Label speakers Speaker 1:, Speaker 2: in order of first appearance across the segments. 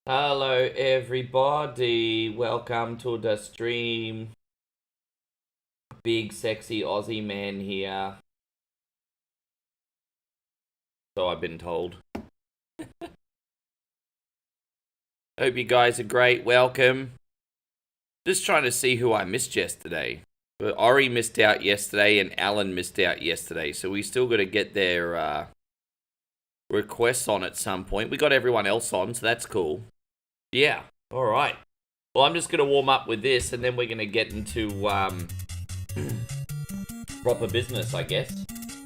Speaker 1: Hello everybody, welcome to the stream. Big sexy Aussie man here. So I've been told. Hope you guys are great, welcome. Just trying to see who I missed yesterday. But Ori missed out yesterday and Alan missed out yesterday, so we still got to get their requests on at some point. We got everyone else on, so that's cool. Yeah, alright. Well, I'm just going to warm up with this, and then we're going to get into proper business, I guess.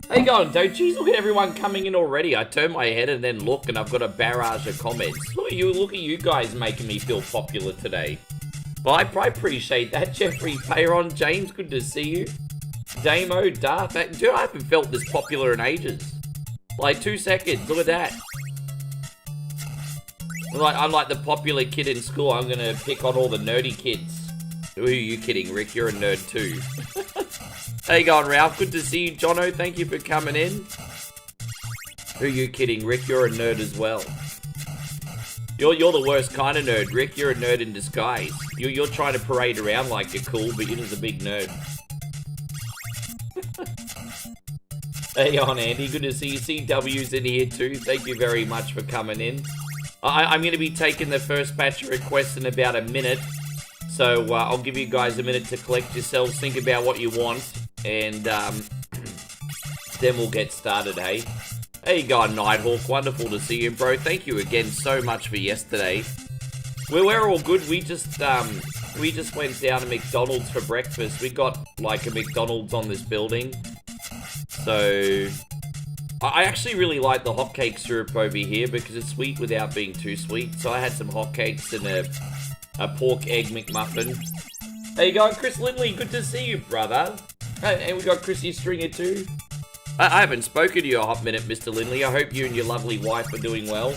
Speaker 1: How you going, Doe? Jeez, look at everyone coming in already. I turn my head and then look, and I've got a barrage of comments. Look at you guys making me feel popular today. Well, I appreciate that. Jeffrey, Payron, James, good to see you. Damo, Darth, dude, I haven't felt this popular in ages. Like, 2 seconds, look at that. I'm like the popular kid in school. I'm gonna pick on all the nerdy kids. Who are you kidding, Rick? You're a nerd too. How you going, Ralph? Good to see you, Jono. Thank you for coming in. Who are you kidding, Rick? You're a nerd as well. You're the worst kind of nerd, Rick. You're a nerd in disguise. You're trying to parade around like you're cool, but you're just a big nerd. Hey on, Andy. Good to see you. CW's in here too. Thank you very much for coming in. I'm going to be taking the first batch of requests in about a minute. So I'll give you guys a minute to collect yourselves, think about what you want, and then we'll get started, hey? Hey, you going, Nighthawk? Wonderful to see you, bro. Thank you again so much for yesterday. We're all good. We just went down to McDonald's for breakfast. We got like a McDonald's on this building. So I actually really like the hotcake syrup over here because it's sweet without being too sweet. So I had some hotcakes and a pork egg McMuffin. There you go, Chris Lindley. Good to see you, brother. And we got Chrissy Stringer too. I haven't spoken to you a hot minute, Mr. Lindley. I hope you and your lovely wife are doing well.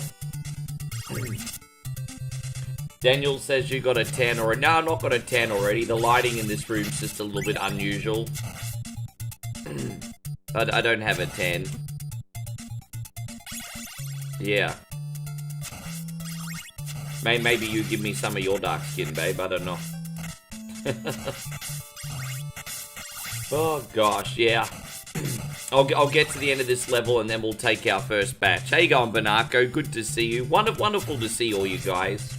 Speaker 1: Daniel says you got a 10 or a... No, I've not got a 10 already. The lighting in this room's just a little bit unusual. I don't have a 10. Yeah. Maybe you give me some of your dark skin, babe. I don't know. Oh, gosh, yeah. I'll get to the end of this level and then we'll take our first batch. How you going, Banako? Good to see you. Wonderful to see all you guys.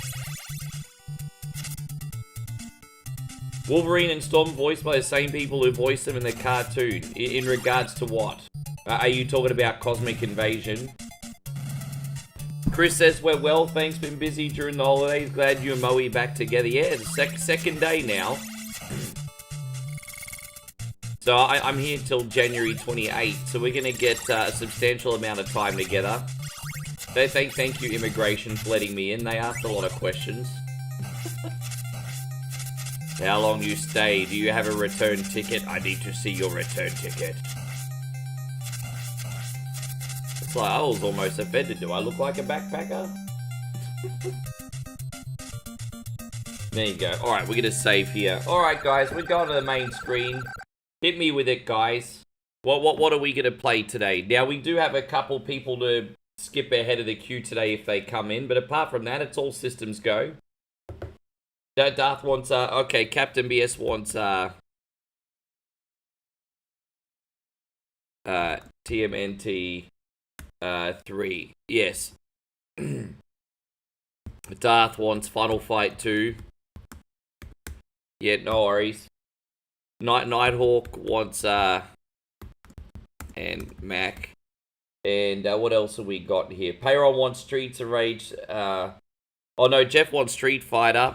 Speaker 1: Wolverine and Storm voiced by the same people who voiced them in the cartoon. In regards to what? Are you talking about Cosmic Invasion? Chris says, we're well, thanks, been busy during the holidays. Glad you and Moe back together. Yeah, it's second day now. So I'm here till January 28th, so we're going to get a substantial amount of time together. Thank you, Immigration, for letting me in. They asked a lot of questions. How long you stay? Do you have a return ticket? I need to see your return ticket. It's like, I was almost offended. Do I look like a backpacker? There you go. Alright, we're going to save here. Alright, guys, we're going to the main screen. Hit me with it, guys. What are we going to play today? Now, we do have a couple people to skip ahead of the queue today if they come in. But apart from that, it's all systems go. Darth wants, okay, Captain BS wants, TMNT, 3. Yes. Darth wants Final Fight 2. Yeah, no worries. Nighthawk wants, and Mac. And, what else have we got here? Payroll wants Streets of Rage, oh no, Jeff wants Street Fighter.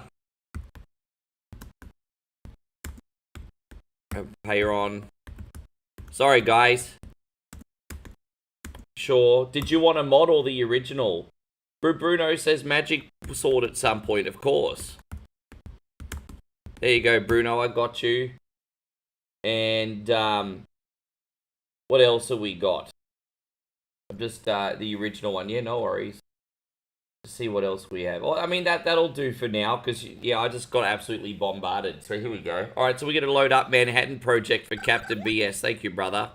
Speaker 1: Payron. Sorry, guys. Sure. Did you want a mod or the original? Bruno says Magic Sword at some point, of course. There you go, Bruno. I got you. And, what else have we got? Just, the original one. Yeah, no worries. See what else we have. Well, I mean, that'll do for now, because, yeah, I just got absolutely bombarded. So here we go. Alright, so we're going to load up Manhattan Project for Captain BS. Thank you, brother.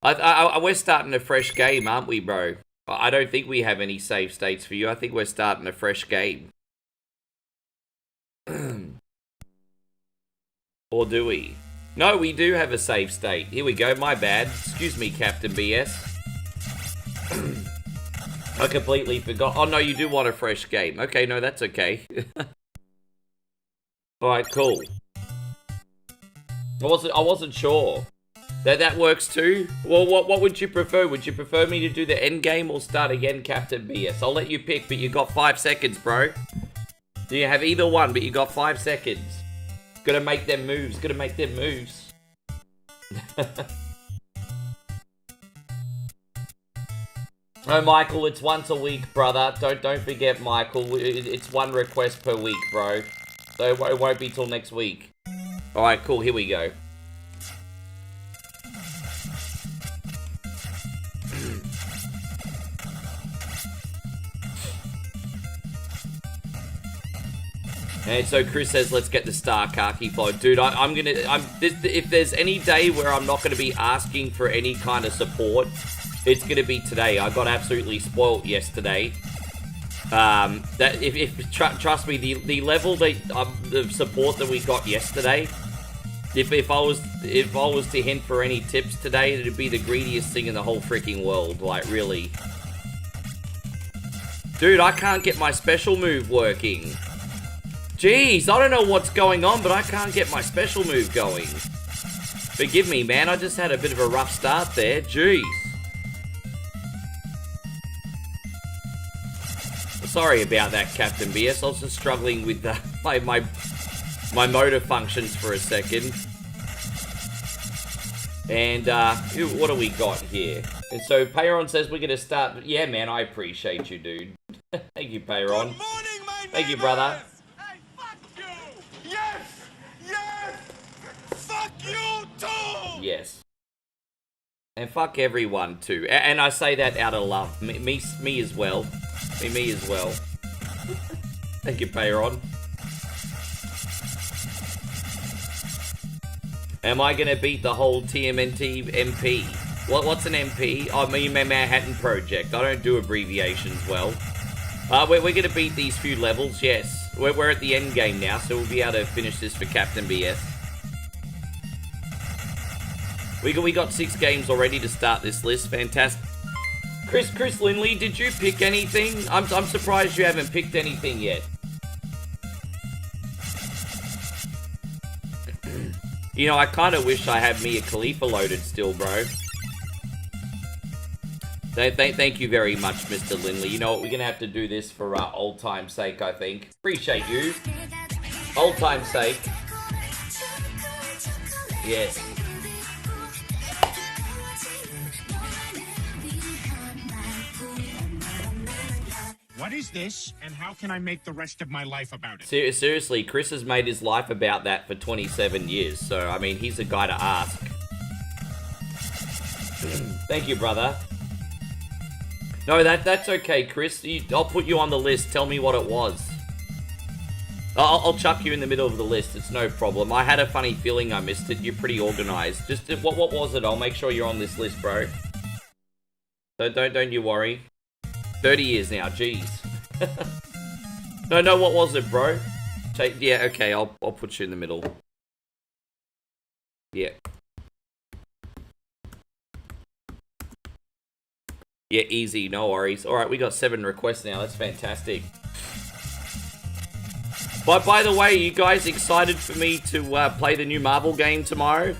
Speaker 1: We're starting a fresh game, aren't we, bro? I don't think we have any save states for you. I think we're starting a fresh game. Or do we? No, we do have a save state. Here we go, my bad. Excuse me, Captain BS. I completely forgot. Oh, no, you do want a fresh game. Okay, no, that's okay. Alright, cool. I wasn't sure. That works too? Well, what would you prefer? Would you prefer me to do the end game or start again, Captain BS? I'll let you pick, but you got 5 seconds, bro. Do you have either one, but you got 5 seconds. Gotta make them moves, gotta make them moves. Oh, Michael, it's once a week, brother. Don't forget, Michael. It's 1 request per week, bro. So it won't be till next week. Alright, cool, here we go. And so Chris says, let's get the Star Khaki flow. Dude, if there's any day where I'm not gonna be asking for any kind of support, it's gonna be today. I got absolutely spoilt yesterday. Trust me, the level of support that we got yesterday, if I was to hint for any tips today, it'd be the greediest thing in the whole freaking world. Like, really. Dude, I can't get my special move working. Jeez, I don't know what's going on, but I can't get my special move going. Forgive me, man. I just had a bit of a rough start there. Jeez. Sorry about that, Captain BS. I was just struggling with my motor functions for a second. And, what do we got here? And so, Payron says we're going to start... Yeah, man, I appreciate you, dude. Thank you, Payron.
Speaker 2: Good morning, my
Speaker 1: Thank you,
Speaker 2: neighbors.
Speaker 1: brother.
Speaker 2: Hey, fuck you! Yes! Yes! Fuck you, too!
Speaker 1: Yes. And fuck everyone, too. And I say that out of love. Me as well. Me as well. Thank you, Payron. Am I gonna beat the whole TMNT MP? What's an MP? I mean, Manhattan Project. I don't do abbreviations well. We're gonna beat these few levels, yes. We're at the end game now, so we'll be able to finish this for Captain BS. We got 6 games already to start this list. Fantastic. Chris Lindley, did you pick anything? I'm surprised you haven't picked anything yet. You know, I kind of wish I had Mia Khalifa loaded still, bro. Thank you very much, Mr. Lindley. You know what, we're going to have to do this for old time's sake, I think. Appreciate you. Old time's sake. Yes.
Speaker 3: What is this, and how can I make the rest of my life about it?
Speaker 1: Seriously, Chris has made his life about that for 27 years, so, I mean, he's a guy to ask. Thank you, brother. No, that's okay, Chris. I'll put you on the list. Tell me what it was. I'll chuck you in the middle of the list. It's no problem. I had a funny feeling I missed it. You're pretty organized. Just, what was it? I'll make sure you're on this list, bro. Don't you worry. 30 years now, jeez. No, what was it, bro? Yeah, okay, I'll put you in the middle. Yeah. Yeah, easy, no worries. Alright, we got 7 requests now, that's fantastic. But by the way, you guys excited for me to play the new Marvel game tomorrow?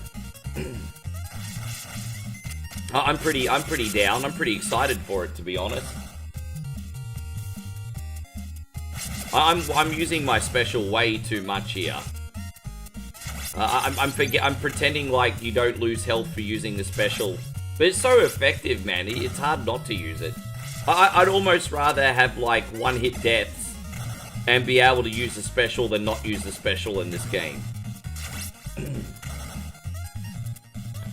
Speaker 1: I'm pretty down. I'm pretty excited for it, to be honest. I'm using my special way too much here. I'm pretending like you don't lose health for using the special, but it's so effective, man. It's hard not to use it. I'd almost rather have like one-hit deaths and be able to use the special than not use the special in this game.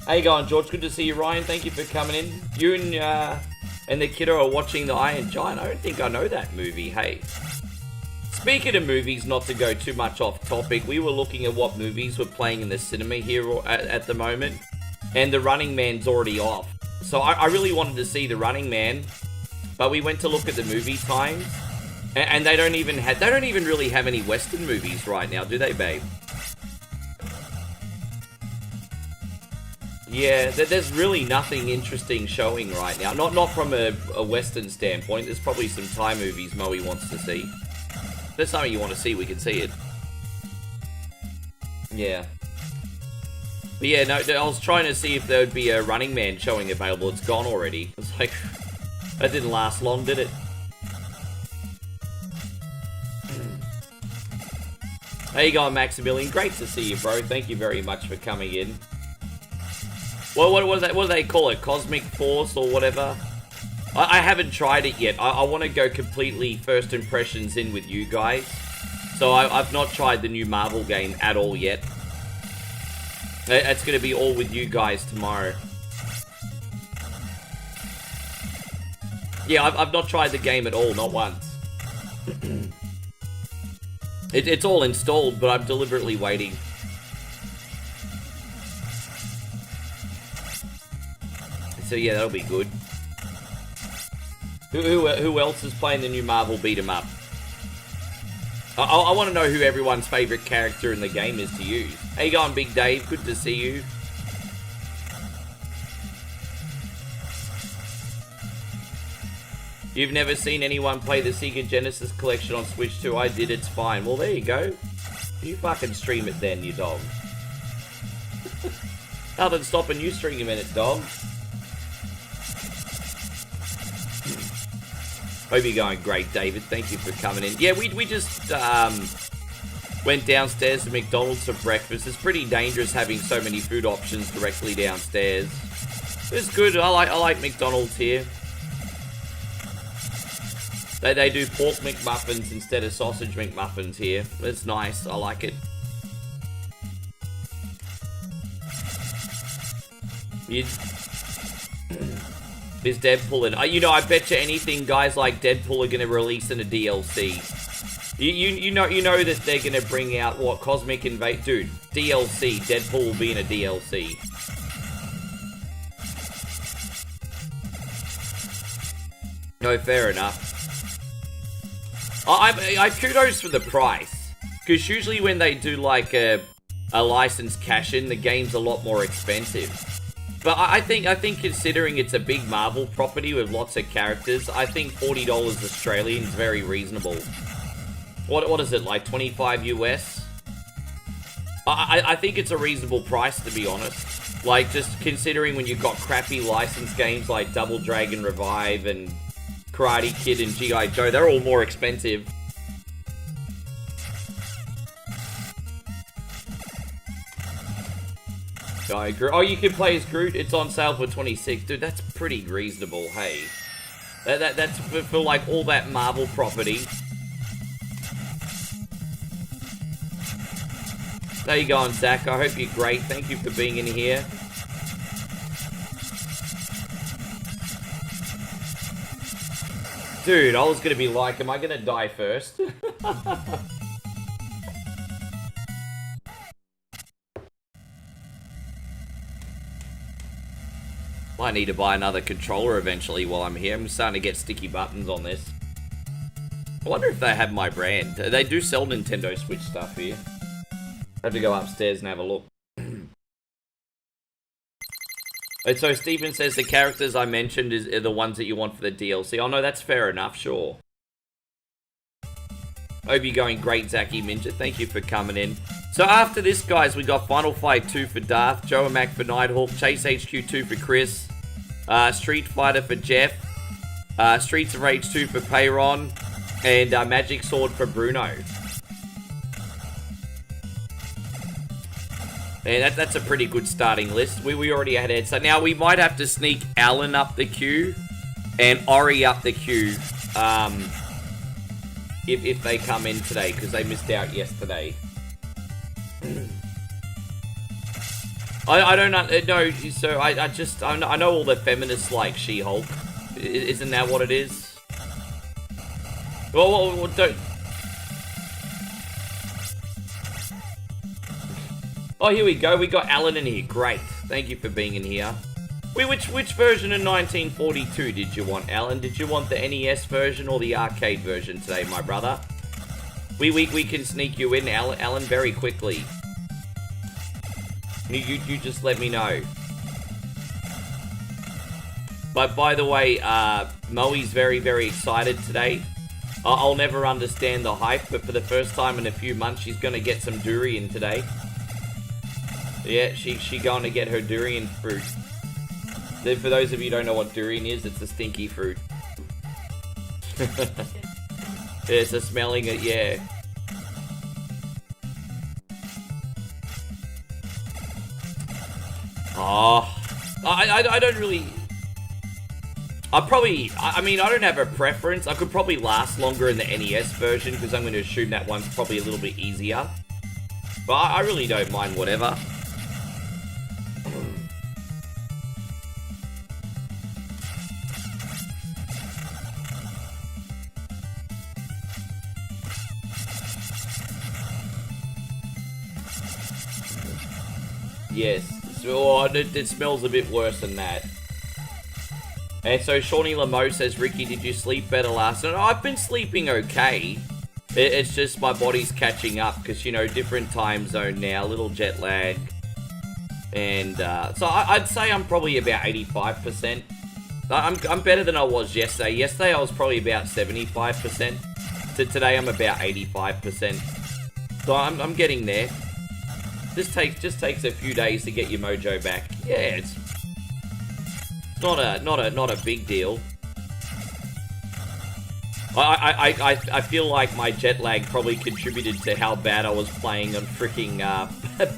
Speaker 1: How you going, George? Good to see you, Ryan. Thank you for coming in. You and the kiddo are watching The Iron Giant. I don't think I know that movie. Hey. Speaking of movies, not to go too much off topic, we were looking at what movies were playing in the cinema here at the moment, and The Running Man's already off. So I really wanted to see The Running Man, but we went to look at the movie times, and they don't even really have any Western movies right now, do they, babe? Yeah, there's really nothing interesting showing right now. Not from a Western standpoint. There's probably some Thai movies Moe wants to see. If there's something you want to see, we can see it. Yeah. But yeah, no, I was trying to see if there would be a Running Man showing available. It's gone already. It's like, that didn't last long, did it? How you going, Maximilian? Great to see you, bro. Thank you very much for coming in. What do they call it? Cosmic Force or whatever? I haven't tried it yet. I want to go completely first impressions in with you guys. So I've not tried the new Marvel game at all yet. It's going to be all with you guys tomorrow. Yeah, I've not tried the game at all, not once. It's all installed, but I'm deliberately waiting. So yeah, that'll be good. Who else is playing the new Marvel beat 'em up? I want to know who everyone's favorite character in the game is to use. How you going, Big Dave? Good to see you. You've never seen anyone play the Sega Genesis collection on Switch 2? I did, it's fine. Well, there you go. You fucking stream it then, you dog. Nothing stopping you streaming it, dog. Hope you're going great, David. Thank you for coming in. Yeah, we just went downstairs to McDonald's for breakfast. It's pretty dangerous having so many food options directly downstairs. It's good. I like McDonald's here. They do pork McMuffins instead of sausage McMuffins here. It's nice. I like it. Is Deadpool and you know, I bet you anything guys like Deadpool are gonna release in a DLC. You know that they're gonna bring out what, Cosmic Invade, dude, DLC. Deadpool will be in a DLC. No, fair enough. I kudos for the price, because usually when they do like a license cash in, the game's a lot more expensive. But I think considering it's a big Marvel property with lots of characters, I think $40 Australian is very reasonable. What is it, like 25 US? I think it's a reasonable price, to be honest. Like, just considering when you've got crappy licensed games like Double Dragon Revive and Karate Kid and G.I. Joe, they're all more expensive. I agree. Oh, you can play as Groot. It's on sale for $26. Dude, that's pretty reasonable, hey. That's for like all that Marvel property. How you going, Zach? I hope you're great. Thank you for being in here. Dude, I was gonna be like, am I gonna die first? Might need to buy another controller eventually while I'm here. I'm starting to get sticky buttons on this. I wonder if they have my brand. They do sell Nintendo Switch stuff here. I have to go upstairs and have a look. And so Stephen says the characters I mentioned are the ones that you want for the DLC. Oh no, that's fair enough, sure. Hope you're going great, Zachy Minja. Thank you for coming in. So after this, guys, we got Final Fight 2 for Darth, Joe and Mac for Nighthawk, Chase HQ 2 for Chris, Street Fighter for Jeff, Streets of Rage 2 for Payron, and Magic Sword for Bruno. And that's a pretty good starting list. We already had it. So now we might have to sneak Alan up the queue and Ori up the queue if they come in today, because they missed out yesterday. I don't know, so I know all the feminists like She-Hulk. Isn't that what it is? Well, don't... Oh, here we go. We got Alan in here. Great. Thank you for being in here. Which version of 1942 did you want, Alan? Did you want the NES version or the arcade version today, my brother? We can sneak you in, Alan, very quickly. You just let me know. But by the way, Moe's very, very excited today. I'll never understand the hype, but for the first time in a few months, she's gonna get some durian today. Yeah, she gonna get her durian fruit. For those of you who don't know what durian is, it's a stinky fruit. It's a smelling it, yeah. Oh, I don't really... I mean, I don't have a preference. I could probably last longer in the NES version, because I'm going to assume that one's probably a little bit easier. But I really don't mind whatever. Yes. Oh, it smells a bit worse than that. And so Shawnee Lamo says, Ricky, did you sleep better last night? I've been sleeping okay. It's just my body's catching up because, you know, different time zone now, little jet lag. And so I'd say I'm probably about 85%. I'm better than I was yesterday. Yesterday I was probably about 75%. So today I'm about 85%. So I'm getting there. Just takes a few days to get your mojo back. Yeah, it's not a big deal. I feel like my jet lag probably contributed to how bad I was playing on freaking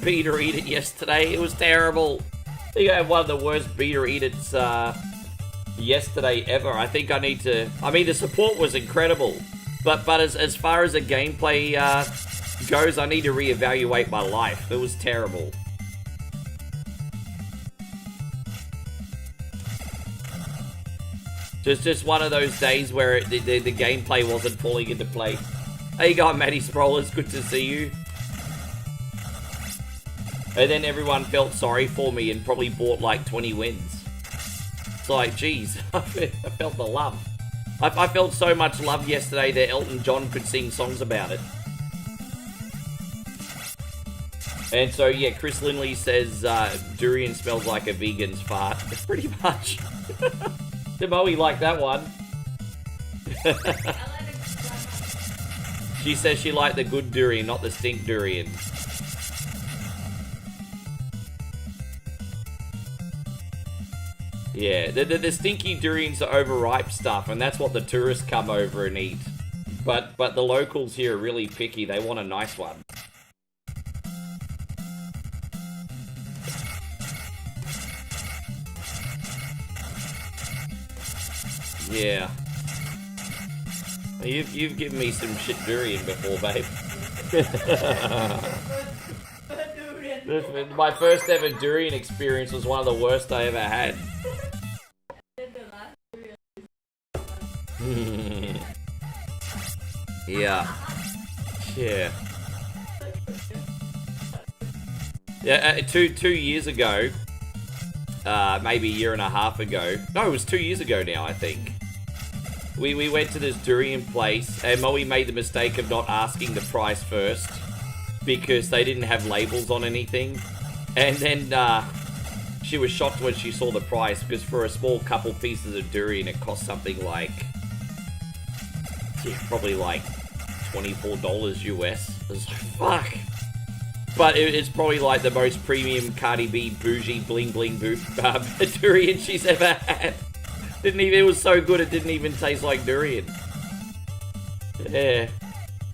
Speaker 1: Beta Eat It yesterday. It was terrible. I think I had one of the worst Beta Eat It's yesterday ever. I think I need to... I mean, the support was incredible. But as far as the gameplay goes, I need to reevaluate my life. It was terrible. Just one of those days where the gameplay wasn't falling into place. How you going, Matty Sprollers? Good to see you. And then everyone felt sorry for me and probably bought like 20 wins. It's like, geez, I felt the love. I felt so much love yesterday that Elton John could sing songs about it. And so, yeah, Chris Lindley says durian smells like a vegan's fart. Pretty much. Did Moe like that one? She says she liked the good durian, not the stink durian. Yeah, the stinky durians are overripe stuff, and that's what the tourists come over and eat. But the locals here are really picky. They want a nice one. Yeah. You've given me some shit durian before, babe. My first ever durian experience was one of the worst I ever had. Yeah. Yeah. Yeah, 2 years ago, maybe a year and a half ago. No, it was 2 years ago now, I think. We went to this durian place, and Moe made the mistake of not asking the price first because they didn't have labels on anything. And then she was shocked when she saw the price because for a small couple pieces of durian, it cost something like, probably like $24 US. I was like, fuck. But it's probably like the most premium Cardi B bougie bling bling durian she's ever had. It was so good it didn't even taste like durian. Yeah.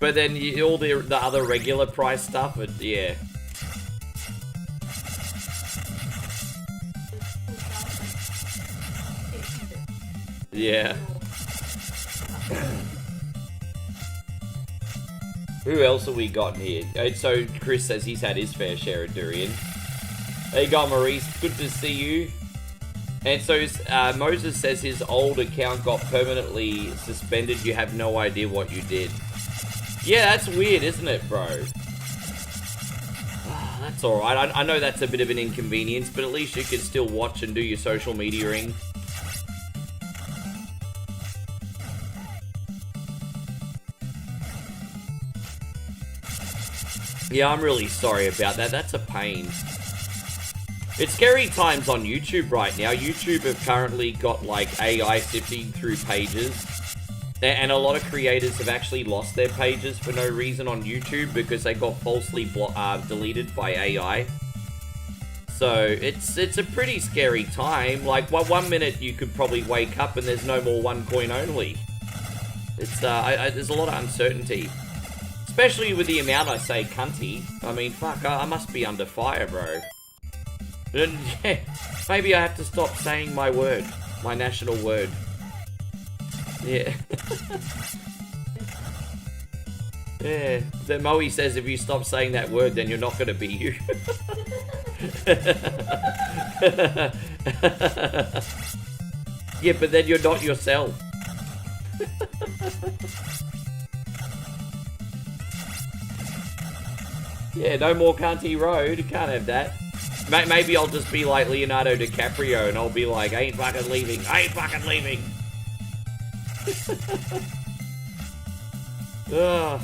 Speaker 1: But then all the other regular price stuff, yeah. Yeah. Who else have we got in here? So Chris says he's had his fair share of durian. There you go, Maurice. Good to see you. And so Moses says his old account got permanently suspended. You have no idea what you did. Yeah, that's weird, isn't it, bro? That's alright. I know that's a bit of an inconvenience, but at least you can still watch and do your social mediaing. Yeah, I'm really sorry about that. That's a pain. It's scary times on YouTube right now. YouTube have currently got like AI sifting through pages. And a lot of creators have actually lost their pages for no reason on YouTube because they got falsely deleted by AI. So it's a pretty scary time. Like 1 minute you could probably wake up and there's no more OneCoin only. It's there's a lot of uncertainty. Especially with the amount I say cunty. I mean, fuck, I must be under fire, bro. Yeah, maybe I have to stop saying my word. My national word. Yeah. Yeah. Then Moe says if you stop saying that word, then you're not going to be you. Yeah, but then you're not yourself. Yeah, no more Cunty Road. Can't have that. Maybe I'll just be like Leonardo DiCaprio and I'll be like, I ain't fucking leaving. I ain't fucking leaving. But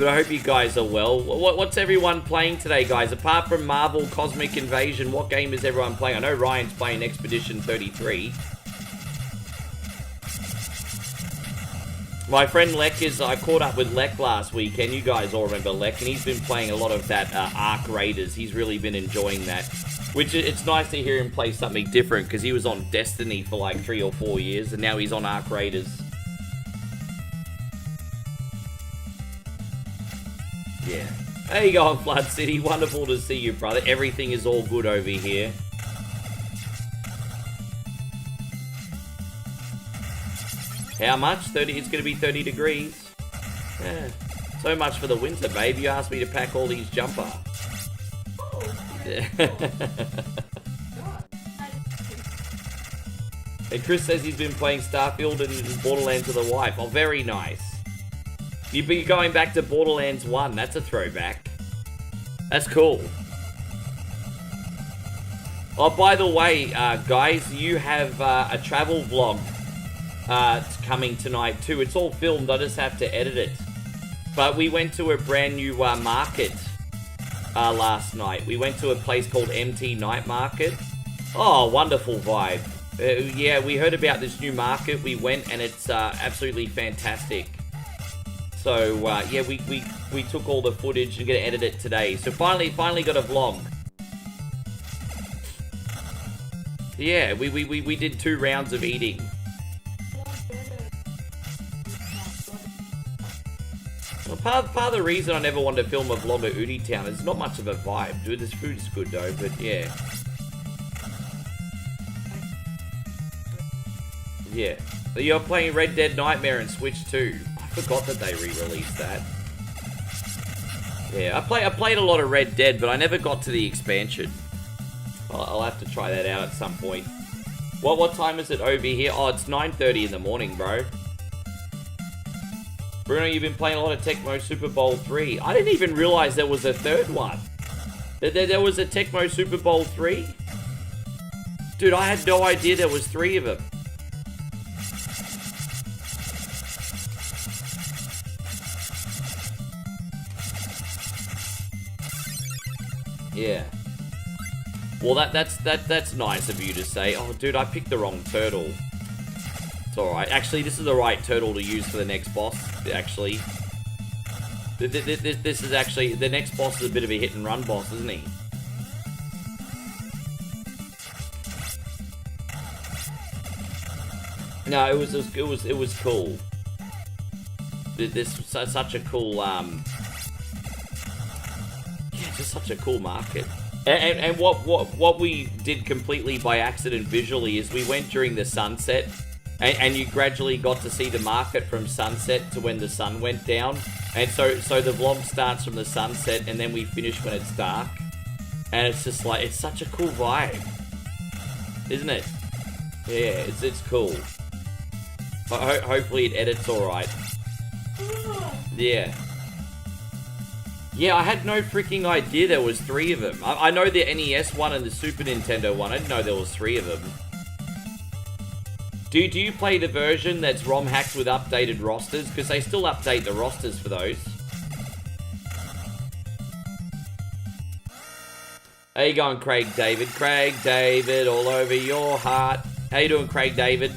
Speaker 1: I hope you guys are well. What's everyone playing today, guys? Apart from Marvel Cosmic Invasion, what game is everyone playing? I know Ryan's playing Expedition 33. My friend Lek I caught up with Lek last weekend. You guys all remember Lek, and he's been playing a lot of that Ark Raiders. He's really been enjoying that. Which, it's nice to hear him play something different, because he was on Destiny for like 3 or 4 years, and now he's on Ark Raiders. Yeah. There you go on Flood City. Wonderful to see you, brother. Everything is all good over here. How much? 30? It's going to be 30 degrees. Yeah. So much for the winter, babe. You asked me to pack all these jumper. Yeah. And Chris says he's been playing Starfield and Borderlands with a wife. Oh, very nice. You'd be going back to Borderlands 1. That's a throwback. That's cool. Oh, by the way, guys, you have a travel vlog coming tonight too. It's all filmed. I just have to edit it. But we went to a brand new market last night. We went to a place called MT Night Market. Oh, wonderful vibe. Yeah, we heard about this new market. We went and it's absolutely fantastic. So, yeah, we took all the footage and gonna edit it today. So finally got a vlog. Yeah, we did 2 rounds of eating. Well, part of the reason I never wanted to film a vlog at Udi Town is not much of a vibe. Dude, this food is good though, but yeah. Yeah. So you're playing Red Dead Nightmare and Switch 2. I forgot that they re-released that. Yeah, I played a lot of Red Dead, but I never got to the expansion. I'll have to try that out at some point. What time is it over here? Oh, it's 9:30 in the morning, bro. Bruno, you've been playing a lot of Tecmo Super Bowl 3. I didn't even realize there was a third one. There was a Tecmo Super Bowl 3? Dude, I had no idea there was 3 of them. Yeah. Well, that's nice of you to say. Oh, dude, I picked the wrong turtle. It's alright. Actually, this is the right turtle to use for the next boss, actually. This is actually... The next boss is a bit of a hit-and-run boss, isn't he? No, it was cool. This was such a cool... Yeah, just such a cool market. And what we did completely by accident visually is we went during the sunset, and you gradually got to see the market from sunset to when the sun went down. And so the vlog starts from the sunset, and then we finish when it's dark. And it's just like, it's such a cool vibe, isn't it? Yeah, it's cool. Hopefully it edits alright. Yeah. Yeah, I had no freaking idea there was 3 of them. I know the NES one and the Super Nintendo one. I didn't know there was 3 of them. Do you play the version that's ROM hacked with updated rosters? Because they still update the rosters for those. How you going, Craig David? Craig David, all over your heart. How you doing, Craig David?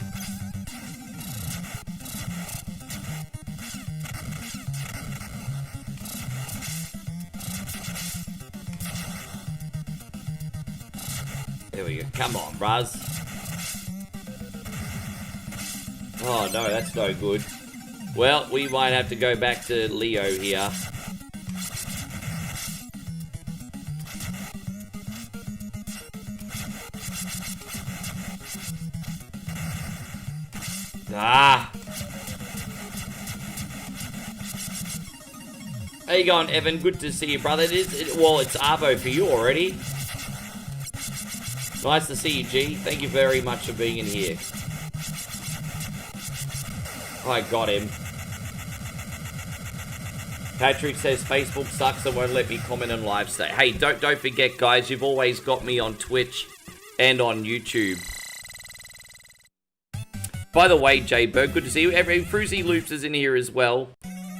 Speaker 1: There we go. Come on, Raz. Oh, no, that's no good. Well, we might have to go back to Leo here. Ah! How you going, Evan? Good to see you, brother. Well, it's Arvo for you already. Nice to see you, G. Thank you very much for being in here. I got him. Patrick says Facebook sucks and won't let me comment on live state. Hey, don't forget, guys, you've always got me on Twitch and on YouTube. By the way, Jay Berg, good to see you. Fruzy Loops is in here as well.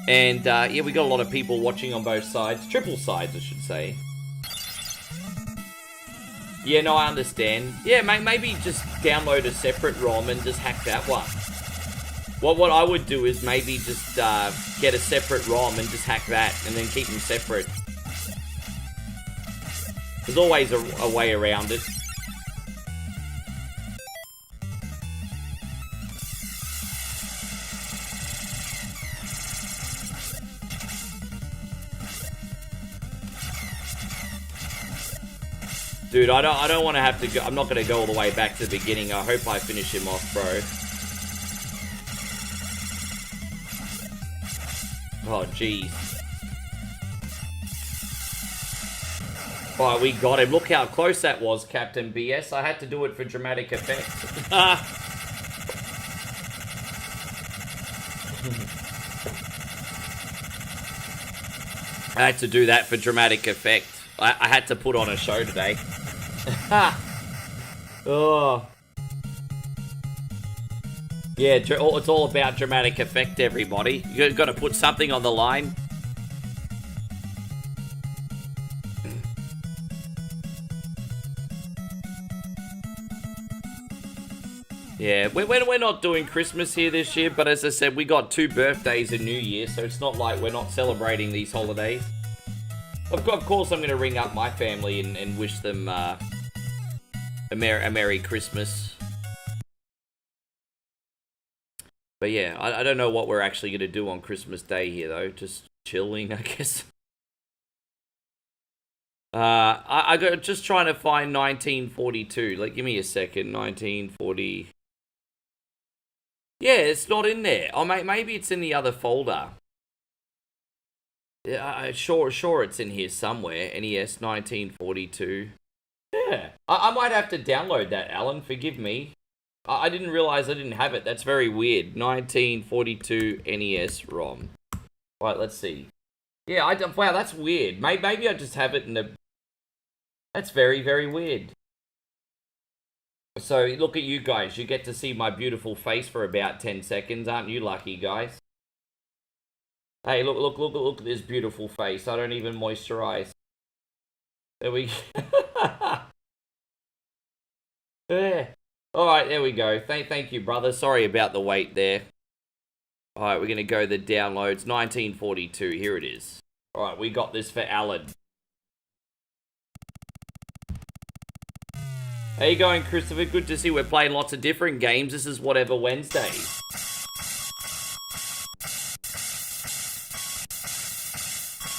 Speaker 1: And, yeah, we got a lot of people watching on both sides. Triple sides, I should say. Yeah, no, I understand. Yeah, maybe just download a separate ROM and just hack that one. What I would do is maybe just get a separate ROM and just hack that and then keep them separate. There's always a way around it. Dude, I don't want to have to go. I'm not going to go all the way back to the beginning. I hope I finish him off, bro. Oh, jeez. Alright, we got him. Look how close that was, Captain BS. I had to do it for dramatic effect. I had to do that for dramatic effect. I had to put on a show today. Oh. Yeah, it's all about dramatic effect, everybody. You've got to put something on the line. Yeah, we're not doing Christmas here this year, but as I said, we got 2 birthdays and New Year, so it's not like we're not celebrating these holidays. Of course, I'm going to ring up my family and wish them a Merry Christmas. But yeah, I don't know what we're actually going to do on Christmas Day here, though. Just chilling, I guess. I got just trying to find 1942. Like, give me a second. 1940. Yeah, it's not in there. Oh, maybe it's in the other folder. Yeah, sure it's in here somewhere. NES 1942. Yeah, I might have to download that, Alan. Forgive me. I didn't realize I didn't have it. That's very weird. 1942 NES ROM. Right, let's see. Yeah, wow, that's weird. Maybe I just have it in the... That's very, very weird. So, look at you guys. You get to see my beautiful face for about 10 seconds. Aren't you lucky, guys? Hey, look at this beautiful face. I don't even moisturize. There we go. Yeah. Alright, there we go. Thank you, brother. Sorry about the wait there. Alright, we're going to go the downloads. 1942. Here it is. Alright, we got this for Alan. How you going, Christopher? Good to see we're playing lots of different games. This is Whatever Wednesday.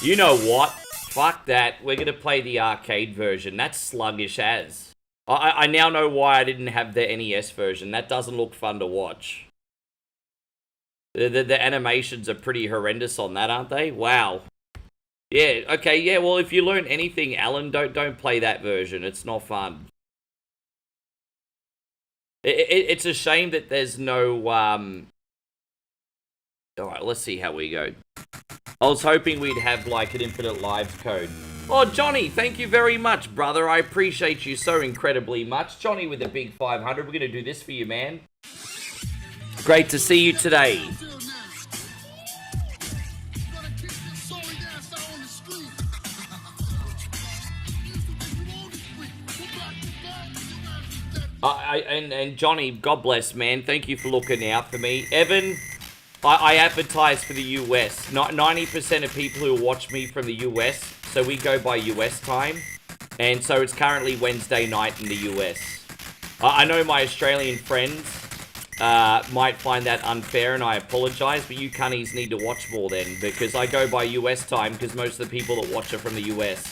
Speaker 1: You know what? Fuck that. We're going to play the arcade version. That's sluggish as. I now know why I didn't have the NES version. That doesn't look fun to watch. The animations are pretty horrendous on that, aren't they? Wow. Yeah, okay, yeah, well, if you learn anything, Alan, don't play that version. It's not fun. It's a shame that there's no, Alright, let's see how we go. I was hoping we'd have like an infinite lives code. Oh, Johnny, thank you very much, brother. I appreciate you so incredibly much. Johnny with a big 500. We're going to do this for you, man. Great to see you today. And Johnny, God bless, man. Thank you for looking out for me. Evan, I advertise for the US. 90% of people who watch me from the US, so we go by US time. And so it's currently Wednesday night in the US. I know my Australian friends might find that unfair, and I apologize, but you cunnies need to watch more then, because I go by US time because most of the people that watch are from the US.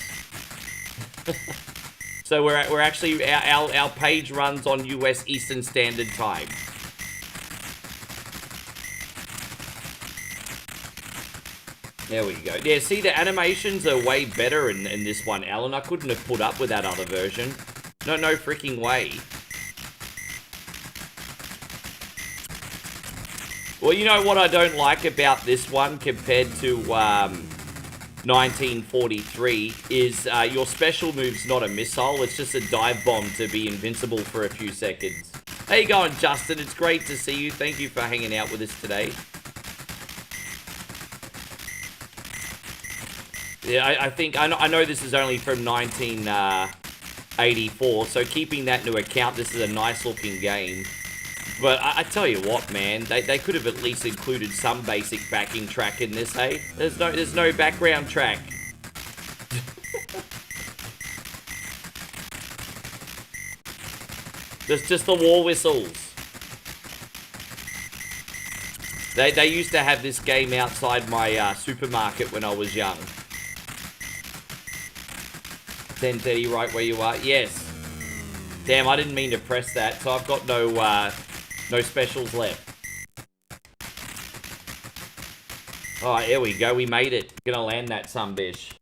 Speaker 1: So we're actually, our page runs on US Eastern Standard Time. There we go. Yeah, see, the animations are way better in this one, Alan. I couldn't have put up with that other version. No freaking way. Well, you know what I don't like about this one compared to 1943 is your special move's not a missile. It's just a dive bomb to be invincible for a few seconds. How you going, Justin? It's great to see you. Thank you for hanging out with us today. Yeah, I think, I know this is only from 1984, so keeping that into account, this is a nice looking game. But I tell you what, man, they could have at least included some basic backing track in this, hey? There's no background track. just the war whistles. They used to have this game outside my supermarket when I was young. 10:30 right where you are. Yes. Damn, I didn't mean to press that, so I've got no specials left. Alright, here we go. We made it. Gonna land that sunbish.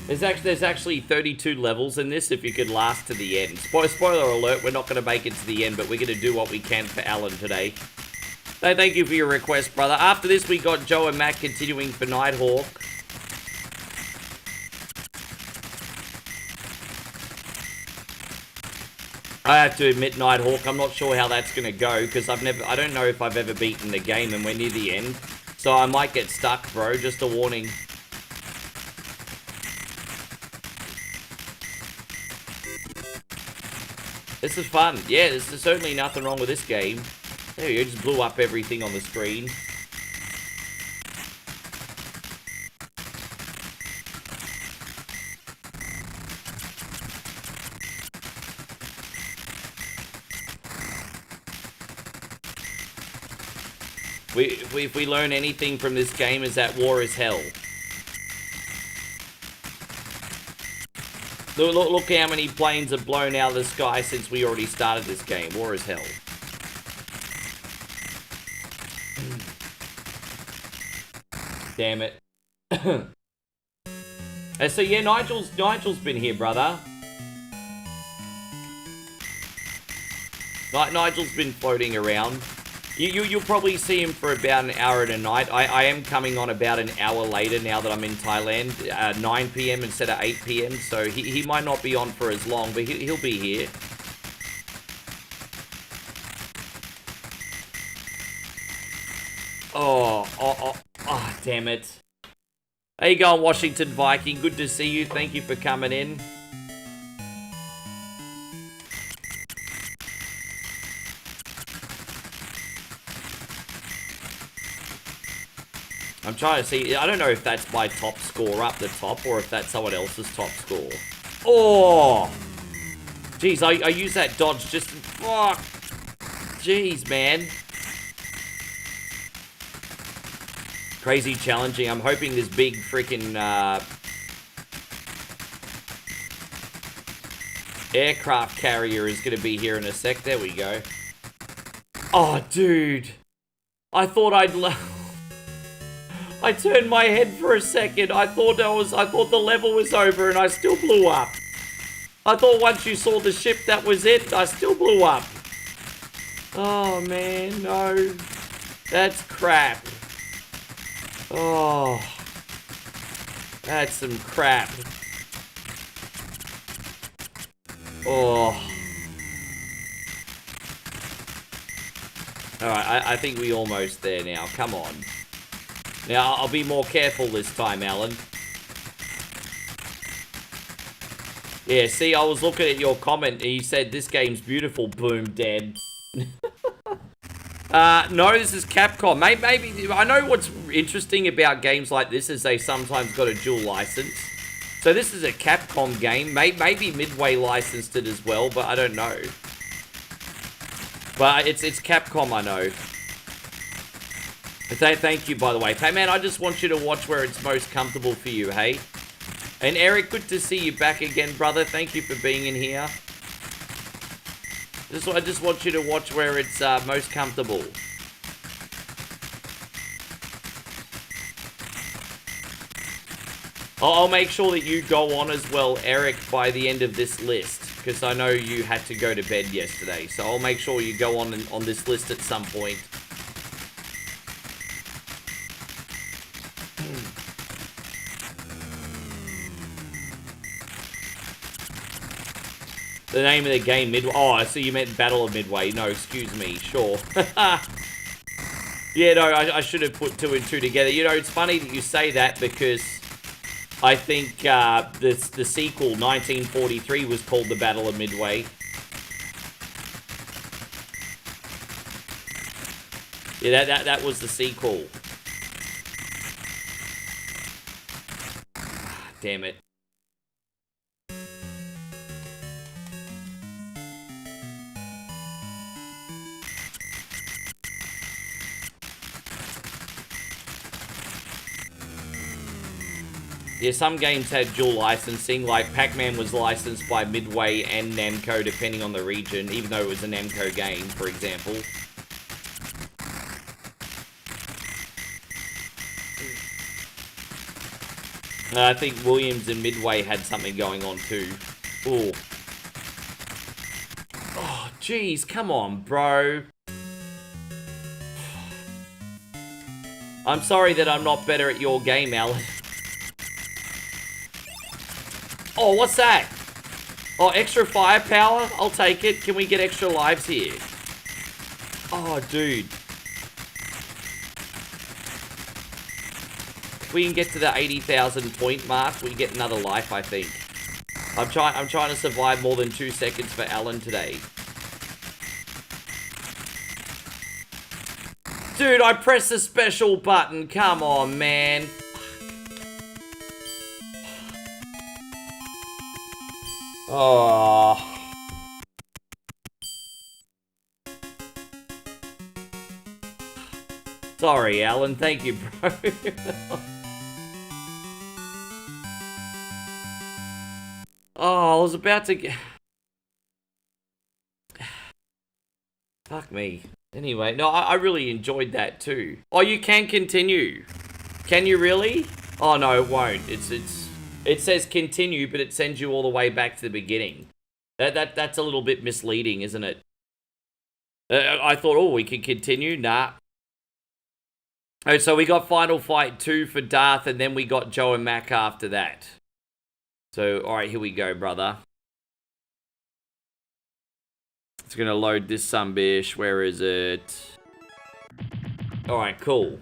Speaker 1: There's actually 32 levels in this if you could last to the end. Spoiler alert, we're not gonna make it to the end, but we're gonna do what we can for Alan today. So thank you for your request, brother. After this, we got Joe and Matt continuing for Nighthawk. I have to admit, Nighthawk, I'm not sure how that's going to go, because I don't know if I've ever beaten the game, and we're near the end. So I might get stuck, bro. Just a warning. This is fun. Yeah, there's certainly nothing wrong with this game. There you go, just blew up everything on the screen. If we learn anything from this game is that war is hell. Look how many planes have blown out of the sky since we already started this game. War is hell. Damn it. So yeah, Nigel's been here, brother. Nigel's been floating around. You'll probably see him for about an hour and a night. I am coming on about an hour later now that I'm in Thailand. 9 PM instead of 8 PM. So he might not be on for as long, but he'll be here. Oh, damn it. How you going, Washington Viking? Good to see you. Thank you for coming in. I'm trying to see. I don't know if that's my top score up the top or if that's someone else's top score. Oh! Jeez, I use that dodge just... Fuck! Jeez, man. Crazy challenging. I'm hoping this big freaking aircraft carrier is going to be here in a sec. There we go. Oh, dude. I thought I'd... I turned my head for a second. I thought the level was over and I still blew up. I thought once you saw the ship, that was it. I still blew up. Oh, man, no. That's crap. Oh. That's some crap. Oh. Alright, I think we're almost there now. Come on. Now, I'll be more careful this time, Alan. Yeah, see, I was looking at your comment and you said this game's beautiful. Boom, dead. No, this is Capcom. Maybe, I know what's interesting about games like this is they sometimes got a dual license. So this is a Capcom game. Maybe Midway licensed it as well, but I don't know. But it's Capcom, I know. Thank you, by the way. Hey, man, I just want you to watch where it's most comfortable for you, hey? And Eric, good to see you back again, brother. Thank you for being in here. I just want you to watch where it's most comfortable. I'll make sure that you go on as well, Eric, by the end of this list. Because I know you had to go to bed yesterday. So I'll make sure you go on this list at some point. The name of the game, Midway. Oh, I see you meant Battle of Midway. No, excuse me. Sure. Yeah, no, I should have put 2 and 2 together. You know, it's funny that you say that because I think the sequel, 1943, was called the Battle of Midway. Yeah, that was the sequel. Damn it. Yeah, some games had dual licensing, like Pac-Man was licensed by Midway and Namco, depending on the region, even though it was a Namco game, for example. I think Williams and Midway had something going on too. Ooh. Oh, jeez, come on, bro. I'm sorry that I'm not better at your game, Alan. Oh, what's that? Oh, extra firepower? I'll take it. Can we get extra lives here? Oh, dude. If we can get to the 80,000 point mark, we get another life, I think. I'm trying to survive more than 2 seconds for Alan today. Dude, I pressed the special button. Come on, man. Oh. Sorry, Alan. Thank you, bro. Oh, I was about to get... Fuck me. Anyway, no, I really enjoyed that too. Oh, you can continue. Can you really? Oh, no, it won't. It says continue, but it sends you all the way back to the beginning. That's a little bit misleading, isn't it? I thought, oh, we can continue. Nah. Oh, so we got Final Fight 2 for Darth, and then we got Joe and Mac after that. So, alright, here we go, brother. It's gonna load this sumbitch. Where is it? Alright, cool.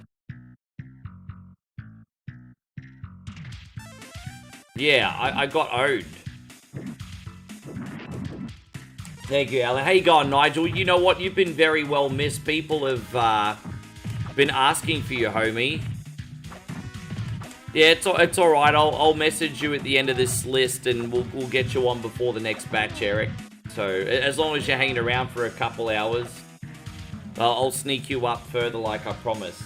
Speaker 1: Yeah, I got owned. Thank you, Alan. How you going, Nigel? You know what? You've been very well missed. People have been asking for you, homie. Yeah, it's all right. I'll message you at the end of this list, and we'll get you on before the next batch, Eric. So as long as you're hanging around for a couple hours, I'll sneak you up further, like I promised.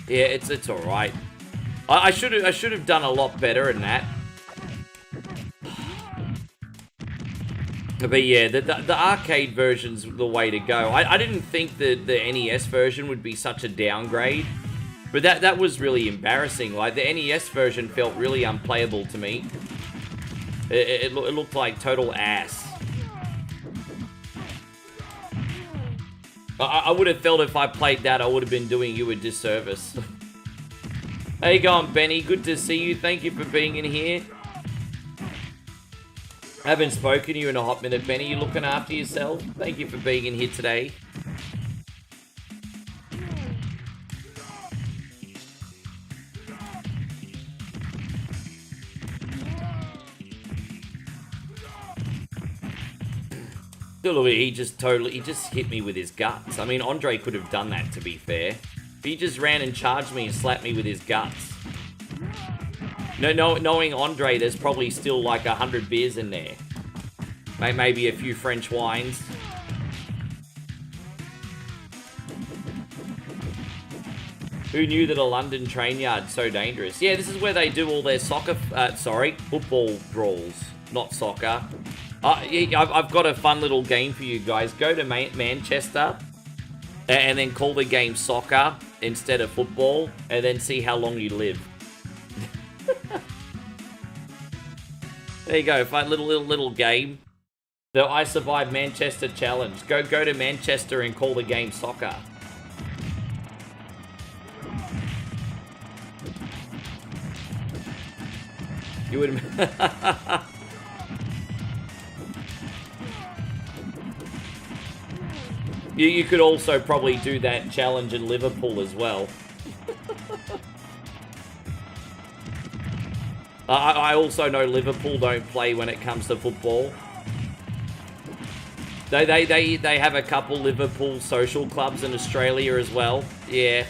Speaker 1: Yeah, it's all right. I should have done a lot better than that. But yeah, the arcade version's the way to go. I didn't think the NES version would be such a downgrade, but that was really embarrassing. Like, the NES version felt really unplayable to me. It looked like total ass. I would have felt if I played that, I would have been doing you a disservice. How you going, Benny? Good to see you. Thank you for being in here. I haven't spoken to you in a hot minute, Benny. You looking after yourself? Thank you for being in here today. Look, he just hit me with his guts. I mean, Andre could have done that, to be fair. But he just ran and charged me and slapped me with his guts. No, knowing Andre, there's probably still like 100 beers in there. Maybe a few French wines. Who knew that a London train yard's so dangerous? Yeah, this is where they do all their football brawls, not soccer. I've got a fun little game for you guys. Go to Manchester and then call the game soccer instead of football, and then see how long you live. There you go, fun little game. The I Survived Manchester challenge. Go to Manchester and call the game soccer. You would. You could also probably do that challenge in Liverpool as well. I also know Liverpool don't play when it comes to football. They have a couple Liverpool social clubs in Australia as well. Yeah.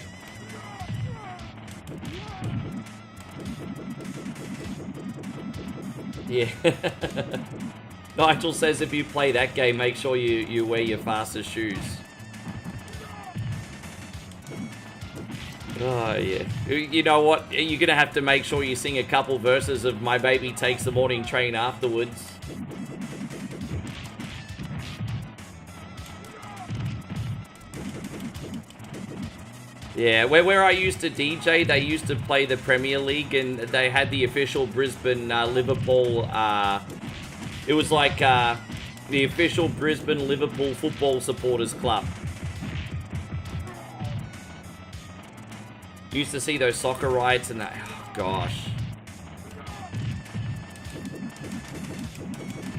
Speaker 1: Yeah. Nigel says if you play that game, make sure you wear your fastest shoes. Oh, yeah. You know what? You're going to have to make sure you sing a couple verses of My Baby Takes the Morning Train afterwards. Yeah, where I used to DJ, they used to play the Premier League, and they had the official Brisbane Liverpool... it was like the official Brisbane Liverpool Football Supporters Club. Used to see those soccer riots and that. Oh, gosh.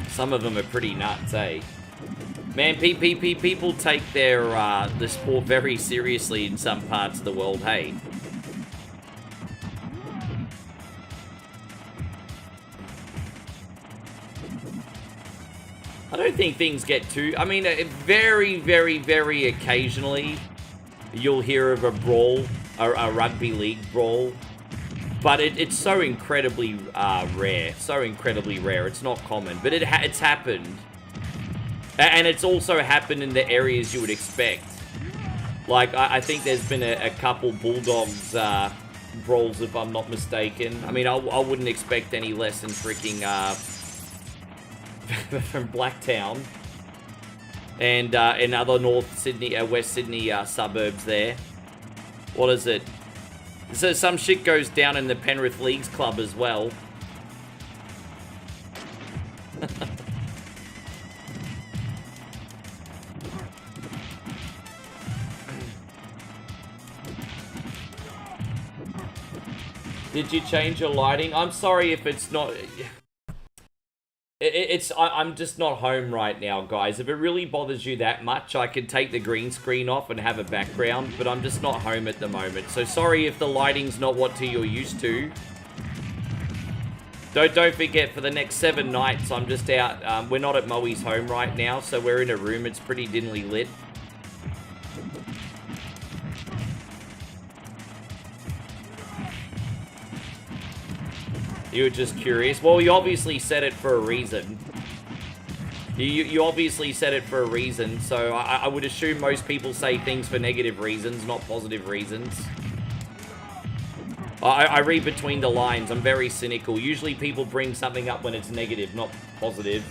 Speaker 1: Some of them are pretty nuts, eh? Man, people take their the sport very seriously in some parts of the world, hey? I don't think things get too... I mean, very, very, very occasionally you'll hear of a brawl, a rugby league brawl. But it's so incredibly rare. So incredibly rare. It's not common. But it's happened. And it's also happened in the areas you would expect. Like, I think there's been a couple Bulldogs brawls, if I'm not mistaken. I mean, I wouldn't expect any less than freaking... from Blacktown. And in other North Sydney, West Sydney suburbs there. What is it? So some shit goes down in the Penrith Leagues Club as well. Did you change your lighting? I'm sorry if it's not... I'm just not home right now, guys. If it really bothers you that much, I could take the green screen off and have a background, but I'm just not home at the moment. So sorry if the lighting's not what you're used to. Don't forget, for the next 7 nights, I'm just out. We're not at Moe's home right now, so we're in a room. It's pretty dimly lit. You were just curious. Well, you obviously said it for a reason. You obviously said it for a reason, so I would assume most people say things for negative reasons, not positive reasons. I read between the lines. I'm very cynical. Usually people bring something up when it's negative, not positive.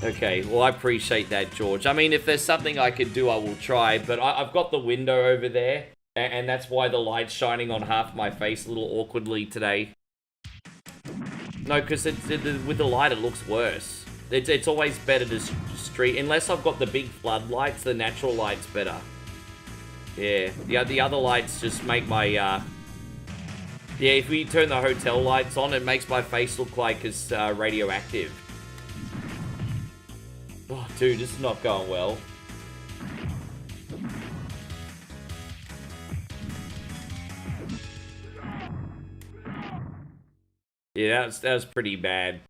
Speaker 1: Okay, well, I appreciate that, George. I mean, if there's something I could do, I will try, but I've got the window over there. And that's why the light's shining on half my face a little awkwardly today. No, because with the light it looks worse. It's always better to street, unless I've got the big floodlights, the natural light's better. Yeah, the other lights just make my, yeah, if we turn the hotel lights on, it makes my face look like it's radioactive. Oh, dude, this is not going well. Yeah, that was pretty bad.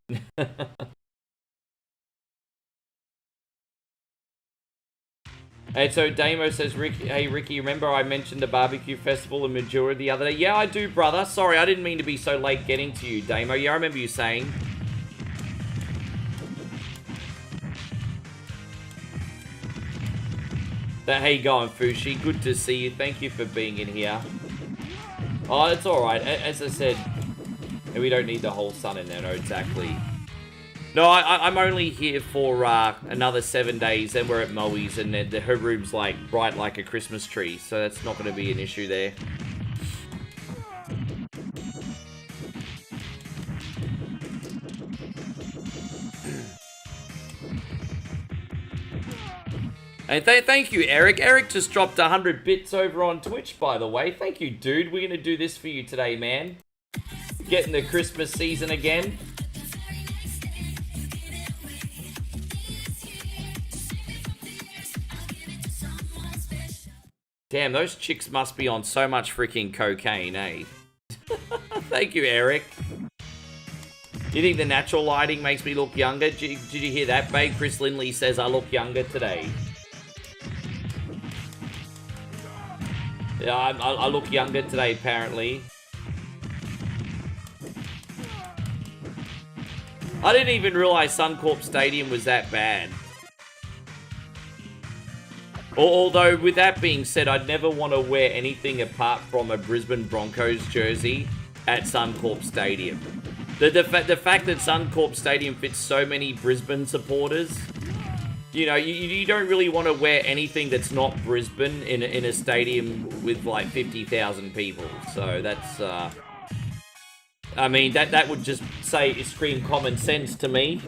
Speaker 1: And so Damo says, hey Ricky, remember I mentioned the barbecue festival in Majura the other day? Yeah, I do, brother. Sorry, I didn't mean to be so late getting to you, Damo. Yeah, I remember you saying. How you going, Fushi? Good to see you. Thank you for being in here. Oh, it's alright. As I said, we don't need the whole sun in there, no, exactly. No, I'm only here for another 7 days, then we're at Moe's, and her room's like bright like a Christmas tree, so that's not going to be an issue there. And thank you, Eric. Eric just dropped 100 bits over on Twitch, by the way. Thank you, dude. We're going to do this for you today, man. Getting the Christmas season again. Damn, those chicks must be on so much freaking cocaine, eh? Thank you, Eric. You think the natural lighting makes me look younger? Did you hear that, babe? Chris Lindley says I look younger today. Yeah, I look younger today, apparently. I didn't even realize Suncorp Stadium was that bad. Although, with that being said, I'd never want to wear anything apart from a Brisbane Broncos jersey at Suncorp Stadium. The fact that Suncorp Stadium fits so many Brisbane supporters, you know, you don't really want to wear anything that's not Brisbane in a stadium with like 50,000 people. So that's, I mean, that would just scream common sense to me.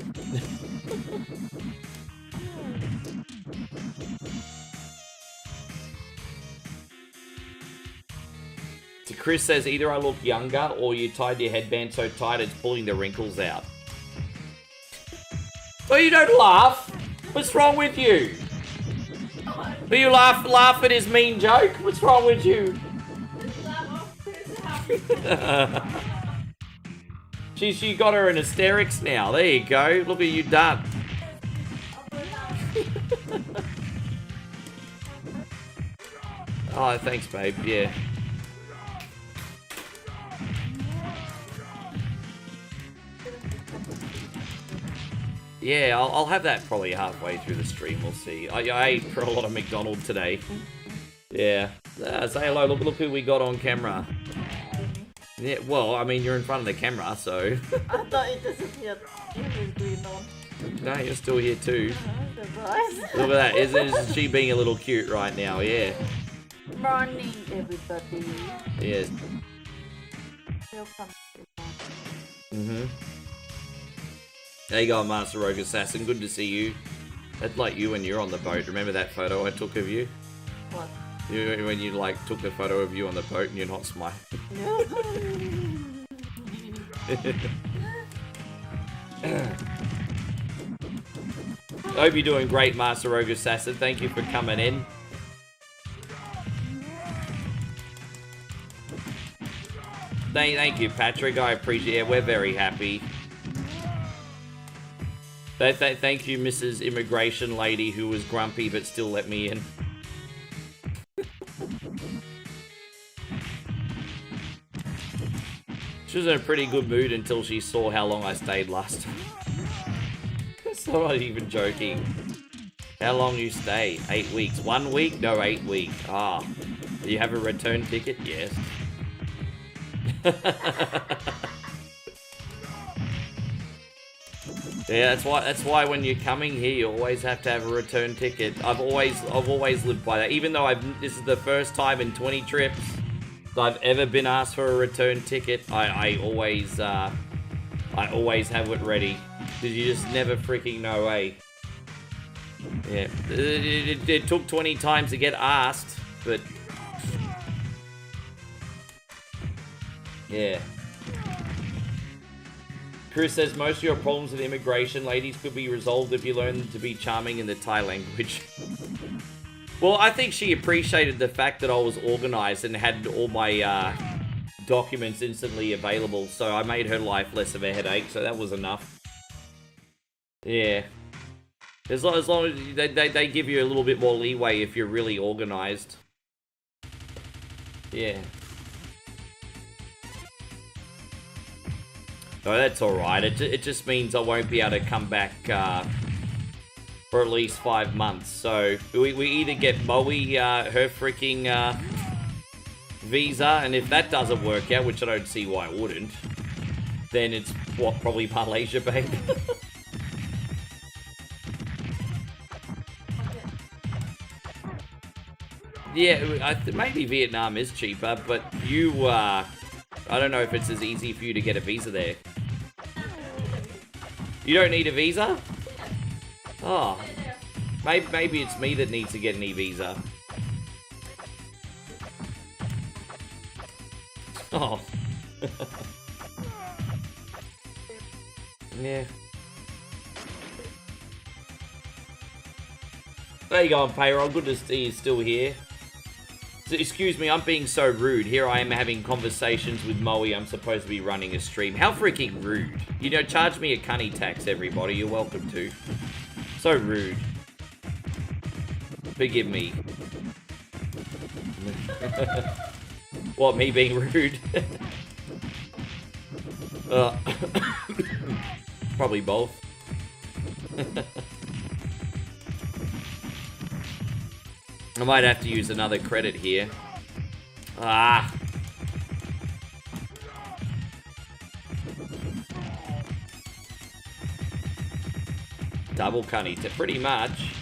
Speaker 1: Chris says either I look younger or you tied your headband so tight it's pulling the wrinkles out. Well, you don't laugh. What's wrong with you? Will you laugh at his mean joke? What's wrong with you? She got her in hysterics now. There you go. Look at you done. Oh, thanks, babe. Yeah. Yeah, I'll have that probably halfway through the stream, we'll see. I ate for a lot of McDonald's today. Yeah. Say hello, look who we got on camera. Yeah, well, I mean, you're in front of the camera, so...
Speaker 4: I thought it disappeared.
Speaker 1: No, you're still here too.
Speaker 4: Surprise.
Speaker 1: Look at that, isn't she being a little cute right now, yeah.
Speaker 4: Morning, everybody.
Speaker 1: Yes.
Speaker 4: Welcome.
Speaker 1: Mm-hmm. There you go, Master Rogue Assassin. Good to see you. That's like you when you're on the boat. Remember that photo I took of you?
Speaker 4: What?
Speaker 1: When you, like, took the photo of you on the boat and you're not smiling. I hope you're doing great, Master Rogue Assassin. Thank you for coming in. Thank you, Patrick. I appreciate it. We're very happy. Thank you, Mrs. Immigration Lady, who was grumpy but still let me in. She was in a pretty good mood until she saw how long I stayed last time. That's not even joking. How long you stay? 8 weeks. 1 week? No, 8 weeks. Ah. Do you have a return ticket? Yes. Yeah, that's why when you're coming here, you always have to have a return ticket. I've always lived by that. Even though this is the first time in 20 trips that I've ever been asked for a return ticket, I always have it ready. Because you just never freaking know, eh? Yeah, it took 20 times to get asked, but yeah. Chris says most of your problems with immigration, ladies, could be resolved if you learn to be charming in the Thai language. Well, I think she appreciated the fact that I was organized and had all my documents instantly available, so I made her life less of a headache, so that was enough. Yeah. As long as they give you a little bit more leeway if you're really organized. Yeah. No, that's alright. It just means I won't be able to come back for at least 5 months. So, we either get Moe her freaking visa, and if that doesn't work out, which I don't see why it wouldn't, then it's, what, probably Malaysia, babe? Yeah, maybe Vietnam is cheaper, but you, I don't know if it's as easy for you to get a visa there. You don't need a visa? Oh. Maybe it's me that needs to get an e-visa. Oh. Yeah. There you go, payroll. Good to see you still here. So, excuse me, I'm being so rude. Here I am having conversations with Moe. I'm supposed to be running a stream. How freaking rude. You know, charge me a cunny tax, everybody. You're welcome to. So rude. Forgive me. What, me being rude? Probably both. I might have to use another credit here. Ah. Double cunny, pretty much.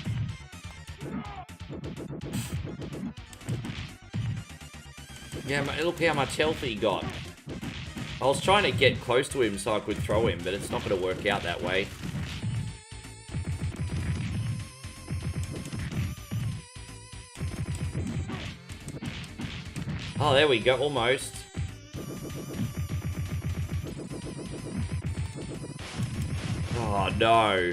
Speaker 1: Yeah, look how much health he got. I was trying to get close to him so I could throw him, but it's not going to work out that way. Oh, there we go, almost. Oh, no.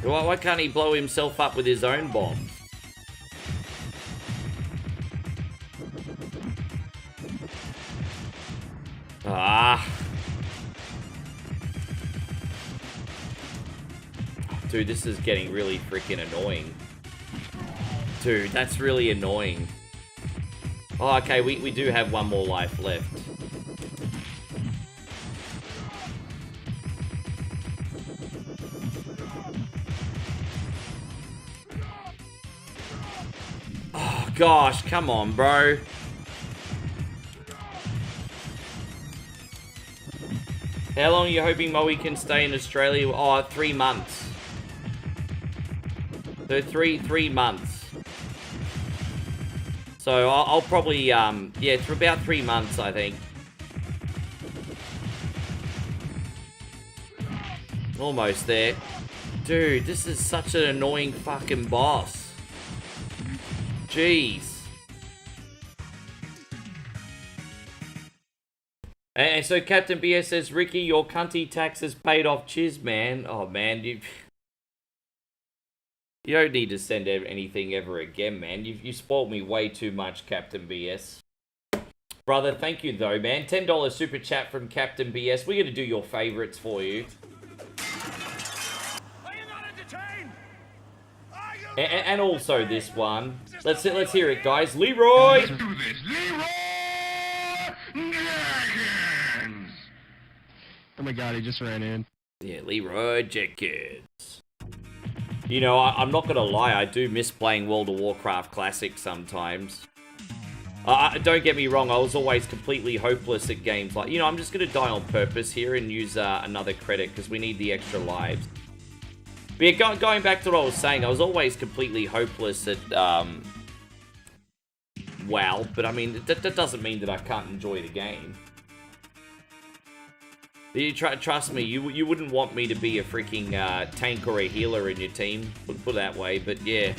Speaker 1: Why can't he blow himself up with his own bomb? Ah. Dude, this is getting really freaking annoying. Dude, that's really annoying. Oh, okay, we do have one more life left. Oh, gosh, come on, bro. How long are you hoping Moe can stay in Australia? Oh, 3 months. So three months. So I'll probably, yeah, it's for about 3 months, I think. Almost there. Dude, this is such an annoying fucking boss. Jeez. And so Captain BS says, Ricky, your cunty tax has paid off. Cheers, man. Oh, man, you don't need to send anything ever again, man. You spoiled me way too much, Captain BS. Brother, thank you, though, man. $10 super chat from Captain BS. We're going to do your favorites for you.
Speaker 2: Are you not entertained?
Speaker 1: And also this one. Let's hear it, guys. Leroy!
Speaker 3: Let's do this. Leroy Jenkins! Oh my god, he just ran in.
Speaker 1: Yeah, Leroy Jenkins. You know, I'm not gonna lie, I do miss playing World of Warcraft Classic sometimes. Don't get me wrong, I was always completely hopeless at games. Like, you know, I'm just going to die on purpose here and use another credit because we need the extra lives. But yeah, going back to what I was saying, I was always completely hopeless at WoW. But I mean, that doesn't mean that I can't enjoy the game. You trust me, you wouldn't want me to be a freaking tank or a healer in your team. Put it that way, but yeah.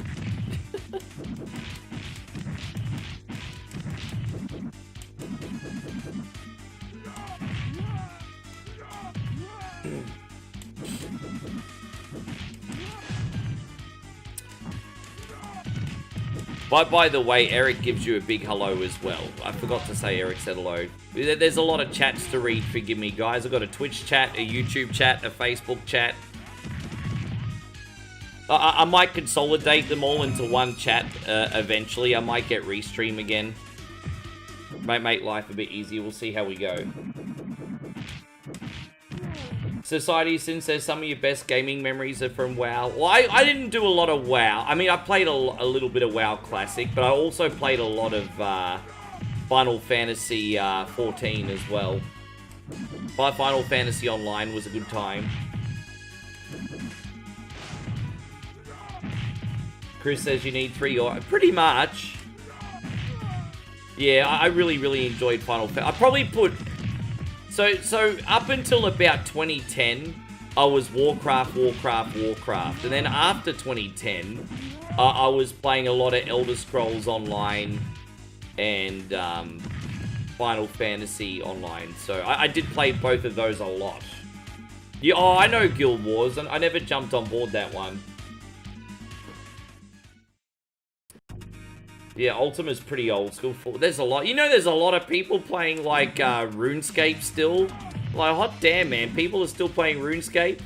Speaker 1: By the way, Eric gives you a big hello as well. I forgot to say Eric said hello. There's a lot of chats to read, forgive me guys. I've got a Twitch chat, a YouTube chat, a Facebook chat. I might consolidate them all into one chat eventually. I might get Restream again. Might make life a bit easier. We'll see how we go. Society Sin says some of your best gaming memories are from WoW. Well, I didn't do a lot of WoW. I mean, I played a little bit of WoW Classic, but I also played a lot of Final Fantasy 14 as well. Final Fantasy Online was a good time. Chris says you need 3 or... Pretty much. Yeah, I really enjoyed Final Fantasy. I probably put... So up until about 2010, I was Warcraft. And then after 2010, I was playing a lot of Elder Scrolls Online and Final Fantasy Online. So I did play both of those a lot. Yeah, oh, I know Guild Wars, and I never jumped on board that one. Yeah, Ultima's pretty old school. There's a lot. You know, there's a lot of people playing, like, RuneScape still. Like, hot damn, man. People are still playing RuneScape.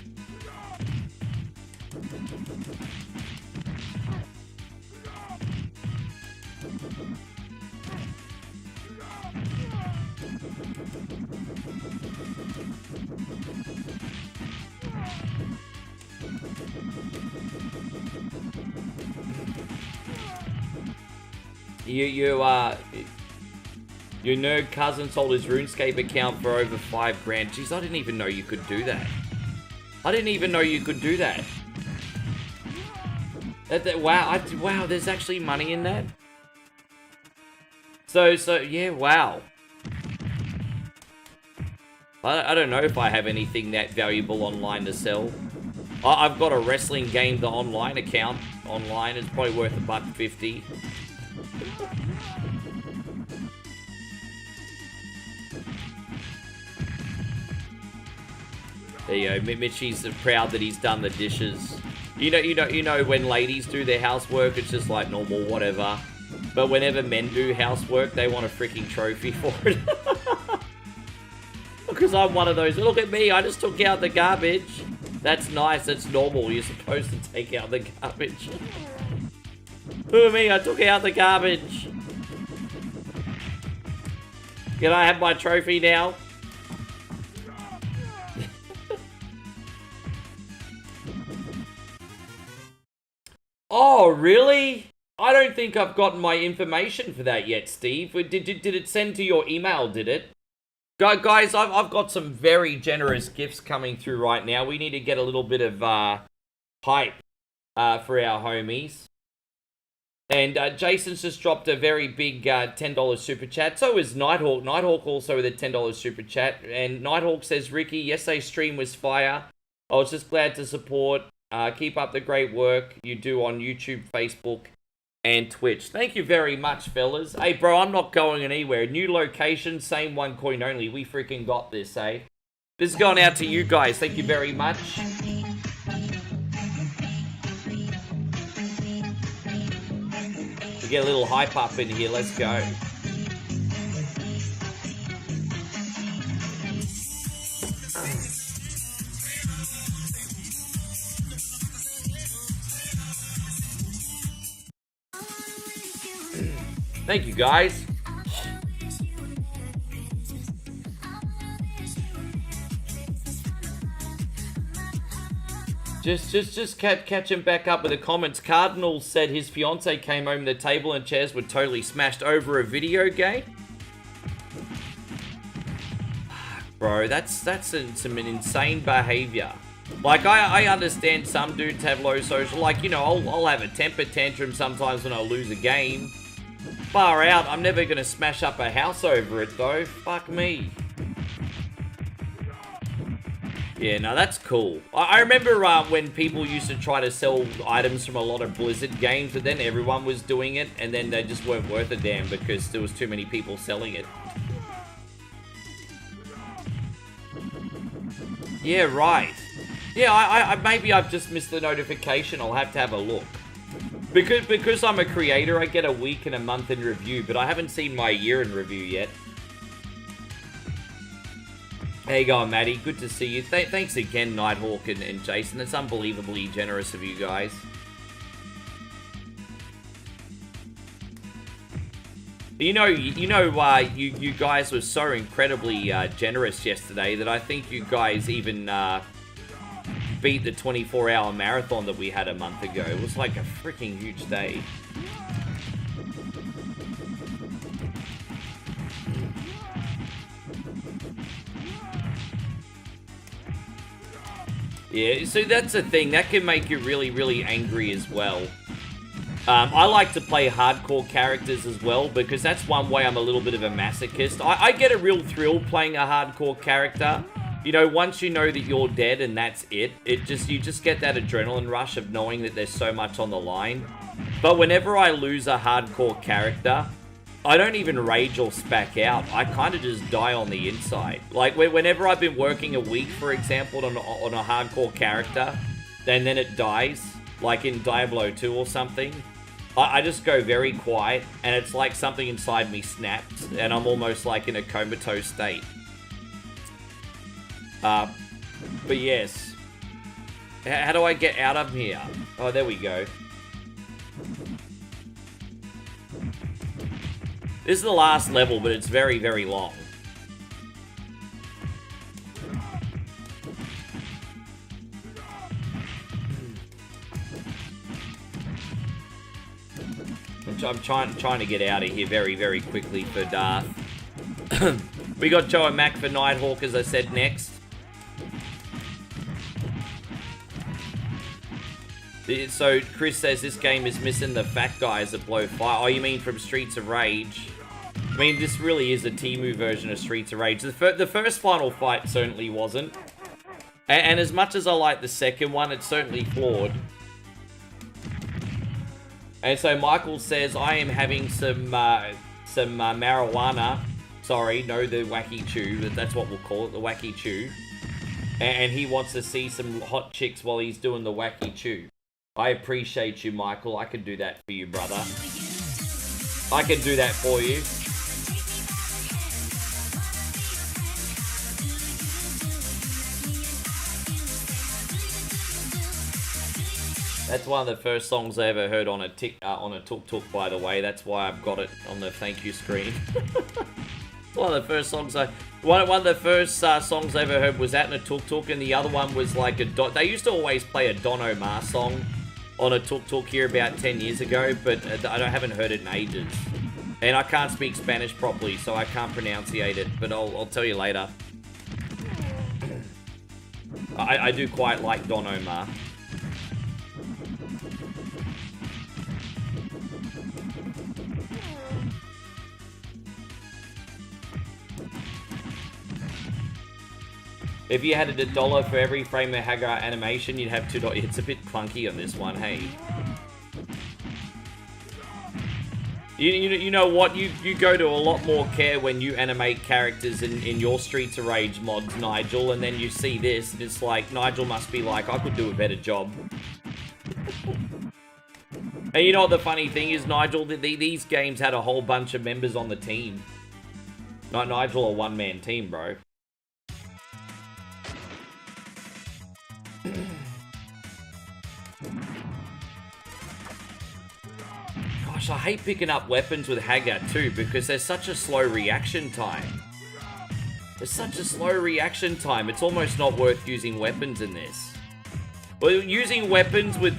Speaker 1: Your nerd cousin sold his RuneScape account for over $5,000. Jeez, I didn't even know you could do that. I didn't even know you could do that. Wow, there's actually money in that. So yeah, wow. I don't know if I have anything that valuable online to sell. I've got a wrestling game, the online account. Online is probably worth $1.50. There you go. Mitchie's proud that he's done the dishes. You know when ladies do their housework, it's just like normal, whatever. But whenever men do housework, they want a freaking trophy for it. Because I'm one of those. Look at me, I just took out the garbage. That's nice, that's normal. You're supposed to take out the garbage. Look at me, I took out the garbage. Can I have my trophy now? Oh, really? I don't think I've gotten my information for that yet, Steve. Did it send to your email, did it? Guys, I've got some very generous gifts coming through right now. We need to get a little bit of hype for our homies. And Jason's just dropped a very big $10 super chat. So is Nighthawk. Nighthawk also with a $10 super chat. And Nighthawk says, Ricky, yesterday's stream was fire. I was just glad to support. Keep up the great work you do on YouTube, Facebook, and Twitch. Thank you very much, fellas. Hey, bro, I'm not going anywhere. New location, same one coin only. We freaking got this, eh? This is going out to you guys. Thank you very much. We get a little hype up in here. Let's go. Thank you, guys. Just catching back up with the comments. Cardinal said his fiance came home, the table and chairs were totally smashed over a video game. Bro, that's some insane behavior. Like, I understand some dudes have low social. Like, you know, I'll have a temper tantrum sometimes when I lose a game. Far out, I'm never gonna smash up a house over it, though. Fuck me. Yeah, no, that's cool. I remember when people used to try to sell items from a lot of Blizzard games, but then everyone was doing it, and then they just weren't worth a damn because there was too many people selling it. Yeah, right. Yeah, I maybe I've just missed the notification. I'll have to have a look. Because I'm a creator, I get a week and a month in review, but I haven't seen my year in review yet. How you going, Maddie? Good to see you. Thanks again, Nighthawk and Jason. That's unbelievably generous of you guys. You guys were so incredibly generous yesterday that I think you guys even beat the 24-hour marathon that we had a month ago. It was like a freaking huge day. Yeah, so that's the thing. That can make you really, really angry as well. I like to play hardcore characters as well, because that's one way I'm a little bit of a masochist. I get a real thrill playing a hardcore character. You know, once you know that you're dead and that's it, you just get that adrenaline rush of knowing that there's so much on the line. But whenever I lose a hardcore character, I don't even rage or spack out. I kind of just die on the inside. Like, whenever I've been working a week, for example, on a hardcore character, and then it dies, like in Diablo 2 or something, I just go very quiet, and it's like something inside me snaps, and I'm almost like in a comatose state. But yes. How do I get out of here? Oh, there we go. This is the last level, but it's very, very long. I'm trying to get out of here very, very quickly for Darth. We got Joe and Mac for Nighthawk, as I said, next. So Chris says this game is missing the fat guys that blow fire. Oh, you mean from Streets of Rage? I mean, this really is a Temu version of Streets of Rage. The first Final Fight certainly wasn't. And as much as I like the second one, it's certainly flawed. And so Michael says, I am having some marijuana. Sorry, no, the wacky chew. That's what we'll call it, the wacky chew. And he wants to see some hot chicks while he's doing the wacky chew. I appreciate you, Michael. I can do that for you, brother. I can do that for you. That's one of the first songs I ever heard on a tuk-tuk, by the way. That's why I've got it on the thank you screen. One of the first songs one of the first songs I ever heard was that in a tuk-tuk, and the other one was like they used to always play a Don Omar song on a tuk-tuk here about 10 years ago, but I haven't heard it in ages. And I can't speak Spanish properly, so I can't pronunciate it, but I'll tell you later. I do quite like Don Omar. If you had $1 for every frame of Hagar animation, you'd have $2. It's a bit clunky on this one, hey. You know what? You go to a lot more care when you animate characters in your Streets of Rage mods, Nigel, and then you see this, and it's like, Nigel must be like, I could do a better job. And you know what the funny thing is, Nigel? These games had a whole bunch of members on the team. Not Nigel, a one-man team, bro. Gosh, I hate picking up weapons with Hagar too, because there's such a slow reaction time. There's such a slow reaction time, it's almost not worth using weapons in this. Well, using weapons with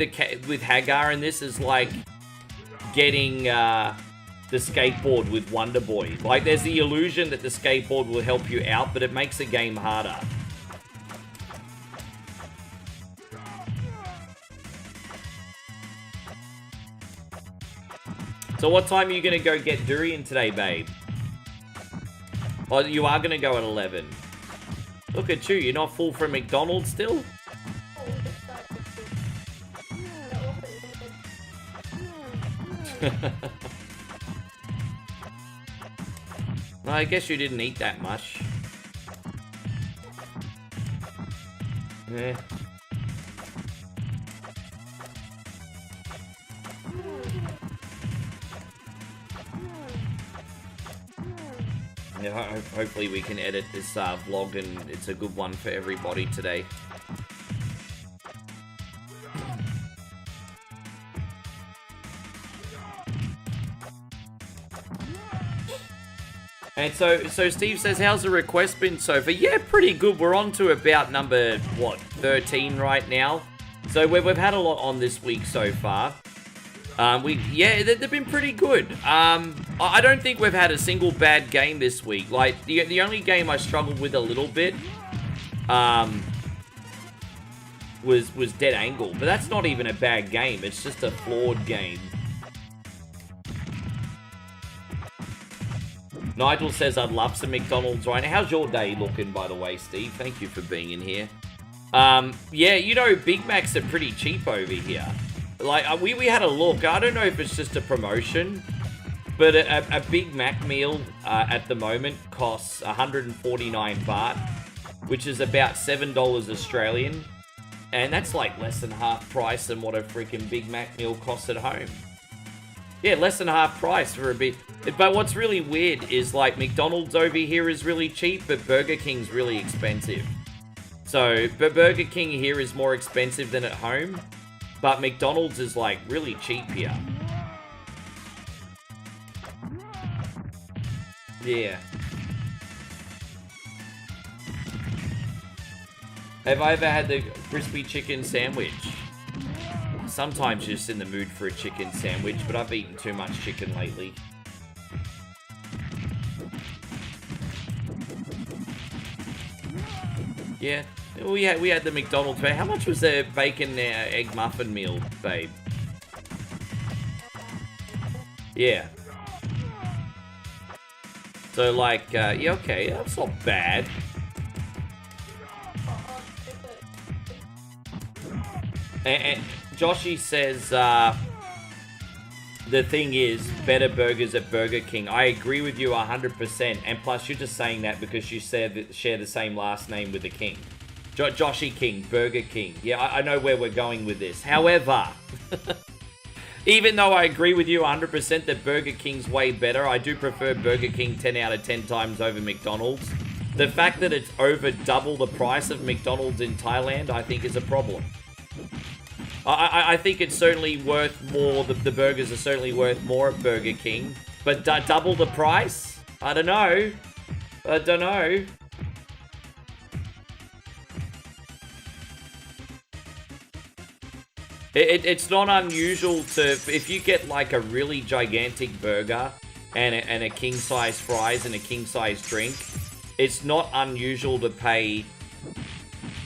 Speaker 1: with Hagar in this is like getting the skateboard with Wonder Boy. Like, there's the illusion that the skateboard will help you out, but it makes the game harder. So what time are you going to go get durian today, babe? Oh, you are going to go at 11. Look at you, you're not full from McDonald's still? Well, I guess you didn't eat that much. Yeah. Yeah, hopefully we can edit this vlog and it's a good one for everybody today. And so Steve says, how's the request been so far? Yeah, pretty good. We're on to about number, what, 13 right now. So we've had a lot on this week so far. Yeah, they've been pretty good. I don't think we've had a single bad game this week. Like, the only game I struggled with a little bit, was Dead Angle. But that's not even a bad game. It's just a flawed game. Nigel says, I'd love some McDonald's right now. How's your day looking, by the way, Steve? Thank you for being in here. Yeah, you know, Big Macs are pretty cheap over here. Like, we had a look. I don't know if it's just a promotion, but a Big Mac meal at the moment costs 149 baht, which is about $7 Australian. And that's like less than half price than what a freaking Big Mac meal costs at home. Yeah, less than half price for a bit. But what's really weird is, like, McDonald's over here is really cheap, but Burger King's really expensive. So, but Burger King here is more expensive than at home, but McDonald's is, like, really cheap here. Yeah. Have I ever had the crispy chicken sandwich? Sometimes just in the mood for a chicken sandwich, but I've eaten too much chicken lately. Yeah, we had the McDonald's. How much was the bacon egg muffin meal, babe? Yeah. So, like, yeah, okay, that's not bad. And Joshy says, the thing is, better burgers at Burger King. I agree with you 100%. And plus, you're just saying that because you share the same last name with the King. Joshy King, Burger King. Yeah, I know where we're going with this. However, even though I agree with you 100% that Burger King's way better, I do prefer Burger King 10 out of 10 times over McDonald's. The fact that it's over double the price of McDonald's in Thailand, I think is a problem. I think it's certainly worth more. The burgers are certainly worth more at Burger King. But double the price? I don't know. I don't know. It's not unusual to... If you get like a really gigantic burger and a king-size fries and a king-size drink, it's not unusual to pay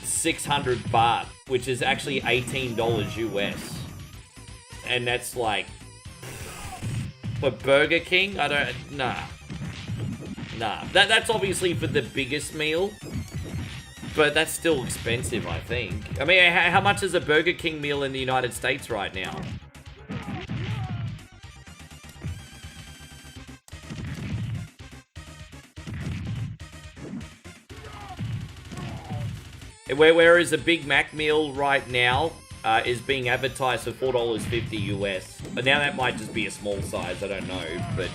Speaker 1: 600 baht, which is actually $18 US. And that's like... For Burger King? I don't... Nah. Nah. That's obviously for the biggest meal. But that's still expensive, I think. I mean, how much is a Burger King meal in the United States right now? Whereas a Big Mac meal right now is being advertised for $4.50 US. But now that might just be a small size, I don't know. But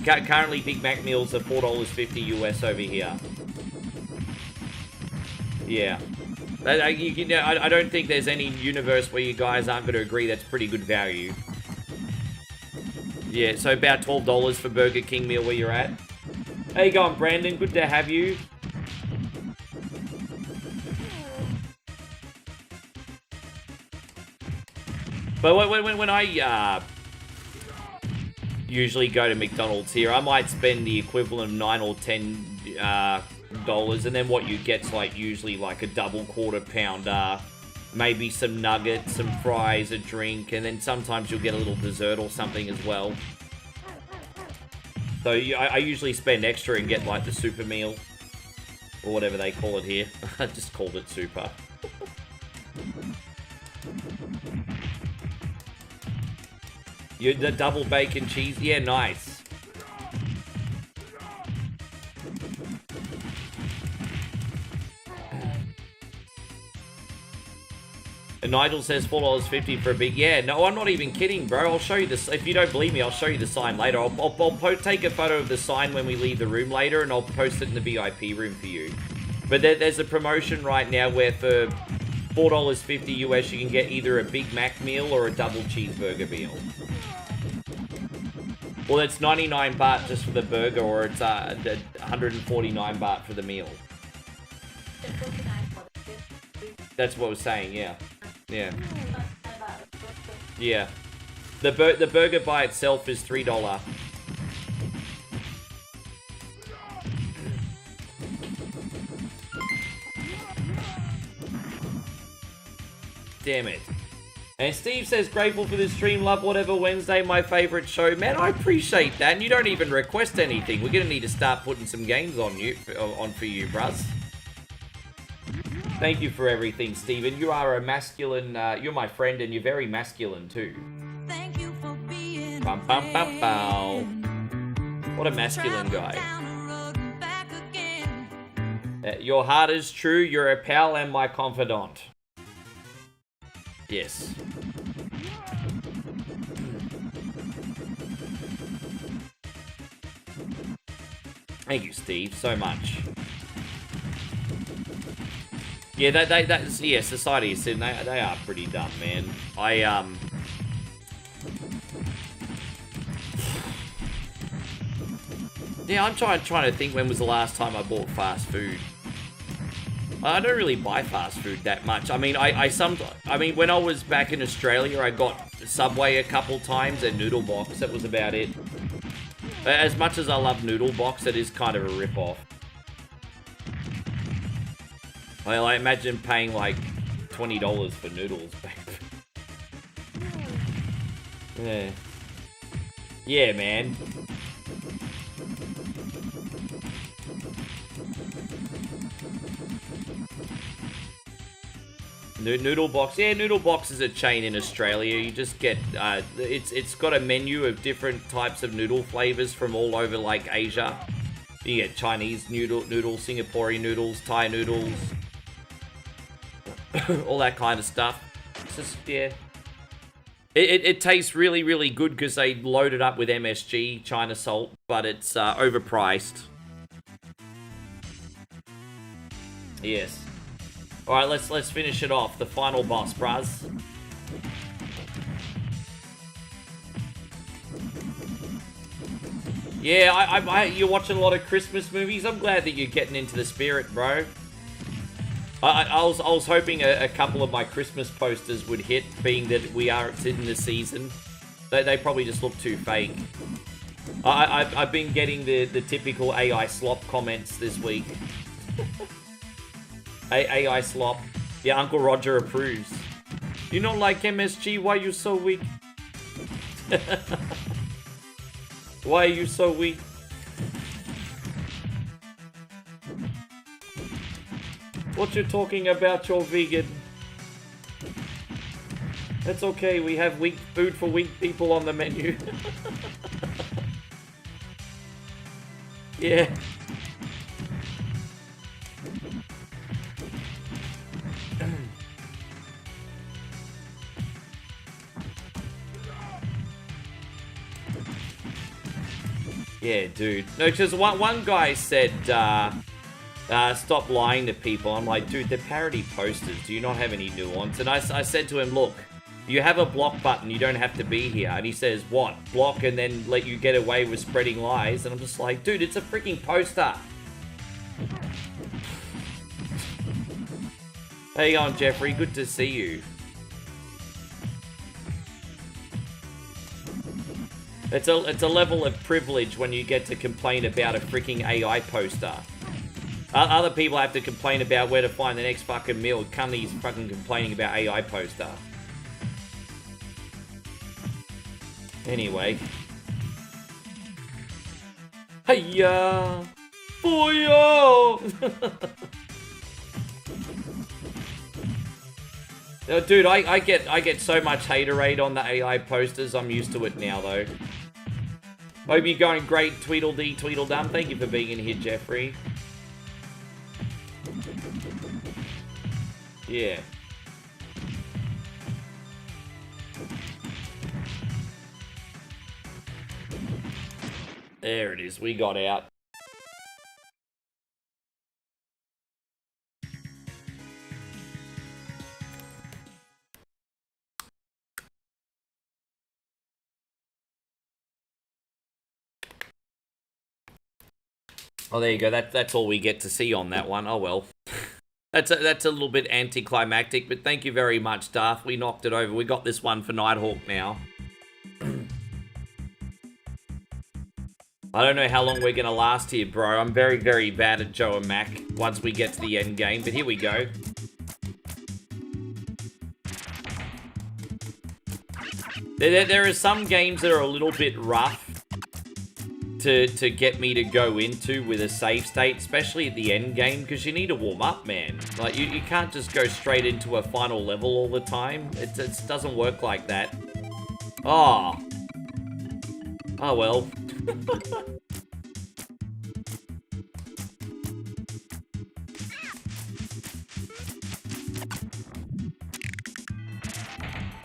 Speaker 1: currently Big Mac meals are $4.50 US over here. Yeah. I don't think there's any universe where you guys aren't going to agree that's pretty good value. Yeah, so about $12 for Burger King meal where you're at. How you going, Brandon? Good to have you. But when I usually go to McDonald's here, I might spend the equivalent of $9 or $10 dollars, and then what you get's like usually like a double quarter pounder, maybe some nuggets, some fries, a drink, and then sometimes you'll get a little dessert or something as well. So I usually spend extra and get like the super meal, or whatever they call it here. I just called it super. The double bacon cheese, yeah, nice. And Nigel says $4.50 for a big... Yeah, no, I'm not even kidding, bro. I'll show you this. If you don't believe me, I'll show you the sign later. I'll take a photo of the sign when we leave the room later, and I'll post it in the VIP room for you. But there's a promotion right now where for $4.50 US, you can get either a Big Mac meal or a double cheeseburger meal. Well, it's 99 baht just for the burger, or it's 149 baht for the meal. That's what I was saying, yeah. Yeah. Yeah. The burger by itself is $3. Damn it. And Steve says, grateful for this stream, love whatever Wednesday, my favorite show. Man, I appreciate that, and you don't even request anything. We're gonna need to start putting some games on for you, bruz. Thank you for everything, Steven. You are a masculine, you're my friend, and you're very masculine, too.
Speaker 5: Thank you for being
Speaker 1: Bum, bum, bum, bum. What a masculine guy. Your heart is true, you're a pal and my confidant. Yes. Thank you, Steve, so much. Yeah, that's yeah, society is they are pretty dumb, man. Yeah, I'm trying to think when was the last time I bought fast food. I don't really buy fast food that much. I mean, I mean, when I was back in Australia, I got Subway a couple times and Noodle Box. That was about it. As much as I love Noodle Box, it is kind of a rip-off. Well, I imagine paying like $20 for noodles. Yeah. Yeah, man. Noodle Box. Yeah, Noodle Box is a chain in Australia. You just get, it's got a menu of different types of noodle flavors from all over, like, Asia. You get Chinese noodles, Singaporean noodles, Thai noodles. All that kind of stuff. It's just, yeah. It tastes really, really good because they load it up with MSG, China salt, but it's overpriced. Yes. Alright, let's finish it off. The final boss, bruz. Yeah, you're watching a lot of Christmas movies. I'm glad that you're getting into the spirit, bro. I was hoping a couple of my Christmas posters would hit, being that it's in the season. They probably just look too fake. I've been getting the typical AI slop comments this week. AI slop. Yeah, Uncle Roger approves. You don't like MSG? Why are you so weak? Why are you so weak? What you talking about, you're vegan? That's okay, we have weak food for weak people on the menu. Yeah. Yeah, dude. No, because one guy said, stop lying to people. I'm like, dude, they're parody posters. Do you not have any nuance? And I said to him, look, you have a block button. You don't have to be here. And he says, what? Block and then let you get away with spreading lies? And I'm just like, dude, it's a freaking poster. How you going, Jeffrey? Good to see you. It's a level of privilege when you get to complain about a freaking AI poster. Other people have to complain about where to find the next fucking meal. Cunny's fucking complaining about AI poster. Anyway. Hey-ya! Booyah! Dude, I get so much haterade on the AI posters. I'm used to it now, though. Hope you're going great, Tweedledee, Tweedledum. Thank you for being in here, Jeffrey. Yeah. There it is. We got out. Oh, there you go. That's all we get to see on that one. Oh, well. That's a little bit anticlimactic, but thank you very much, Darth. We knocked it over. We got this one for Nighthawk now. I don't know how long we're going to last here, bro. I'm very, very bad at Joe and Mac once we get to the end game, but here we go. There are some games that are a little bit rough to get me to go into with a save state, especially at the end game, because you need to warm up, man. Like, you can't just go straight into a final level all the time. It doesn't work like that. Oh. Oh, well.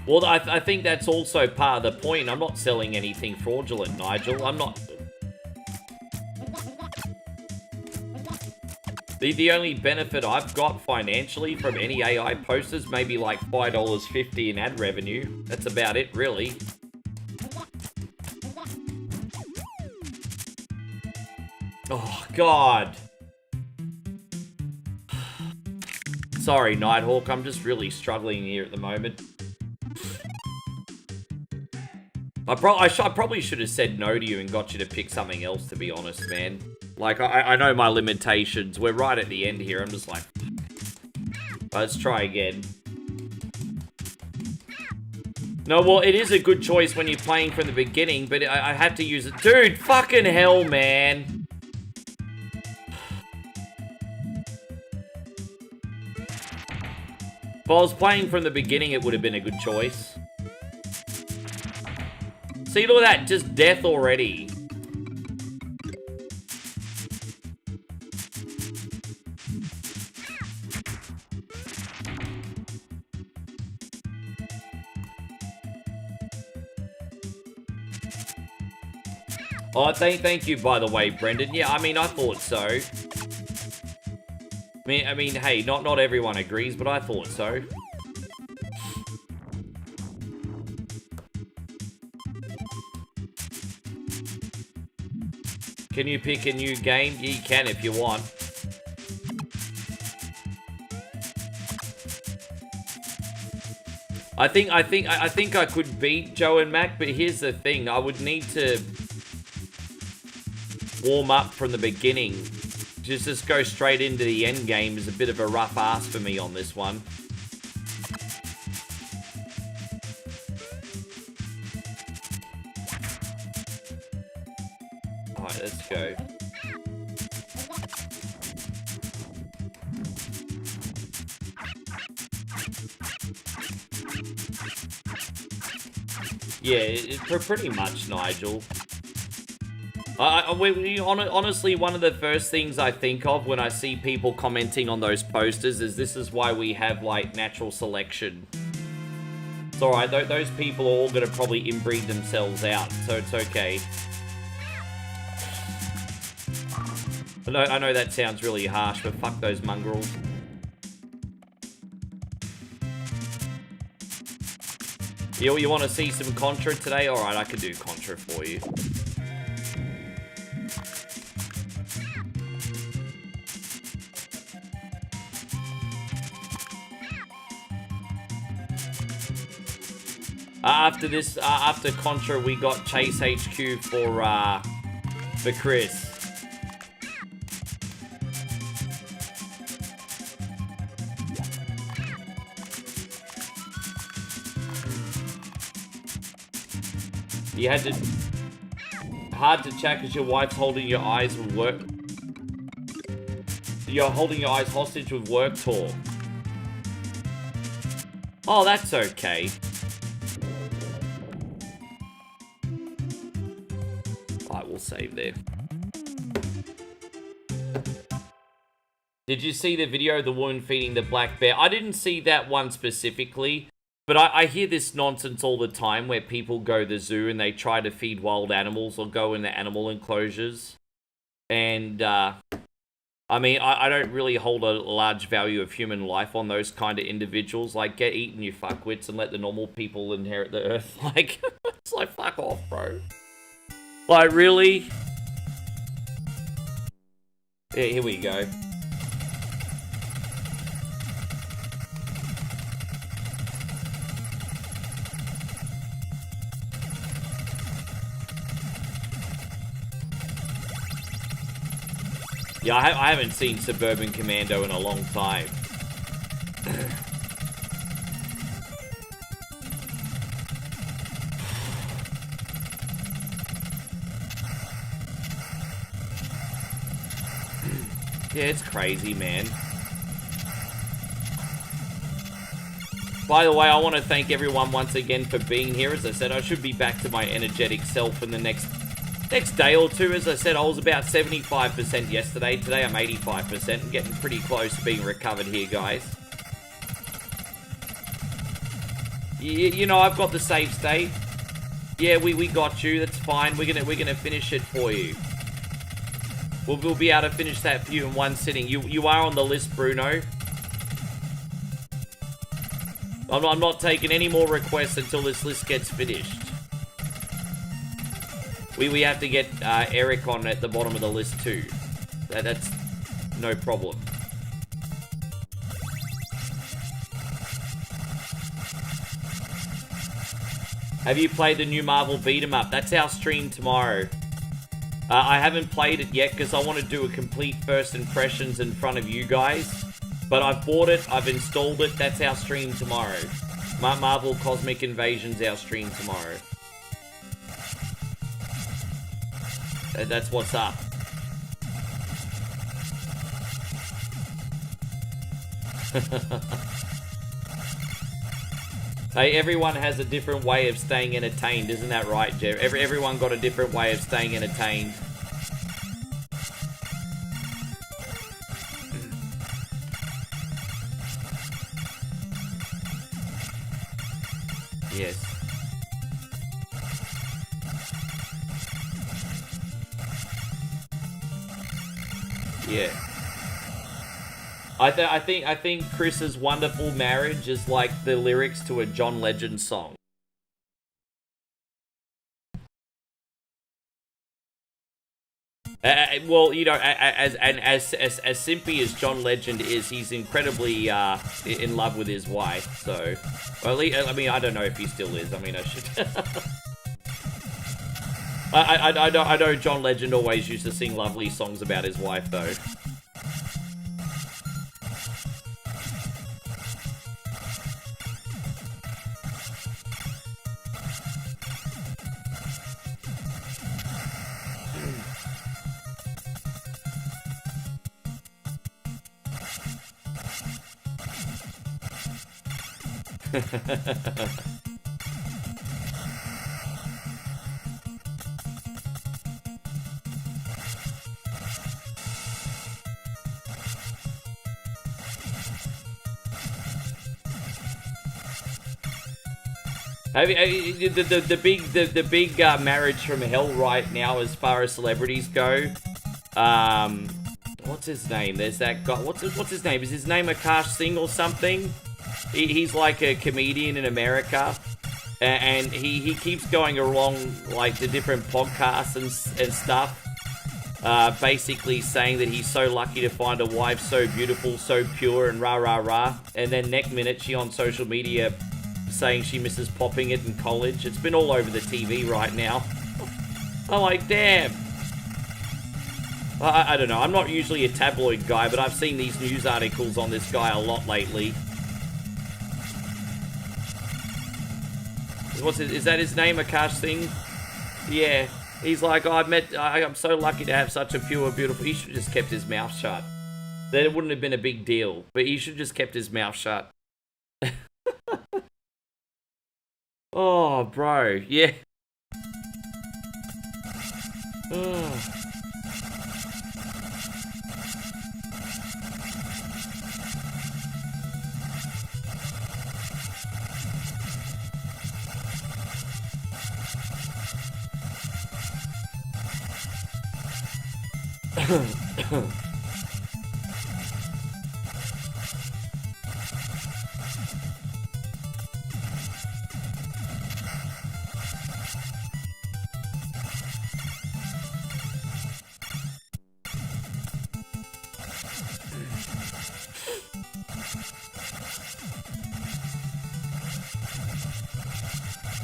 Speaker 1: Well, I think that's also part of the point. I'm not selling anything fraudulent, Nigel. I'm not... The only benefit I've got financially from any AI posters, maybe like $5.50 in ad revenue. That's about it, really. Oh, God. Sorry, Nighthawk. I'm just really struggling here at the moment. I probably should have said no to you and got you to pick something else, to be honest, man. Like, I know my limitations. We're right at the end here. I'm just like... Let's try again. No, well, it is a good choice when you're playing from the beginning, but I had to use it. Dude, fucking hell, man. If I was playing from the beginning, it would have been a good choice. See, look at that. Just death already. Oh, thank you, by the way, Brendan. Yeah, I mean, I thought so. I mean, hey, not everyone agrees, but I thought so. Can you pick a new game? Yeah, you can if you want. I think I could beat Joe and Mac, but here's the thing: I would need to warm up from the beginning. Just go straight into the end game is a bit of a rough ass for me on this one. Alright, let's go. Yeah, pretty much, Nigel. Honestly, one of the first things I think of when I see people commenting on those posters is this is why we have, like, natural selection. It's alright, those people are all going to probably inbreed themselves out, so it's okay. I know that sounds really harsh, but fuck those mongrels. You want to see some Contra today? Alright, I can do Contra for you. After Contra, we got Chase HQ for Chris. You had to... Hard to chat because your wife's holding your eyes with work... You're holding your eyes hostage with work talk. Oh, that's okay. Alright, we'll save there. Did you see the video of the woman feeding the black bear? I didn't see that one specifically, but I hear this nonsense all the time where people go to the zoo and they try to feed wild animals or go into animal enclosures. And, I mean, I don't really hold a large value of human life on those kind of individuals. Like, get eaten, you fuckwits, and let the normal people inherit the earth. Like, it's like, fuck off, bro. Like, really? Yeah, here we go. Yeah, I haven't seen Suburban Commando in a long time. Yeah, it's crazy, man. By the way, I want to thank everyone once again for being here. As I said, I should be back to my energetic self in the next day or two. As I said, I was about 75% yesterday. Today I'm 85%. I'm getting pretty close to being recovered here, guys. You know, I've got the save state. Yeah, we got you. That's fine. We're gonna finish it for you. We'll be able to finish that for you in one sitting. You are on the list, Bruno. I'm not taking any more requests until this list gets finished. We have to get Eric on at the bottom of the list too. That's no problem. Have you played the new Marvel beat 'em up? That's our stream tomorrow. I haven't played it yet because I want to do a complete first impressions in front of you guys. But I've bought it, I've installed it, that's our stream tomorrow. Marvel Cosmic Invasion's our stream tomorrow. That's what's up. Hey, everyone has a different way of staying entertained, isn't that right, Jeff? Everyone got a different way of staying entertained. Yes. Yeah. I think Chris's Wonderful Marriage is like the lyrics to a John Legend song. Well, you know, as simpy as John Legend is, he's incredibly in love with his wife. So, well, at least, I mean, I don't know if he still is. I mean, I should. I know John Legend always used to sing lovely songs about his wife, though. The big marriage from hell right now, as far as celebrities go. What's his name? There's that guy. What's his name? Is his name Akash Singh or something? He's like a comedian in America, and he keeps going along like the different podcasts and stuff, basically saying that he's so lucky to find a wife so beautiful, so pure, and rah rah rah. And then next minute, she on social media saying she misses popping it in college. It's been all over the TV right now. I'm like, damn. I don't know. I'm not usually a tabloid guy, but I've seen these news articles on this guy a lot lately. Is that his name, Akash Singh? Yeah. He's like, oh, I'm so lucky to have such a pure, beautiful... He should have just kept his mouth shut. Then it wouldn't have been a big deal. But he should have just kept his mouth shut. Oh, bro. Yeah. Oh.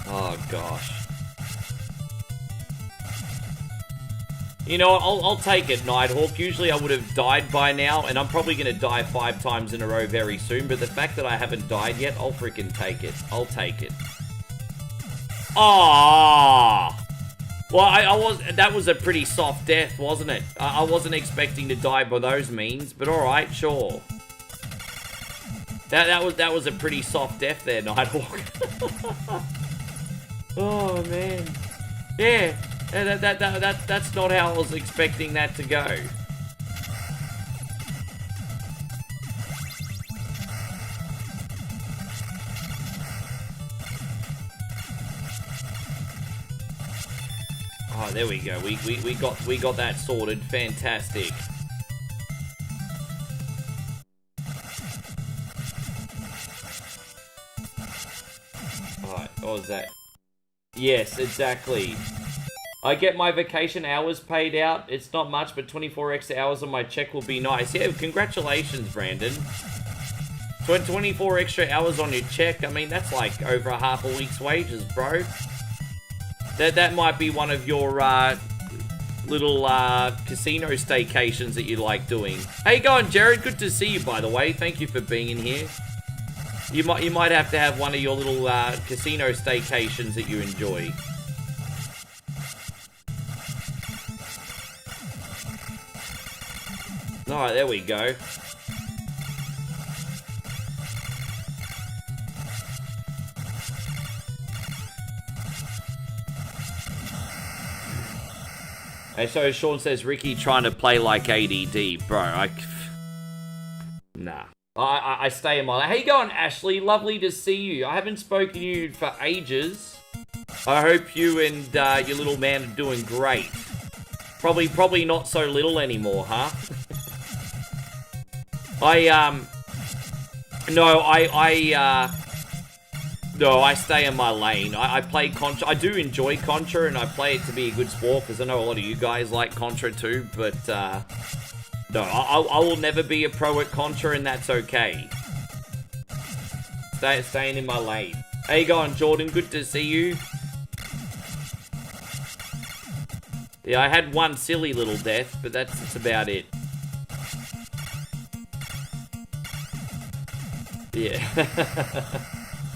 Speaker 1: Oh, gosh. You know what, I'll take it, Nighthawk. Usually I would have died by now, and I'm probably going to die 5 times in a row very soon, but the fact that I haven't died yet, I'll freaking take it. I'll take it. Ah! Well, that was a pretty soft death, wasn't it? I wasn't expecting to die by those means, but alright, sure. That was a pretty soft death there, Nighthawk. Oh, man. Yeah. That's not how I was expecting that to go. Oh, there we go. We got that sorted. Fantastic. Alright, what was that? Yes, exactly. I get my vacation hours paid out. It's not much, but 24 extra hours on my check will be nice. Yeah, congratulations, Brandon. 24 extra hours on your check. I mean, that's like over a half a week's wages, bro. That might be one of your little casino staycations that you like doing. How you going, Jared? Good to see you, by the way. Thank you for being in here. You might have to have one of your little casino staycations that you enjoy. Alright, there we go. Hey, so Sean says, Ricky trying to play like ADD. Bro, nah. I stay in my... How you going, Ashley? Lovely to see you. I haven't spoken to you for ages. I hope you and your little man are doing great. Probably not so little anymore, huh? No, I stay in my lane. I play Contra. I do enjoy Contra, and I play it to be a good sport, because I know a lot of you guys like Contra too, but, no, I will never be a pro at Contra, and that's okay. Staying in my lane. How you going, Jordan? Good to see you. Yeah, I had one silly little death, but that's about it. Yeah.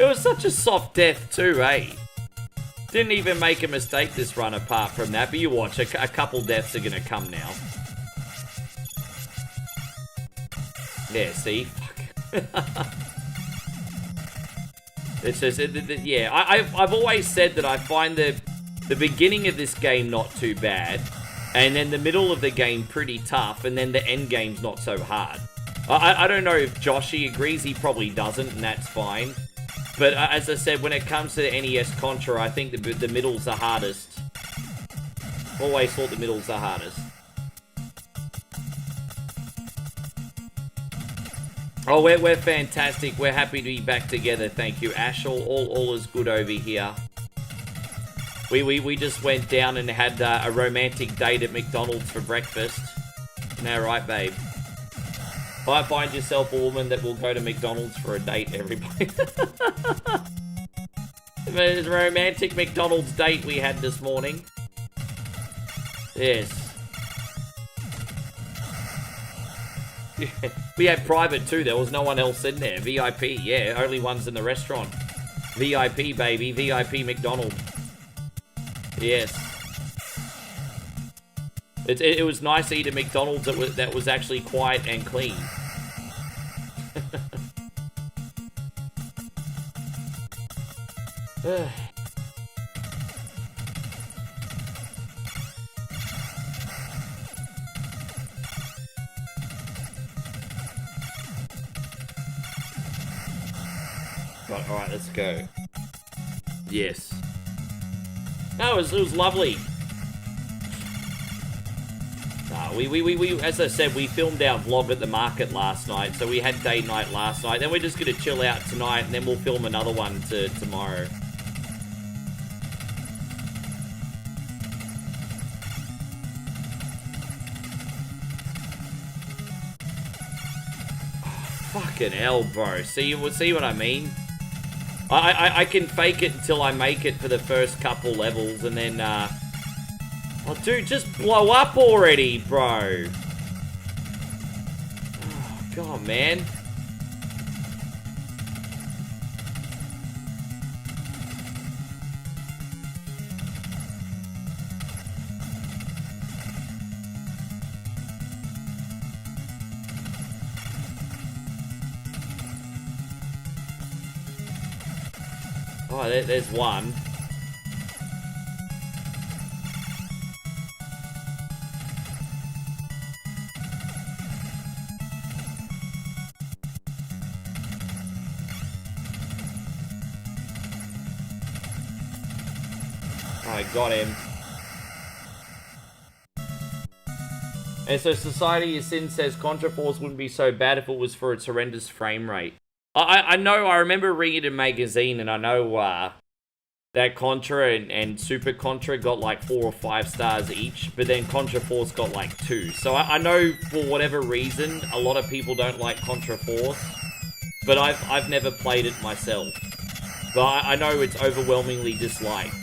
Speaker 1: It was such a soft death too, eh? Didn't even make a mistake this run apart from that, but you watch, a couple deaths are gonna come now. Yeah, see? Fuck. It's just, yeah, I've always said that I find the beginning of this game not too bad, and then the middle of the game pretty tough, and then the end game's not so hard. I don't know if Joshy agrees, he probably doesn't, and that's fine. But as I said, when it comes to the NES Contra, I think the middle's the hardest. Always thought the middle's the hardest. Oh, we're fantastic. We're happy to be back together. Thank you, Ash. All is good over here. We just went down and had a romantic date at McDonald's for breakfast. Now, right, babe? Find yourself a woman that will go to McDonald's for a date, everybody. The romantic McDonald's date we had this morning. Yes. We had private too. There was no one else in there. VIP, yeah. Only ones in the restaurant. VIP, baby. VIP McDonald's. Yes. It was nice to eat at McDonald's that was actually quiet and clean. Right, alright, let's go. Yes. No, it was lovely. We as I said, we filmed our vlog at the market last night, so we had day night last night. Then we're just gonna chill out tonight, and then we'll film another one tomorrow. Fucking hell, bro. See what I mean? I can fake it until I make it for the first couple levels, and then, oh, dude, just blow up already, bro. Oh, God, man. Oh, there's one. I got him. And so Society of Sin says Contra Force wouldn't be so bad if it was for its horrendous frame rate. I know, I remember reading it in a magazine, and I know that Contra and Super Contra got like 4 or 5 stars each, but then Contra Force got like 2. So I know for whatever reason, a lot of people don't like Contra Force, but I've never played it myself. But I know it's overwhelmingly disliked.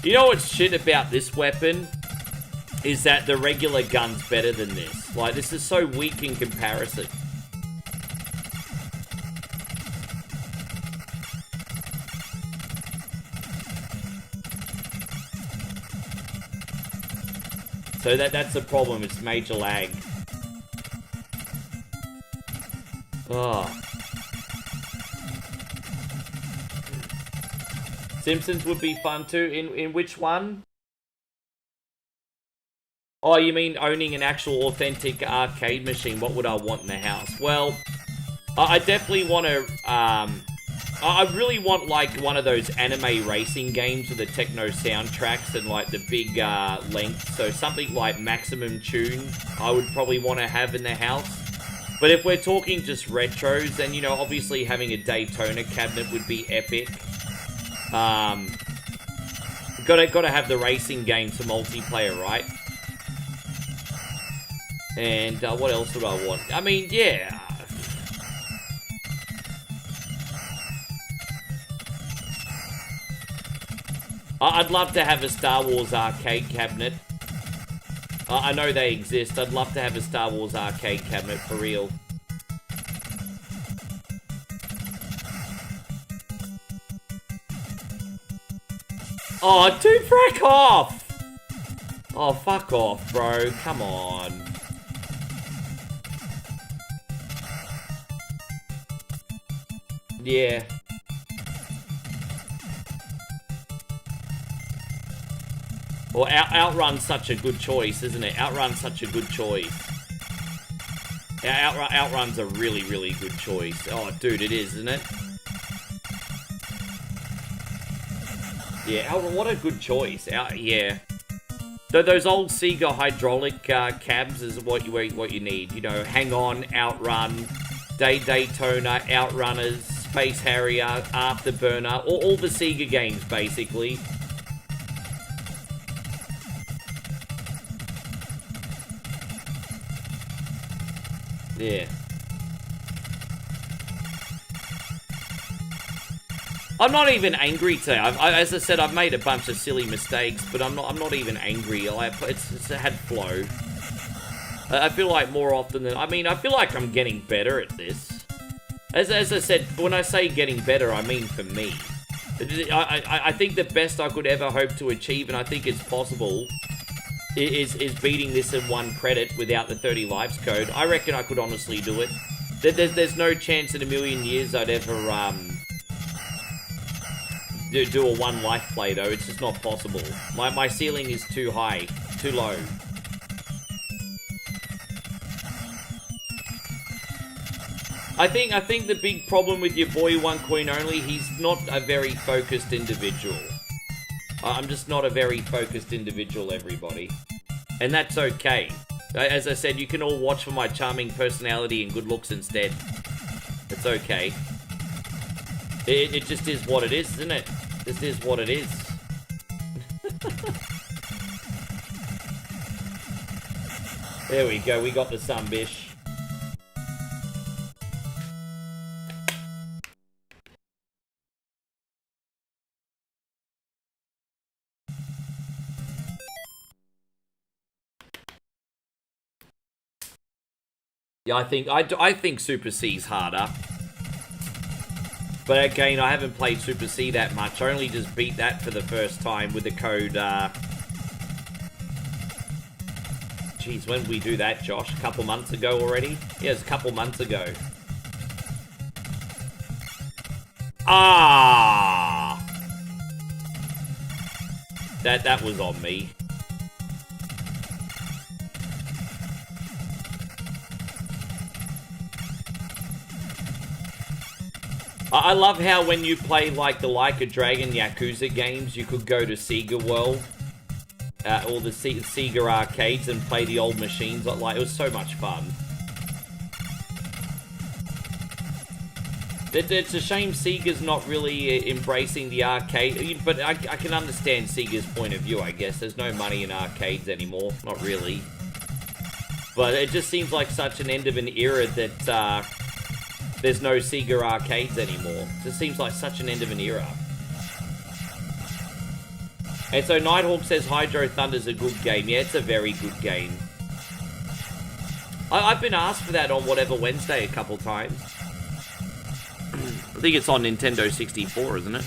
Speaker 1: You know what's shit about this weapon? Is that the regular gun's better than this. Like, this is so weak in comparison. So that's the problem, it's major lag. Oh. Simpsons would be fun too. In which one? Oh, you mean owning an actual authentic arcade machine? What would I want in the house? Well, I definitely want to, I really want like one of those anime racing games with the techno soundtracks and like the big length. So something like Maximum Tune I would probably want to have in the house. But if we're talking just retros, then, you know, obviously having a Daytona cabinet would be epic. Gotta have the racing game for multiplayer, right? And what else would I want? I mean, yeah. I'd love to have a Star Wars arcade cabinet. I know they exist. I'd love to have a Star Wars arcade cabinet for real. Oh, dude, frick off! Oh, fuck off, bro. Come on. Yeah. Well, Outrun's such a good choice, isn't it? Outrun's such a good choice. Yeah, Outrun's a really, really good choice. Oh, dude, it is, isn't it? Yeah, what a good choice. Yeah. Those old Sega hydraulic cabs is what you need. You know, Hang On, Outrun, Daytona, Outrunners, Space Harrier, Afterburner, all the Sega games, basically. Yeah. I'm not even angry today. As I said, I've made a bunch of silly mistakes, but I'm not even angry. It's had flow. I feel like more often than... I mean, I feel like I'm getting better at this. As I said, when I say getting better, I mean for me. I think the best I could ever hope to achieve, and I think it's possible, is beating this in one credit without the 30 lives code. I reckon I could honestly do it. There's no chance in a million years I'd ever do a one life play though. It's just not possible. My ceiling is too high, too low. I think the big problem with your boy One Coin Only, he's not a very focused individual. I'm just not a very focused individual, everybody. And that's okay. As I said, you can all watch for my charming personality and good looks instead. It's okay. It just is what it is, isn't it? This is what it is. There we go, we got the sun, bish. Yeah, I think Super C's harder. But again, I haven't played Super C that much. I only just beat that for the first time with the code, Jeez, when did we do that, Josh? A couple months ago already? Yeah, it's a couple months ago. Ah! That was on me. I love how when you play like the Like a Dragon Yakuza games, you could go to Sega World, or the Sega arcades and play the old machines. Like, it was so much fun. It's a shame Sega's not really embracing the arcade, but I can understand Sega's point of view, I guess. There's no money in arcades anymore, not really. But it just seems like such an end of an era that there's no Sega arcades anymore. It just seems like such an end of an era. And so Nighthawk says Hydro Thunder's a good game. Yeah, it's a very good game. I've been asked for that on Whatever Wednesday a couple times. I think it's on Nintendo 64, isn't it?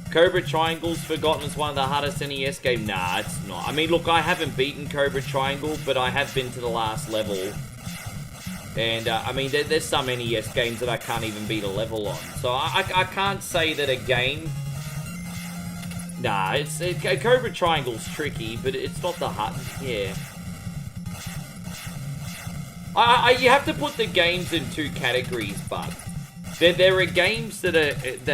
Speaker 1: Cobra Triangle's forgotten as one of the hardest NES games. Nah, it's not. I mean, look, I haven't beaten Cobra Triangle, but I have been to the last level. And, I mean, there's some NES games that I can't even beat a level on. So I can't say that a game... Nah, Cobra Triangle's tricky, but it's not the hard... Yeah. You have to put the games in two categories, but... There are games that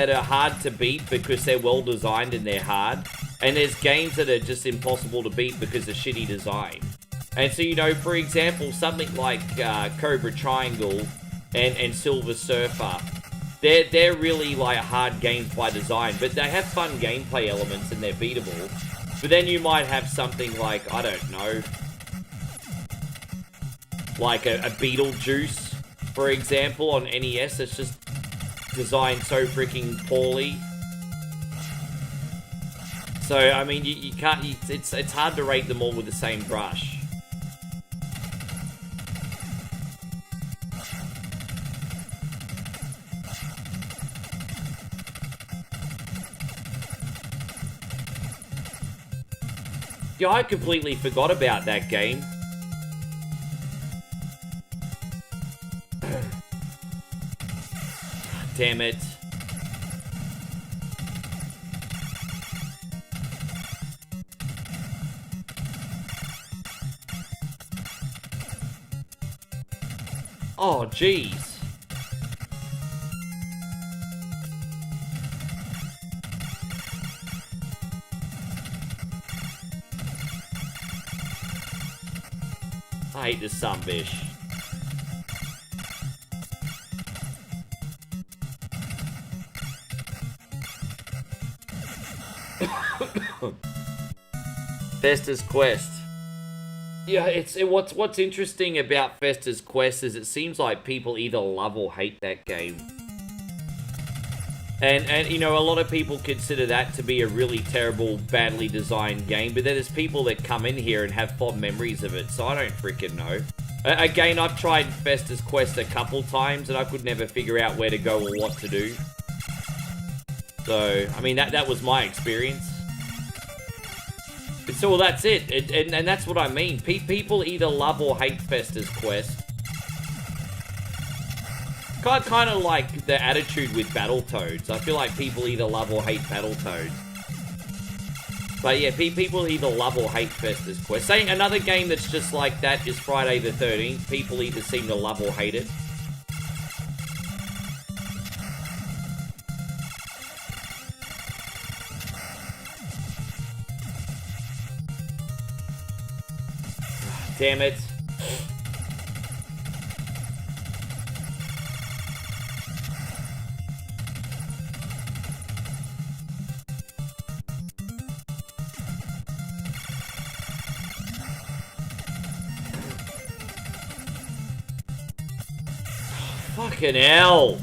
Speaker 1: are hard to beat because they're well designed and they're hard, and there's games that are just impossible to beat because of shitty design. And so, you know, for example, something like Cobra Triangle and Silver Surfer, they're really like hard games by design, but they have fun gameplay elements and they're beatable. But then you might have something like, I don't know, like a Beetlejuice, for example, on NES. It's just designed so freaking poorly. So, I mean, you can't... It's hard to rate them all with the same brush. Yeah, I completely forgot about that game. Damn it. Oh, jeez. I hate this sunbish. Fester's Quest. Yeah, what's interesting about Fester's Quest is it seems like people either love or hate that game. And you know, a lot of people consider that to be a really terrible, badly designed game, but then there's people that come in here and have fond memories of it, so I don't freaking know. Again, I've tried Fester's Quest a couple times, and I could never figure out where to go or what to do. So, I mean, that was my experience. So, well, that's it. And that's what I mean. People either love or hate Fester's Quest. Kind of like the attitude with Battletoads. I feel like people either love or hate Battletoads. But yeah, people either love or hate Fester's Quest. Say another game that's just like that is Friday the 13th. People either seem to love or hate it. Damn it. Fucking hell.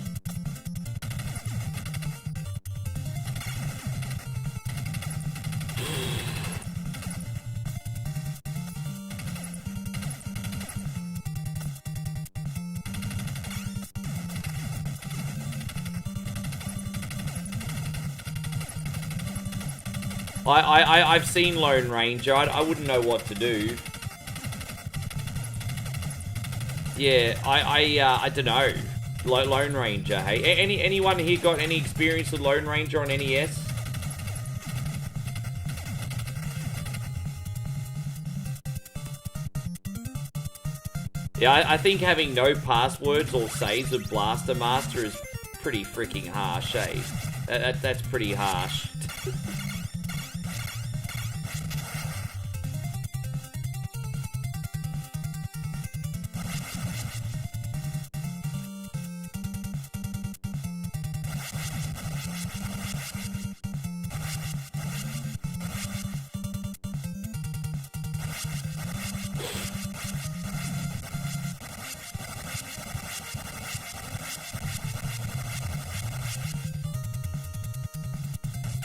Speaker 1: I've seen Lone Ranger. I wouldn't know what to do. Yeah, I don't know. Lone Ranger, hey. Anyone here got any experience with Lone Ranger on NES? Yeah, I think having no passwords or saves with Blaster Master is pretty freaking harsh, eh? That's pretty harsh.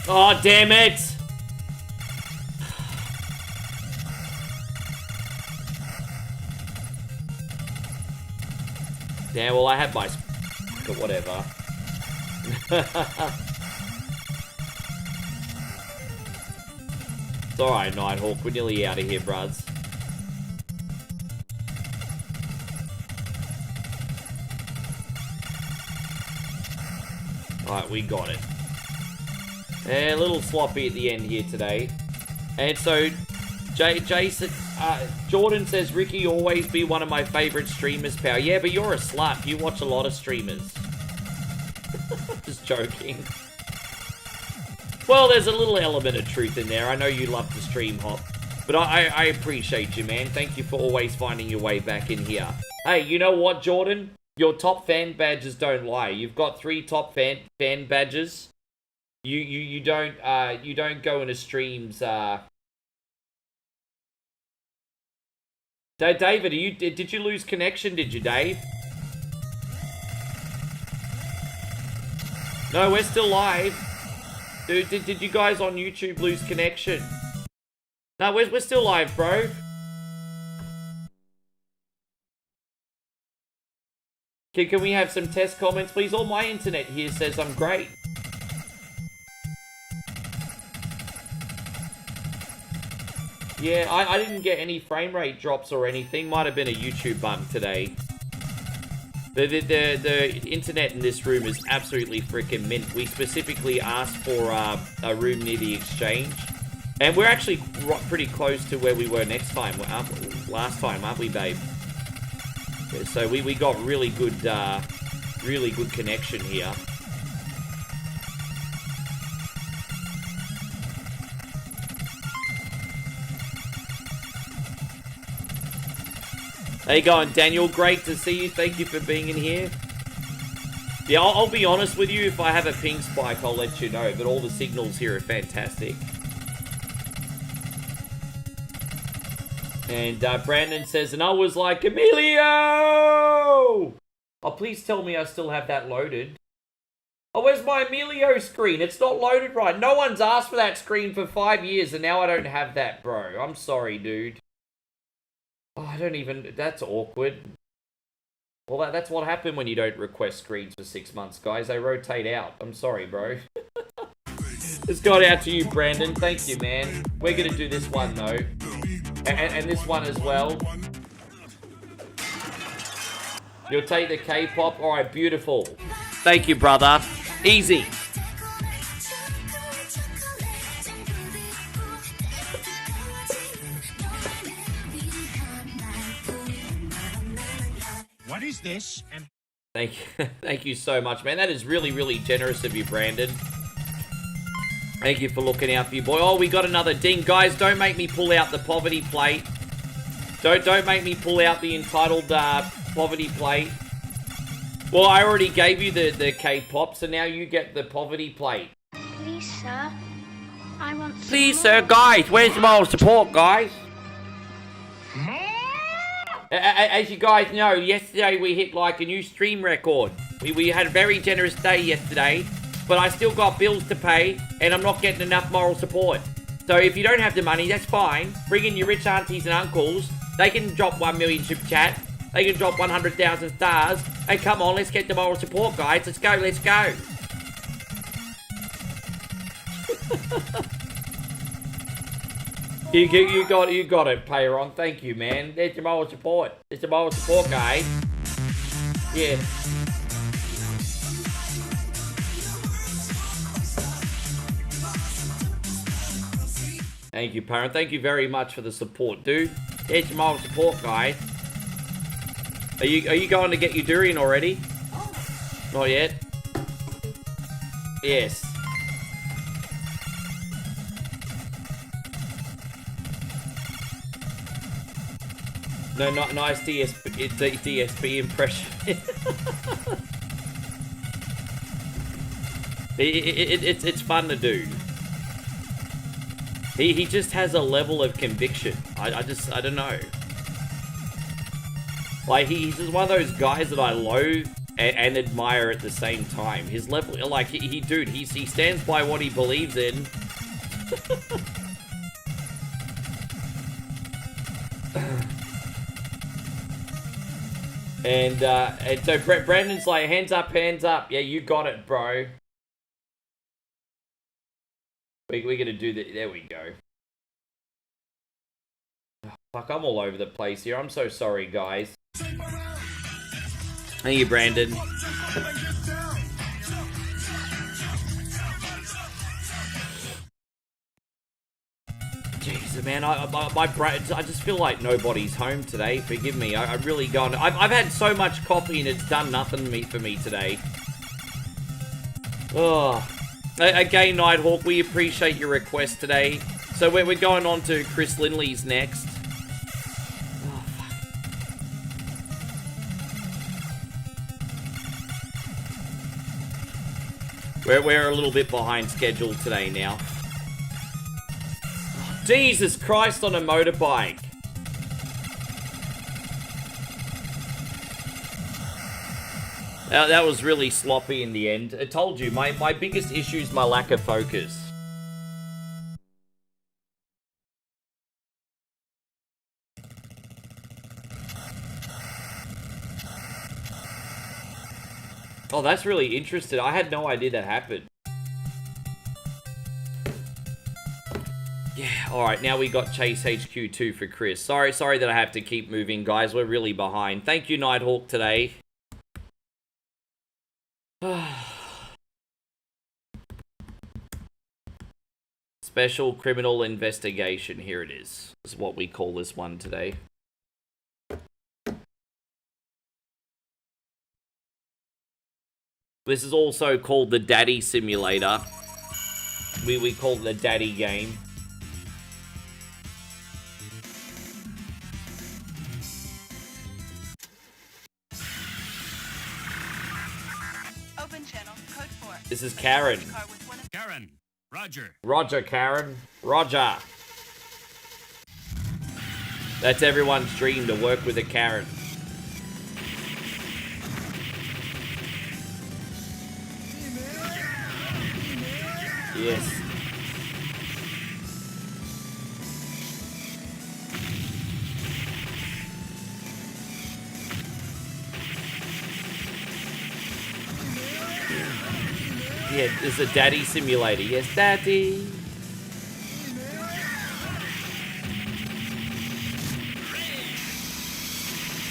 Speaker 1: Oh, damn it! Yeah, well, I have my... But whatever. It's alright, Nighthawk. We're nearly out of here, bruds. Alright, we got it. A little sloppy at the end here today. And so, Jason, Jordan says, Ricky always be one of my favorite streamers, pal. Yeah, but you're a slut. You watch a lot of streamers. Just joking. Well, there's a little element of truth in there. I know you love to stream hop. But I appreciate you, man. Thank you for always finding your way back in here. Hey, you know what, Jordan? Your top fan badges don't lie. You've got 3 top fan badges. You don't go into streams. David, did you lose connection? Did you, Dave? No, we're still live. Dude, did you guys on YouTube lose connection? No, we're still live, bro. Can we have some test comments, please? All my internet here says I'm great. Yeah, I didn't get any frame rate drops or anything. Might have been a YouTube bug today. The internet in this room is absolutely freaking mint. We specifically asked for a room near the exchange. And we're actually pretty close to where we were last time, aren't we, babe? So we got really good connection here. How you going, Daniel? Great to see you. Thank you for being in here. Yeah, I'll be honest with you. If I have a ping spike, I'll let you know. But all the signals here are fantastic. And Brandon says, and I was like, Emilio! Oh, please tell me I still have that loaded. Oh, where's my Emilio screen? It's not loaded right. No one's asked for that screen for 5 years, and now I don't have that, bro. I'm sorry, dude. Oh, I don't even... That's awkward. Well, that's what happened when you don't request screens for 6 months, guys. They rotate out. I'm sorry, bro. This got out to you, Brandon. Thank you, man. We're going to do this one, though. And this one as well. You'll take the K-pop? Alright, beautiful. Thank you, brother. Easy.
Speaker 3: What is this? And
Speaker 1: Thank you so much, man. That is really, really generous of you, Brandon. Thank you for looking out for you, boy. Oh, we got another ding. Guys, don't make me pull out the poverty plate. Don't make me pull out the entitled poverty plate. Well, I already gave you the K-pop, so now you get the poverty plate.
Speaker 6: Please, sir. I want some
Speaker 1: Please,
Speaker 6: more.
Speaker 1: sir, guys. Where's the moral support, guys? As you guys know, yesterday we hit like a new stream record. We had a very generous day yesterday, but I still got bills to pay, and I'm not getting enough moral support. So if you don't have the money, that's fine. Bring in your rich aunties and uncles. They can drop 1 million super chat. They can drop 100,000 stars. And come on, let's get the moral support, guys. Let's go, let's go. You got it, Payron. Thank you, man. There's your moral support. There's the moral support, guys. Yeah. Thank you, Payron. Thank you very much for the support, dude. There's your moral support, guys. Are you going to get your durian already? Not yet. Yes. No, not nice DSP impression. It's fun to do. He just has a level of conviction. I don't know. Like, he's just one of those guys that I loathe and admire at the same time. His level, like, he stands by what he believes in. And so Brandon's like, hands up, hands up. Yeah, you got it, bro. We're gonna do that. There we go. Oh, fuck, I'm all over the place here. I'm so sorry, guys. Thank you, Brandon. Jesus, man, my brain, I just feel like nobody's home today. Forgive me. I really gone. I've had so much coffee and it's done nothing for me today. Oh. Again, Nighthawk, we appreciate your request today. So we're going on to Chris Lindley's next. Oh, fuck. We're a little bit behind schedule today now. Jesus Christ on a motorbike. That was really sloppy in the end. I told you, my biggest issue is my lack of focus. Oh, that's really interesting. I had no idea that happened. Yeah, alright, now we got Chase HQ2 for Chris. Sorry that I have to keep moving, guys. We're really behind. Thank you, Nighthawk, today. Special criminal investigation. Here it is. This is what we call this one today. This is also called the Daddy Simulator. We call it the Daddy game. is Karen.
Speaker 3: Karen, Roger.
Speaker 1: Roger, Karen. Roger. That's everyone's dream, to work with a Karen. Yes. Yeah, it's a daddy simulator. Yes, daddy.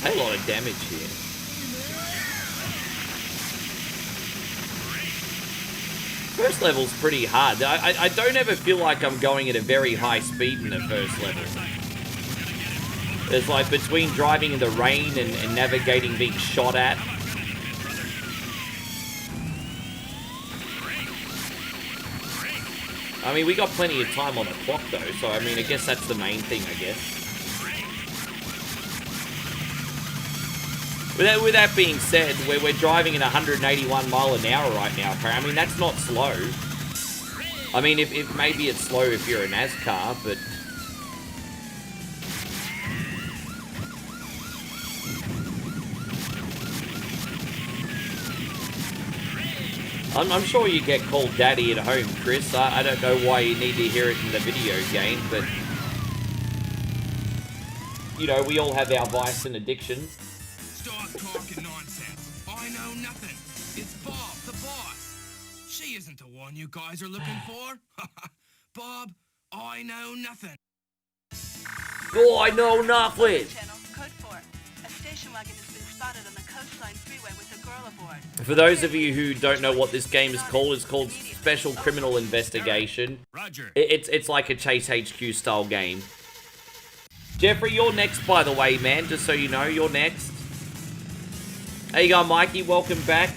Speaker 1: A lot of damage here. First level's pretty hard. I don't ever feel like I'm going at a very high speed in the first level. It's like between driving in the rain and navigating being shot at. I mean, we got plenty of time on the clock though, so I mean, I guess that's the main thing, I guess. With that being said, we're driving at 181 mile an hour right now. I mean, that's not slow. I mean, if maybe it's slow if you're a NASCAR, but... I'm sure you get called daddy at home, Chris. I don't know why you need to hear it in the video game, but... You know, we all have our vice and addictions.
Speaker 2: Stop talking nonsense. I know nothing. It's Bob, the boss. She isn't the one you guys are looking for. Bob, I know nothing.
Speaker 1: Oh, I know nothing.
Speaker 7: Channel, code 4. A station wagon has been spotted on the coastline freeway with a girl aboard.
Speaker 1: For those of you who don't know what this game is called, it's called Special Criminal Investigation.
Speaker 3: Roger.
Speaker 1: It's like a Chase HQ style game. Jeffrey, you're next, by the way, man. Just so you know, you're next. There you go, Mikey. Welcome back.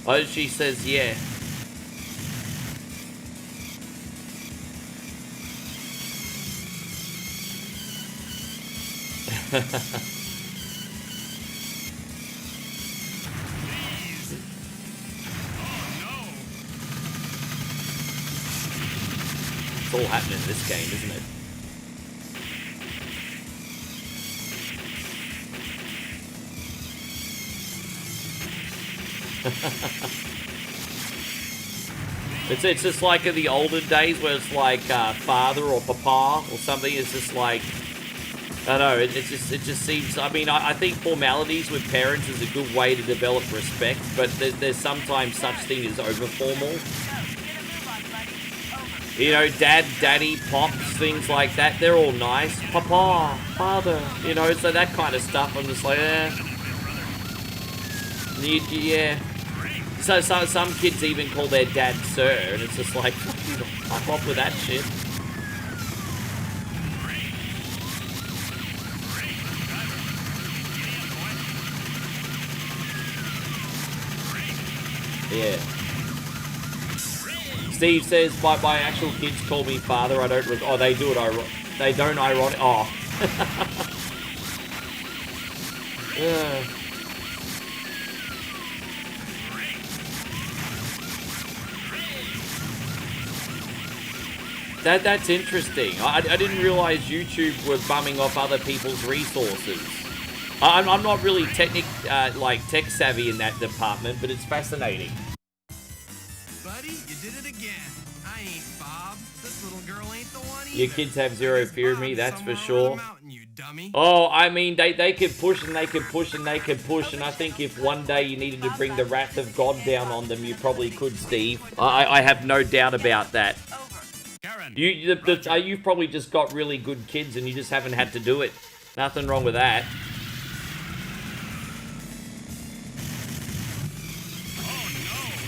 Speaker 1: Oh, she says, yeah. It's all happening in this game, isn't it? It's just like in the olden days where it's like father or papa or something. It's just like, I don't know, it just seems, I mean, I think formalities with parents is a good way to develop respect, but there's sometimes such thing as over formal. You know, dad, daddy, pops, things like that, they're all nice. Papa, father, you know, so that kind of stuff, I'm just like, yeah. So some kids even call their dad sir, and it's just like, fuck off with that shit. Yeah. Steve says, my actual kids call me father. I don't. Oh, they do it. They don't ironic. Oh. That's interesting. I didn't realize YouTube were bumming off other people's resources. I'm not really tech savvy in that department, but it's fascinating.
Speaker 2: Buddy, you did it again. I ain't Bob. This little girl ain't the one either.
Speaker 1: Your kids have zero fear of me, that's for sure.
Speaker 2: Mountain, you dummy.
Speaker 1: Oh, I mean, they could push and they could push and they could push, and I think if one day you needed to bring the wrath of God down on them, you probably could, Steve. I have no doubt about that. You've probably just got really good kids and you just haven't had to do it. Nothing wrong with that.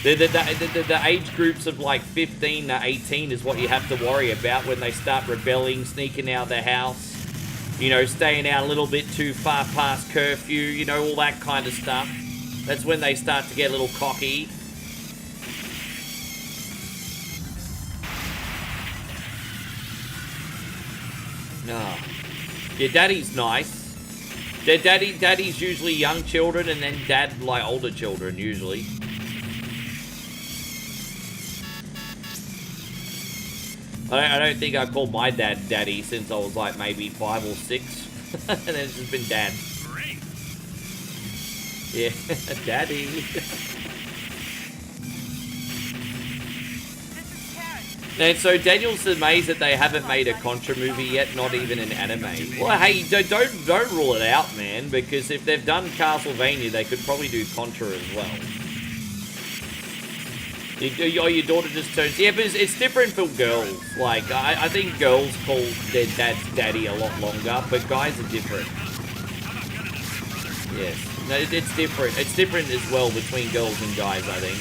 Speaker 1: The age groups of like 15 to 18 is what you have to worry about when they start rebelling, sneaking out of the house, you know, staying out a little bit too far past curfew, you know, all that kind of stuff. That's when they start to get a little cocky. No. Yeah, daddy's nice. Daddy's usually young children and then dad like older children usually. I don't think I called my dad Daddy since I was like maybe 5 or 6. And then it's just been Dad.
Speaker 2: Great.
Speaker 1: Yeah, Daddy.
Speaker 7: This is Karen.
Speaker 1: And so Daniel's amazed that they haven't made a Contra movie yet, not even an anime. Well, hey, don't rule it out, man, because if they've done Castlevania, they could probably do Contra as well. Your daughter just turns... Yeah, but it's different for girls. Like, I think girls call their dads daddy a lot longer, but guys are different. Yes. No, it's different. It's different as well between girls and guys, I think.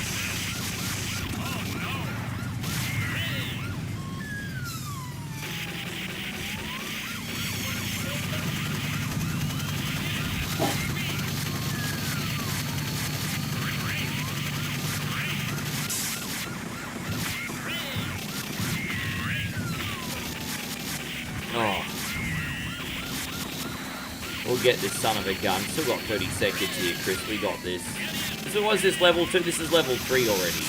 Speaker 1: We'll get this son of a gun. Still got 30 seconds here, Chris. We got this. So was this level 2? This is level 3 already.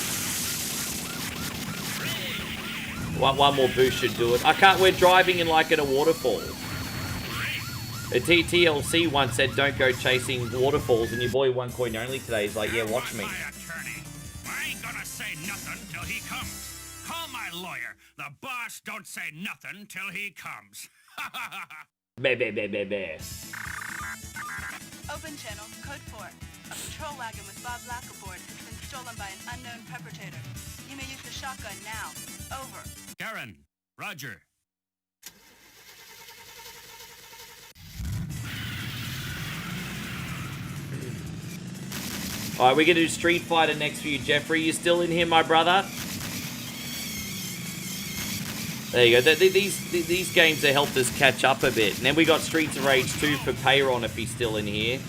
Speaker 1: One more boost should do it. I can't... We're driving in like in a waterfall. The TLC once said, don't go chasing waterfalls, and your boy One Coin Only today is like, yeah, watch me.
Speaker 2: My attorney. I ain't gonna say nothing till he comes. Call my lawyer. The boss don't say nothing till he comes.
Speaker 1: Bear.
Speaker 7: Open channel, code 4. A patrol wagon with Bob Black aboard has been stolen by an unknown perpetrator. You may use the shotgun now. Over.
Speaker 2: Karen. Roger.
Speaker 1: Alright, we're gonna do Street Fighter next for you, Jeffrey. You still in here, my brother? There you go. These games have helped us catch up a bit. And then we got Streets of Rage 2 for Payron if he's still in here.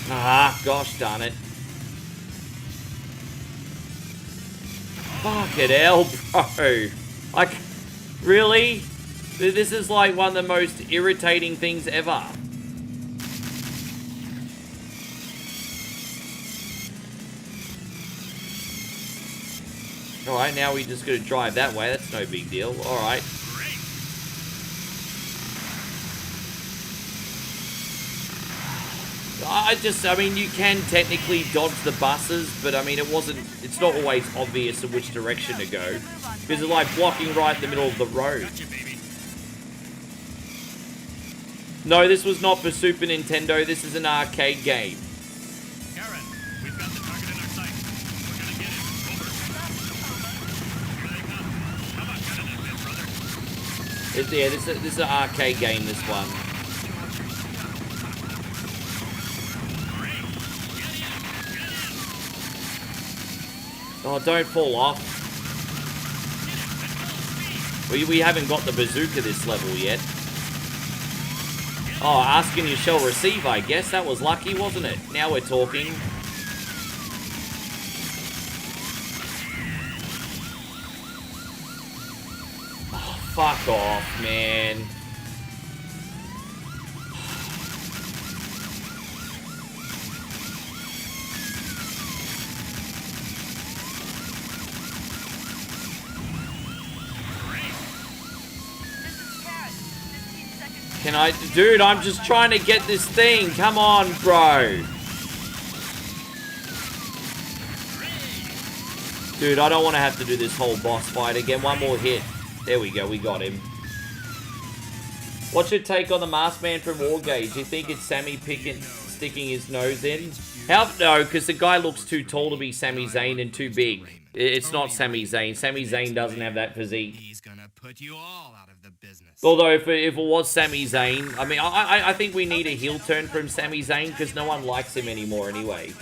Speaker 1: Ah, gosh darn it. Fucking hell, bro. Like, really? This is like one of the most irritating things ever. Alright, now we just gotta drive that way. That's no big deal. Alright. I mean, you can technically dodge the buses, but I mean, it's not always obvious in which direction to go. Because they're like blocking right in the middle of the road. No, this was not for Super Nintendo. This is an arcade game.
Speaker 2: Karen, we've got the target in our sight. We're gonna get it. Over. Here they come. How about gunning that bit, brother?
Speaker 1: Yeah, this is an arcade game, this one. Oh, don't fall off. We haven't got the bazooka this level yet. Oh, asking you shall receive, I guess. That was lucky, wasn't it? Now we're talking. Oh, fuck off, man. Can I... Dude, I'm just trying to get this thing. Come on, bro. Dude, I don't want to have to do this whole boss fight again. One more hit. There we go. We got him. What's your take on the masked man from War Gauge? You think it's Sammy Pickett sticking his nose in? How? No, because the guy looks too tall to be Sami Zayn and too big. It's not Sami Zayn. Sami Zayn doesn't have that physique.
Speaker 2: He's gonna put you all out of the business.
Speaker 1: Although, if it was Sami Zayn, I mean, I think we need a heel turn from Sami Zayn because no one likes him anymore anyway.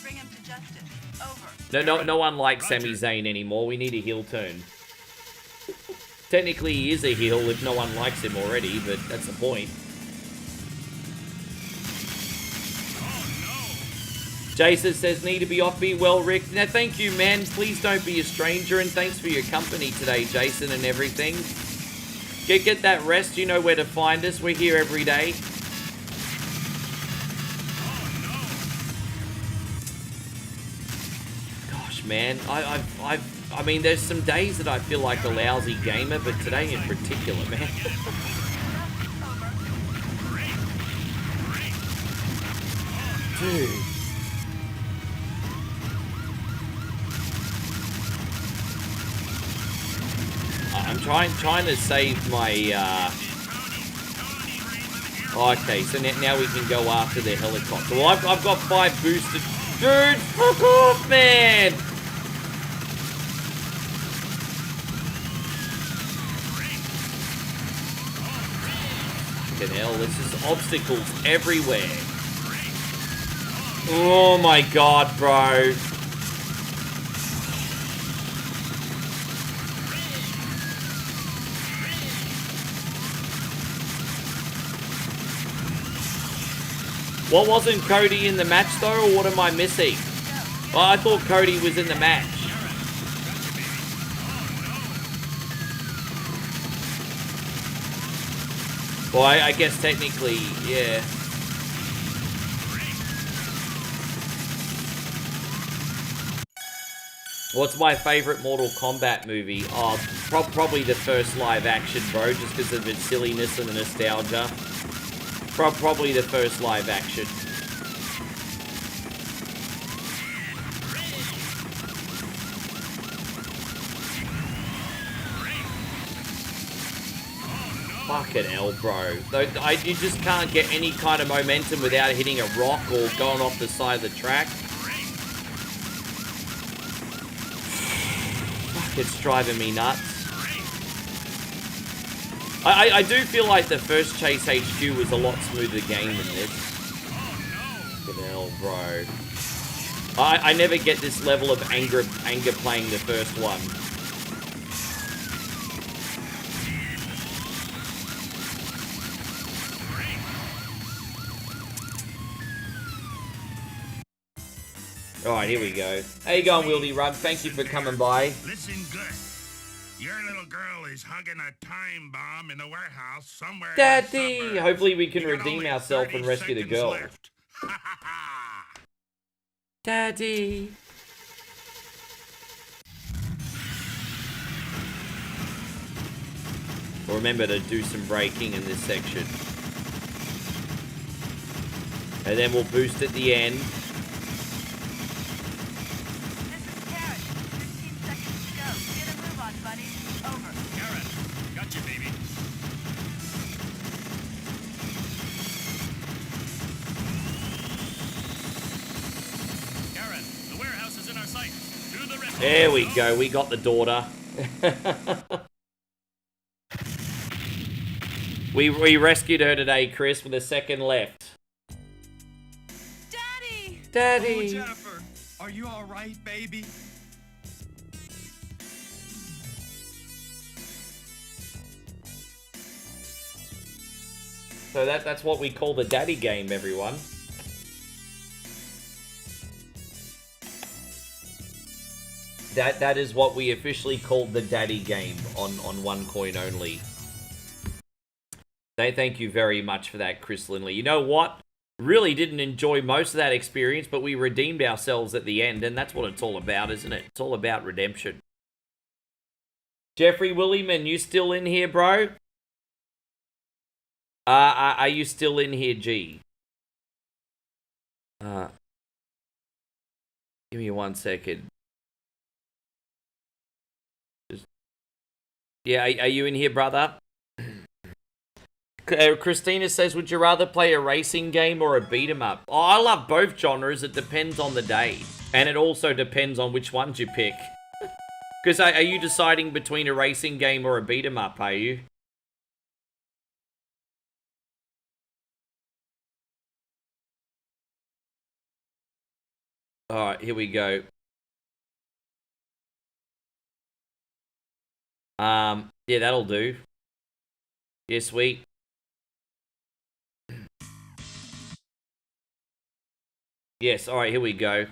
Speaker 7: Bring him to justice. Over.
Speaker 1: No one likes Sami Zayn anymore. We need a heel turn. Technically, he is a heel if no one likes him already, but that's the point. Jason says, need to be offbeat. Well, Rick, now thank you, man. Please don't be a stranger, and thanks for your company today, Jason, and everything. Get that rest. You know where to find us. We're here every day. Gosh, man, I mean, there's some days that I feel like a lousy gamer, but today in particular, man. Dude. I'm trying to save my, Okay, so now we can go after the helicopter. Well, I've got 5 boosted... Dude, fuck off, man! Fucking hell, this is obstacles everywhere. Oh my god, bro. What, wasn't Cody in the match though, or what am I missing? Well, I thought Cody was in the match. Well, I guess technically, yeah. What's my favorite Mortal Kombat movie? Oh, probably the first live action, bro, just because of its silliness and the nostalgia. Probably the first live action. Fucking hell, bro. You just can't get any kind of momentum without hitting a rock or going off the side of the track. Fuck, it's driving me nuts. I do feel like the first Chase HQ was a lot smoother game than this. Fucking hell, bro. I never get this level of anger playing the first one. Alright, here we go. How you going, Wildy Rug? Thank you for coming by.
Speaker 8: Listen good. Your little girl is hugging a time bomb in the warehouse somewhere.
Speaker 1: Daddy! Hopefully we can redeem ourselves and rescue the girl. Daddy! Remember to do some braking in this section. And then we'll boost at the end. There we go, we got the daughter. we rescued her today, Chris, with a second left.
Speaker 5: Daddy!
Speaker 1: Daddy!
Speaker 2: Oh, Jennifer, are you alright, baby?
Speaker 1: So that's what we call the daddy game, everyone. That is what we officially called the daddy game on One Coin only. Thank you very much for that, Chris Lindley. You know what? Really didn't enjoy most of that experience, but we redeemed ourselves at the end, and that's what it's all about, isn't it? It's all about redemption. Jeffrey Williman, you still in here, bro? Are you still in here, G? Give me 1 second. Yeah, are you in here, brother? Christina says, would you rather play a racing game or a beat-em-up? Oh, I love both genres. It depends on the day. And it also depends on which ones you pick. Because are you deciding between a racing game or a beat-em-up, are you? Alright, here we go. Yeah, that'll do. Yeah, sweet. Yes, alright, here we go.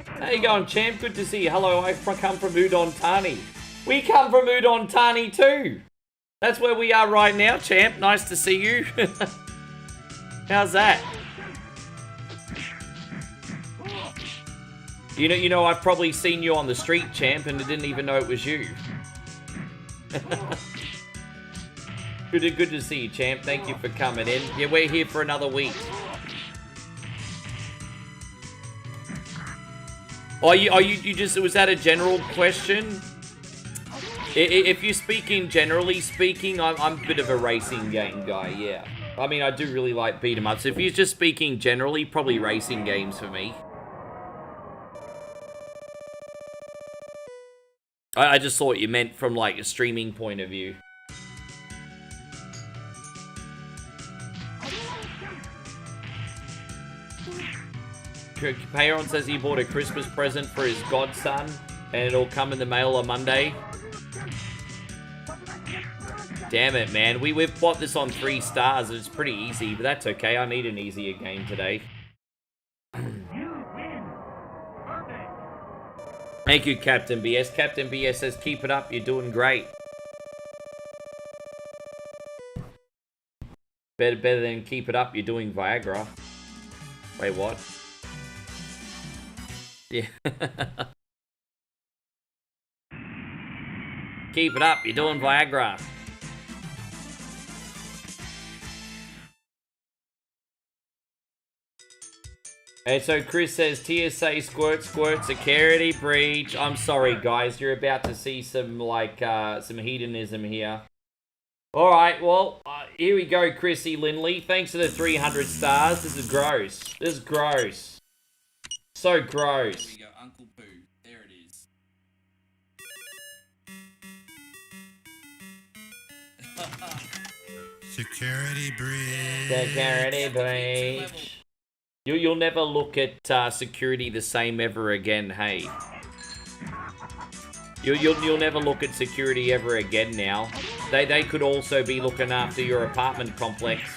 Speaker 1: How you going, champ? Good to see you. Hello, I come from Udon Thani. We come from Udon Thani too. That's where we are right now, champ. Nice to see you. How's that? You know, I've probably seen you on the street, champ, and I didn't even know it was you. Good to see you, champ. Thank you for coming in. Yeah, we're here for another week. You just, was that a general question? If you're speaking generally speaking, I'm a bit of a racing game guy, yeah. I mean, I do really like beat 'em ups. If you're just speaking generally, probably racing games for me. I just thought you meant from like a streaming point of view. Payeron says he bought a Christmas present for his godson, and it'll come in the mail on Monday. Damn it, man. We've bought this on 3 stars, and it's pretty easy, but that's okay. I need an easier game today. Thank you, Captain BS. Captain BS says, keep it up. You're doing great. Better than keep it up. You're doing Viagra. Wait, what? Yeah. Keep it up. You're doing Viagra. Hey, so Chris says TSA squirt security breach. I'm sorry, guys. You're about to see some like some hedonism here. All right, well, here we go, Chrissy Lindley. Thanks for the 300 stars. This is gross. This is gross. So gross.
Speaker 9: There we go, Uncle Boo. There it is.
Speaker 10: Security breach.
Speaker 1: Security breach. You'll never look at security the same ever again, hey. You'll never look at security ever again now. They could also be looking after your apartment complex.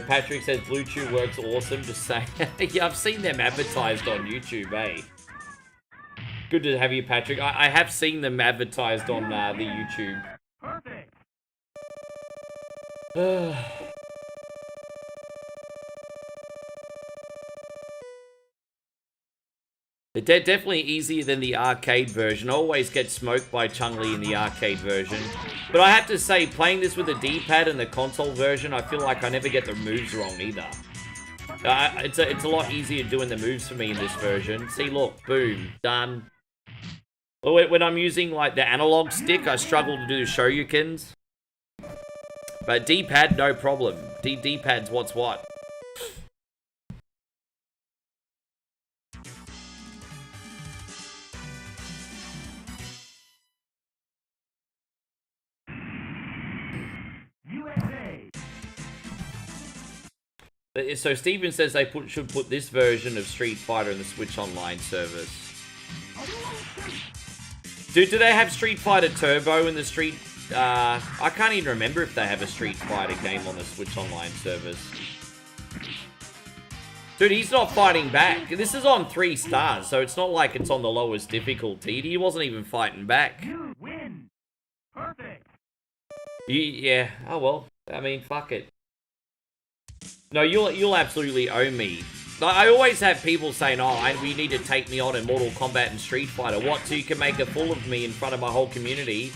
Speaker 1: Patrick says Bluetooth works awesome, just saying. Yeah, I've seen them advertised on YouTube, eh? Good to have you, Patrick. I have seen them advertised on the YouTube.
Speaker 3: Perfect.
Speaker 1: They're definitely easier than the arcade version. I always get smoked by Chung-Li in the arcade version. But I have to say, playing this with the D-pad and the console version, I feel like I never get the moves wrong either. It's a lot easier doing the moves for me in this version. See, look, boom, done. When I'm using like the analog stick, I struggle to do the shoryukens. But D-pad, no problem. D-pad's what's what. So Steven says they should put this version of Street Fighter in the Switch Online service. Do they have Street Fighter Turbo in the Street... I can't even remember if they have a Street Fighter game on the Switch Online service. Dude, he's not fighting back. This is on 3 stars, so it's not like it's on the lowest difficulty. He wasn't even fighting back.
Speaker 3: You win. Perfect.
Speaker 1: Yeah, oh well. I mean, fuck it. No, you'll absolutely owe me. I always have people saying, oh, we need to take me on in Mortal Kombat and Street Fighter. What, so you can make a fool of me in front of my whole community?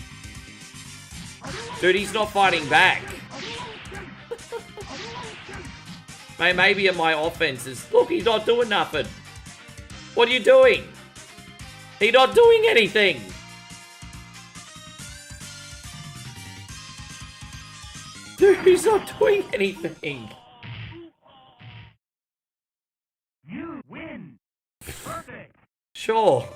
Speaker 1: Dude, he's not fighting back. Maybe in my offenses. Look, he's not doing nothing. What are you doing? He's not doing anything. Dude, he's not doing anything.
Speaker 3: You win. Perfect.
Speaker 1: Sure.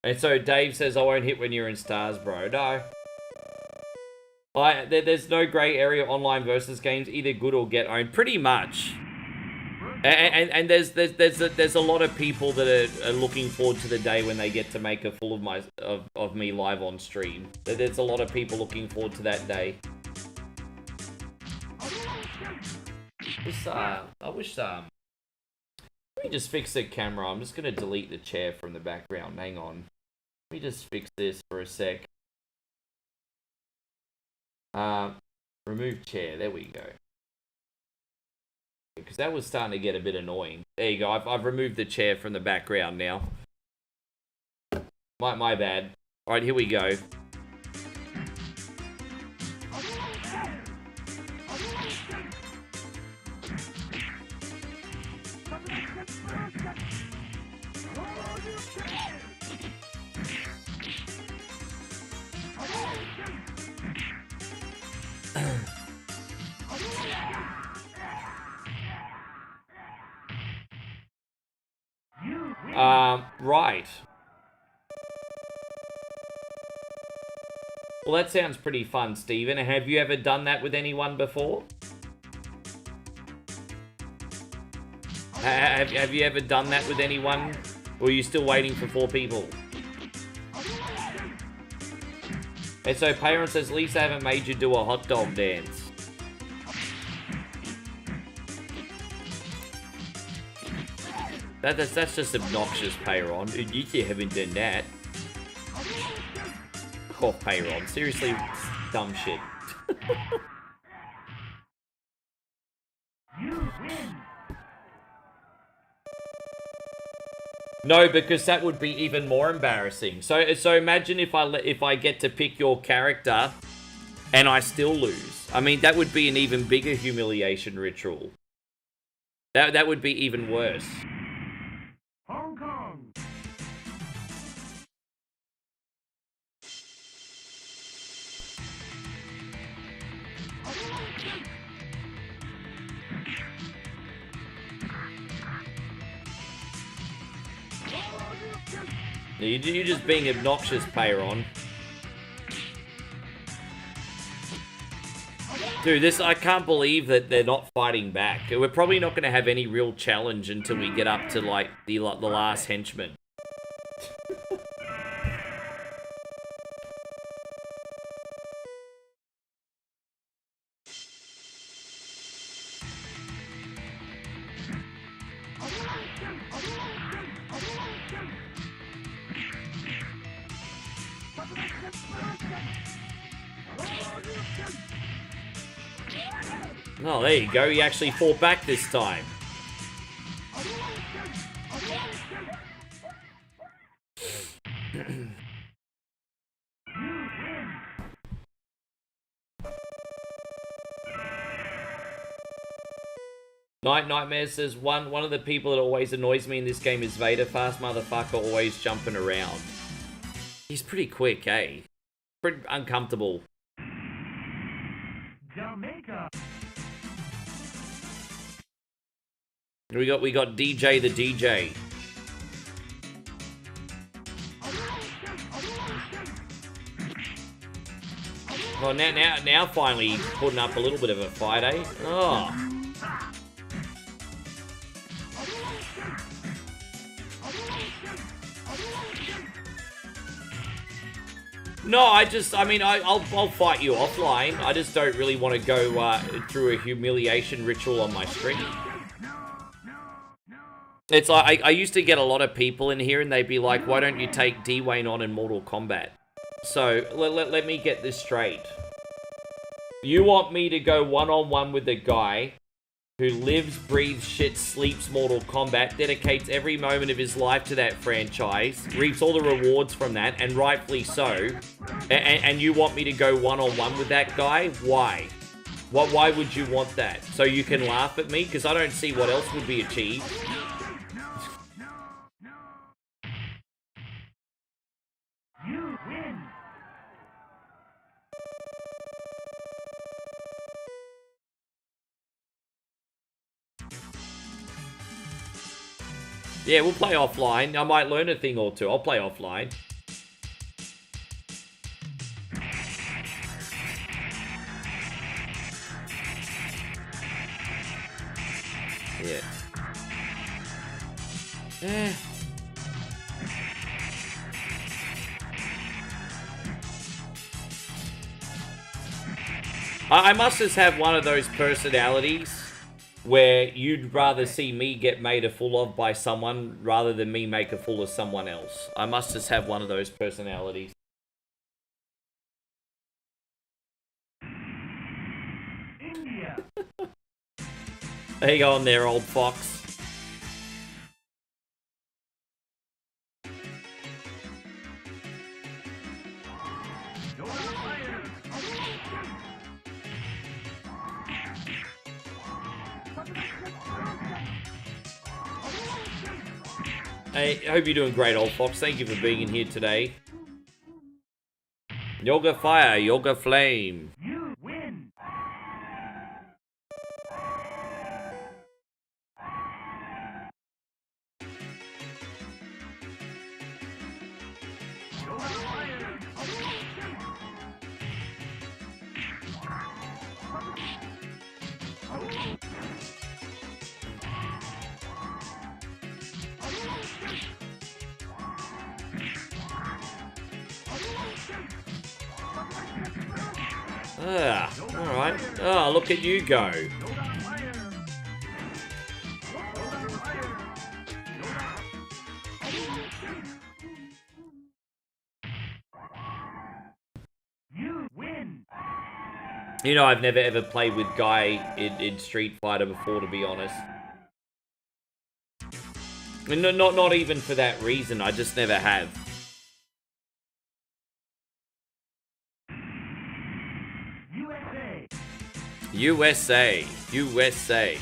Speaker 1: And so Dave says, I won't hit when you're in stars, bro. No. There's no grey area online versus games, either good or get owned. Pretty much. And there's a lot of people that are looking forward to the day when they get to make a full of me live on stream. There's a lot of people looking forward to that day. I wish let me just fix the camera. I'm just gonna delete the chair from the background. Hang on. Let me just fix this for a sec. Remove chair. There we go. Because that was starting to get a bit annoying. There you go. I've removed the chair from the background now. My bad. All right, here we go. Right. Well, that sounds pretty fun, Steven. Have you ever done that with anyone before? Have you ever done that with anyone? Or are you still waiting for 4 people? And so Parent says, at least I haven't made you do a hot dog dance. That's just obnoxious, Payron. You haven't done that. Oh, Payron. Seriously, dumb shit. No, because that would be even more embarrassing. So imagine if I get to pick your character and I still lose. I mean, that would be an even bigger humiliation ritual. That would be even worse. You're just being obnoxious, Payron. Dude, I can't believe that they're not fighting back. We're probably not going to have any real challenge until we get up to, like, the last henchman. Oh, there you go. He actually fought back this time. Nightmare says, one of the people that always annoys me in this game is Vader. Fast motherfucker, always jumping around. He's pretty quick, eh? Pretty uncomfortable.
Speaker 3: Jamaica.
Speaker 1: We got DJ the DJ. Well, now finally putting up a little bit of a fight, eh? Oh. No, I mean, I'll fight you offline. I just don't really want to go through a humiliation ritual on my stream. It's like, I used to get a lot of people in here and they'd be like, why don't you take Dwayne on in Mortal Kombat? So, let me get this straight. You want me to go one-on-one with a guy who lives, breathes, shit, sleeps Mortal Kombat, dedicates every moment of his life to that franchise, reaps all the rewards from that, and rightfully so, and you want me to go one-on-one with that guy? Why? Why would you want that? So you can laugh at me? Because I don't see what else would be achieved. Yeah, we'll play offline. I might learn a thing or two. I'll play offline. I must just have one of those personalities where you'd rather see me get made a fool of by someone rather than me make a fool of someone else. I must just have one of those personalities. Hang on there, old fox. Hey, I hope you're doing great, old fox. Thank you for being in here today. Yoga fire, yoga flame.
Speaker 2: You win.
Speaker 1: Ah, alright. Oh, look at you go.
Speaker 2: You win.
Speaker 1: You know, I've never ever played with Guy in Street Fighter before, to be honest. And not even for that reason, I just never have. USA, USA.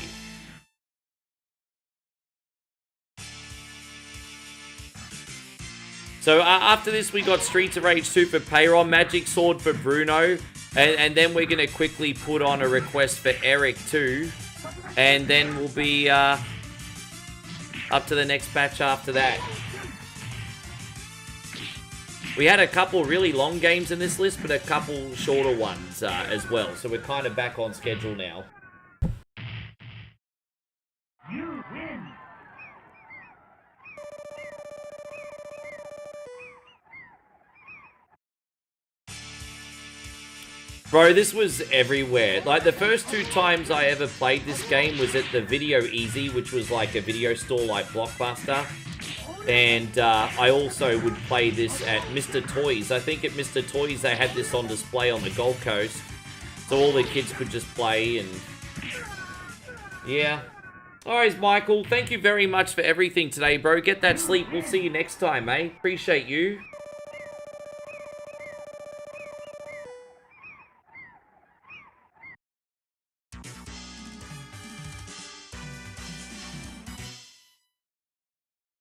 Speaker 1: So after this, we got Streets of Rage Super Payron, Magic Sword for Bruno, and then we're gonna quickly put on a request for Eric too, and then we'll be up to the next batch after that. We had a couple really long games in this list, but a couple shorter ones as well. So we're kind of back on schedule now.
Speaker 2: You win.
Speaker 1: Bro, this was everywhere. Like, the first 2 times I ever played this game was at the Video Easy, which was like a video store like Blockbuster. And I also would play this at Mr. Toys. I think at Mr. Toys they had this on display on the Gold Coast. So all the kids could just play and... yeah. Alright, Michael. Thank you very much for everything today, bro. Get that sleep. We'll see you next time, mate. Appreciate you.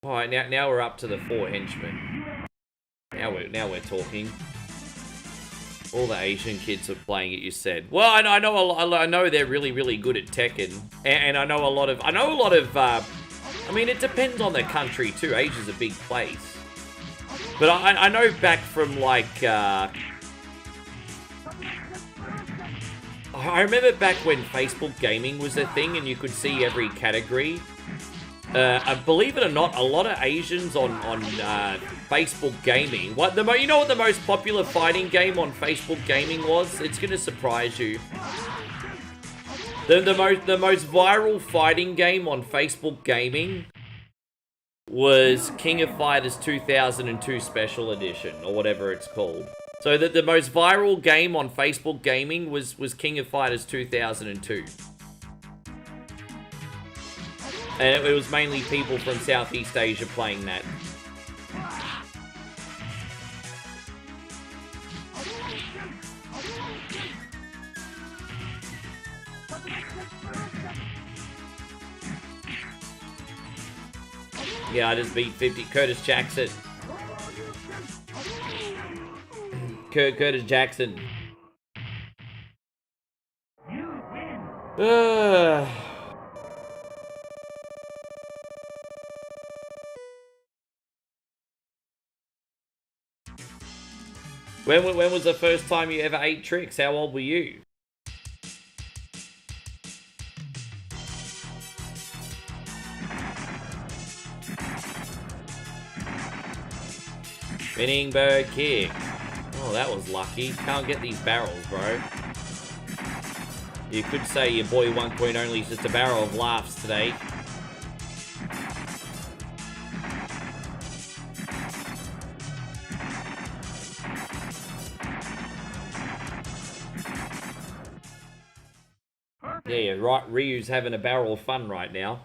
Speaker 1: Alright, now we're up to the 4 henchmen. Now we're talking. All the Asian kids are playing it, you said. Well, I know they're really good at Tekken, and I know a lot of. I mean, it depends on the country too. Asia's a big place, but I know back from like. I remember back when Facebook gaming was a thing, and you could see every category. Believe it or not, a lot of Asians on Facebook gaming. You know what the most popular fighting game on Facebook gaming was? It's gonna surprise you. The most viral fighting game on Facebook gaming was King of Fighters 2002 Special Edition, or whatever it's called. So the most viral game on Facebook gaming was King of Fighters 2002. And it was mainly people from Southeast Asia playing that. Yeah, I just beat 50. Curtis Jackson. Curtis Jackson.
Speaker 2: You win.
Speaker 1: When was the first time you ever ate tricks? How old were you? Spinning bird kick. Oh, that was lucky. Can't get these barrels, bro. You could say your boy 1 Point Only is just a barrel of laughs today. Yeah, right. Ryu's having a barrel of fun right now.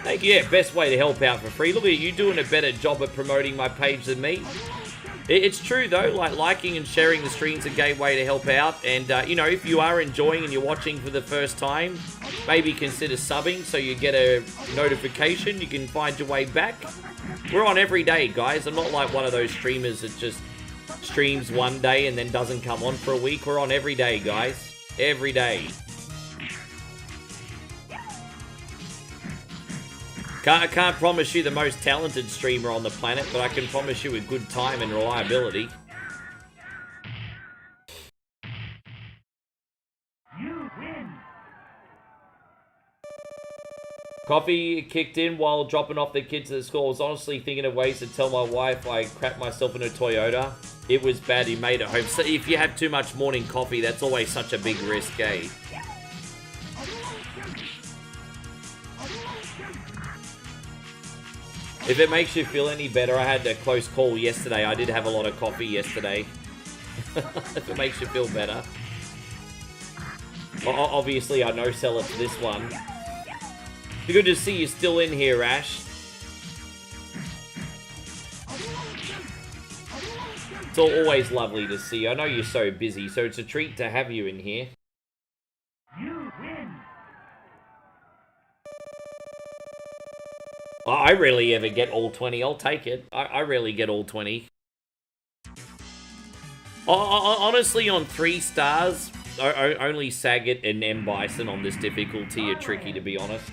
Speaker 1: Thank you. Yeah, best way to help out for free. Look at you doing a better job at promoting my page than me. It's true though, like liking and sharing the stream's a great way to help out. And you know, if you are enjoying and you're watching for the first time, maybe consider subbing so you get a notification. You can find your way back. We're on every day, guys. I'm not like one of those streamers that just streams one day and then doesn't come on for a week. We're on every day, guys. Every day. I can't promise you the most talented streamer on the planet, but I can promise you a good time and reliability. You win. Coffee kicked in while dropping off the kids at school. I was honestly thinking of ways to tell my wife I crapped myself in a Toyota. It was bad, he made it home. So if you have too much morning coffee, that's always such a big risk, eh? If it makes you feel any better, I had a close call yesterday. I did have a lot of coffee yesterday. If it makes you feel better. Obviously, I no-sell it to this one. Good to see you still in here, Ash. It's always lovely to see you. I know you're so busy, so it's a treat to have you in here. I rarely ever get all 20. I'll take it. I rarely get all 20. Honestly, on 3 stars, only Sagat and M. Bison on this difficulty are tricky, to be honest.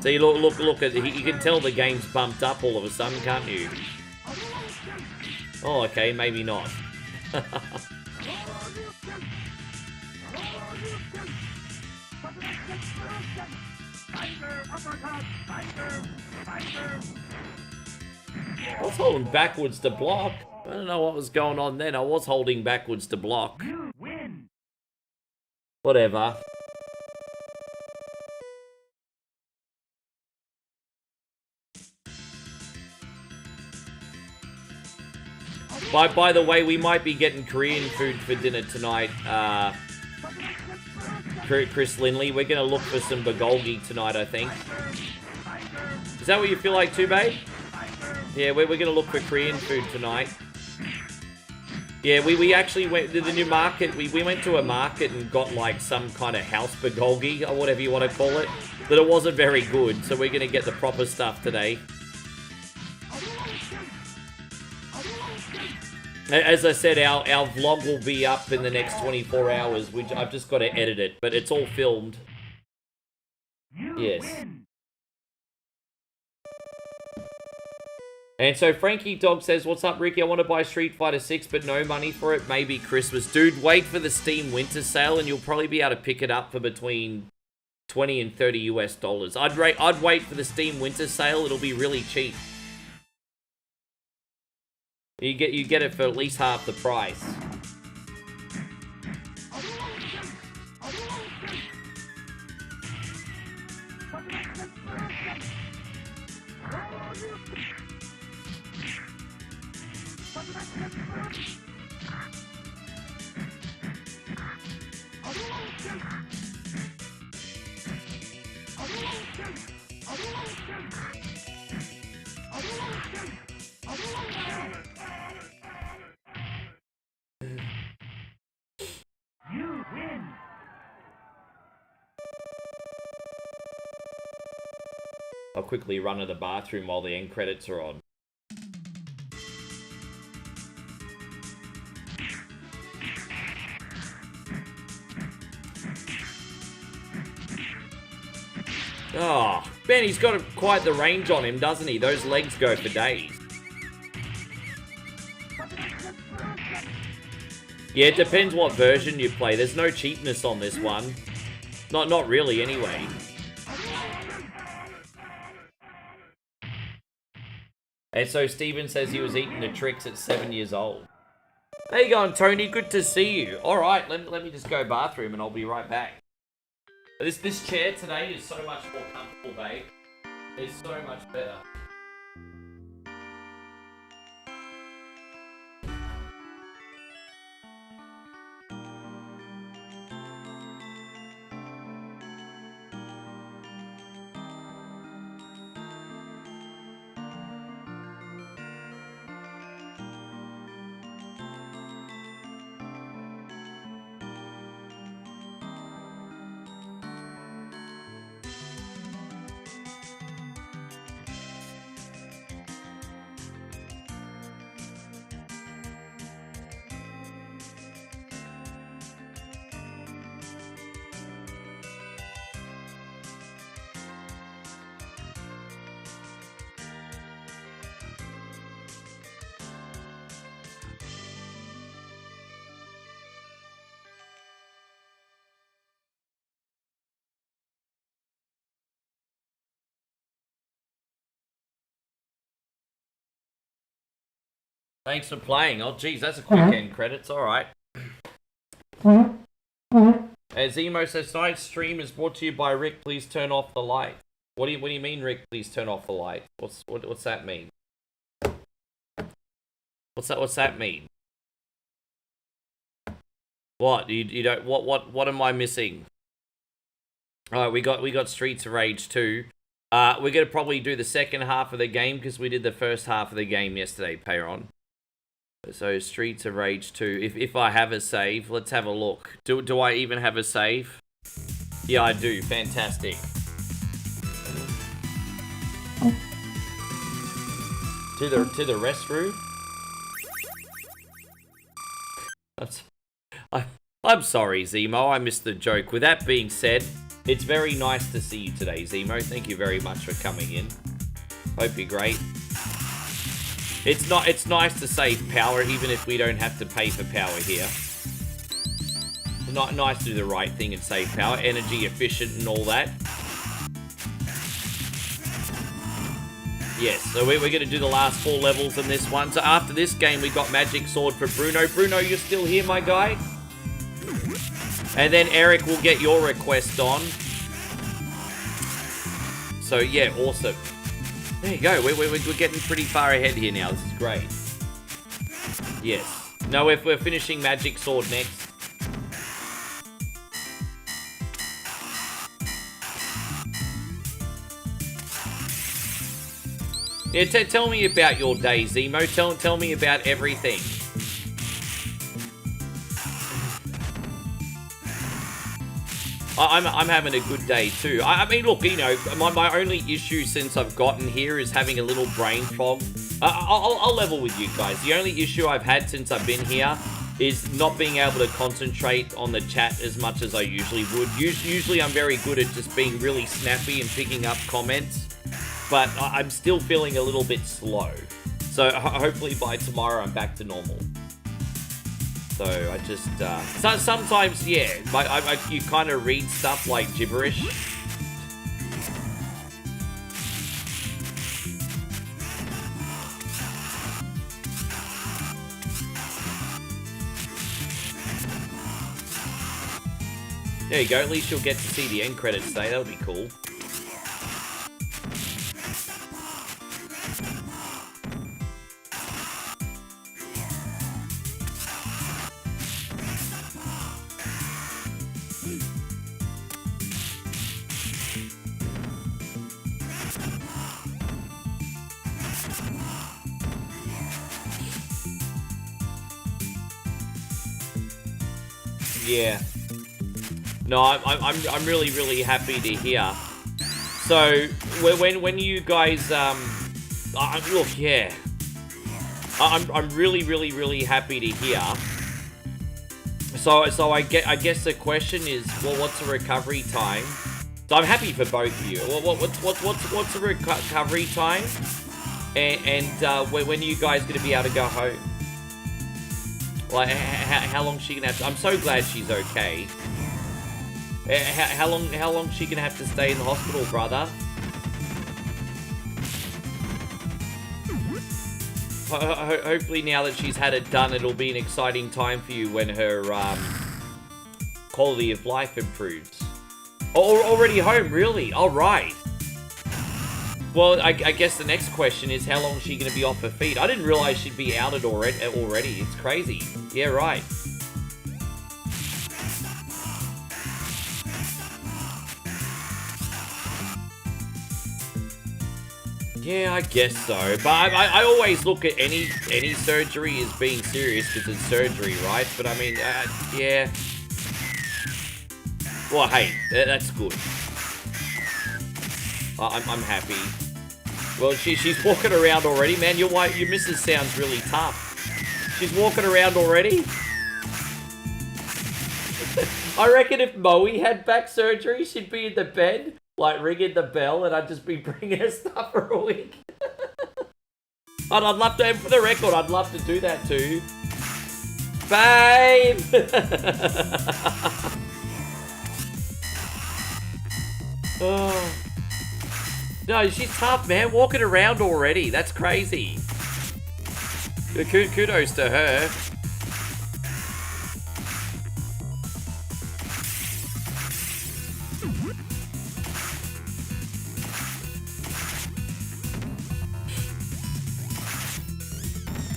Speaker 1: See, look at you can tell the game's bumped up all of a sudden, can't you? Oh, okay, maybe not. I was holding backwards to block. I don't know what was going on then. I was holding backwards to block. Whatever. By the way, we might be getting Korean food for dinner tonight. Chris Lindley, we're going to look for some bulgogi tonight, I think. Is that what you feel like too, babe? Yeah, we're going to look for Korean food tonight. Yeah, we actually went to the new market. We went to a market and got like some kind of house bulgogi, or whatever you want to call it. But it wasn't very good, so we're going to get the proper stuff today. As I said, our vlog will be up in the next 24 hours, which I've just got to edit it, but it's all filmed. Yes. And so Frankie Dog says, what's up, Ricky? I want to buy Street Fighter 6, but no money for it. Maybe Christmas. Dude, wait for the Steam Winter Sale, and you'll probably be able to pick it up for between $20 and $30 US. I'd wait for the Steam Winter Sale. It'll be really cheap. You get it for at least half the price. You win. I'll quickly run to the bathroom while the end credits are on. Oh, Ben, he's got quite the range on him, doesn't he? Those legs go for days. Yeah, it depends what version you play. There's no cheapness on this one. Not really, anyway. And so Steven says he was eating the tricks at 7 years old. How you going, Tony? Good to see you. All right, let me just go bathroom and I'll be right back. This chair today is so much more comfortable, babe. It's so much better. Thanks for playing. Oh, geez, that's a quick end credits. All right. As Emo says, tonight's stream is brought to you by Rick. Please turn off the light. What do you mean, Rick? Please turn off the light. What's that mean? What's that mean? What you don't? What am I missing? All right, we got Streets of Rage 2. We're gonna probably do the second half of the game because we did the first half of the game yesterday, Payron. So Streets of Rage 2. If I have a save, let's have a look. Do I even have a save? Yeah, I do. Fantastic. To the restroom. I'm sorry, Zemo. I missed the joke. With that being said, it's very nice to see you today, Zemo. Thank you very much for coming in. Hope you're great. It's nice to save power, even if we don't have to pay for power here. It's not nice to do the right thing and save power, energy efficient and all that. Yes, so we're going to do the last 4 levels in this one. So after this game, we got Magic Sword for Bruno. Bruno, you're still here, my guy? And then Eric will get your request on. So yeah, awesome. There you go. We're getting pretty far ahead here now. This is great. Yes. No, we're finishing Magic Sword next. Yeah, tell me about your day, Zemo. Tell me about everything. I'm having a good day too. I mean, look, you know, my only issue since I've gotten here is having a little brain fog. I'll level with you guys. The only issue I've had since I've been here is not being able to concentrate on the chat as much as I usually would. Usually I'm very good at just being really snappy and picking up comments, but I'm still feeling a little bit slow. So hopefully by tomorrow I'm back to normal. So I just, sometimes, yeah, you kind of read stuff like gibberish. There you go, at least you'll get to see the end credits today, that'll be cool. Yeah. No, I'm really happy to hear. So when you guys look, yeah, I'm really happy to hear. So I guess the question is, well, what's the recovery time? So I'm happy for both of you. What's the recovery time? And when are you guys going to be able to go home? Like, how long is she going to have to... I'm so glad she's okay. How long is she going to have to stay in the hospital, brother? Hopefully now that she's had it done, it'll be an exciting time for you when her quality of life improves. Oh, already home, really? All right. Well, I guess the next question is how long is she going to be off her feet? I didn't realize she'd be outed already. It's crazy. Yeah, right. Yeah, I guess so. But I always look at any surgery as being serious because it's surgery, right? But I mean, yeah. Well, hey, that's good. I'm happy. Well, she's walking around already, man. Your missus sounds really tough. She's walking around already. I reckon if Moe had back surgery, she'd be in the bed, like ringing the bell, and I'd just be bringing her stuff for a week. I'd love to, for the record, I'd love to do that too. Babe! Oh. No, she's tough, man. Walking around already. That's crazy. Kudos to her.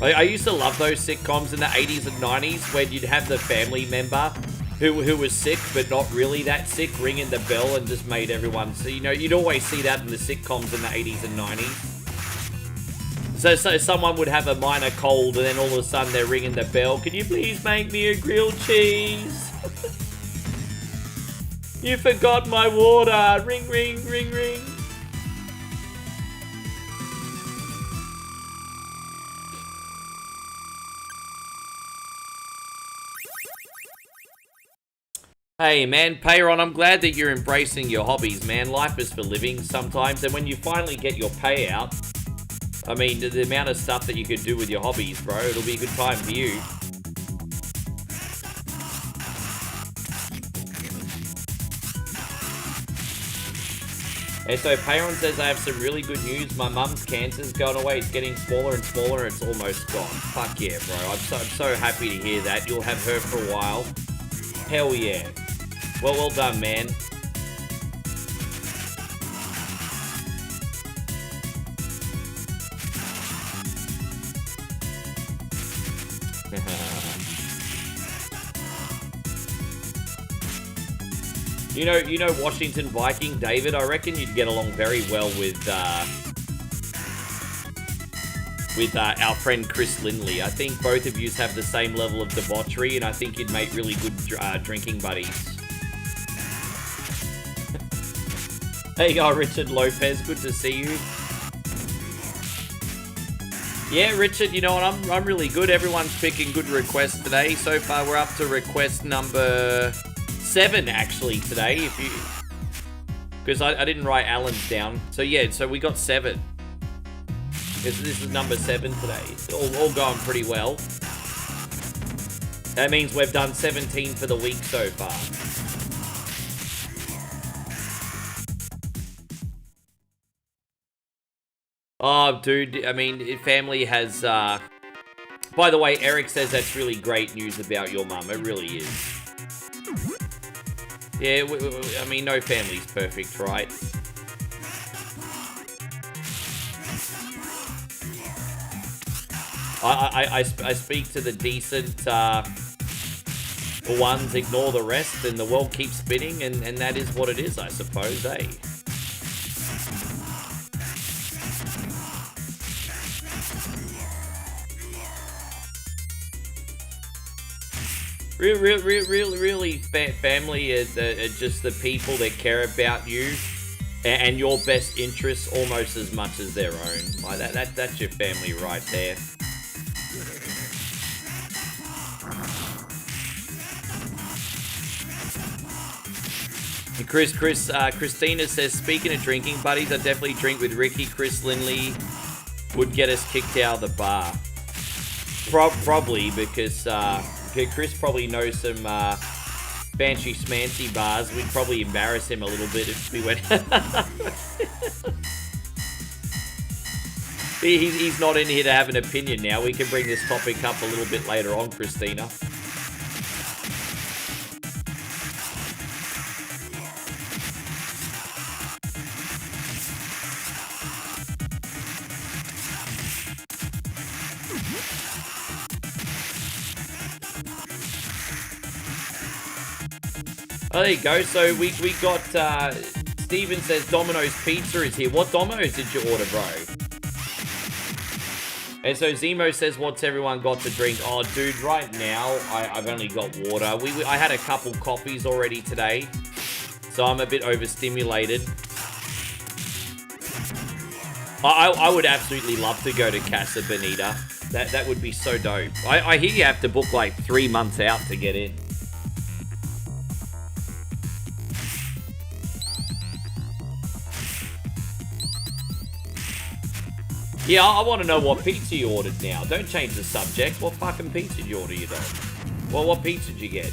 Speaker 1: I used to love those sitcoms in the 80s and 90s when you'd have the family member who was sick but not really that sick ringing the bell and just made everyone see. You know, you'd always see that in the sitcoms in the 80s and 90s. So someone would have a minor cold and then all of a sudden they're ringing the bell. Can you please make me a grilled cheese? You forgot my water. Ring, ring, ring, ring. Hey man, Payron, I'm glad that you're embracing your hobbies, man. Life is for living sometimes, and when you finally get your payout, I mean, the amount of stuff that you could do with your hobbies, bro, it'll be a good time for you. And so Payron says, I have some really good news. My mum's cancer's going away. It's getting smaller and smaller, and it's almost gone. Fuck yeah, bro. I'm so happy to hear that. You'll have her for a while. Hell yeah. Well done, man. You know Washington Viking, David? I reckon you'd get along very well with our friend Chris Lindley. I think both of you have the same level of debauchery, and I think you'd make really good drinking buddies. Hey, Richard Lopez, good to see you. Yeah, Richard, you know what? I'm really good. Everyone's picking good requests today. So far, we're up to request number 7 actually today. Because I didn't write Alan's down. So yeah, so we got 7. This is number 7 today. It's all going pretty well. That means we've done 17 for the week so far. Oh, dude, I mean, family has... By the way, Eric says that's really great news about your mum. It really is. Yeah, I mean, no family's perfect, right? I speak to the decent ones, ignore the rest, and the world keeps spinning, and that is what it is, I suppose, eh? Really, family are just the people that care about you and your best interests almost as much as their own. Like that's your family right there. Christina says, speaking of drinking buddies, I definitely drink with Ricky. Chris Lindley would get us kicked out of the bar. Probably because Chris probably knows some fancy schmancy bars. We'd probably embarrass him a little bit if we went. He's not in here to have an opinion now. We can bring this topic up a little bit later on, Christina. Oh, there you go. So we got, Steven says Domino's Pizza is here. What Domino's did you order, bro? And so Zemo says, what's everyone got to drink? Oh, dude, right now, I've only got water. I had a couple coffees already today, so I'm a bit overstimulated. I would absolutely love to go to Casa Bonita. That would be so dope. I hear you have to book like 3 months out to get in. Yeah, I want to know what pizza you ordered now. Don't change the subject. What fucking pizza did you order, you dog? Well, what pizza did you get?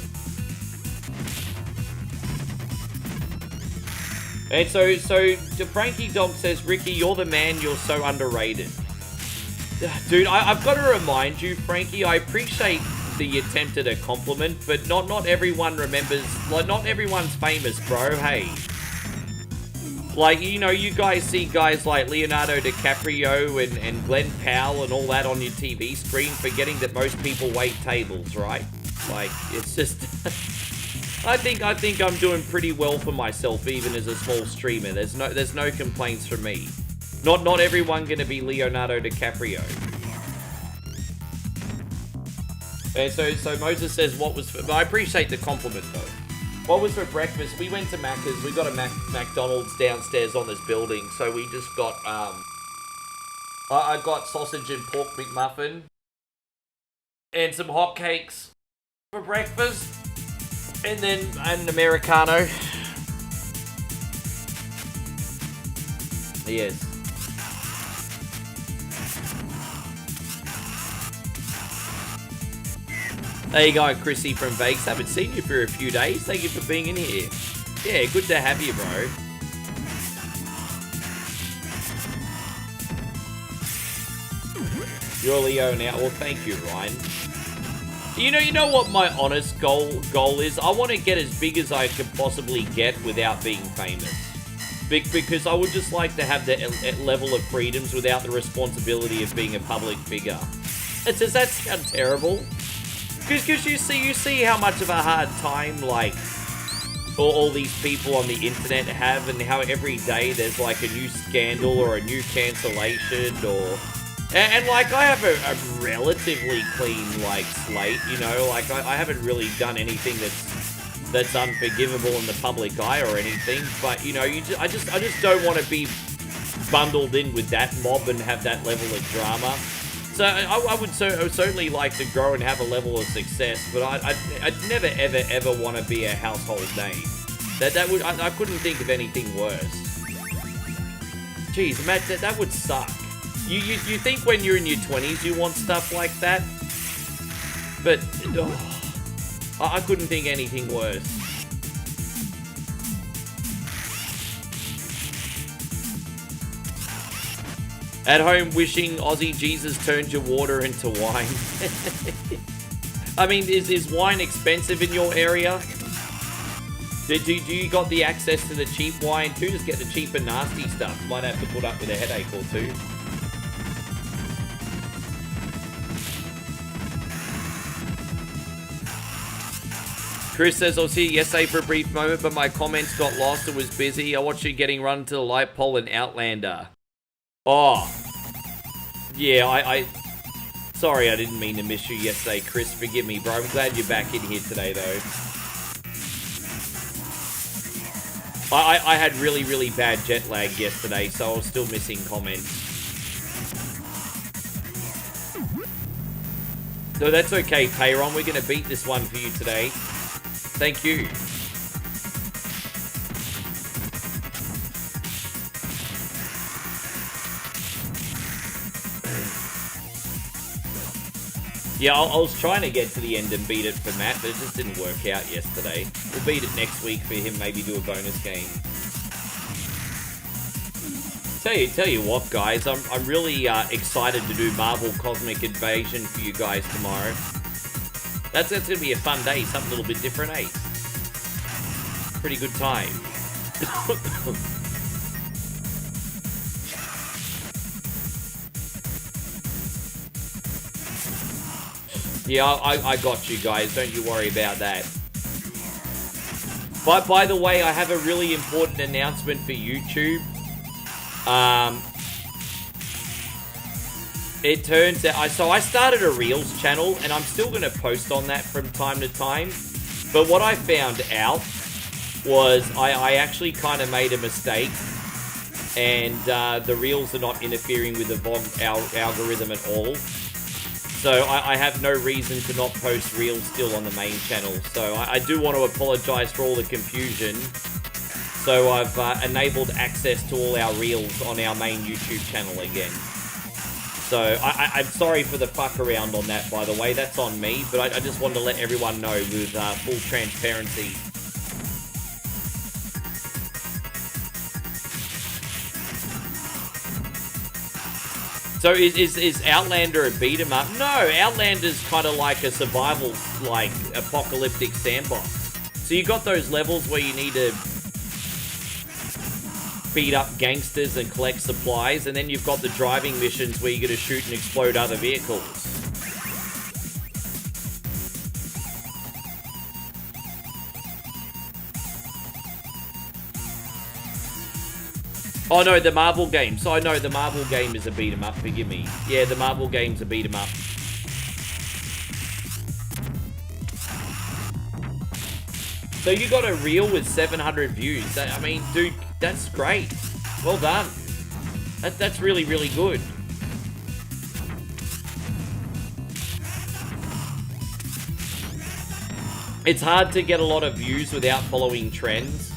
Speaker 1: And so the Frankie Dog says, Ricky, you're the man, you're so underrated. Dude, I've got to remind you, Frankie, I appreciate the attempt at a compliment, but not everyone remembers, like, not everyone's famous, bro, hey. Like, you know, you guys see guys like Leonardo DiCaprio and Glenn Powell and all that on your TV screen, forgetting that most people wait tables, right? Like, it's just... I think I'm doing pretty well for myself, even as a small streamer. There's no complaints from me. Not everyone gonna be Leonardo DiCaprio. And so Moses says, what was... I appreciate the compliment, though. What was for breakfast? We went to Macca's. We got a McDonald's downstairs on this building. So we just got, I got sausage and pork McMuffin. And some hotcakes for breakfast. And then an Americano. Yes. There you go, Chrissy from Vegas. Haven't seen you for a few days. Thank you for being in here. Yeah, good to have you, bro. You're Leo now. Well, thank you, Ryan. You know what my honest goal is? I want to get as big as I could possibly get without being famous. Because I would just like to have the level of freedoms without the responsibility of being a public figure. Does that sound terrible? Because you see how much of a hard time, like, all these people on the internet have, and how every day there's, like, a new scandal or a new cancellation, or... And like, I have a relatively clean, like, slate, you know? Like, I haven't really done anything that's unforgivable in the public eye or anything, but, you know, I just don't want to be bundled in with that mob and have that level of drama. So I would certainly like to grow and have a level of success, but I'd never ever want to be a household name. I couldn't think of anything worse. Jeez, Matt, that would suck. You think when you're in your 20s you want stuff like that, but I couldn't think anything worse. At home wishing Aussie Jesus turned your water into wine. I mean, is wine expensive in your area? Do you got the access to the cheap wine too? Just get the cheap and nasty stuff. Might have to put up with a headache or two. Chris says, I was here yesterday for a brief moment, but my comments got lost and was busy. I watched you getting run to the light pole in Outlander. Oh. Yeah, I sorry, I didn't mean to miss you yesterday, Chris. Forgive me, bro. I'm glad you're back in here today, though. I had really bad jet lag yesterday, so I was still missing comments. So that's okay, Payron. We're going to beat this one for you today. Thank you. Yeah, I was trying to get to the end and beat it for Matt, but it just didn't work out yesterday. We'll beat it next week for him, maybe do a bonus game. Tell you what, guys, I'm really excited to do Marvel Cosmic Invasion for you guys tomorrow. That's gonna be a fun day, something a little bit different, eh? Pretty good time. Yeah, I got you guys. Don't you worry about that. But by the way, I have a really important announcement for YouTube. It turns out, so I started a Reels channel, and I'm still going to post on that from time to time. But what I found out was I actually kind of made a mistake, and the Reels are not interfering with the VOG algorithm at all. So I have no reason to not post Reels still on the main channel. So I do want to apologize for all the confusion. So I've enabled access to all our Reels on our main YouTube channel again. So I'm sorry for the fuck around on that, by the way. That's on me. But I just wanted to let everyone know with full transparency. So is Outlander a beat 'em up? No, Outlander's kind of like a survival, like, apocalyptic sandbox. So you got those levels where you need to beat up gangsters and collect supplies, and then you've got the driving missions where you got to shoot and explode other vehicles. Oh no, the Marvel game. So I know the Marvel game is a beat 'em up, forgive me. Yeah, the Marvel game's a beat 'em up. So you got a reel with 700 views. I mean, dude, that's great. Well done. That's really, really good. It's hard to get a lot of views without following trends.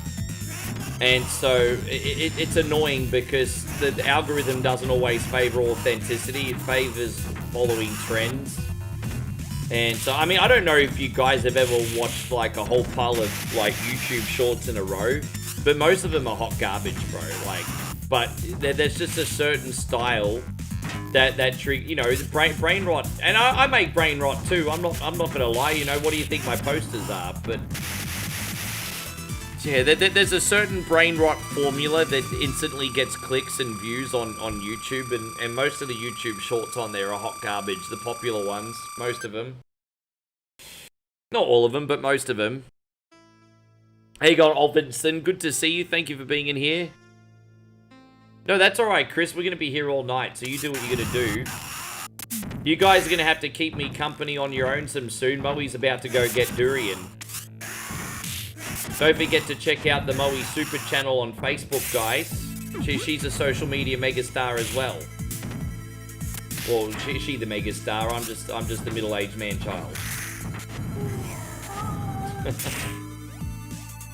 Speaker 1: And so it's annoying because the algorithm doesn't always favor authenticity. It favors following trends. And so, I mean, I don't know if you guys have ever watched like a whole pile of like YouTube shorts in a row, but most of them are hot garbage, bro. Like, but there's just a certain style that trick, you know, brain rot. And I make brain rot too. I'm not gonna lie. You know, what do you think my posters are? But yeah, there's a certain brain rot formula that instantly gets clicks and views on YouTube, and most of the YouTube shorts on there are hot garbage, the popular ones, most of them. Not all of them, but most of them. Hey, you got Olvinson, good to see you, thank you for being in here. No, that's alright, Chris, we're going to be here all night, so you do what you're going to do. You guys are going to have to keep me company on your own some soon. Moe's about to go get durian. Don't forget to check out the Moe Super channel on Facebook, guys. She's a social media megastar as well. Well, she the megastar. I'm just the middle-aged man-child.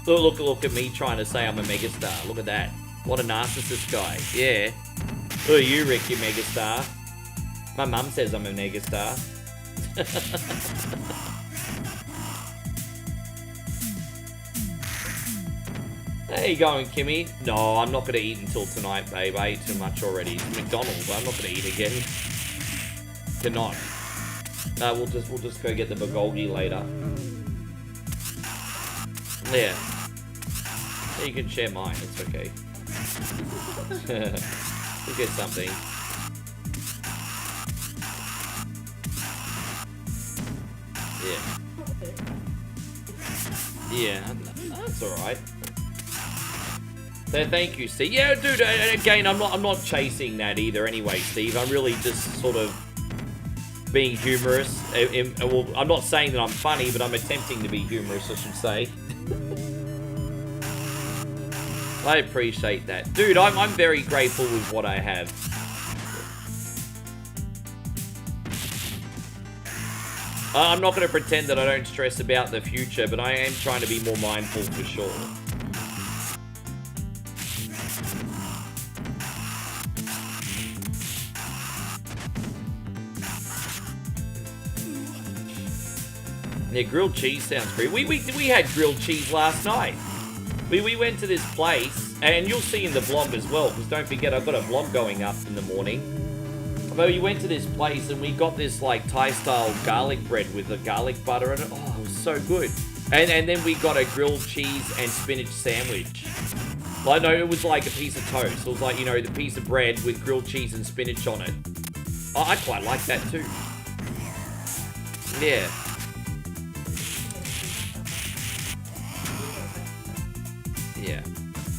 Speaker 1: look at me trying to say I'm a megastar. Look at that. What a narcissist guy. Yeah. Who are you, Rick, you megastar? My mum says I'm a megastar. How you going, Kimmy? No, I'm not going to eat until tonight, babe. I ate too much already. It's McDonald's. I'm not going to eat again. Cannot. No, we'll just go get the bulgogi later. Yeah. Yeah, you can share mine. It's okay. We'll get something. Yeah. Yeah, that's alright. So thank you, Steve. Yeah, dude, again, I'm not chasing that either anyway, Steve. I'm really just sort of being humorous. Well, I'm not saying that I'm funny, but I'm attempting to be humorous, I should say. I appreciate that. Dude, I'm very grateful with what I have. I'm not going to pretend that I don't stress about the future, but I am trying to be more mindful for sure. Yeah, grilled cheese sounds great. We had grilled cheese last night. We went to this place, and you'll see in the vlog as well, because don't forget, I've got a vlog going up in the morning. But we went to this place, and we got this, like, Thai-style garlic bread with the garlic butter in it. Oh, it was so good. And then we got a grilled cheese and spinach sandwich. Like, no, it was like a piece of toast. It was like, you know, the piece of bread with grilled cheese and spinach on it. Oh, I quite like that, too. Yeah. Yeah.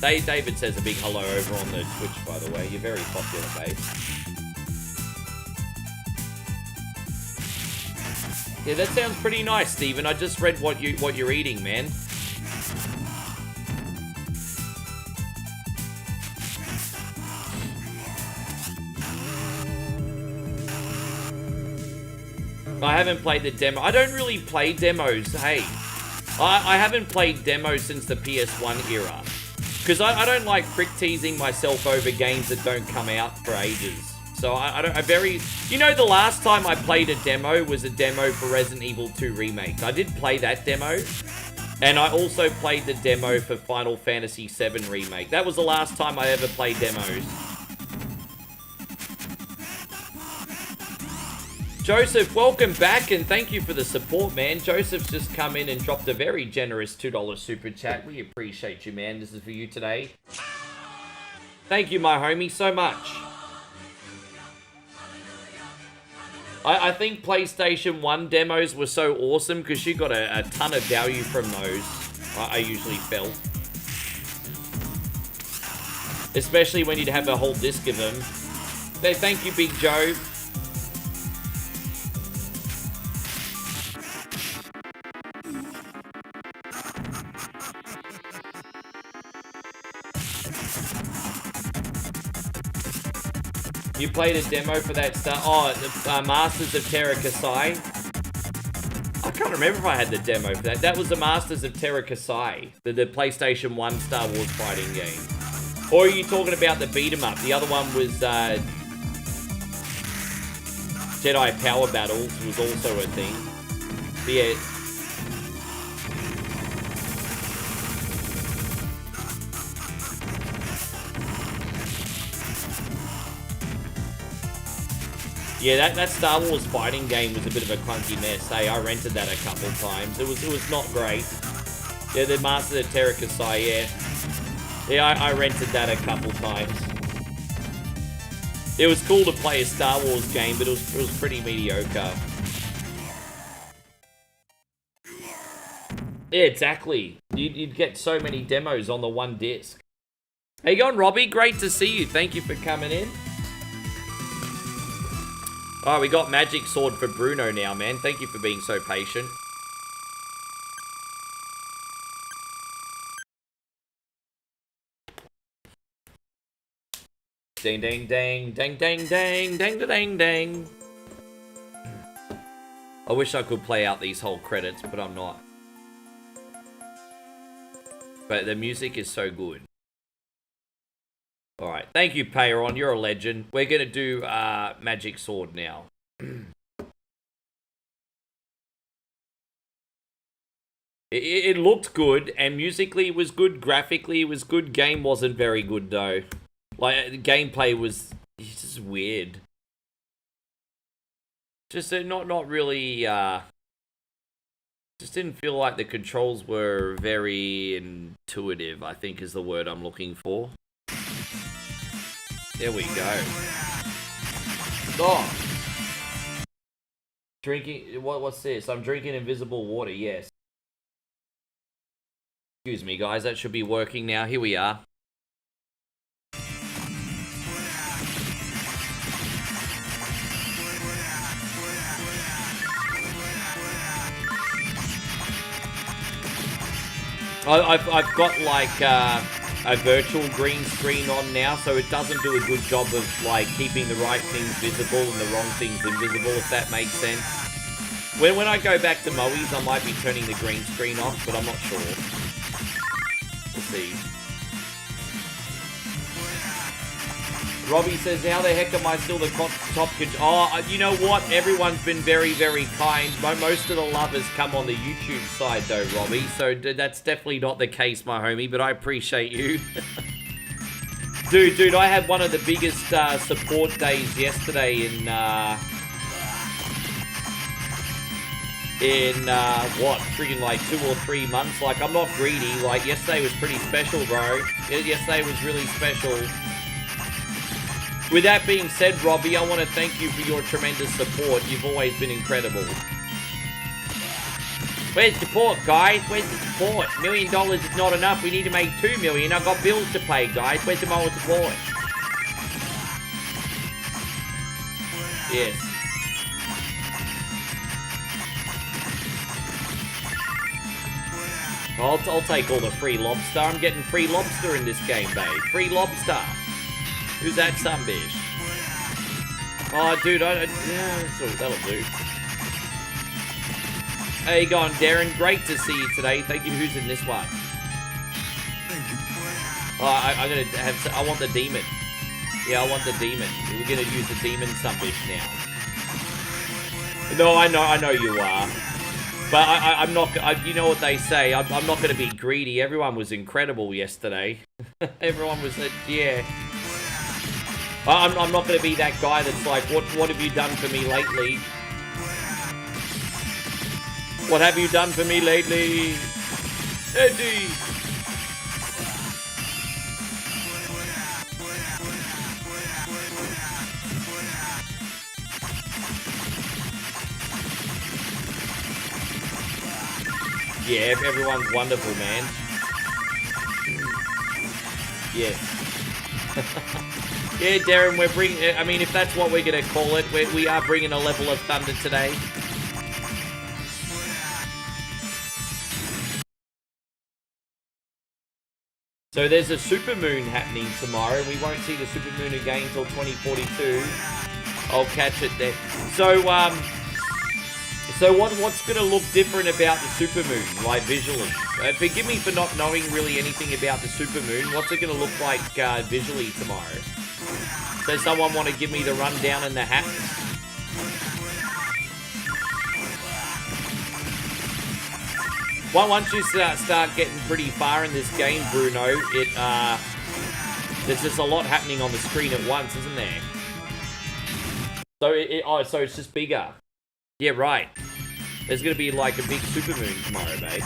Speaker 1: David says a big hello over on the Twitch, by the way. You're very popular, babe. Yeah, that sounds pretty nice, Steven. I just read what you're eating, man. I haven't played the demo. I don't really play demos, hey. I haven't played demos since the PS1 era. Because I don't like prick teasing myself over games that don't come out for ages. So you know, the last time I played a demo was a demo for Resident Evil 2 Remake. I did play that demo. And I also played the demo for Final Fantasy 7 Remake. That was the last time I ever played demos. Joseph, welcome back, and thank you for the support, man. Joseph's just come in and dropped a very generous $2 super chat. We appreciate you, man. This is for you today. Thank you, my homie, so much. I think PlayStation 1 demos were so awesome because you got a ton of value from those, I usually felt. Especially when you'd have a whole disc of them. Thank you, Big Joe. You played a demo for that Star... Oh, the Masters of Terra Kasai. I can't remember if I had the demo for that. That was the Masters of Terra Kasai, the PlayStation 1 Star Wars fighting game. Or are you talking about the beat-em-up? The other one was Jedi Power Battles was also a thing. But yeah. Yeah, that Star Wars fighting game was a bit of a clunky mess. Hey, I rented that a couple times. It was not great. Yeah, the Masters of Terra Kasai, yeah. Yeah, I rented that a couple times. It was cool to play a Star Wars game, but it was pretty mediocre. Yeah, exactly. You'd get so many demos on the one disc. How you going, Robbie? Great to see you. Thank you for coming in. Oh, we got Magic Sword for Bruno now, man. Thank you for being so patient. Ding, ding, ding, ding, ding, ding, ding, ding, ding. I wish I could play out these whole credits, but I'm not. But the music is so good. Alright, thank you, Payron. You're a legend. We're going to do Magic Sword now. It looked good, and musically it was good. Graphically it was good. Game wasn't very good, though. Like, the gameplay was just weird. Just not really... just didn't feel like the controls were very intuitive, I think is the word I'm looking for. There we go. Oh! Drinking... What's this? I'm drinking invisible water, yes. Excuse me, guys. That should be working now. Here we are. I've got, like, a virtual green screen on now, so it doesn't do a good job of, like, keeping the right things visible and the wrong things invisible, if that makes sense. When I go back to Moe's, I might be turning the green screen off, but I'm not sure. We'll see. Robbie says, how the heck am I still the top Oh, you know what? Everyone's been very, very kind. Most of the lovers come on the YouTube side, though, Robbie. So that's definitely not the case, my homie, but I appreciate you. Dude, I had one of the biggest support days yesterday in what, freaking like 2 or 3 months. Like, I'm not greedy. Like, yesterday was pretty special, bro. Yesterday was really special. With that being said, Robbie, I want to thank you for your tremendous support. You've always been incredible. Where's the support, guys? Where's the support? $1 million is not enough. We need to make 2 million. I've got bills to pay, guys. Where's the more support? Yes. I'll take all the free lobster. I'm getting free lobster in this game, babe. Free lobster. Who's that sunbish? Oh, dude, yeah, that'll do. How you going, Darren? Great to see you today. Thank you. Who's in this one? Oh, I want the demon. Yeah, I want the demon. We're gonna use the demon sunbish now. No, I know you are. But I'm not, you know what they say, I'm not going to be greedy. Everyone was incredible yesterday. Everyone was, yeah. I'm not going to be that guy that's like, what have you done for me lately? What have you done for me lately? Eddie! Yeah, everyone's wonderful, man. Yes. Yeah, Darren, we're bringing... I mean, if that's what we're going to call it, we are bringing a level of thunder today. So there's a supermoon happening tomorrow. We won't see the supermoon again until 2042. I'll catch it there. So what's going to look different about the supermoon, like visually? Forgive me for not knowing really anything about the supermoon. What's it going to look like visually tomorrow? Does someone want to give me the rundown in the hat? Well, once you start getting pretty far in this game, Bruno, there's just a lot happening on the screen at once, isn't there? So so it's just bigger. Yeah, right. There's gonna be like a big supermoon tomorrow, mate.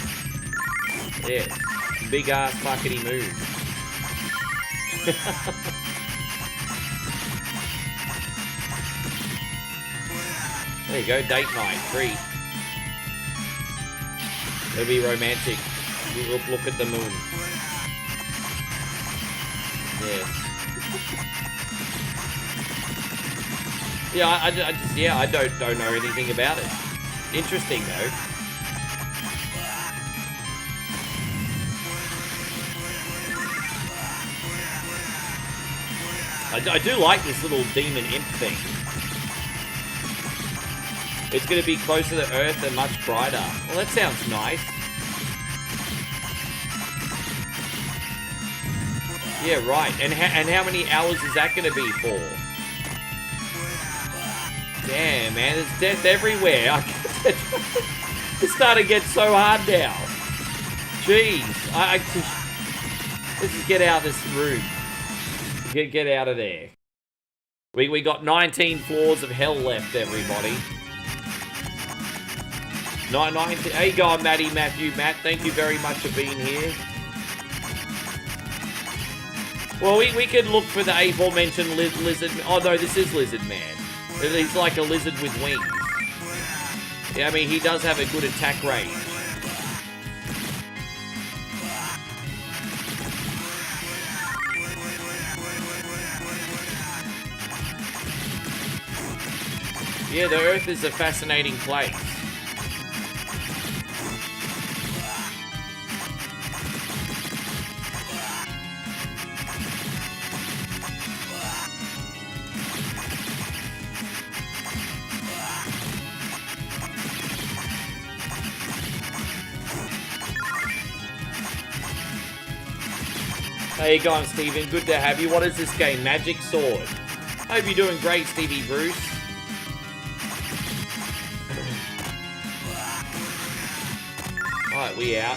Speaker 1: Yeah, big ass fuckity moon. There you go, date night, 3. It'll be romantic. Look at the moon. Yes. Yeah, I don't know anything about it. Interesting though. I do like this little demon imp thing. It's going to be closer to Earth and much brighter. Well, that sounds nice. Yeah, right. And how many hours is that going to be for? Damn, man, there's death everywhere. It's starting to get so hard now. Jeez, let's just get out of this room. Get out of there. We got 19 floors of hell left, everybody. 19. Hey, God, Matt, thank you very much for being here. Well, we could look for the aforementioned lizard. Oh no, this is Lizard Man. He's like a lizard with wings. Yeah, I mean, he does have a good attack range. Yeah, the Earth is a fascinating place. How you going, Steven? Good to have you. What is this game? Magic Sword. Hope you're doing great, Stevie Bruce. Alright, we out.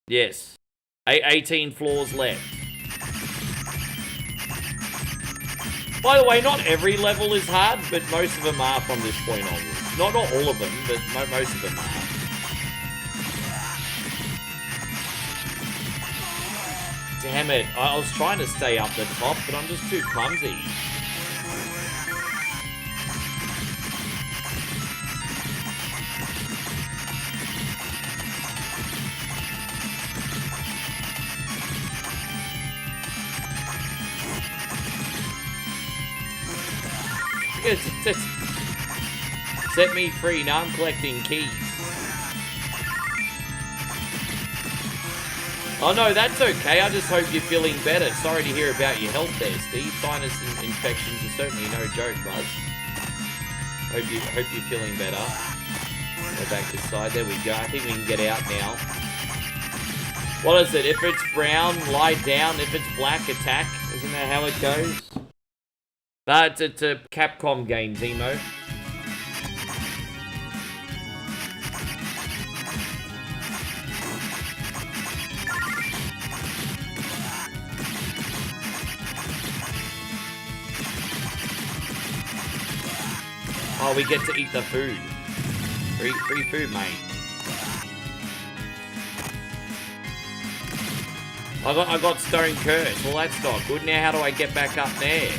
Speaker 1: Yes. 18 floors left. By the way, not every level is hard, but most of them are from this point onwards. Not all of them, but most of them are. Damn it. I was trying to stay up the top, but I'm just too clumsy. Set me free. Now I'm collecting keys. Oh no, that's okay. I just hope you're feeling better. Sorry to hear about your health there, Steve. Sinus infections are certainly no joke, buzz. Hope you're feeling better. Go back this side. There we go. I think we can get out now. What is it? If it's brown, lie down. If it's black, attack. Isn't that how it goes? It's a Capcom game, Zemo. Oh, we get to eat the food. Free food, mate. I got Stone Curse. Well, that's not good. Now, how do I get back up there?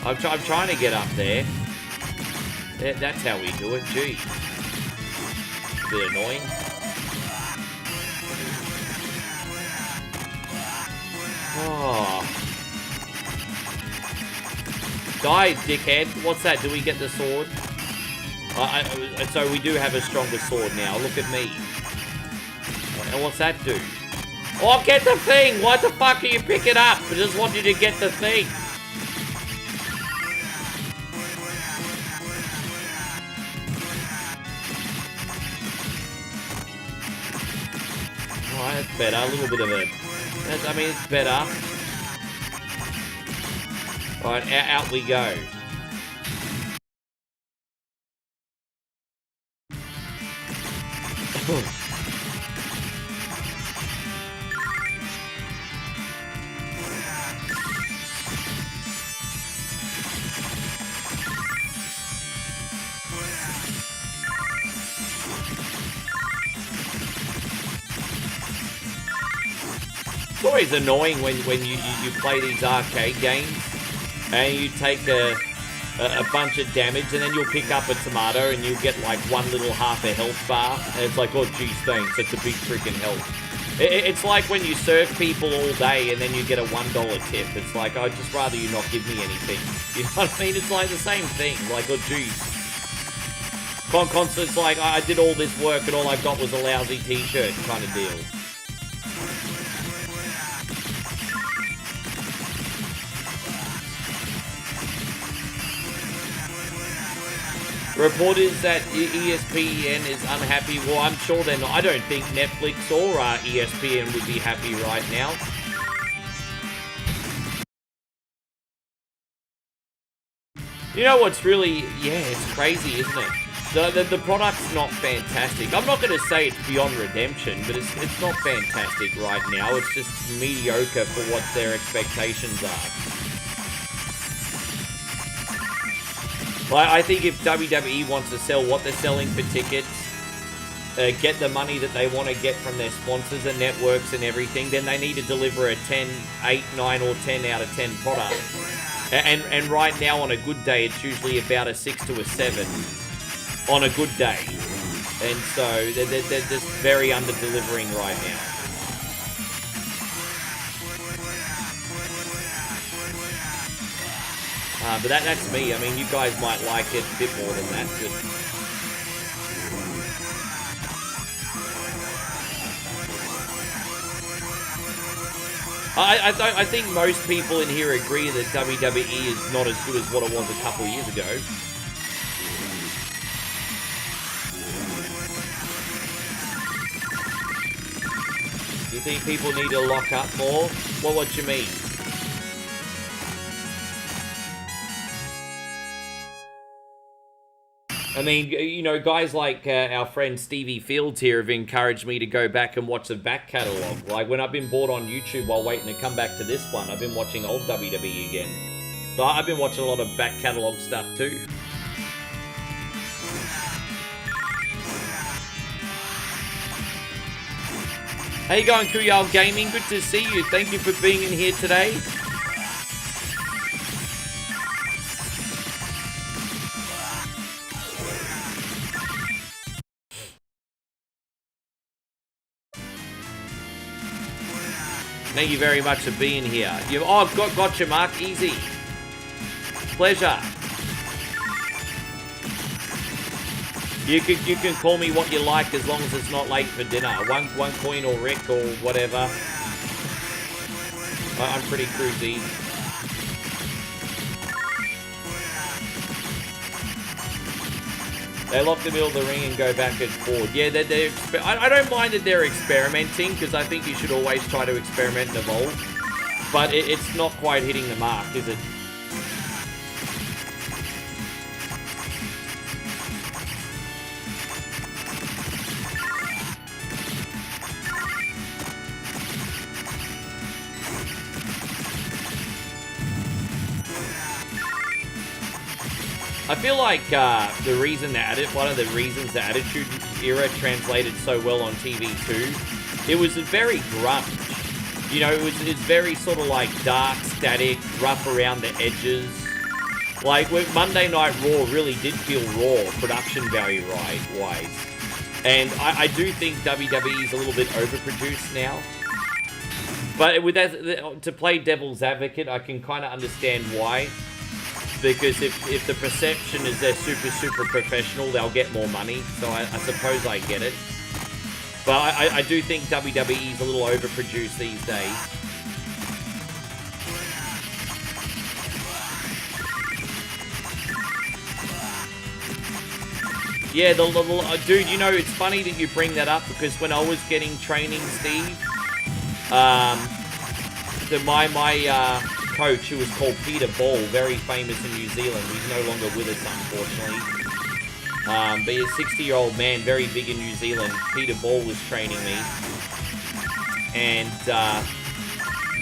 Speaker 1: I'm trying to get up there. That's how we do it. Gee. Bit annoying. Oh. Die, dickhead. What's that? Do we get the sword? So we do have a stronger sword now. Look at me. And what's that do? Oh, get the thing! Why the fuck are you picking up? I just want you to get the thing. Oh, that's better. A little bit of it. I mean, it's better. Alright, out we go. It's always annoying when you play these arcade games and you take a bunch of damage and then you'll pick up a tomato and you'll get like one little half a health bar and it's like, oh geez, thanks, such a big freaking health. It's like when you serve people all day and then you get a $1 tip. It's like, I'd just rather you not give me anything. You know what I mean? It's like the same thing. Like, oh geez. Constant's like, I did all this work and all I got was a lousy t-shirt kind of deal. Reporters that ESPN is unhappy. Well, I'm sure they're not. I don't think Netflix or ESPN would be happy right now. You know what's really, yeah, it's crazy, isn't it? The product's not fantastic. I'm not going to say it's beyond redemption, but it's not fantastic right now. It's just mediocre for what their expectations are. Well, I think if WWE wants to sell what they're selling for tickets, get the money that they want to get from their sponsors and networks and everything, then they need to deliver a 10, 8, 9, or 10 out of 10 product. And right now, on a good day, it's usually about a 6 to a 7 on a good day. And so they're just very under-delivering right now. But that's me. I mean, you guys might like it a bit more than that. But I think most people in here agree that WWE is not as good as what it was a couple of years ago. You think people need to lock up more? What you mean? I mean, you know, guys like our friend Stevie Fields here have encouraged me to go back and watch the back catalogue. Like, when I've been bored on YouTube while waiting to come back to this one, I've been watching old WWE again. So I've been watching a lot of back catalogue stuff too. How you going, Kuyal Gaming? Good to see you. Thank you for being in here today. Thank you very much for being here. Gotcha, Mark. Easy. Pleasure. You can call me what you like as long as it's not late for dinner. One coin or Rick or whatever. I'm pretty cruisy. They lock the middle of the ring and go back and forward. Yeah, I don't mind that they're experimenting, because I think you should always try to experiment and evolve. But it's not quite hitting the mark, is it? I feel like one of the reasons the Attitude Era translated so well on TV too, it was very grunge. You know, it was very sort of like dark, static, rough around the edges. Like, Monday Night Raw really did feel raw, production value wise. And I do think WWE is a little bit overproduced now. But with that, to play devil's advocate, I can kind of understand why. Because if the perception is they're super professional, they'll get more money. So I suppose I get it. But I do think WWE is a little overproduced these days. Yeah, dude, you know, it's funny that you bring that up, because when I was getting training, Steve, my coach, who was called Peter Ball, very famous in New Zealand. He's no longer with us, unfortunately. But he's a 60-year-old man, very big in New Zealand. Peter Ball was training me. And,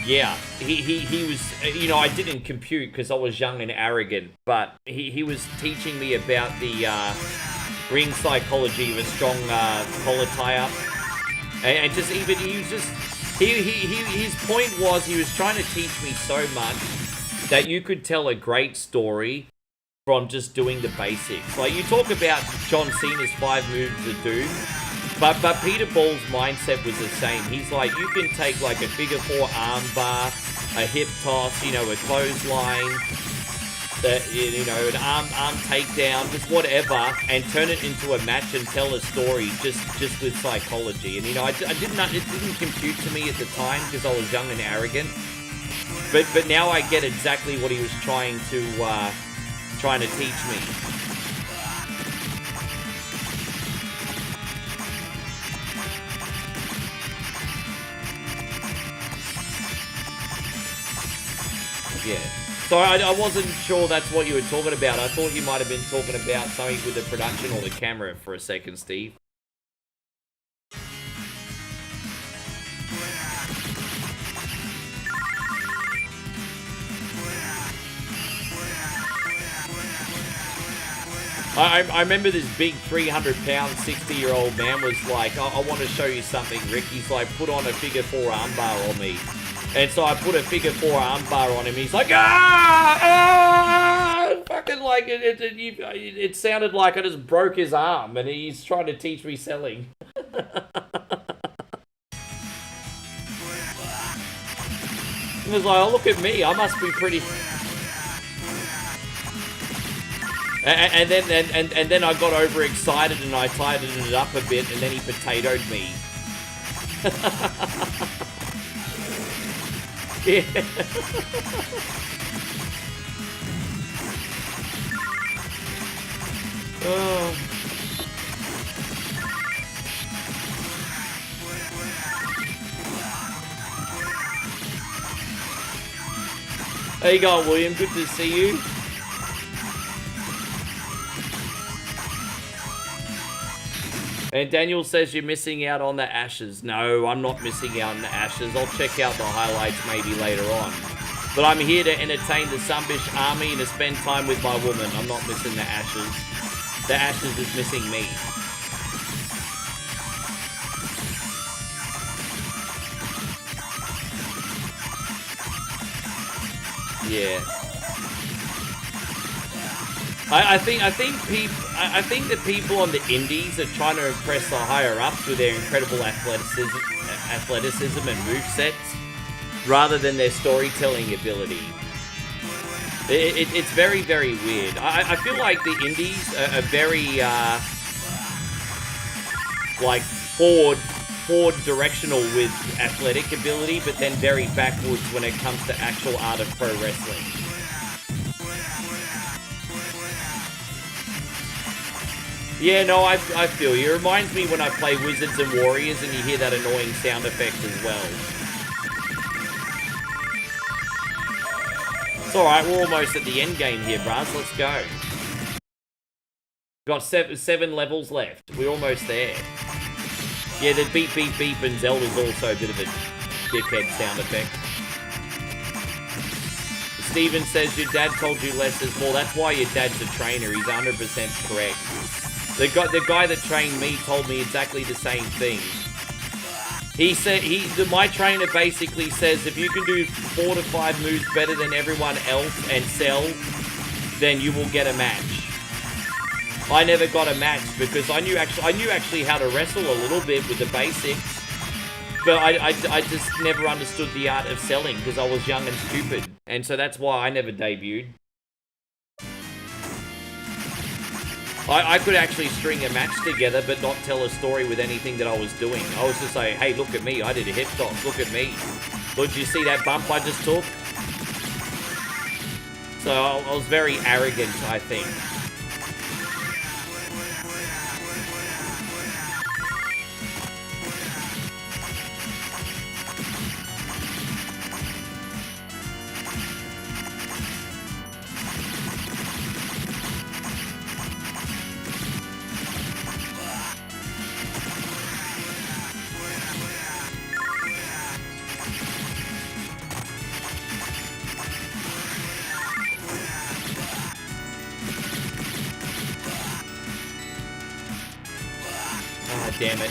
Speaker 1: yeah, he was, you know, I didn't compute because I was young and arrogant, but he was teaching me about the ring psychology of a strong collar tie-up. And just even, he was just... his point was he was trying to teach me so much that you could tell a great story from just doing the basics. Like, you talk about John Cena's 5 moves of doom, but Peter Ball's mindset was the same. He's like, you can take like a figure 4 arm bar, a hip toss, you know, a clothesline, you know, an arm takedown, just whatever, and turn it into a match and tell a story just with psychology. And, you know, it didn't compute to me at the time because I was young and arrogant. But now I get exactly what he was trying to teach me. Yeah. So I wasn't sure that's what you were talking about. I thought you might have been talking about something with the production or the camera for a second, Steve. I remember this big 300-pound, 60-year-old man was like, I want to show you something, Rick. He's like, put on a figure 4 armbar on me. And so I put a figure 4 armbar on him. He's like, fucking like, it sounded like I just broke his arm, and he's trying to teach me selling. He was like, oh, look at me, I must be pretty... And then I got overexcited and I tightened it up a bit, and then he potatoed me. Yeah. Oh. How you going, William? Good to see you. And Daniel says you're missing out on the Ashes. No, I'm not missing out on the Ashes. I'll check out the highlights maybe later on. But I'm here to entertain the Sunbish army and to spend time with my woman. I'm not missing the Ashes. The Ashes is missing me. Yeah. I think that people on the indies are trying to impress the higher ups with their incredible athleticism and movesets, rather than their storytelling ability. It's very, very weird. I feel like the indies are very like forward directional with athletic ability, but then very backwards when it comes to actual art of pro wrestling. Yeah, no, I feel you. It reminds me when I play Wizards and Warriors and you hear that annoying sound effect as well. It's alright, we're almost at the end game here, bros. Let's go. Got seven levels left. We're almost there. Yeah, the beep, beep, beep and Zelda's also a bit of a dickhead sound effect. Steven says your dad told you less is more. That's why your dad's a trainer. He's 100% correct. The guy that trained me told me exactly the same thing. He said, my trainer basically says if you can do 4 to 5 moves better than everyone else and sell, then you will get a match. I never got a match because I knew actually how to wrestle a little bit with the basics, but I just never understood the art of selling because I was young and stupid, and so that's why I never debuted. I could actually string a match together, but not tell a story with anything that I was doing. I was just like, hey, look at me. I did a hip toss. Look at me. Did you see that bump I just took? So I was very arrogant, I think. Damn it.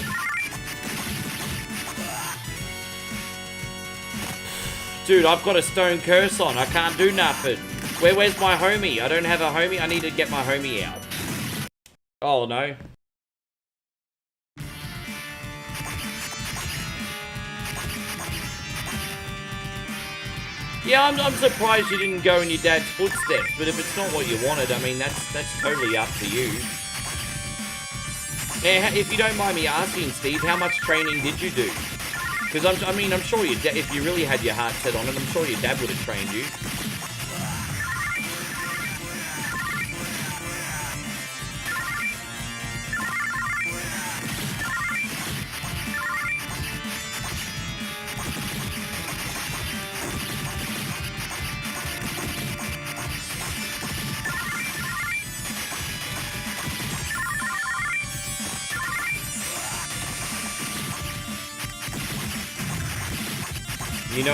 Speaker 1: Dude, I've got a stone curse on. I can't do nothing. Where's my homie? I don't have a homie. I need to get my homie out. Oh, no. Yeah, I'm surprised you didn't go in your dad's footsteps, but if it's not what you wanted, I mean, that's totally up to you. Now, if you don't mind me asking, Steve, how much training did you do? Because I'm sure your dad, if you really had your heart set on it, I'm sure your dad would have trained you.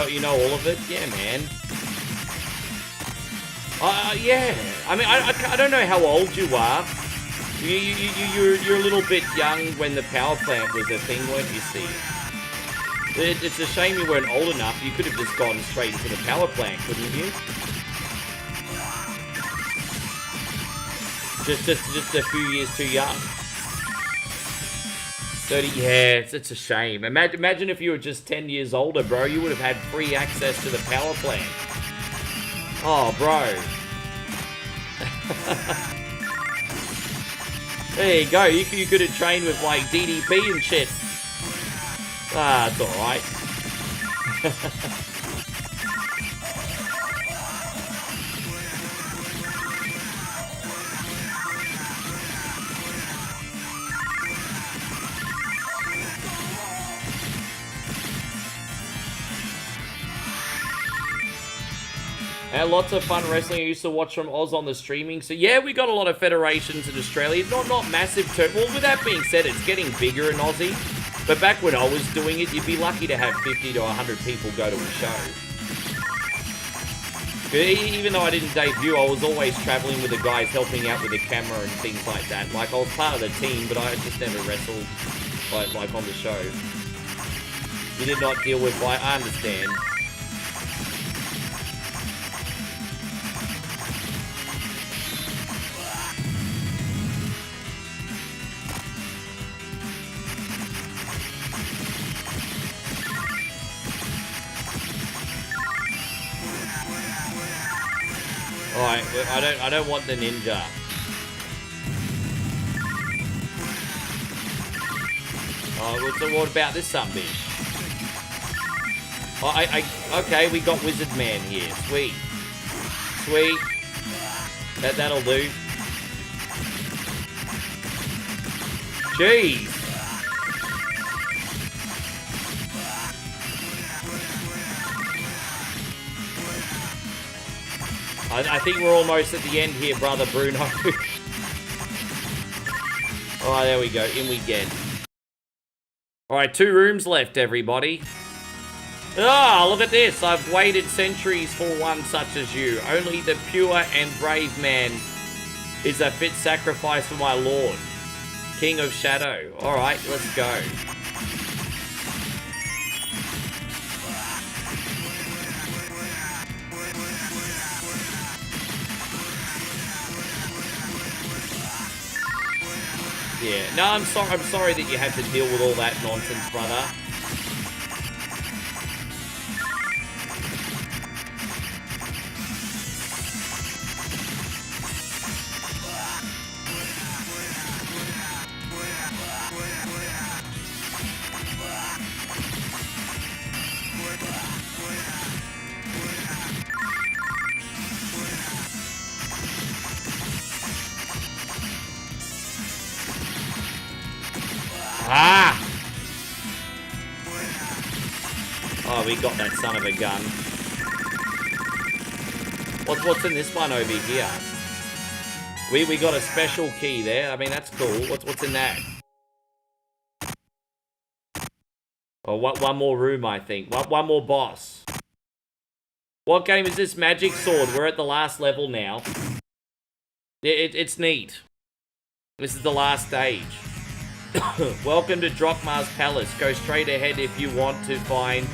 Speaker 1: You know all of it? Yeah, man. Yeah. I mean, I don't know how old you are. You're a little bit young when the power plant was a thing, weren't you, Steve? It's a shame you weren't old enough. You could have just gone straight into the power plant, couldn't you? Just a few years too young. 30, yeah, it's a shame. Imagine if you were just 10 years older, bro. You would have had free access to the power plant. Oh, bro. There you go. You could have trained with, like, DDP and shit. Ah, it's alright. And lots of fun wrestling I used to watch from Oz on the streaming. So yeah, we got a lot of federations in Australia. Not massive. Well, with that being said, it's getting bigger in Aussie. But back when I was doing it, you'd be lucky to have 50 to 100 people go to a show. Even though I didn't debut, I was always traveling with the guys, helping out with the camera and things like that. Like, I was part of the team, but I just never wrestled, like on the show. You did not deal with, I understand. Alright, I don't want the ninja. Oh, so what about this sumbitch? Oh, okay, we got Wizard Man here. Sweet. Sweet. That'll do. Jeez. I think we're almost at the end here, brother Bruno. Alright, there we go. In we get. Alright, 2 rooms left, everybody. Ah, look at this. I've waited centuries for one such as you. Only the pure and brave man is a fit sacrifice for my lord. King of Shadow. Alright, let's go. Yeah, no, I'm sorry that you had to deal with all that nonsense, brother. Ah! Oh, we got that son of a gun. What's in this one over here? We got a special key there. I mean, that's cool. What's in that? Oh, one more room, I think. One more boss. What game is this? Magic Sword. We're at the last level now. It's neat. This is the last stage. Welcome to Drachma's Palace. Go straight ahead if you want to find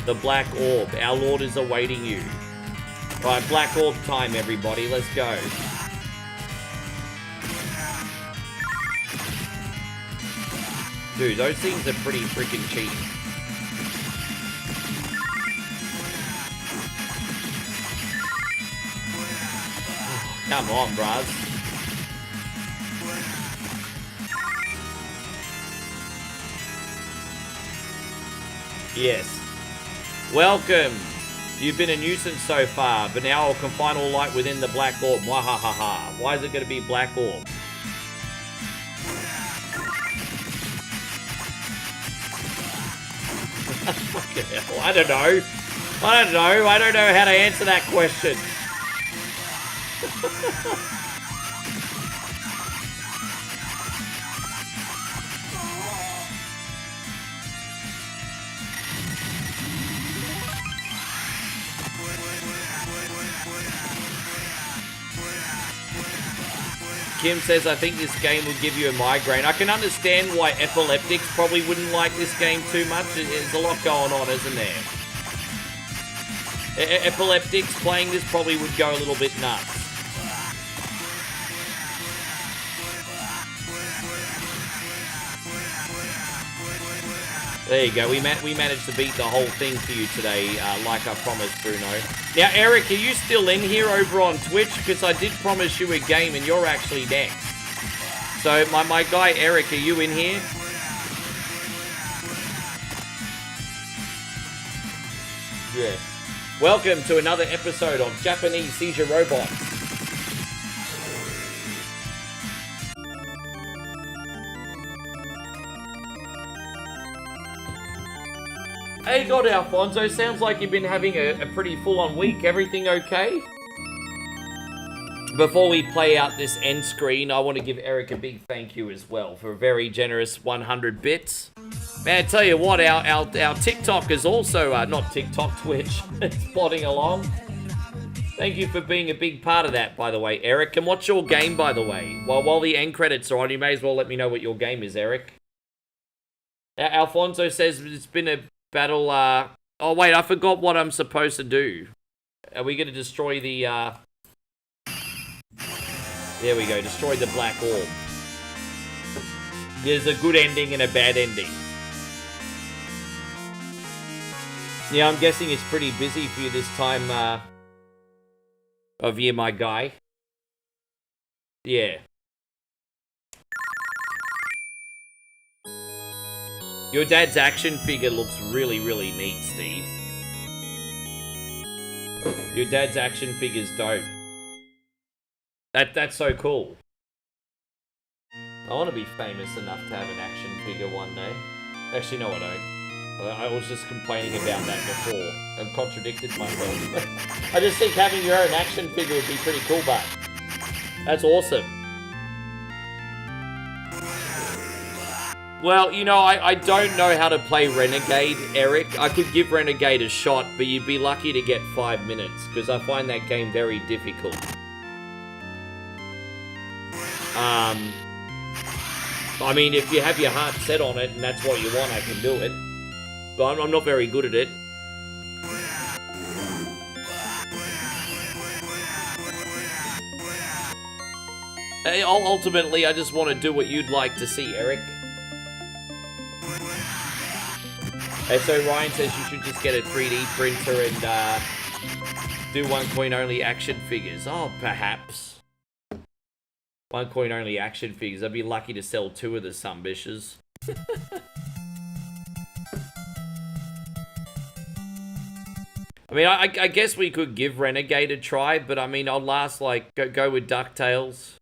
Speaker 1: the Black Orb. Our Lord is awaiting you. Right, Black Orb time, everybody. Let's go. Dude, those things are pretty freaking cheap. Come on, bruh. Yes. Welcome. You've been a nuisance so far, but now I'll confine all light within the Black Orb. Mwahahaha. Why is it going to be Black Orb? Fucking hell. I don't know. I don't know how to answer that question. Kim says, I think this game will give you a migraine. I can understand why epileptics probably wouldn't like this game too much. There's a lot going on, isn't there? Epileptics playing this probably would go a little bit nuts. There you go. We managed to beat the whole thing for you today, like I promised, Bruno. Now, Eric, are you still in here over on Twitch? Because I did promise you a game, and you're actually next. So, my guy, Eric, are you in here? Yes. Welcome to another episode of Japanese Seizure Robots. Hey, God, Alfonso, sounds like you've been having a pretty full-on week. Everything okay? Before we play out this end screen, I want to give Eric a big thank you as well for a very generous 100 bits. Man, I tell you what, our TikTok is also, not TikTok, Twitch, it's plodding along. Thank you for being a big part of that, by the way, Eric. And what's your game, by the way? While the end credits are on, you may as well let me know what your game is, Eric. Alfonso says it's been a battle, oh wait, I forgot what I'm supposed to do. Are we going to destroy the, There we go, destroy the black orb. There's a good ending and a bad ending. Yeah, I'm guessing it's pretty busy for you this time of year, my guy. Yeah. Your dad's action figure looks really, really neat, Steve. Your dad's action figure's dope. That's so cool. I want to be famous enough to have an action figure one day. Actually, no, I don't. I was just complaining about that before. I've contradicted myself. I just think having your own action figure would be pretty cool, but that's awesome. Well, you know, I don't know how to play Renegade, Eric. I could give Renegade a shot, but you'd be lucky to get 5 minutes, because I find that game very difficult. I mean, if you have your heart set on it and that's what you want, I can do it. But I'm not very good at it. Ultimately, I just want to do what you'd like to see, Eric. So Ryan says you should just get a 3D printer and do one coin only action figures. Oh, perhaps. One coin only action figures. I'd be lucky to sell 2 of the sumbishes. I mean, I guess we could give Renegade a try, but I mean, I'll last, like, go with DuckTales.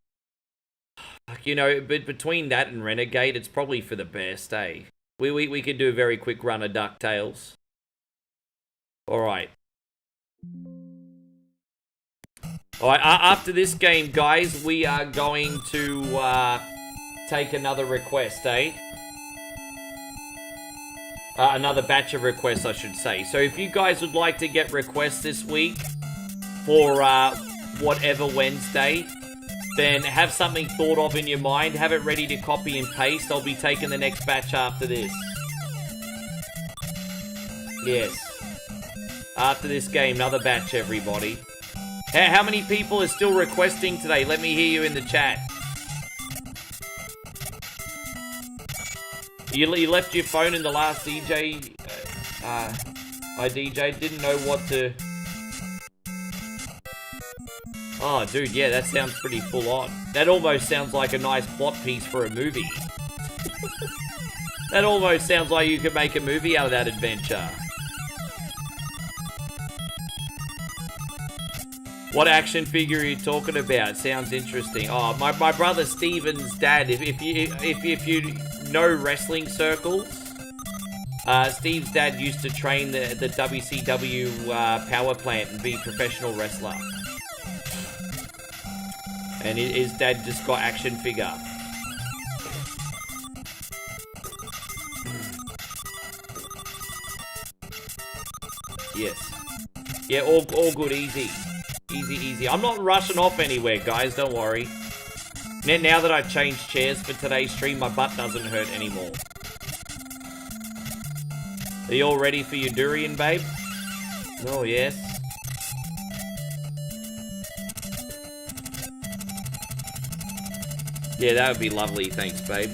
Speaker 1: You know, but between that and Renegade, it's probably for the best, eh? We could do a very quick run of DuckTales. Alright. Alright, after this game, guys, we are going to take another request, eh? Another batch of requests, I should say. So if you guys would like to get requests this week for whatever Wednesday, then have something thought of in your mind. Have it ready to copy and paste. I'll be taking the next batch after this. Yes. After this game, another batch, everybody. How many people are still requesting today? Let me hear you in the chat. You left your phone in the last DJ. I DJ didn't know what to. Oh, dude, yeah, that sounds pretty full on. That almost sounds like a nice plot piece for a movie. That almost sounds like you could make a movie out of that adventure. What action figure are you talking about? Sounds interesting. Oh, my brother Steven's dad. If you know wrestling circles, Steve's dad used to train the WCW power plant and be a professional wrestler. And his dad just got action figure. Yes. Yeah, all good, easy. Easy. I'm not rushing off anywhere, guys, don't worry. Now that I've changed chairs for today's stream, my butt doesn't hurt anymore. Are you all ready for your durian, babe? Oh, yes. Yeah, that would be lovely, thanks, babe.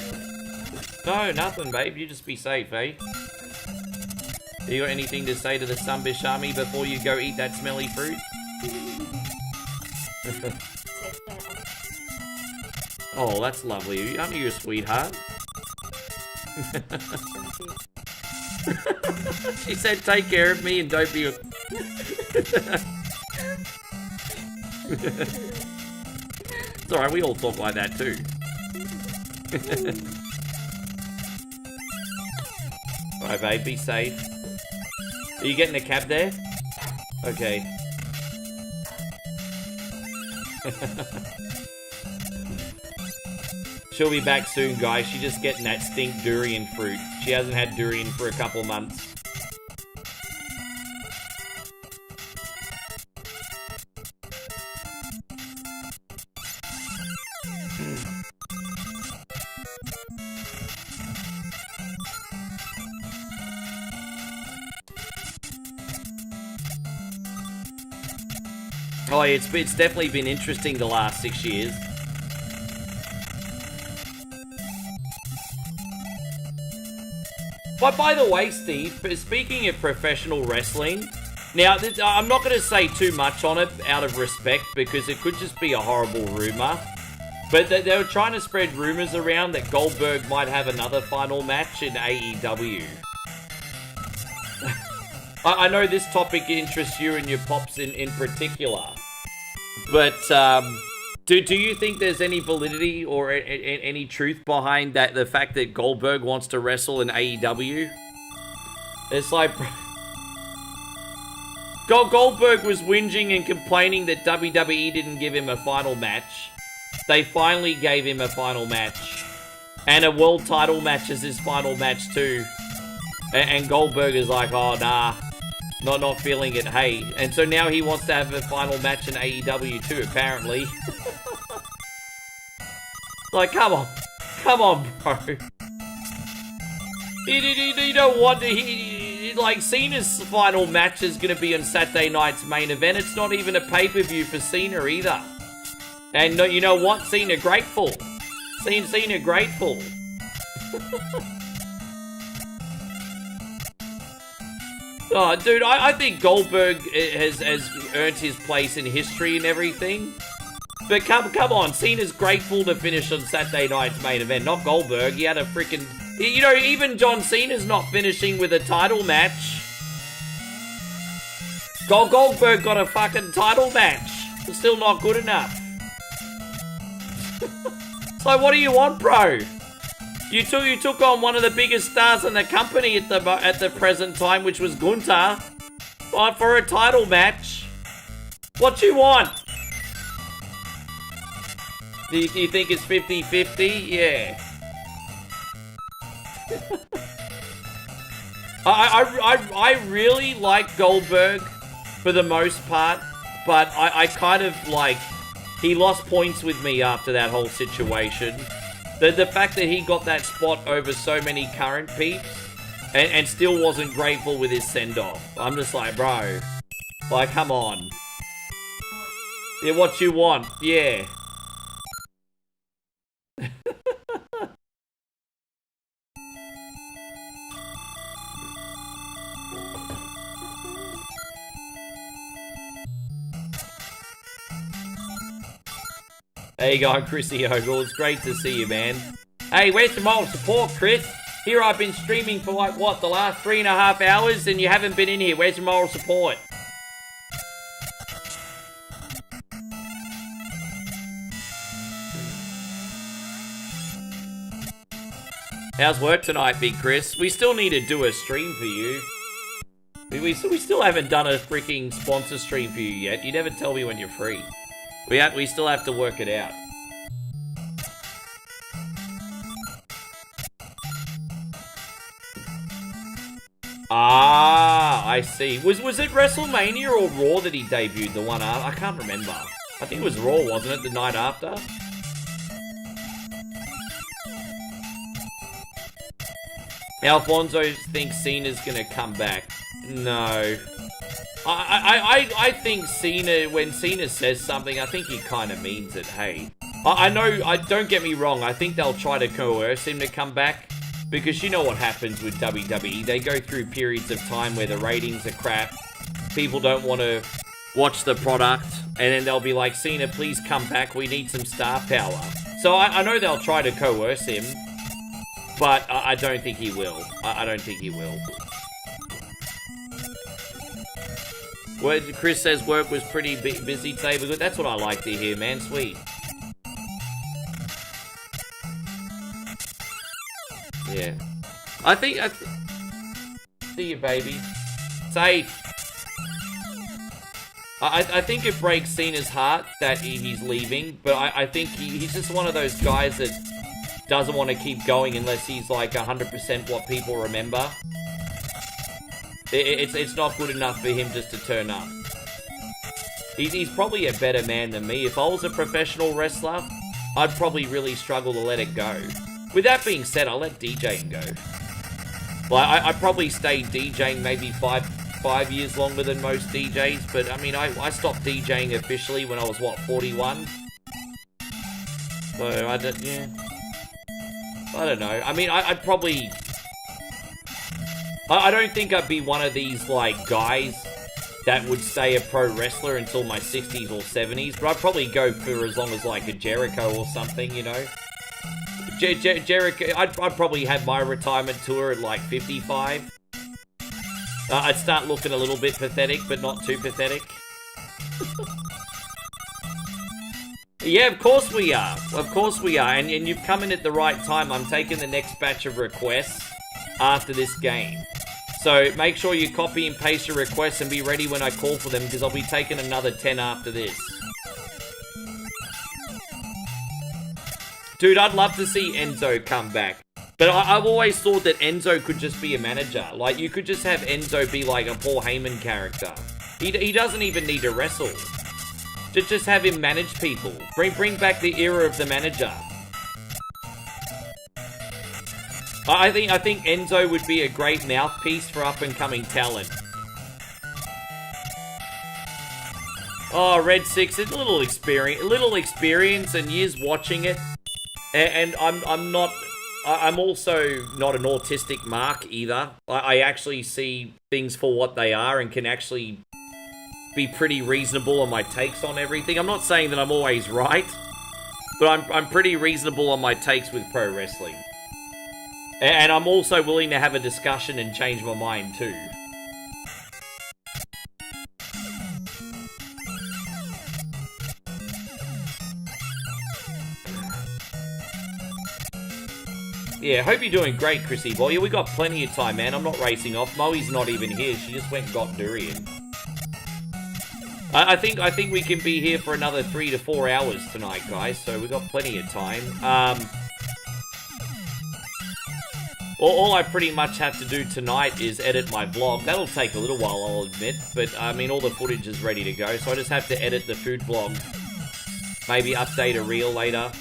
Speaker 1: No, nothing, babe, you just be safe, eh? You got anything to say to the Sunbish army before you go eat that smelly fruit? Oh, that's lovely. Aren't you a sweetheart? She said, take care of me and don't be a... It's alright, we all talk like that too. Alright, babe, be safe. Are you getting a cab there? Okay. She'll be back soon, guys. She's just getting that stink durian fruit. She hasn't had durian for a couple months. Oh, it's definitely been interesting the last 6 years. But by the way, Steve, speaking of professional wrestling, now I'm not going to say too much on it out of respect because it could just be a horrible rumor. But they were trying to spread rumors around that Goldberg might have another final match in AEW. I know this topic interests you and your pops in particular. But do you think there's any validity or any truth behind that? The fact that Goldberg wants to wrestle in AEW? It's like Goldberg was whinging and complaining that WWE didn't give him a final match. They finally gave him a final match, and a world title match is his final match too. And Goldberg is like, oh nah. Not feeling it, hey. And so now he wants to have a final match in AEW too, apparently. Like, come on, bro. You don't want to, like, Cena's final match is going to be on Saturday night's main event. It's not even a pay-per-view for Cena either. And you know what? Cena grateful. Cena grateful. Oh, dude, I think Goldberg has earned his place in history and everything. But come on, Cena's grateful to finish on Saturday night's main event, not Goldberg. He had a freaking... You know, even John Cena's not finishing with a title match. Goldberg got a fucking title match. It's still not good enough. So what do you want, bro? You took on one of the biggest stars in the company at the present time, which was Gunther, for a title match. What you want? Do you think it's 50-50? Yeah. I really like Goldberg for the most part, but I kind of like... He lost points with me after that whole situation. The fact that he got that spot over so many current peeps and still wasn't grateful with his send-off. I'm just like, bro, like, come on. Yeah, what you want? Yeah. There you go, Chrissy Ogle. It's great to see you, man. Hey, where's the moral support, Chris? Here I've been streaming for like, what, the last 3.5 hours and you haven't been in here. Where's the moral support? How's work tonight, Big Chris? We still need to do a stream for you. We still haven't done a freaking sponsor stream for you yet. You never tell me when you're free. We still have to work it out. Ah, I see. Was it WrestleMania or Raw that he debuted the one after? I can't remember. I think it was Raw, wasn't it? The night after? Alfonso thinks Cena's gonna come back. No. I think Cena, when Cena says something, I think he kind of means it, hey. I know, don't get me wrong, I think they'll try to coerce him to come back, because you know what happens with WWE. They go through periods of time where the ratings are crap, people don't want to watch the product, and then they'll be like, Cena, please come back, we need some star power. So I know they'll try to coerce him, but I don't think he will. I don't think he will. Well, Chris says work was pretty busy today, but that's what I like to hear, man. Sweet. Yeah. See you, baby. Safe. I think it breaks Cena's heart that he's leaving, but I think he's just one of those guys that doesn't want to keep going unless he's like 100% what people remember. It's not good enough for him just to turn up. He's probably a better man than me. If I was a professional wrestler, I'd probably really struggle to let it go. With that being said, I'll let DJing go. Like, I probably stayed DJing maybe five years longer than most DJs, but I mean, I stopped DJing officially when I was, what, 41? So, I don't know. I mean, I'd probably... I don't think I'd be one of these, like, guys that would stay a pro wrestler until my 60s or 70s, but I'd probably go for as long as, like, a Jericho or something, you know? Jericho, I'd probably have my retirement tour at, like, 55. I'd start looking a little bit pathetic, but not too pathetic. Yeah, of course we are. Of course we are. And you've come in at the right time. I'm taking the next batch of requests after this game. So make sure you copy and paste your requests and be ready when I call for them, because I'll be taking another 10 after this. Dude, I'd love to see Enzo come back. But I've always thought that Enzo could just be a manager. Like, you could just have Enzo be like a Paul Heyman character. He doesn't even need to wrestle. Just have him manage people. Bring back the era of the manager. I think Enzo would be a great mouthpiece for up-and-coming talent. Oh, Red 6, a little experience and years watching it. And I'm also not an autistic mark either. I actually see things for what they are and can actually be pretty reasonable on my takes on everything. I'm not saying that I'm always right, but I'm pretty reasonable on my takes with pro wrestling. And I'm also willing to have a discussion and change my mind too. Yeah, hope you're doing great, Chrissy Boy. Yeah, we got plenty of time, man. I'm not racing off. Moe's not even here. She just went and got durian. I think we can be here for another 3 to 4 hours tonight, guys. So we got plenty of time. All I pretty much have to do tonight is edit my vlog. That'll take a little while, I'll admit. But, I mean, all the footage is ready to go. So I just have to edit the food vlog. Maybe update a reel later.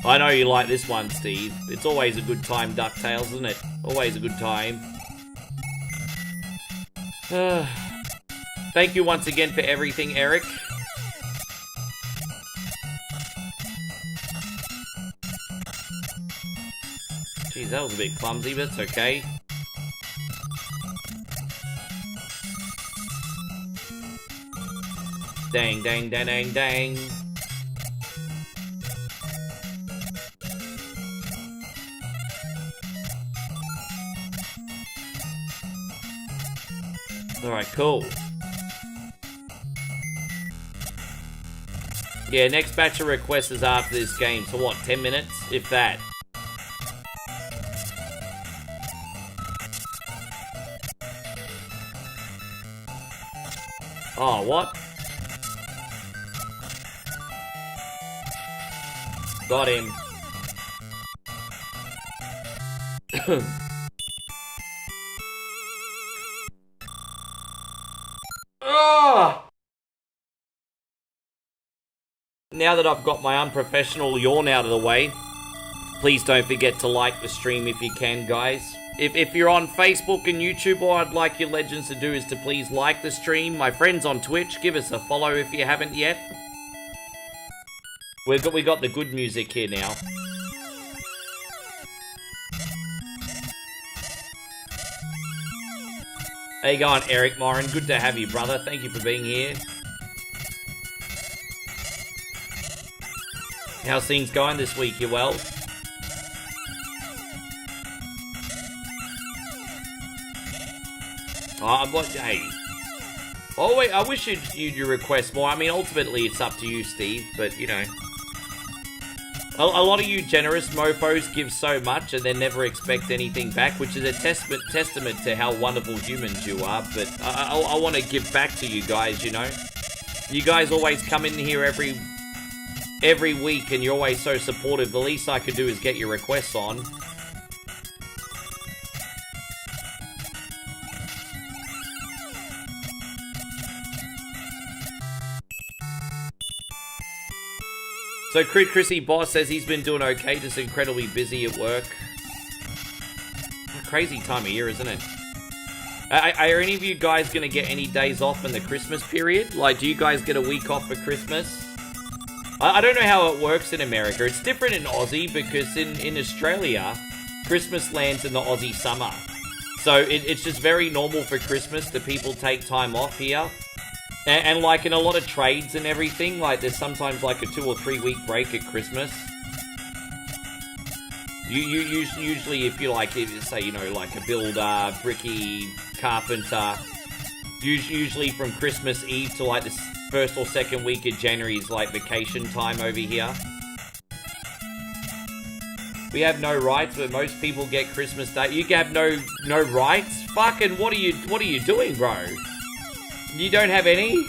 Speaker 1: I know you like this one, Steve. It's always a good time, DuckTales, isn't it? Always a good time. Thank you once again for everything, Eric. Jeez, that was a bit clumsy, but it's okay. Dang, dang, dang, dang, dang. Alright, cool. Yeah, next batch of requests is after this game. So what, 10 minutes? If that. Oh, what? Got him. Oh! Now that I've got my unprofessional yawn out of the way, please don't forget to like the stream if you can, guys. If you're on Facebook and YouTube, all I'd like your legends to do is to please like the stream. My friends on Twitch, give us a follow if you haven't yet. We got the good music here now. How you going, Eric Moran? Good to have you, brother. Thank you for being here. How's things going this week? You well? Hey. Oh, wait, I wish you'd request more. I mean, ultimately, it's up to you, Steve, but, you know. A lot of you generous mofos give so much and then never expect anything back, which is a testament to how wonderful humans you are. But I want to give back to you guys, you know? You guys always come in here every week and you're always so supportive. The least I could do is get your requests on. So Chrissy Boss says he's been doing okay, just incredibly busy at work. A crazy time of year, isn't it? Are any of you guys going to get any days off in the Christmas period? Like, do you guys get a week off for Christmas? I don't know how it works in America. It's different in Aussie because in Australia, Christmas lands in the Aussie summer. So it's just very normal for Christmas that people take time off here. And like in a lot of trades and everything, like there's sometimes like a 2 or 3 week break at Christmas. You usually if you like, say, you know, like a builder, bricky, carpenter, usually from Christmas Eve to like the first or second week of January is like vacation time over here. We have no rights, but most people get Christmas Day. You have no rights? Fucking what are you doing, bro? You don't have any?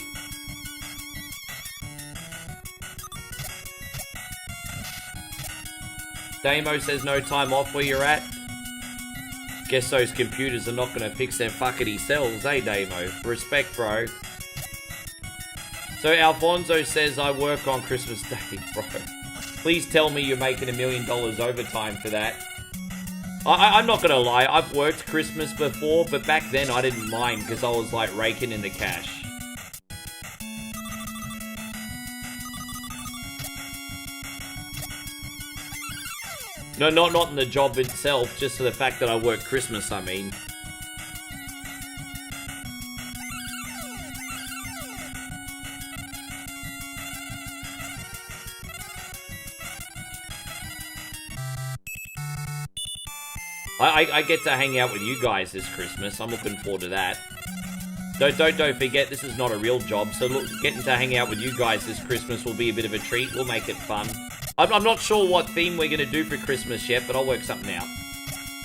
Speaker 1: Damo says no time off where you're at. Guess those computers are not going to fix their fuckety selves, eh, Damo? Respect, bro. So Alfonso says I work on Christmas Day, bro. Please tell me you're making $1 million overtime for that. I'm not gonna lie, I've worked Christmas before, but back then I didn't mind because I was like raking in the cash. No, not in the job itself, just for the fact that I work Christmas, I mean. I get to hang out with you guys this Christmas. I'm looking forward to that. Don't forget, this is not a real job, so look, getting to hang out with you guys this Christmas will be a bit of a treat. We'll make it fun. I'm not sure what theme we're going to do for Christmas yet, but I'll work something out.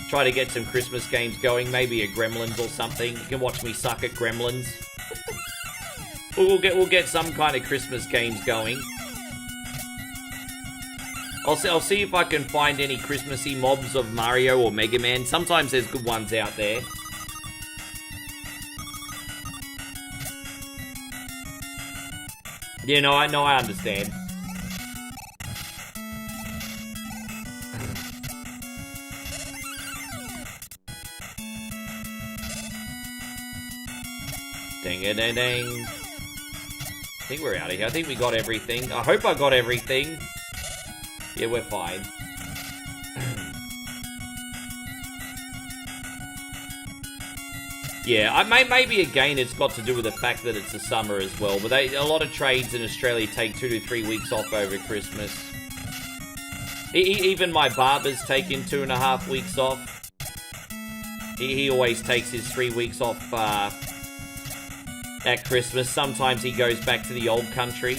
Speaker 1: Try to get some Christmas games going, maybe a Gremlins or something. You can watch me suck at Gremlins. We'll get some kind of Christmas games going. I'll see if I can find any Christmassy mobs of Mario or Mega Man. Sometimes there's good ones out there. Yeah, no, I understand. Ding-a-ding-ding. I think we're out of here. I think we got everything. I hope I got everything. Yeah, we're fine. Yeah, maybe again it's got to do with the fact that it's the summer as well. But a lot of trades in Australia take 2 to 3 weeks off over Christmas. Even my barber's taking 2.5 weeks off. He always takes his 3 weeks off at Christmas. Sometimes he goes back to the old country.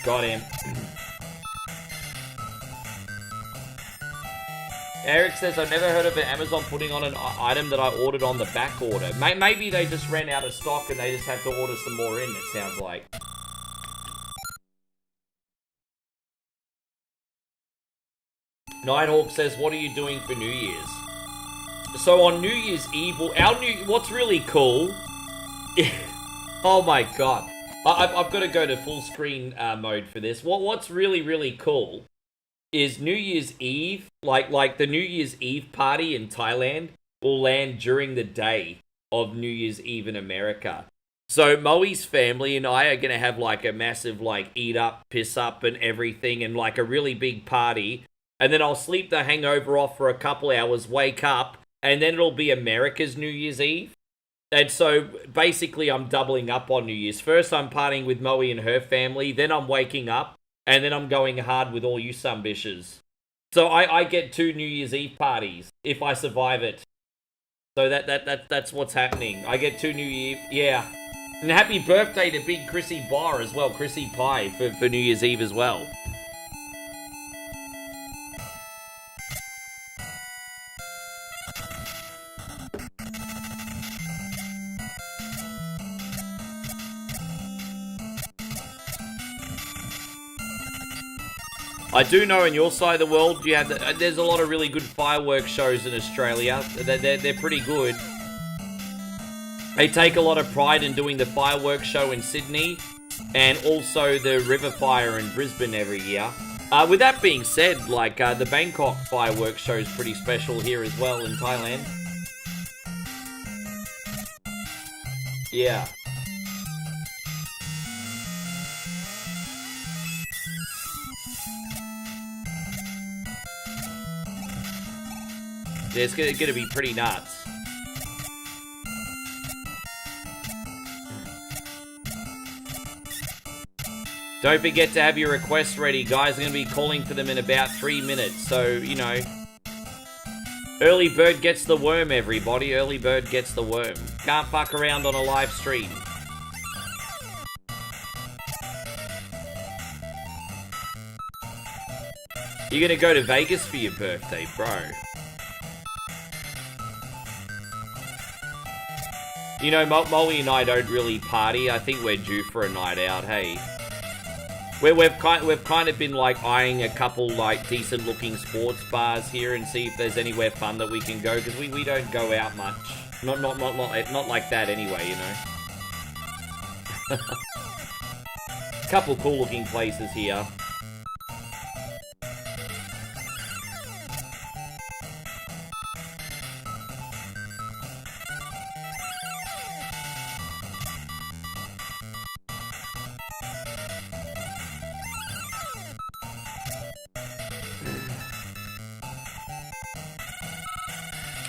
Speaker 1: Got him. Eric says, I've never heard of Amazon putting on an item that I ordered on the back order. Maybe they just ran out of stock and they just have to order some more in, it sounds like. Nighthawk says, what are you doing for New Year's? So on New Year's Eve, what's really cool... Oh my god. I've got to go to full screen mode for this. What's really, really cool is New Year's Eve, like the New Year's Eve party in Thailand will land during the day of New Year's Eve in America. So Moe's family and I are going to have like a massive like eat up, piss up and everything and like a really big party. And then I'll sleep the hangover off for a couple hours, wake up, and then it'll be America's New Year's Eve. And so, basically, I'm doubling up on New Year's. First, I'm partying with Moe and her family. Then I'm waking up. And then I'm going hard with all you sumbishes. So I get 2 New Year's Eve parties if I survive it. So that's what's happening. I get 2 New Year, yeah. And happy birthday to Big Chrissy Bar as well, Chrissy Pie for New Year's Eve as well. I do know in your side of the world, there's a lot of really good fireworks shows in Australia. They're pretty good. They take a lot of pride in doing the fireworks show in Sydney and also the River Fire in Brisbane every year. With that being said, like the Bangkok fireworks show is pretty special here as well in Thailand. Yeah. It's gonna be pretty nuts. Don't forget to have your requests ready, guys. I'm gonna be calling for them in about 3 minutes, so, you know. Early bird gets the worm, everybody. Early bird gets the worm. Can't fuck around on a live stream. You're gonna go to Vegas for your birthday, bro. You know, Molly and I don't really party. I think we're due for a night out, hey. We've kind of been like eyeing a couple like decent looking sports bars here and see if there's anywhere fun that we can go, because we don't go out much. Not like that anyway, you know. Couple cool looking places here.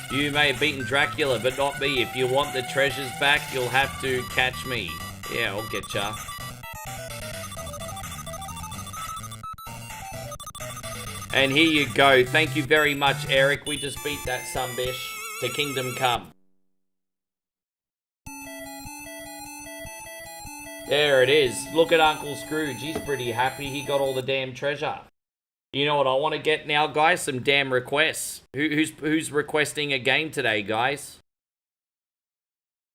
Speaker 1: You may have beaten Dracula, but not me. If you want the treasures back, you'll have to catch me. Yeah, I'll get ya. And here you go. Thank you very much, Eric. We just beat that sunbish to Kingdom Come. There it is. Look at Uncle Scrooge. He's pretty happy he got all the damn treasure. You know what I want to get now, guys? Some damn requests. Who's requesting a game today, guys?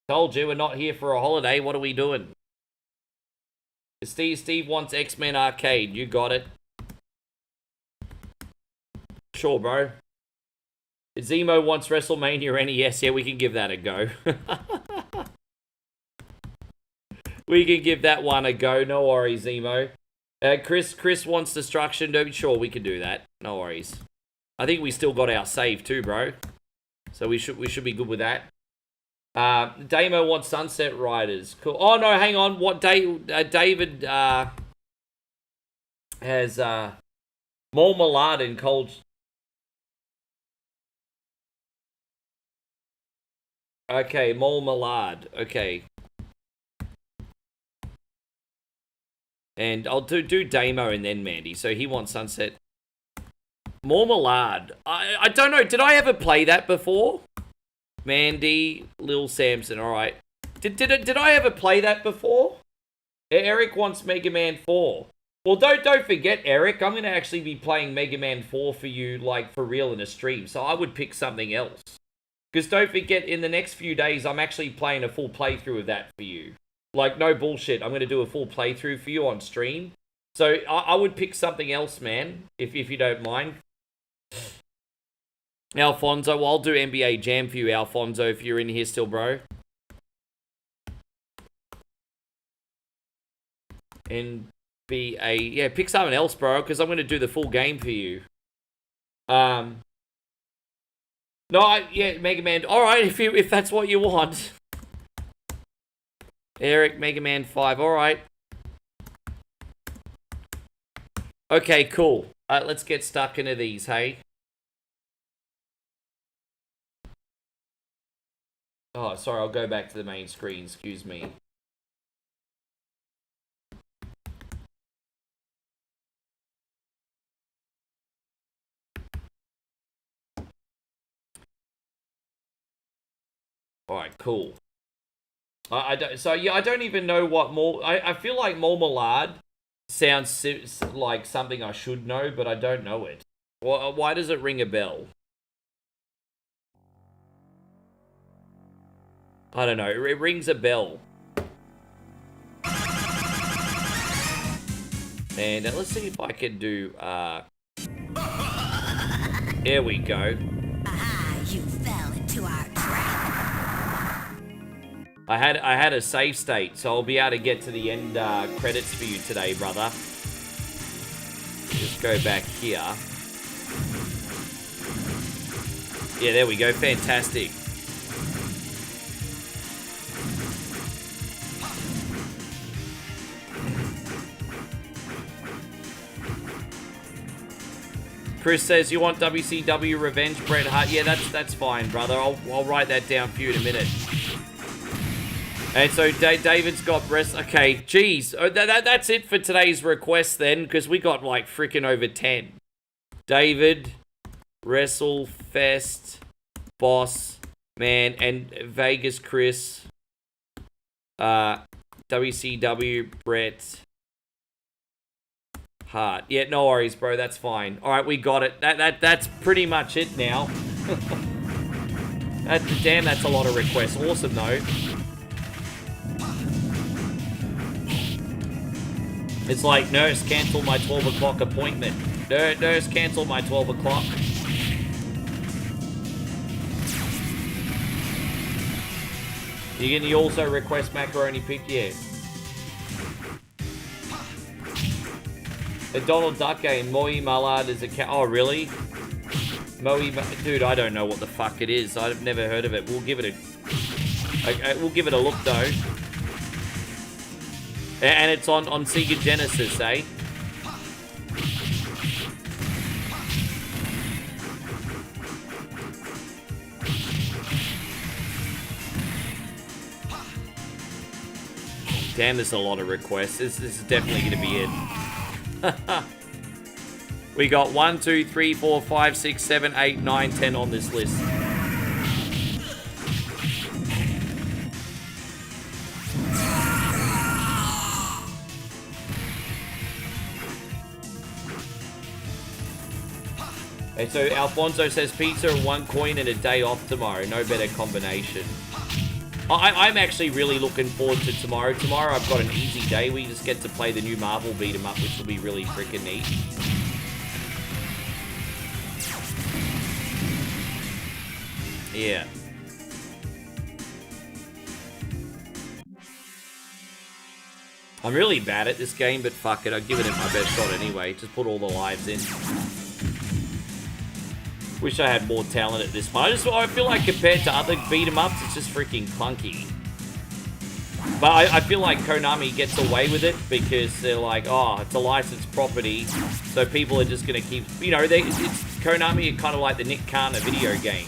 Speaker 1: Told you, we're not here for a holiday. What are we doing? Steve wants X-Men Arcade. You got it. Sure, bro. Zemo wants WrestleMania NES. Yeah, we can give that a go. We can give that one a go. No worries, Zemo. Chris wants Destruction. Sure, we can do that. No worries. I think we still got our save too, bro. So we should be good with that. Damo wants Sunset Riders. Cool. Oh no, hang on. What David has Marmalade and Cold. Okay, Marmalade. Okay. And I'll do Damo and then Mandy. So he wants Sunset. Marmalade. I don't know. Did I ever play that before? Mandy, Lil Samson. All right. Did I ever play that before? Eric wants Mega Man 4. Well, don't forget, Eric. I'm going to actually be playing Mega Man 4 for you, like, for real in a stream. So I would pick something else. Because don't forget, in the next few days, I'm actually playing a full playthrough of that for you. Like, no bullshit. I'm going to do a full playthrough for you on stream. So, I would pick something else, man. If you don't mind. Alfonso, well, I'll do NBA Jam for you, Alfonso, if you're in here still, bro. NBA... Yeah, pick something else, bro, because I'm going to do the full game for you. No, yeah, Mega Man... Alright, if that's what you want. Eric, Mega Man 5, alright. Okay, cool. Let's get stuck into these, hey? Oh, sorry, I'll go back to the main screen, excuse me. Alright, cool. I don't, so, yeah, I don't even know what more... I feel like Marmalade sounds like something I should know, but I don't know it. Why does it ring a bell? I don't know. It rings a bell. And let's see if I can do... There we go.
Speaker 5: Aha, you fell into our trap.
Speaker 1: I had a save state, so I'll be able to get to the end credits for you today, brother. Just go back here. Yeah, there we go. Fantastic. Chris says, you want WCW Revenge, Bret Hart? Yeah, that's fine, brother. I'll write that down for you in a minute. And so David's got okay, geez. That's it for today's request then, because we got like freaking over 10. David, WrestleFest, Boss, man, and Vegas Chris, WCW, Bret Hart. Yeah, no worries, bro. That's fine. All right, we got it. That's pretty much it now. Damn, that's a lot of requests. Awesome, though. It's like, nurse, cancel my 12 o'clock appointment. Nurse, cancel my 12 o'clock. Can you also request macaroni pick? Yeah. A Donald Duck game, Moe Mallard is a cat. Oh, really? Dude, I don't know what the fuck it is. I've never heard of it. We'll give it a look, though. And it's on Sega Genesis, eh? Damn, there's a lot of requests. This is definitely going to be it. We got 1, 2, 3, 4, 5, 6, 7, 8, 9, 10 on this list. And so Alfonso says pizza and 1 coin and a day off tomorrow. No better combination. I'm actually really looking forward to tomorrow. Tomorrow I've got an easy day. We just get to play the new Marvel beat 'em up, which will be really freaking neat. Yeah. I'm really bad at this game, but fuck it. I'll give it my best shot anyway. Just put all the lives in. Wish I had more talent at this point. I feel like compared to other beat-em-ups, it's just freaking clunky. But I feel like Konami gets away with it because they're like, oh, it's a licensed property, so people are just going to keep, you know, Konami are kind of like the Nick Khan of video game.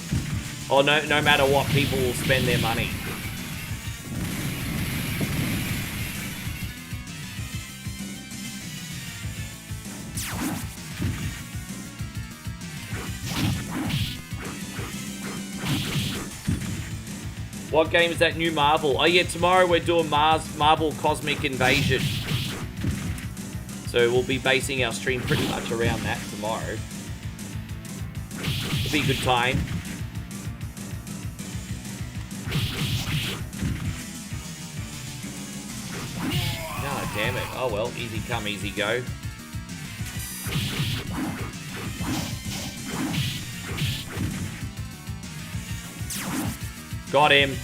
Speaker 1: Oh, no matter what, people will spend their money. What game is that new Marvel? Oh yeah, tomorrow we're doing Marvel Cosmic Invasion. So we'll be basing our stream pretty much around that tomorrow. It'll be a good time. God damn it. Oh well, easy come, easy go. Got him.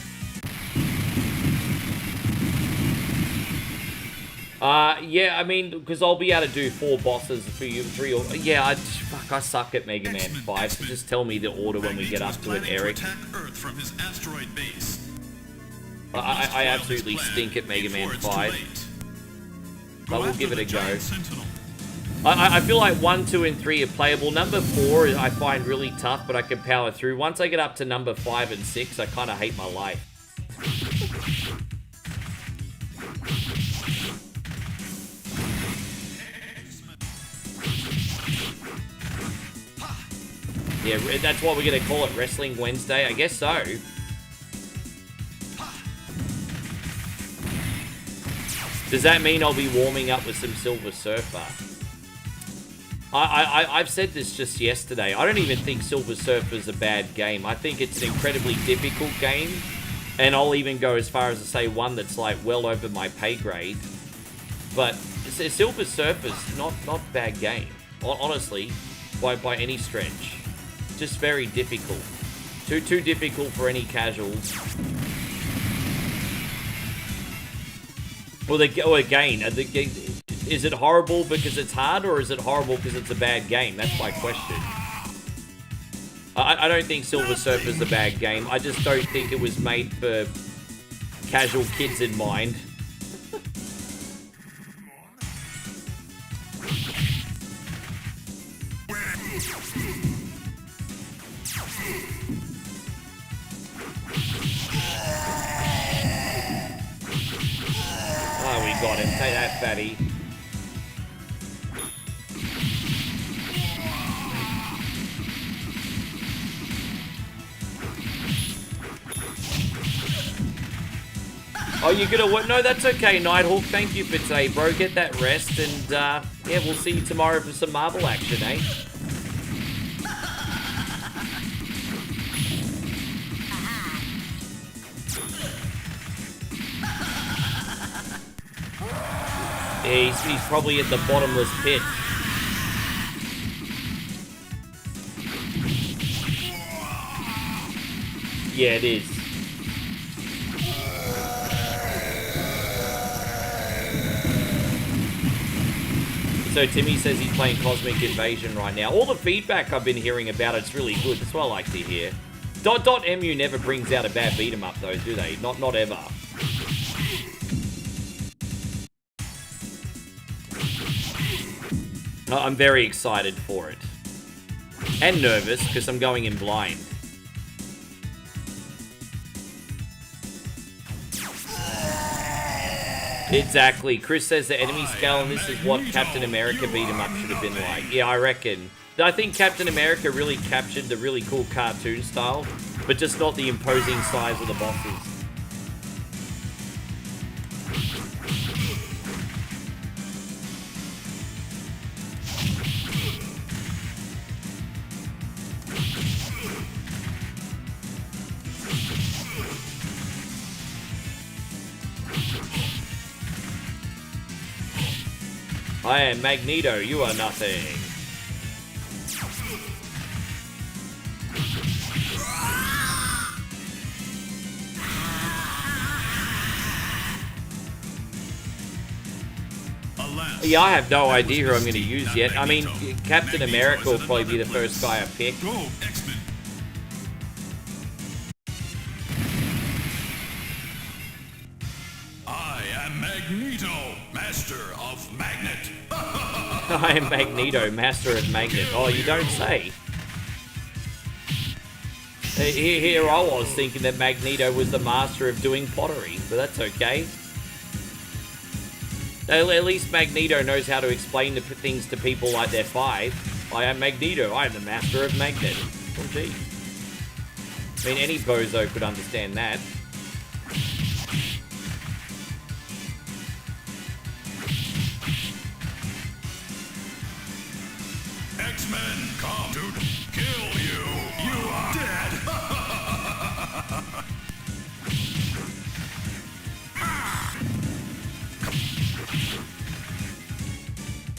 Speaker 1: Yeah, I mean, because I'll be able to do 4 bosses for you, 3 or... Yeah, I suck at Mega Man 5, so just tell me the order when we get up to it, Eric. I absolutely stink at Mega Man 5. But we'll give it a go. I feel like 1, 2, and 3 are playable. Number 4 I find really tough, but I can power through. Once I get up to number 5 and 6, I kind of hate my life. Yeah, that's what we're going to call it, Wrestling Wednesday. I guess so. Does that mean I'll be warming up with some Silver Surfer? I've said this just yesterday. I don't even think Silver Surfer is a bad game. I think it's an incredibly difficult game. And I'll even go as far as to say one that's like well over my pay grade. But Silver Surfer's not a bad game. Honestly, by any stretch. Just very difficult. Too difficult for any casuals. Well, again, is it horrible because it's hard, or is it horrible because it's a bad game? That's my question. I don't think Silver Surfer's a bad game. I just don't think it was made for casual kids in mind. Oh, we got him. Take that, fatty. Oh, you're gonna what? No, that's okay, Nighthawk. Thank you for today, bro. Get that rest, and yeah, we'll see you tomorrow for some marble action, eh? Yeah, he's probably at the bottomless pit. Yeah, it is. So Timmy says he's playing Cosmic Invasion right now. All the feedback I've been hearing about it's really good. That's what I like to hear. .mu never brings out a bad beat 'em up though, do they? Not ever. I'm very excited for it. And nervous, because I'm going in blind. Exactly. Chris says the enemy scale, and this is what Captain America beat 'em up should have been like. Yeah, I reckon. I think Captain America really captured the really cool cartoon style, but just not the imposing size of the bosses. I am Magneto, you are nothing. Yeah, I have no idea who I'm going to use yet. I mean, Captain America will probably be the first guy I pick.
Speaker 11: I am Magneto, Master of Magnet.
Speaker 1: I am Magneto, Master of Magnet. Oh, you don't say. Here I was thinking that Magneto was the master of doing pottery, but that's okay. At least Magneto knows how to explain the things to people like they're 5. I am Magneto, I am the Master of Magnet. Oh, gee. I mean, any bozo could understand that.
Speaker 11: X-Men come to kill you. You are dead.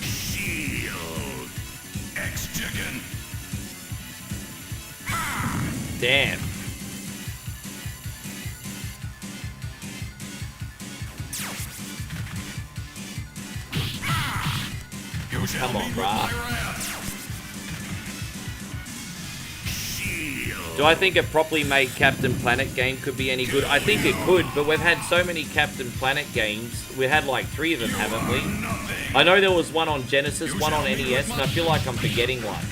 Speaker 11: Shield. X-Chicken.
Speaker 1: Damn.
Speaker 11: You shall
Speaker 1: Come on,
Speaker 11: meet with
Speaker 1: brah.
Speaker 11: my wrath.
Speaker 1: Do I think a properly made Captain Planet game could be any good? I think it could, but we've had so many Captain Planet games. We had like 3 of them, haven't we? I know there was one on Genesis, one on NES, and I feel like I'm forgetting one.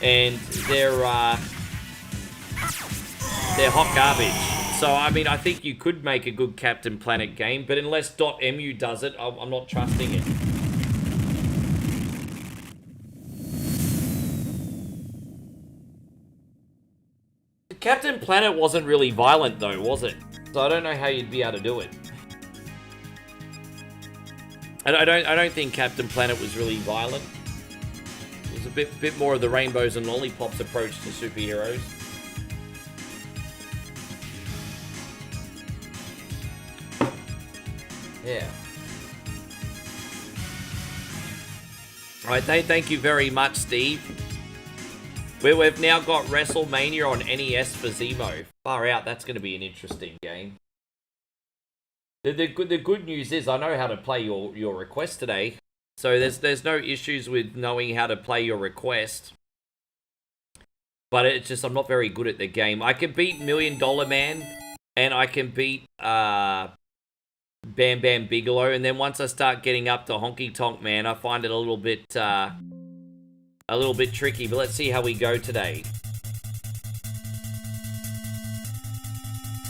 Speaker 1: And they're hot garbage. So, I mean, I think you could make a good Captain Planet game, but unless .mu does it, I'm not trusting it. Captain Planet wasn't really violent though, was it? So I don't know how you'd be able to do it. I don't think Captain Planet was really violent. It was a bit more of the rainbows and lollipops approach to superheroes. Yeah. Alright, thank you very much, Steve. We've now got WrestleMania on NES for Zemo. Far out, that's going to be an interesting game. The good news is I know how to play your request today. So there's no issues with knowing how to play your request. But it's just I'm not very good at the game. I can beat $1 Million Man and I can beat Bam Bam Bigelow, and then once I start getting up to Honky Tonk Man, I find it a little bit tricky, but let's see how we go today.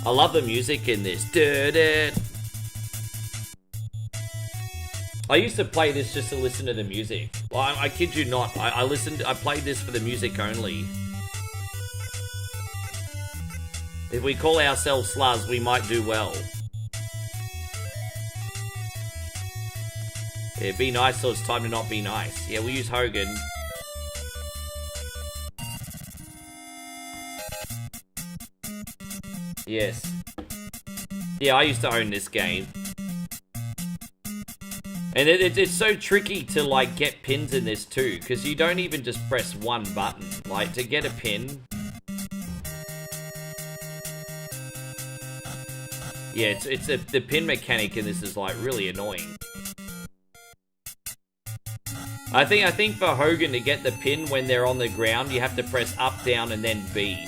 Speaker 1: I love the music in this. I used to play this just to listen to the music. Well, I kid you not. I played this for the music only. If we call ourselves Sluz, we might do well. Yeah, be nice till it's time to not be nice. Yeah, we use Hogan. Yes. Yeah, I used to own this game. And it's so tricky to, like, get pins in this, too. Because you don't even just press one button. Like, to get a pin... Yeah, the pin mechanic in this is, like, really annoying. I think for Hogan to get the pin when they're on the ground, you have to press up, down, and then B.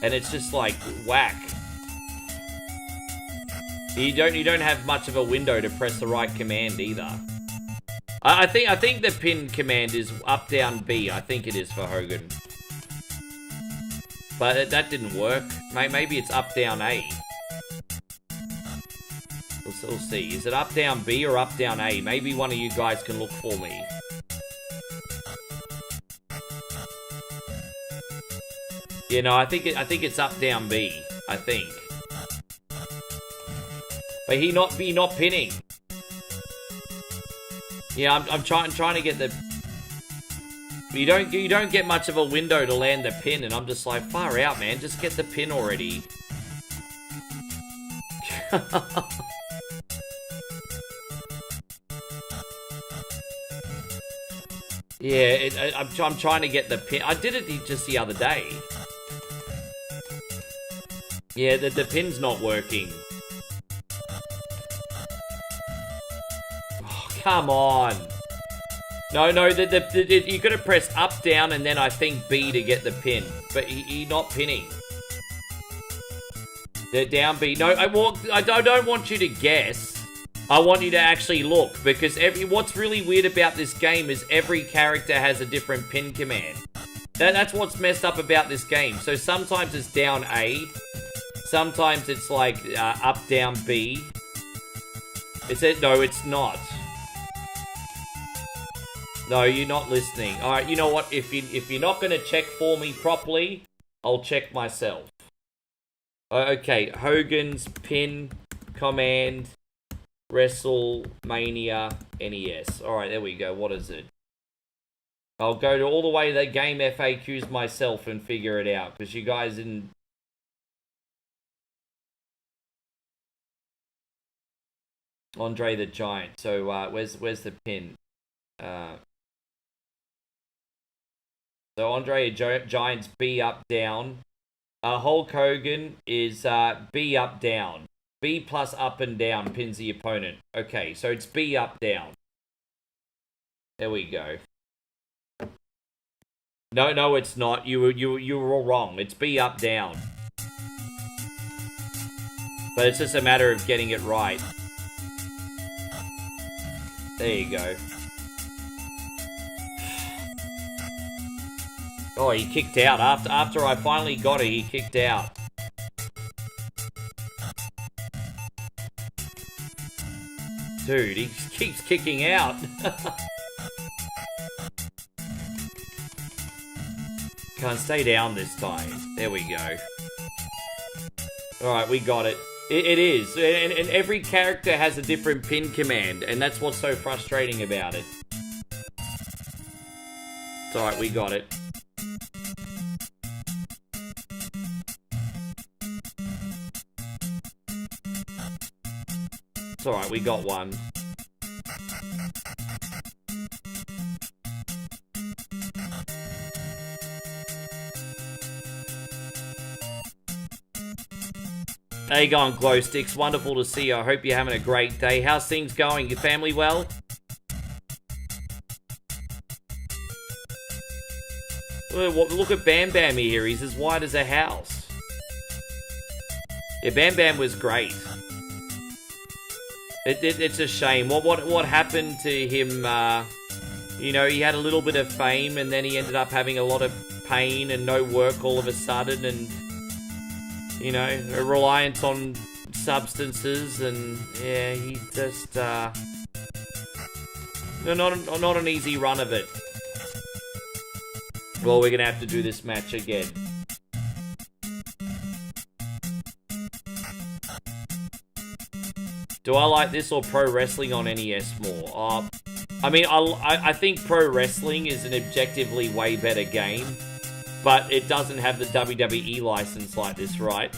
Speaker 1: And it's just like whack. You don't have much of a window to press the right command either. I think the pin command is up, down, B. I think it is for Hogan. But that didn't work. Maybe it's up, down, A. We'll see. Is it up, down, B or up, down, A? Maybe one of you guys can look for me. Yeah, no, I think it's up, down, B. I think. But he not pinning. Yeah, I'm trying to get the. You don't get much of a window to land the pin, and I'm just like, far out, man. Just get the pin already. Yeah, I'm trying to get the pin. I did it just the other day. Yeah, the pin's not working. Oh, come on. No, you gotta press up, down, and then I think B to get the pin. But you're not pinning. They're down B. No, I don't want you to guess. I want you to actually look, because what's really weird about this game is every character has a different pin command. That's what's messed up about this game. So sometimes it's down A, sometimes it's like up, down B. No, it's not. No, you're not listening. All right, you know what? If you're not gonna check for me properly, I'll check myself. Okay, Hogan's pin command. WrestleMania NES. Alright, there we go. What is it? I'll go to all the way to the game FAQs myself and figure it out, because you guys didn't... Andre the Giant. So, where's the pin? So, Andre the Giant's B up, down. Hulk Hogan is B up, down. B plus up and down pins the opponent. Okay, so it's B up, down. There we go. No, it's not. You were all wrong. It's B up, down. But it's just a matter of getting it right. There you go. Oh, he kicked out. After I finally got it, he kicked out. Dude, he keeps kicking out. Can't stay down this time. There we go. Alright, we got it. It is, and every character has a different pin command, and that's what's so frustrating about it. It's alright, we got it. It's alright, we got one. How you going, Glow Sticks? Wonderful to see you. I hope you're having a great day. How's things going? Your family well? Look at Bam Bam here. He's as white as a house. Yeah, Bam Bam was great. It's a shame. What happened to him? You know, he had a little bit of fame, and then he ended up having a lot of pain and no work all of a sudden, and you know, a reliance on substances, and yeah, he just not an easy run of it. Well, we're gonna have to do this match again. Do I like this or pro wrestling on NES more? I mean, I think pro wrestling is an objectively way better game, but it doesn't have the WWE license like this, right?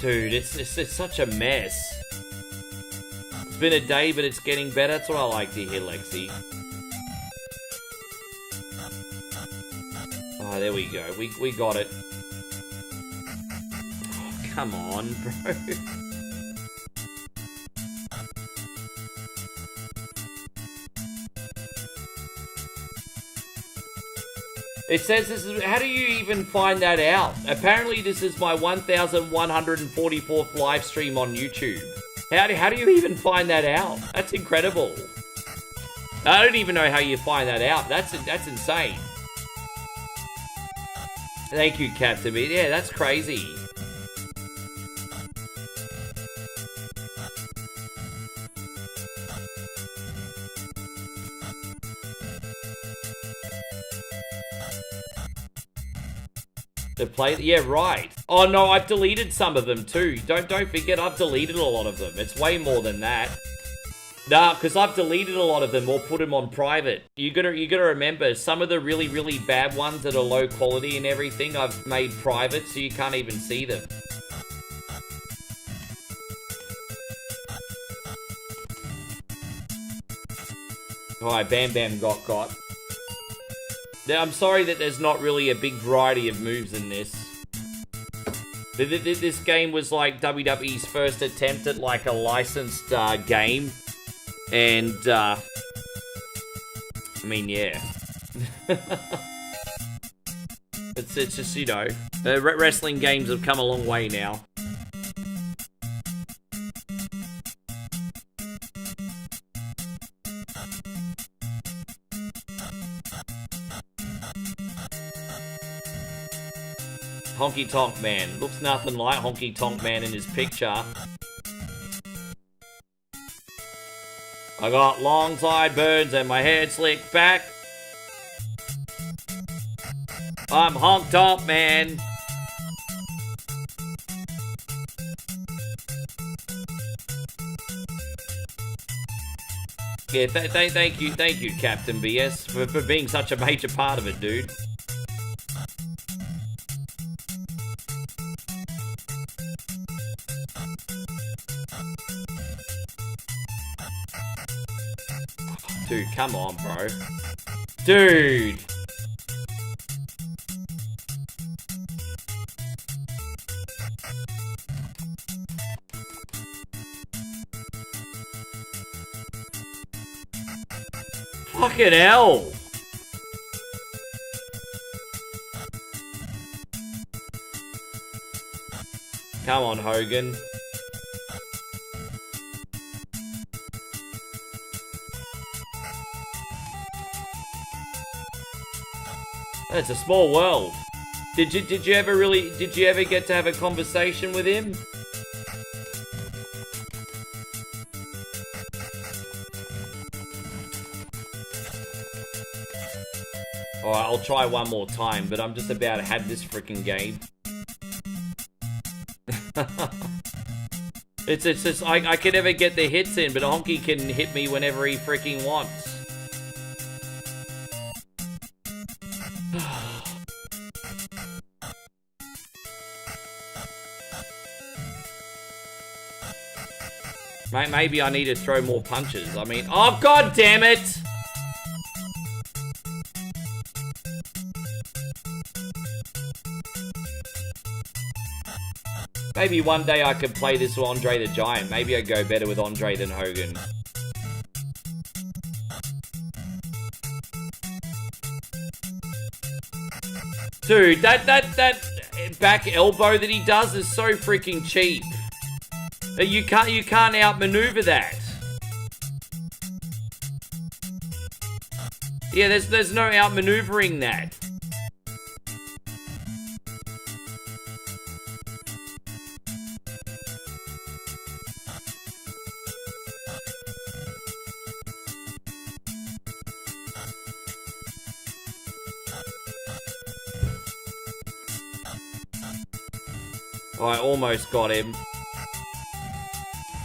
Speaker 1: Dude, it's such a mess. It's been a day, but it's getting better. That's what I like to hear, Lexi. Oh, there we go. We got it. Oh, come on, bro. It says this is... How do you even find that out? Apparently this is my 1,144th live stream on YouTube. How do you even find that out? That's incredible. I don't even know how you find that out. That's insane. Thank you, Captain B. Yeah, that's crazy. The play, yeah, right. Oh no, I've deleted some of them too. Don't forget, I've deleted a lot of them. It's way more than that. Nah, because I've deleted a lot of them or put them on private. You gotta remember, some of the really bad ones that are low quality and everything, I've made private so you can't even see them. Alright, Bam Bam got. I'm sorry that there's not really a big variety of moves in this. This game was like WWE's first attempt at like a licensed game. And, I mean, yeah. it's just, you know, wrestling games have come a long way now. Honky Tonk Man. Looks nothing like Honky Tonk Man in his picture. I got long sideburns and my head slicked back. I'm Honk Tonk Man. Yeah, thank you, Captain BS, for being such a major part of it, dude. Dude, come on, bro. Dude! Fucking hell! Come on, Hogan. It's a small world. Did you ever get to have a conversation with him? Alright, I'll try one more time, but I'm just about to have this freaking game. It's just, I can never get the hits in, but Honky can hit me whenever he freaking wants. Maybe I need to throw more punches. I mean, oh god damn it! Maybe one day I could play this with Andre the Giant. Maybe I'd go better with Andre than Hogan. Dude, that back elbow that he does is so freaking cheap. You can't outmaneuver that. Yeah, there's no outmaneuvering that. I almost got him.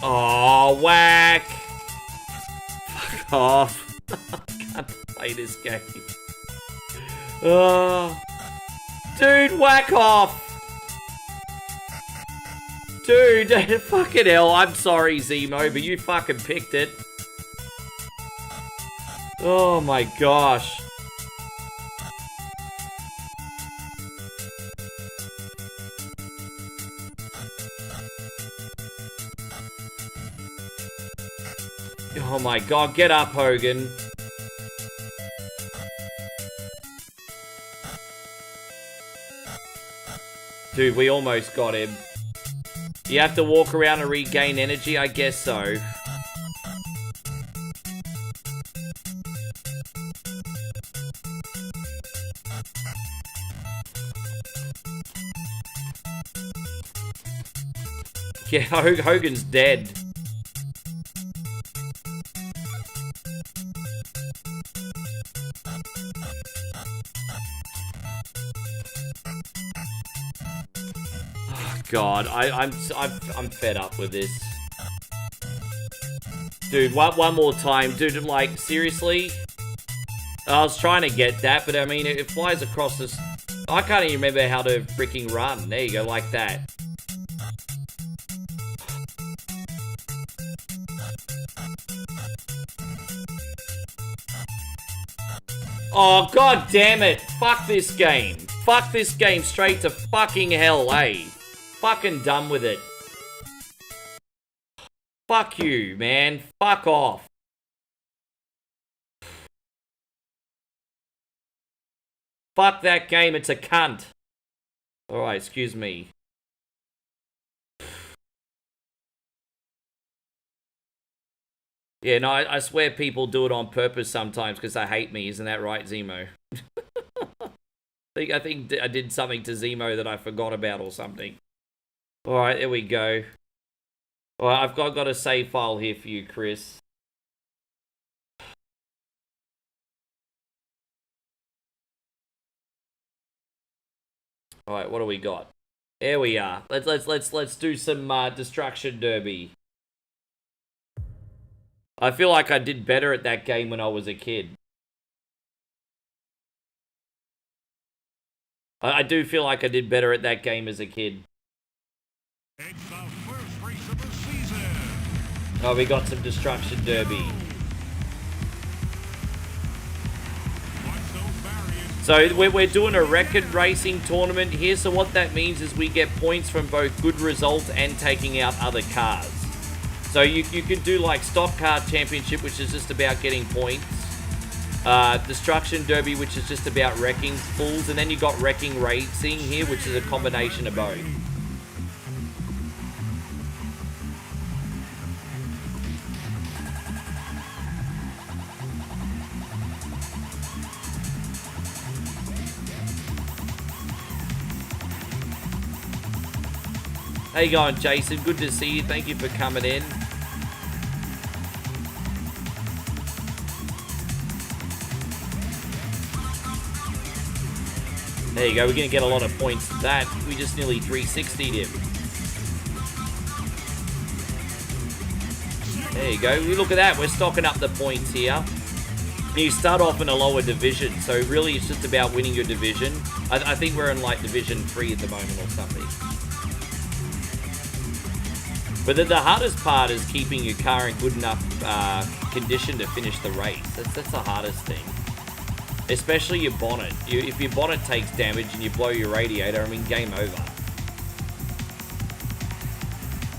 Speaker 1: Oh, whack! Fuck off. I can't play this game. Oh. Dude, whack off! Dude, fucking hell, I'm sorry, Zemo, but you fucking picked it. Oh my gosh. Oh my god, get up, Hogan. Dude, we almost got him. You have to walk around and regain energy? I guess so. Yeah, Hogan's dead. God, I'm fed up with this. Dude, one more time. Dude, like, seriously? I was trying to get that, but I mean, it flies across this... I can't even remember how to freaking run. There you go, like that. Oh, god damn it. Fuck this game. Fuck this game straight to fucking hell, eh? Fucking done with it. Fuck you, man. Fuck off. Fuck that game, it's a cunt. Alright, excuse me. Yeah, no, I swear people do it on purpose sometimes because they hate me. Isn't that right, Zemo? I think I did something to Zemo that I forgot about or something. Alright, there we go. Alright, I've got a save file here for you, Chris. Alright, what do we got? There we are. Let's do some Destruction Derby. I feel like I did better at that game when I was a kid. I do feel like I did better at that game as a kid.
Speaker 11: It's the first race of the season.
Speaker 1: Oh, we got some Destruction Derby. So we're doing a record racing tournament here. So what that means is we get points from both good results and taking out other cars. So you can do like Stock Car Championship, which is just about getting points. Destruction Derby, which is just about wrecking fools. And then you got Wrecking Racing here, which is a combination of both. How you going, Jason? Good to see you. Thank you for coming in. There you go. We're going to get a lot of points for that. We just nearly 360'd him. There you go. Look at that. We're stocking up the points here. You start off in a lower division, so really it's just about winning your division. I think we're in like Division 3 at the moment or something. But the hardest part is keeping your car in good enough condition to finish the race. That's the hardest thing. Especially your bonnet. If your bonnet takes damage and you blow your radiator, I mean, game over.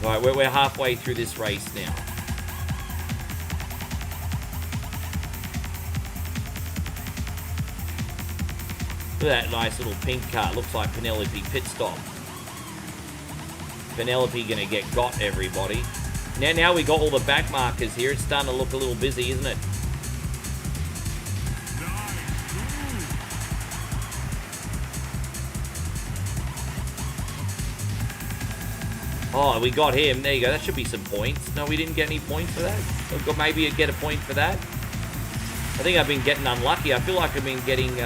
Speaker 1: Alright, we're halfway through this race now. Look at that nice little pink car. Looks like Penelope pit stop. Penelope gonna get got, everybody. Now we got all the back markers here. It's starting to look a little busy, isn't it? Oh, we got him. There you go. That should be some points. No, we didn't get any points for that. We've got maybe get a point for that. I think I've been getting unlucky. I feel like I've been getting...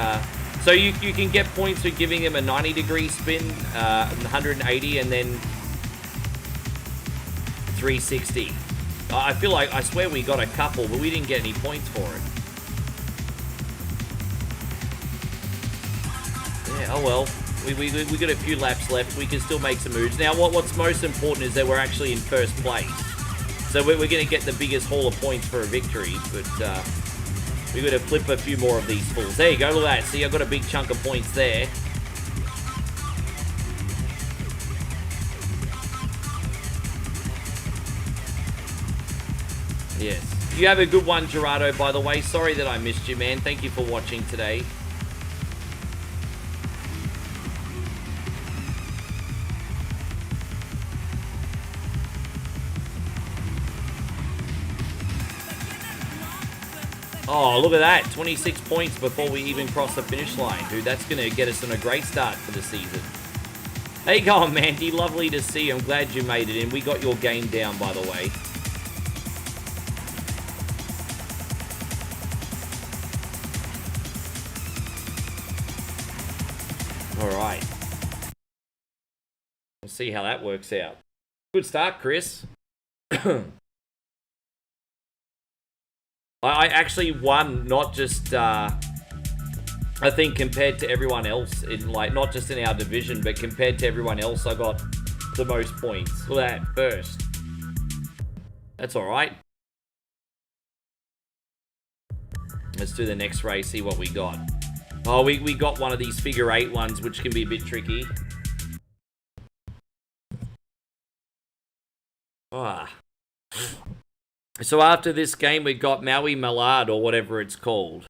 Speaker 1: So you can get points for giving him a 90-degree spin, 180, and then 360. I feel like... I swear we got a couple, but we didn't get any points for it. Yeah, oh well. We got a few laps left. We can still make some moves. Now, what's most important is that we're actually in first place. So we're going to get the biggest haul of points for a victory. But we've got to flip a few more of these fools. There you go. Look at that. See, I've got a big chunk of points there. Yes. You have a good one, Gerardo, by the way. Sorry that I missed you, man. Thank you for watching today. Oh, look at that. 26 points before we even cross the finish line. Dude, that's going to get us on a great start for the season. How you going, Mandy? Lovely to see you. I'm glad you made it in. We got your game down, by the way. All right. We'll see how that works out. Good start, Chris. I actually won, not just, I think compared to everyone else, in like, not just in our division, but compared to everyone else, I got the most points. Look at that, first. That's alright. Let's do the next race, see what we got. Oh, we got one of these figure 8 ones, which can be a bit tricky. Ah. So after this game, we got Maui Malad, or whatever it's called.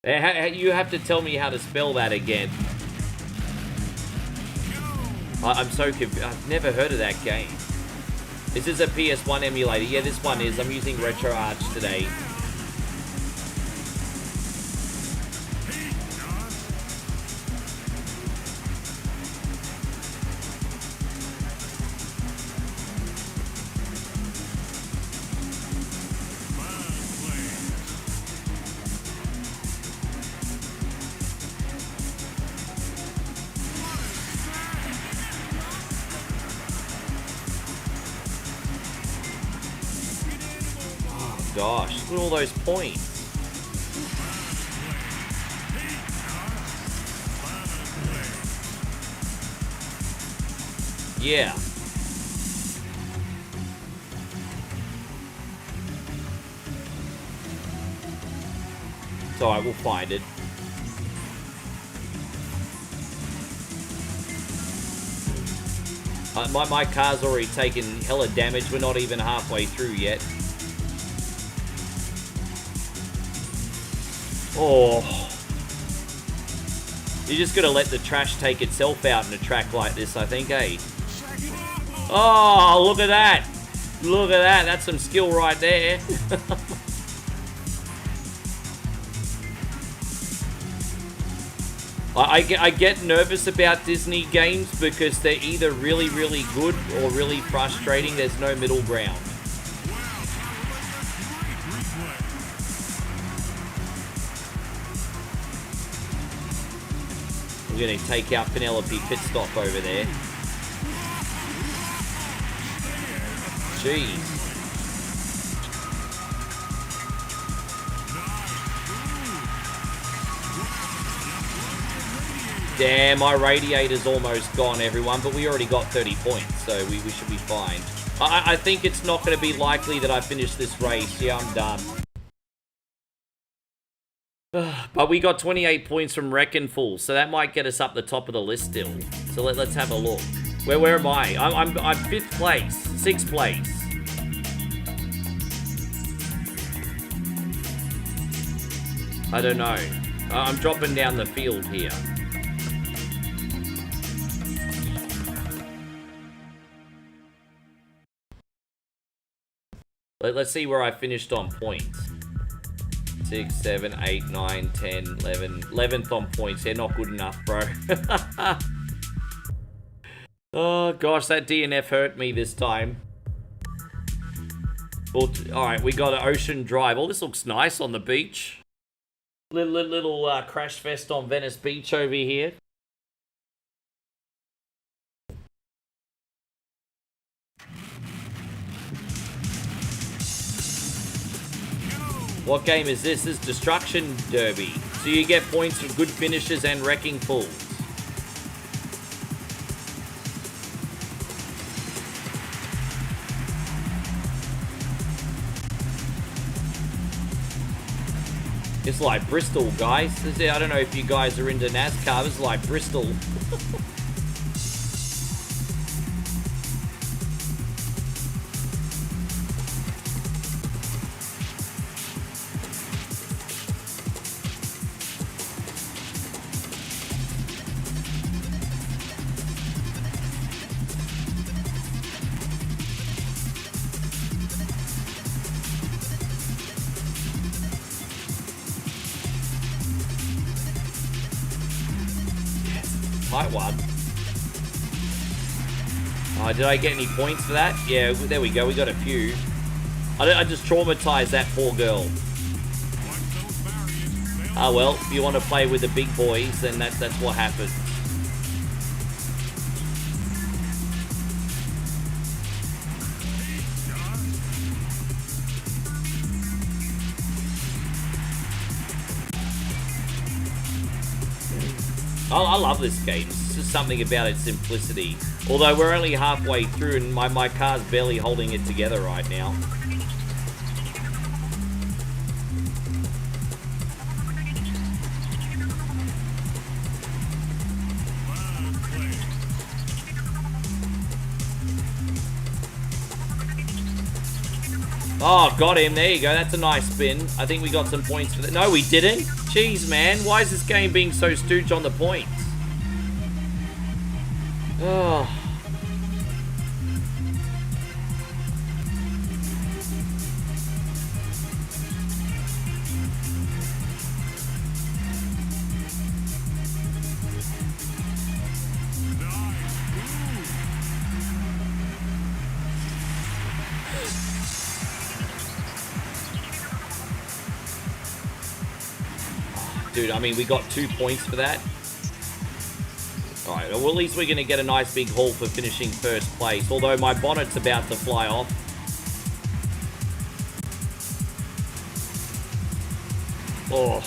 Speaker 1: You have to tell me how to spell that again. I'm so confused. I've never heard of that game. Is this a PS1 emulator? Yeah, this one is. I'm using RetroArch today. Gosh, look at all those points. Yeah. It's alright, we'll find it. My car's already taken hella damage. We're not even halfway through yet. Oh. You just gotta let the trash take itself out in a track like this, I think, eh? Oh, look at that. Look at that. That's some skill right there. I get nervous about Disney games because they're either really, really good or really frustrating. There's no middle ground. We're going to take out Penelope Pitstop over there. Jeez. Damn, my radiator's almost gone, everyone, but we already got 30 points, so we should be fine. I think it's not going to be likely that I finish this race. Yeah, I'm done. But we got 28 points from Wreckin' Full, so that might get us up the top of the list still. So let's have a look. Where am I? I'm 5th place, 6th place. I don't know. I'm dropping down the field here. Let's see where I finished on points. 6, 7, 8, 9, 10, 11. 11th on points. Yeah, not good enough, bro. Oh, gosh, that DNF hurt me this time. Alright, we got an Ocean Drive. Oh, this looks nice on the beach. Little crash fest on Venice Beach over here. What game is this? This is Destruction Derby. So you get points for good finishes and wrecking fools. It's like Bristol, guys. I don't know if you guys are into NASCAR. It's like Bristol. Might one. Oh, did I get any points for that? Yeah, there we go. We got a few. I just traumatized that poor girl. Oh well, if you want to play with the big boys, then that's what happens. I love this game. It's just something about its simplicity. Although we're only halfway through and my car's barely holding it together right now. Oh, got him. There you go. That's a nice spin. I think we got some points for that. No, we didn't. Jeez, man. Why is this game being so stooge on the points? Oh. Dude, I mean, we got 2 points for that. Alright, well, at least we're going to get a nice big haul for finishing first place. Although my bonnet's about to fly off. Oh.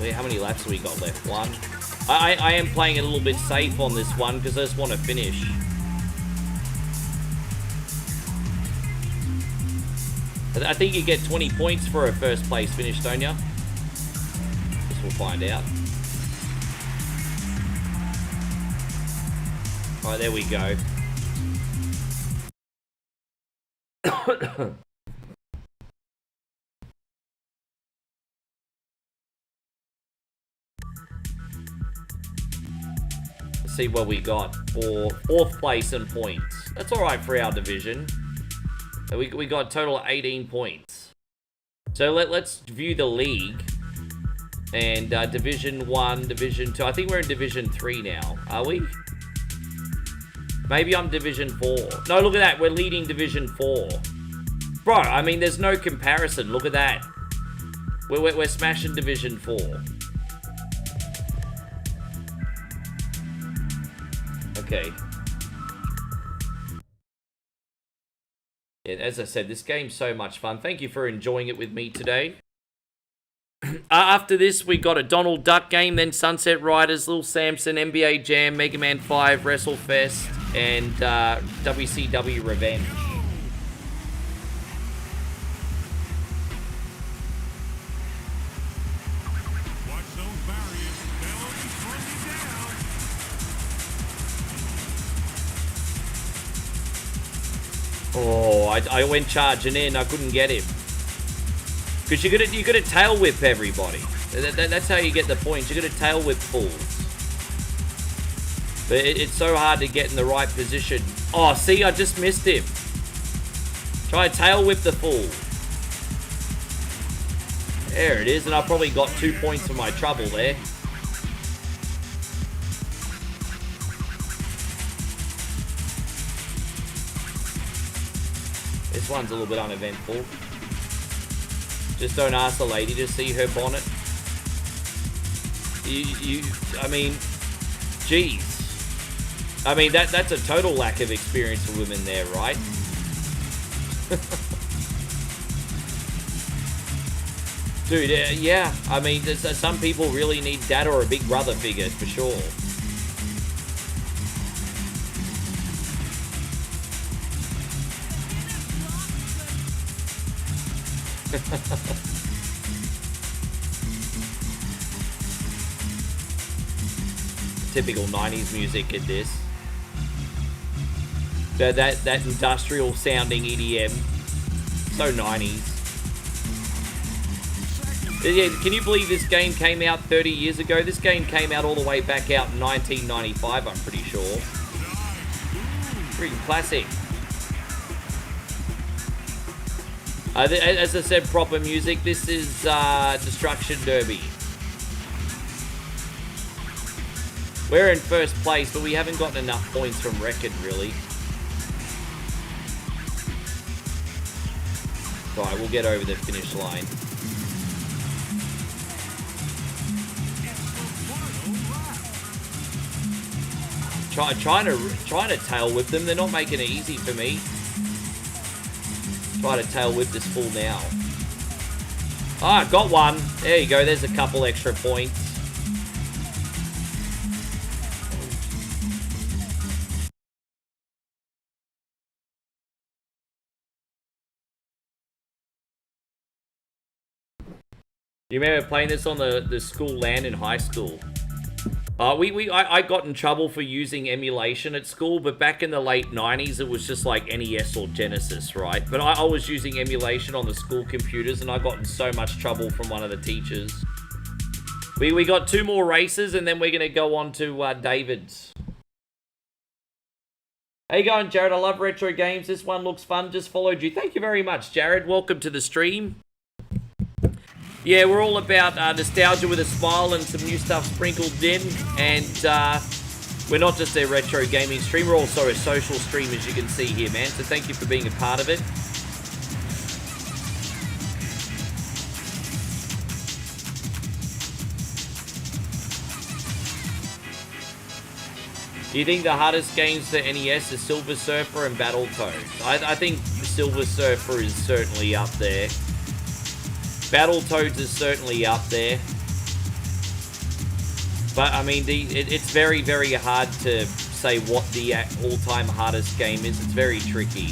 Speaker 1: Wait, how many laps have we got left? One. I am playing it a little bit safe on this one because I just want to finish. I think you get 20 points for a first place finish, don't you? Guess we'll find out. Alright, there we go. See what we got for 4th place in points. That's all right for our division. We got total 18 points. So let's view the league. And Division 1, Division 2. I think we're in Division 3 now. Are we? Maybe I'm Division 4. No, look at that. We're leading Division 4. Bro, I mean, there's no comparison. Look at that. We're smashing Division 4. Okay. Yeah, as I said, this game's so much fun. Thank you for enjoying it with me today. After this, we got a Donald Duck game, then Sunset Riders, Little Samson, NBA Jam, Mega Man 5, WrestleFest, and WCW Revenge.
Speaker 11: Watch those barriers. They'll be
Speaker 1: Oh,
Speaker 11: slowing you down.
Speaker 1: I went charging in. I couldn't get him. Because you gotta tail whip everybody. That's how you get the points. You gotta tail whip fools. But it's so hard to get in the right position. Oh, see, I just missed him. Try to tail whip the fool. There it is, and I probably got 2 points for my trouble there. This one's a little bit uneventful. Just don't ask the lady to see her bonnet. I mean, geez. I mean, that's a total lack of experience for women there, right? Dude, yeah. I mean, some people really need dad or a big brother figure, for sure. Typical 90s music in this. That industrial sounding EDM. So 90s. Yeah, can you believe this game came out 30 years ago? This game came out all the way back out in 1995, I'm pretty sure. Pretty classic. As I said, proper music. This is Destruction Derby. We're in first place, but we haven't gotten enough points from record, really. Right, we'll get over the finish line. Trying to tail whip them. They're not making it easy for me. Try to tail whip this fool now. Ah, got one. There you go. There's a couple extra points. You remember playing this on the school LAN in high school? I got in trouble for using emulation at school, but back in the late 90s, it was just like NES or Genesis, right? But I was using emulation on the school computers, and I got in so much trouble from one of the teachers. We got 2 more races, and then we're going to go on to David's. How you going, Jared? I love retro games. This one looks fun. Just followed you. Thank you very much, Jared. Welcome to the stream. Yeah, we're all about nostalgia with a smile and some new stuff sprinkled in. And we're not just a retro gaming stream, we're also a social stream, as you can see here, man. So thank you for being a part of it. Do you think the hardest games for NES are Silver Surfer and Battletoads? I think Silver Surfer is certainly up there. Battletoads is certainly up there. But, I mean, it's very, very hard to say what the all-time hardest game is. It's very tricky.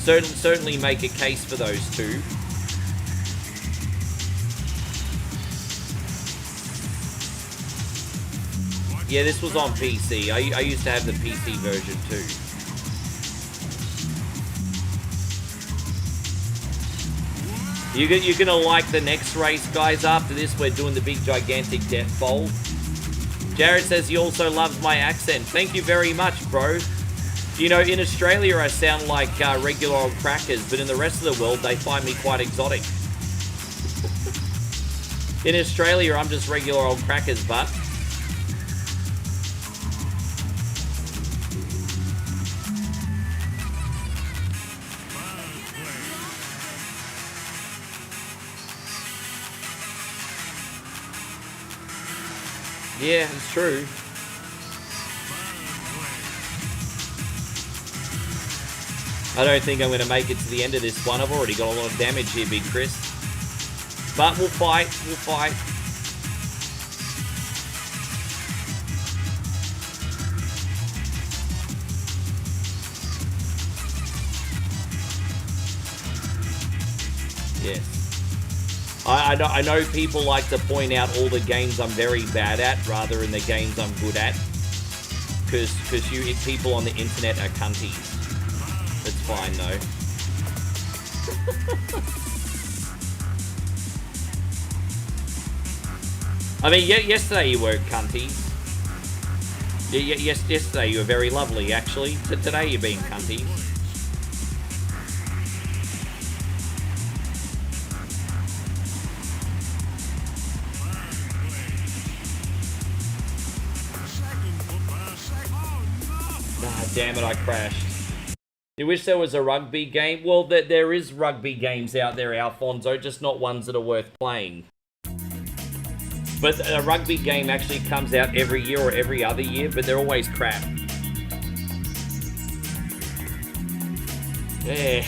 Speaker 1: Certainly make a case for those two. Yeah, this was on PC. I used to have the PC version too. You're gonna like the next race, guys. After this, we're doing the big, gigantic Death Bowl. Jared says he also loves my accent. Thank you very much, bro. You know, in Australia, I sound like regular old crackers, but in the rest of the world, they find me quite exotic. In Australia, I'm just regular old crackers, but... Yeah, it's true. I don't think I'm going to make it to the end of this one. I've already got a lot of damage here, Big Chris. But we'll fight. We'll fight. Yes. I know people like to point out all the games I'm very bad at rather than the games I'm good at. Because people on the internet are cunties. That's fine, though. I mean, yesterday you weren't cunties. Yesterday you were very lovely, actually. So today you're being cunties. Ah, damn it, I crashed. You wish there was a rugby game? Well, there is rugby games out there, Alfonso, just not ones that are worth playing. But a rugby game actually comes out every year or every other year, but they're always crap. Yeah.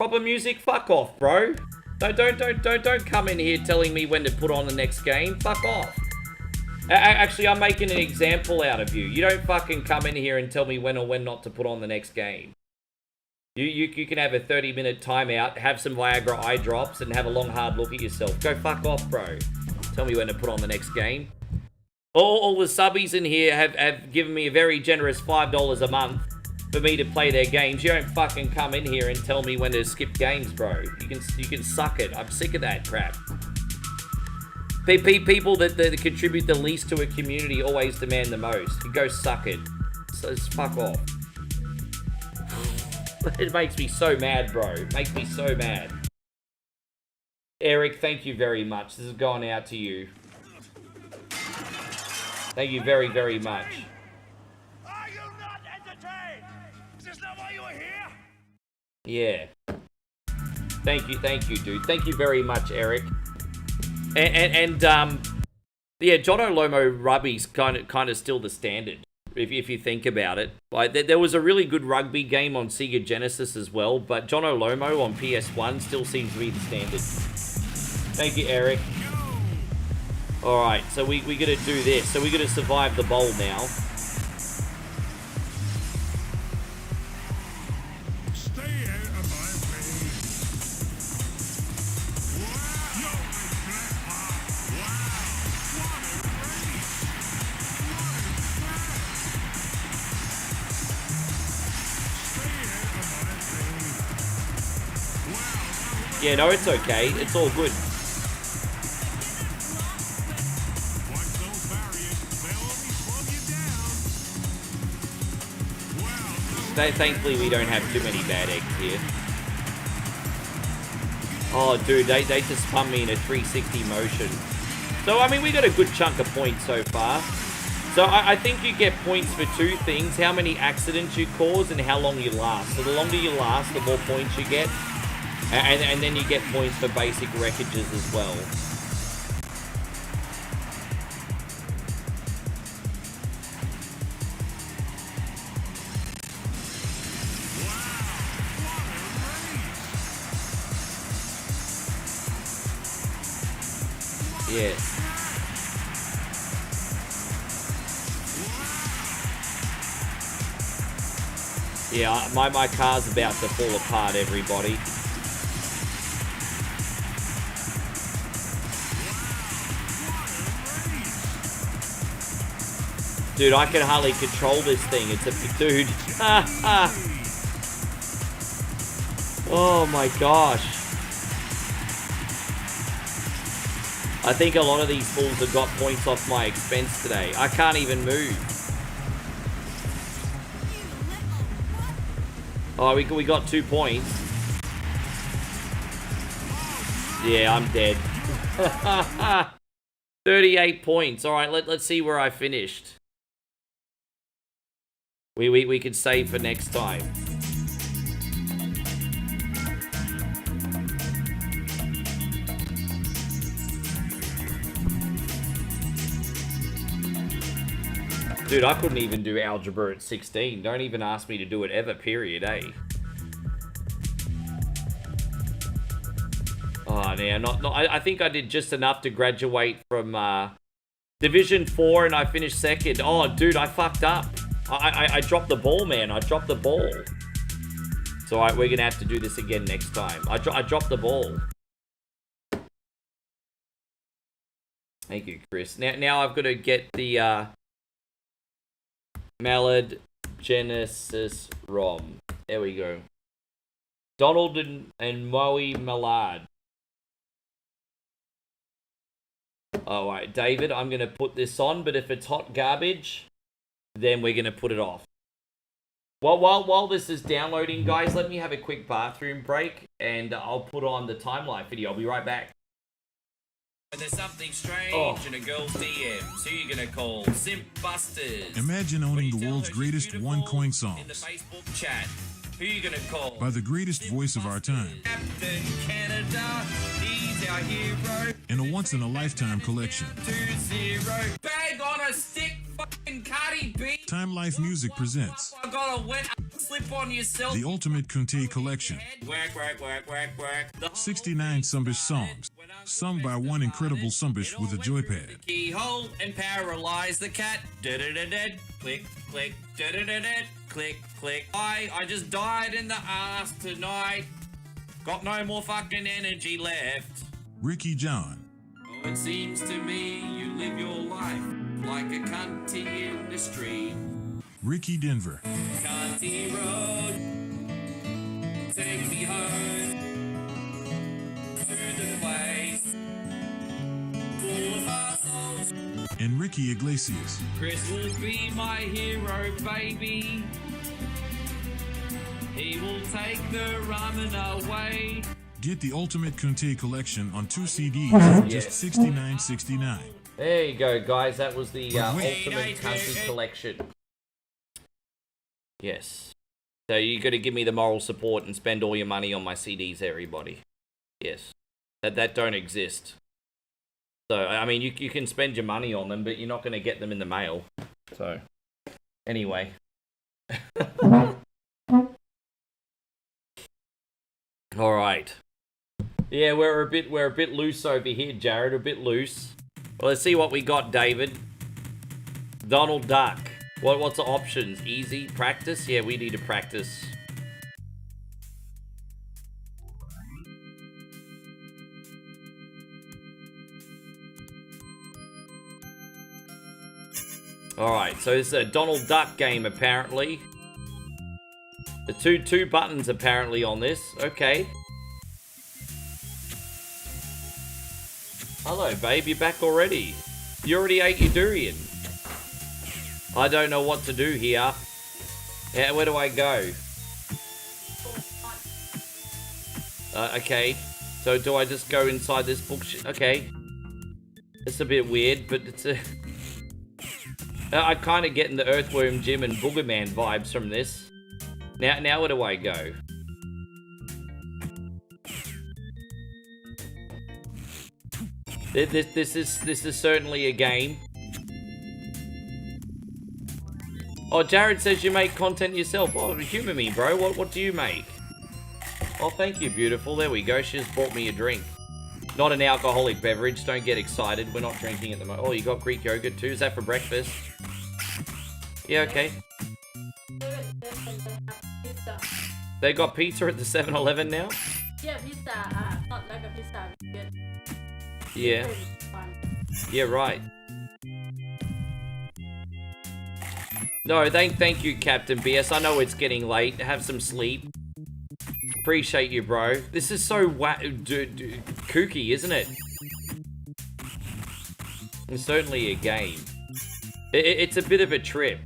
Speaker 1: Proper music? Fuck off, bro. Don't come in here telling me when to put on the next game. Fuck off. Actually, I'm making an example out of you. You don't fucking come in here and tell me when or when not to put on the next game. You can have a 30-minute timeout, have some Viagra eye drops, and have a long, hard look at yourself. Go fuck off, bro. Tell me when to put on the next game. All the subbies in here have given me a very generous $5 a month for me to play their games. You don't fucking come in here and tell me when to skip games, bro. You can suck it. I'm sick of that crap. People that contribute the least to a community always demand the most. You go suck it. So just fuck off. It makes me so mad, bro. It makes me so mad. Eric, thank you very much. This is going out to you. Thank you very, very much.
Speaker 11: Are you not entertained? Is this not why you are here?
Speaker 1: Yeah. Thank you, dude. Thank you very much, Eric. And yeah, Jono Lomo Rugby's kind of still the standard, if you think about it. Like there was a really good rugby game on Sega Genesis as well, but Jono Lomo on PS1 still seems to be the standard. Thank you, Eric. All right, so we gotta do this. So we gotta survive the bowl now. Yeah, no, it's okay. It's all good. Thankfully, we don't have too many bad eggs here. Oh, dude, they just spun me in a 360 motion. So, I mean, we got a good chunk of points so far. So, I think you get points for two things. How many accidents you cause and how long you last. So, the longer you last, the more points you get. And then you get points for basic wreckages as well. Yes. Yeah, my car's about to fall apart, everybody. Dude, I can hardly control this thing. It's a dude. Oh my gosh. I think a lot of these fools have got points off my expense today. I can't even move. Oh, we got 2 points. Yeah, I'm dead. 38 points. All right, let's see where I finished. We could save for next time. Dude, I couldn't even do algebra at 16. Don't even ask me to do it ever, period, eh? Oh, yeah, I think I did just enough to graduate from Division 4 and I finished second. Oh, dude, I fucked up. I dropped the ball, man. I dropped the ball. So we're going to have to do this again next time. I dropped the ball. Thank you, Chris. Now I've got to get the Mallard Genesis ROM. There we go. Donald and Moe Mallard. Alright, David, I'm going to put this on, but if it's hot garbage, then we're going to put it off. Well, while this is downloading, guys, let me have a quick bathroom break, and I'll put on the Time Life video. I'll be right back.
Speaker 9: There's something strange in a girl's DMs. Who you gonna call? Simp Busters.
Speaker 11: Imagine owning the world's greatest one-coin songs.
Speaker 9: In the Facebook chat. Who you gonna call?
Speaker 11: By the greatest voice of our time.
Speaker 9: Captain Canada, he's our hero.
Speaker 11: In a once-in-a-lifetime collection.
Speaker 9: 2-0. Bag on a stick, fucking Cardi B.
Speaker 11: Time Life Music presents.
Speaker 9: I got a wet slip on yourself.
Speaker 11: The Ultimate Kunte Collection.
Speaker 9: Work.
Speaker 11: 69 Sumbish songs. Sung by one incredible Sumbish with a joypad.
Speaker 9: Keyhole and paralyze the cat. Click, click, click, click. I just died in the ass tonight. Got no more fucking energy left.
Speaker 11: Ricky John.
Speaker 9: Oh, it seems to me you live your life like a cunty in the street.
Speaker 11: Ricky Denver.
Speaker 9: Cunty road, take me home to the place full of assholes.
Speaker 11: And Ricky Iglesias.
Speaker 9: Chris will be my hero, baby. He will take the ramen away.
Speaker 11: Get the Ultimate Kunte Collection on 2 CDs for just $69.69.
Speaker 1: There you go, guys. That was the Ultimate Country Collection. Yes. So you got to give me the moral support and spend all your money on my CDs, everybody. Yes. That don't exist. So, I mean, you can spend your money on them, but you're not going to get them in the mail. So, anyway. All right. Yeah, we're a bit loose over here, Jared. A bit loose. Well, let's see what we got, David. Donald Duck. What's the options? Easy? Practice? Yeah, we need to practice. Alright, so this is a Donald Duck game, apparently. The two buttons, apparently, on this. Okay. Hello, babe. You're back already. You already ate your durian. I don't know what to do here. Yeah, where do I go? Okay. So do I just go inside this book? Okay. It's a bit weird, but it's a... I'm kind of getting the Earthworm Jim and Boogerman vibes from this. Now where do I go? This is certainly a game. Oh, Jared says you make content yourself. Oh, humor me, bro. What do you make? Oh, thank you, beautiful. There we go. She just bought me a drink. Not an alcoholic beverage. Don't get excited. We're not drinking at the moment. Oh, you got Greek yogurt too? Is that for breakfast? Yeah, okay. They got pizza at the 7-Eleven now?
Speaker 4: Yeah, pizza. Not like a pizza.
Speaker 1: Yeah. Yeah, right. No, thank you, Captain BS. I know it's getting late. Have some sleep. Appreciate you, bro. This is so kooky, isn't it? It's certainly a game. It's a bit of a trip.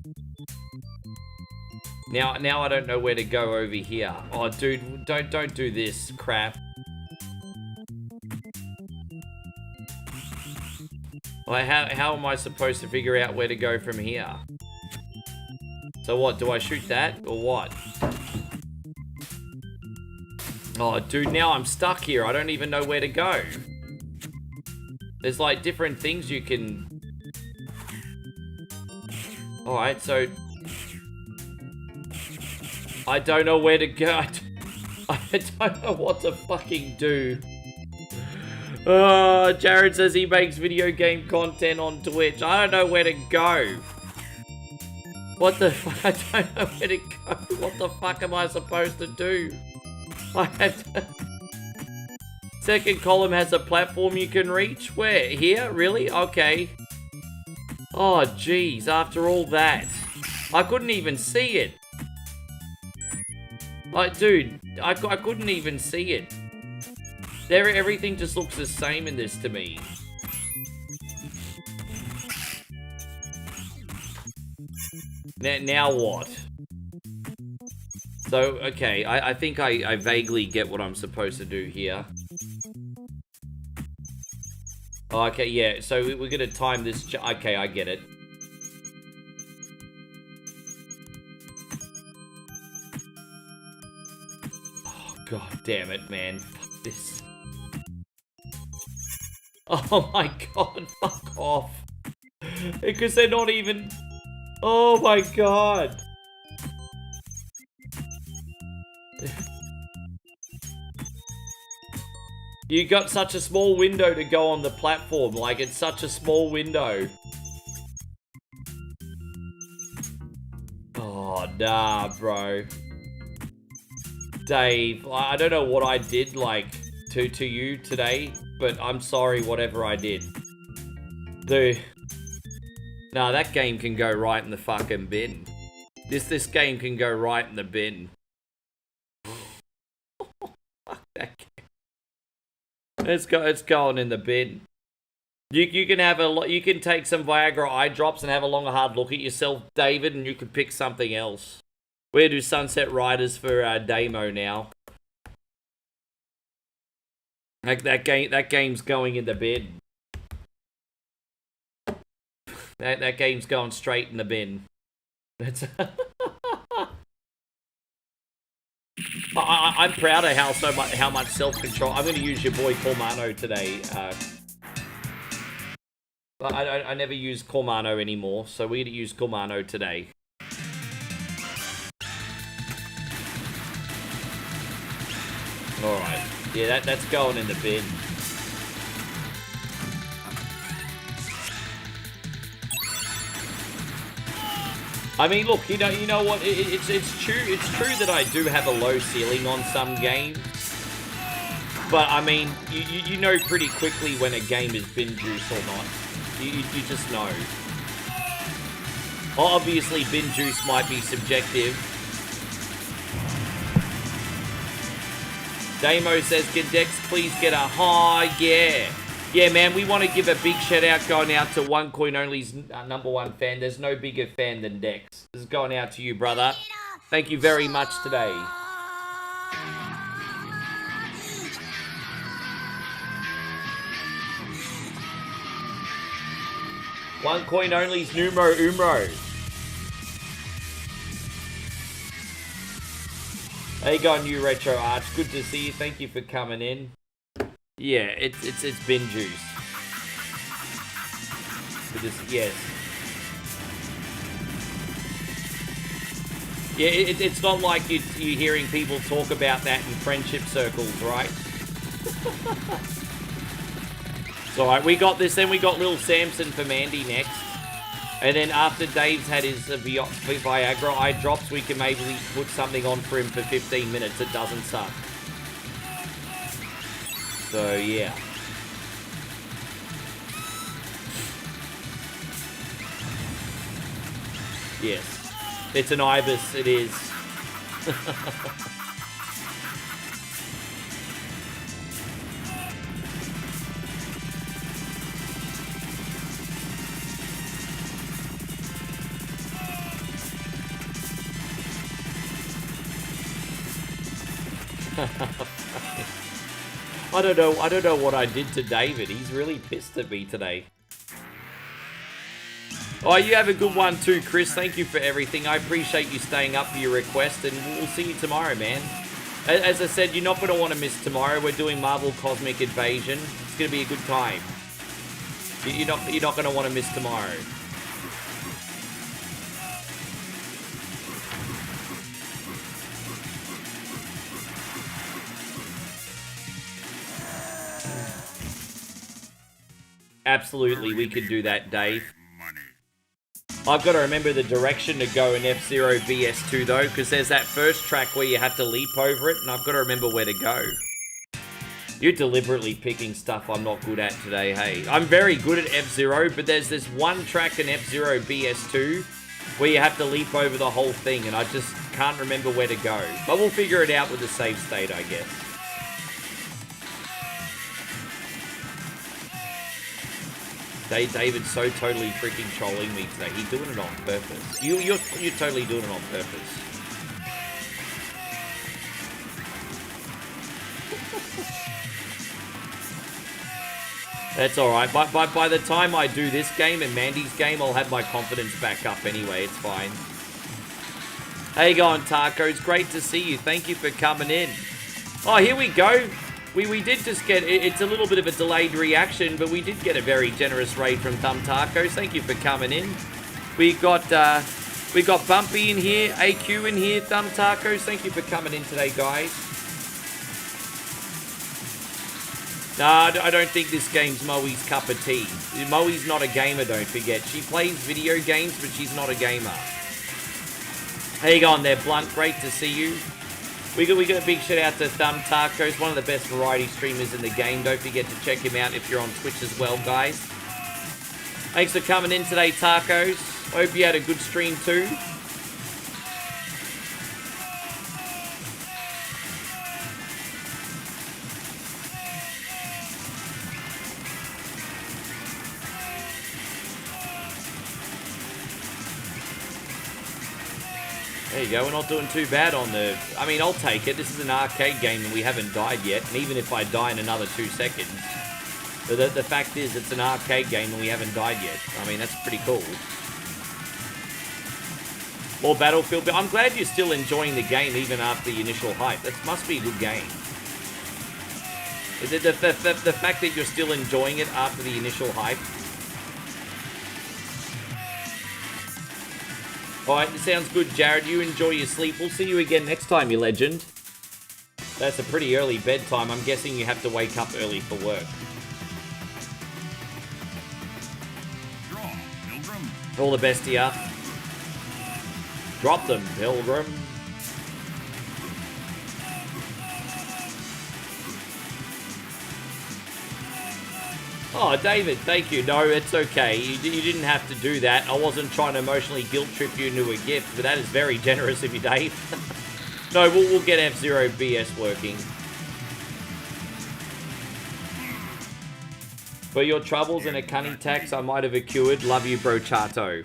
Speaker 1: Now I don't know where to go over here. Oh, dude, don't do this crap. Like, how am I supposed to figure out where to go from here? So what, do I shoot that, or what? Oh, dude, now I'm stuck here. I don't even know where to go. There's, like, different things you can... Alright, so... I don't know where to go. I don't know what to fucking do. Jared says he makes video game content on Twitch. I don't know where to go. What the fuck? I don't know where to go. What the fuck am I supposed to do? I have to... Second column has a platform you can reach? Where? Here? Really? Okay. Oh, jeez. After all that. I couldn't even see it. Like, dude, I couldn't even see it. Everything just looks the same in this to me. Now what? So, okay, I think I vaguely get what I'm supposed to do here. Okay, yeah, so we're gonna time this... Okay, I get it. Oh, god damn it, man. Fuck this. Oh my god, fuck off. Because they're not even... Oh my god. You got such a small window to go on the platform. Like, it's such a small window. Oh, nah, bro. Dave, I don't know what I did, like, to you today, but I'm sorry whatever I did. Dude. Nah, that game can go right in the fucking bin. This game can go right in the bin. Fuck that game. It's going in the bin. You can have you can take some Viagra eye drops and have a long hard look at yourself, David, and you can pick something else. We're do Sunset Riders for Damo now. Like that game's going in the bin. That game's going straight in the bin. That's I'm proud of how much self-control. I'm going to use your boy Cormano today. I never use Cormano anymore, so we're going to use Cormano today. All right, yeah, that's going in the bin. I mean, look, you know what? It's true that I do have a low ceiling on some games, but I mean, you know pretty quickly when a game is bin juice or not. You just know. Obviously, bin juice might be subjective. Damo says, "Can Dex please get a high?" Yeah. Yeah, man, we want to give a big shout-out going out to One Coin Only's #1 fan. There's no bigger fan than Dex. This is going out to you, brother. Thank you very much today. One Coin Only's numero uno. How you going, New Retro Arch? Good to see you. Thank you for coming in. Yeah, it's bin juice. Yes. Yeah, it's not like you're hearing people talk about that in friendship circles, right? It's alright, we got this, then we got Lil Samson for Mandy next. And then after Dave's had his Viagra eye drops, we can maybe put something on for him for 15 minutes. It doesn't suck. So, yeah. Yes. It's an ibis, it is. I don't know what I did to David. He's really pissed at me today. Oh, you have a good one too, Chris. Thank you for everything. I appreciate you staying up for your request, and we'll see you tomorrow, man. As I said, you're not going to want to miss tomorrow. We're doing Marvel Cosmic Invasion. It's going to be a good time. You're not going to want to miss tomorrow. Absolutely, we could do that, Dave. I've got to remember the direction to go in F-Zero BS2 though, because there's that first track where you have to leap over it, and I've got to remember where to go. You're deliberately picking stuff I'm not good at today, hey. I'm very good at F-Zero, but there's this one track in F-Zero BS2 where you have to leap over the whole thing, and I just can't remember where to go. But we'll figure it out with the save state, I guess. David's so totally freaking trolling me today. He's doing it on purpose. You're totally doing it on purpose. That's alright. By the time I do this game and Mandy's game, I'll have my confidence back up anyway. It's fine. How you going, Taco? It's great to see you. Thank you for coming in. Oh, here we go. We did just get... It's a little bit of a delayed reaction, but we did get a very generous raid from Thumb Tacos. Thank you for coming in. We got Bumpy in here, AQ in here, Thumb Tacos. Thank you for coming in today, guys. Nah, I don't think this game's Moe's cup of tea. Moe's not a gamer, don't forget. She plays video games, but she's not a gamer. How you going there, Blunt? Great to see you. We got a big shout out to Thumb Tacos, one of the best variety streamers in the game. Don't forget to check him out if you're on Twitch as well, guys. Thanks for coming in today, Tacos. Hope you had a good stream too. There you go, we're not doing too bad on the... I mean, I'll take it. This is an arcade game and we haven't died yet. And even if I die in another 2 seconds, the fact is it's an arcade game and we haven't died yet. I mean, that's pretty cool. More Battlefield. But I'm glad you're still enjoying the game even after the initial hype. That must be a good game. The fact that you're still enjoying it after the initial hype. Alright, it sounds good, Jared. You enjoy your sleep. We'll see you again next time, you legend. That's a pretty early bedtime. I'm guessing you have to wake up early for work.
Speaker 11: Draw, Pilgrim.
Speaker 1: All the best to ya. Drop them, Pilgrim. Oh, David, thank you. No, it's okay. You didn't have to do that. I wasn't trying to emotionally guilt trip you into a gift, but that is very generous of you, Dave. No, we'll get F-Zero BS working. For your troubles and a cunning tax, I might have accrued. Love you, bro, Chato.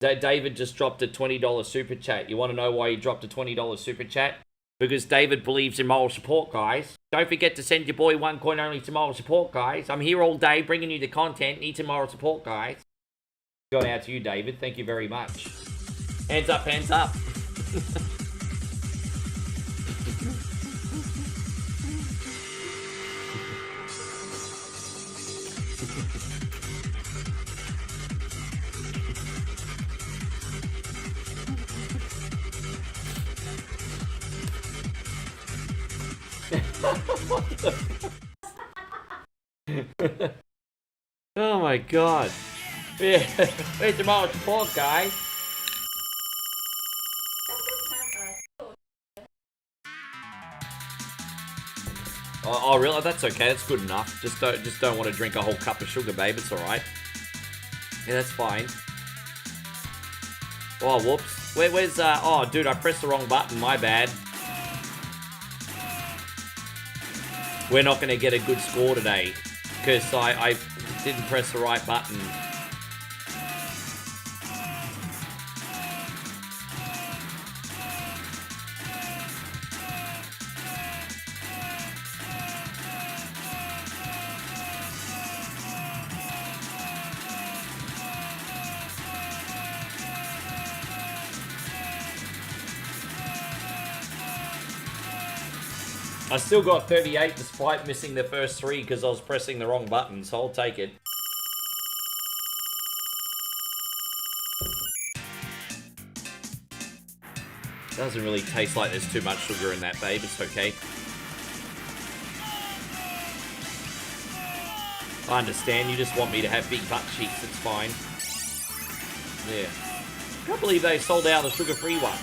Speaker 1: David just dropped a $20 super chat. You want to know why he dropped a $20 super chat? Because David believes in moral support, guys. Don't forget to send your boy 1 coin only to moral support, guys. I'm here all day bringing you the content. Need some moral support, guys. Going out to you, David. Thank you very much. Hands up, hands up. Oh my god. Yeah, where's the moral support, guys? Oh, really? That's okay. That's good enough. Just don't want to drink a whole cup of sugar, babe. It's all right. Yeah, that's fine. Oh, whoops. Where's oh, dude, I pressed the wrong button. My bad. We're not going to get a good score today because I didn't press the right button. I still got 38 despite missing the first 3 because I was pressing the wrong button, so I'll take it. Doesn't really taste like there's too much sugar in that, babe. It's okay. I understand, you just want me to have big butt cheeks, it's fine. Yeah. I can't believe they sold out the sugar-free one.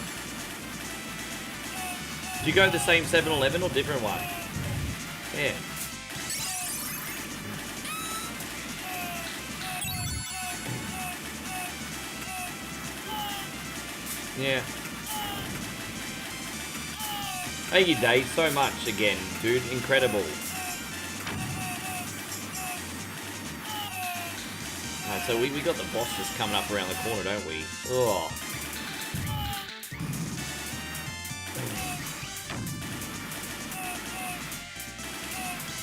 Speaker 1: Did you go to the same 7-Eleven or different one? Yeah. Yeah. Thank you, Dave, so much again, dude. Incredible. Alright, so we got the boss just coming up around the corner, don't we? Oh.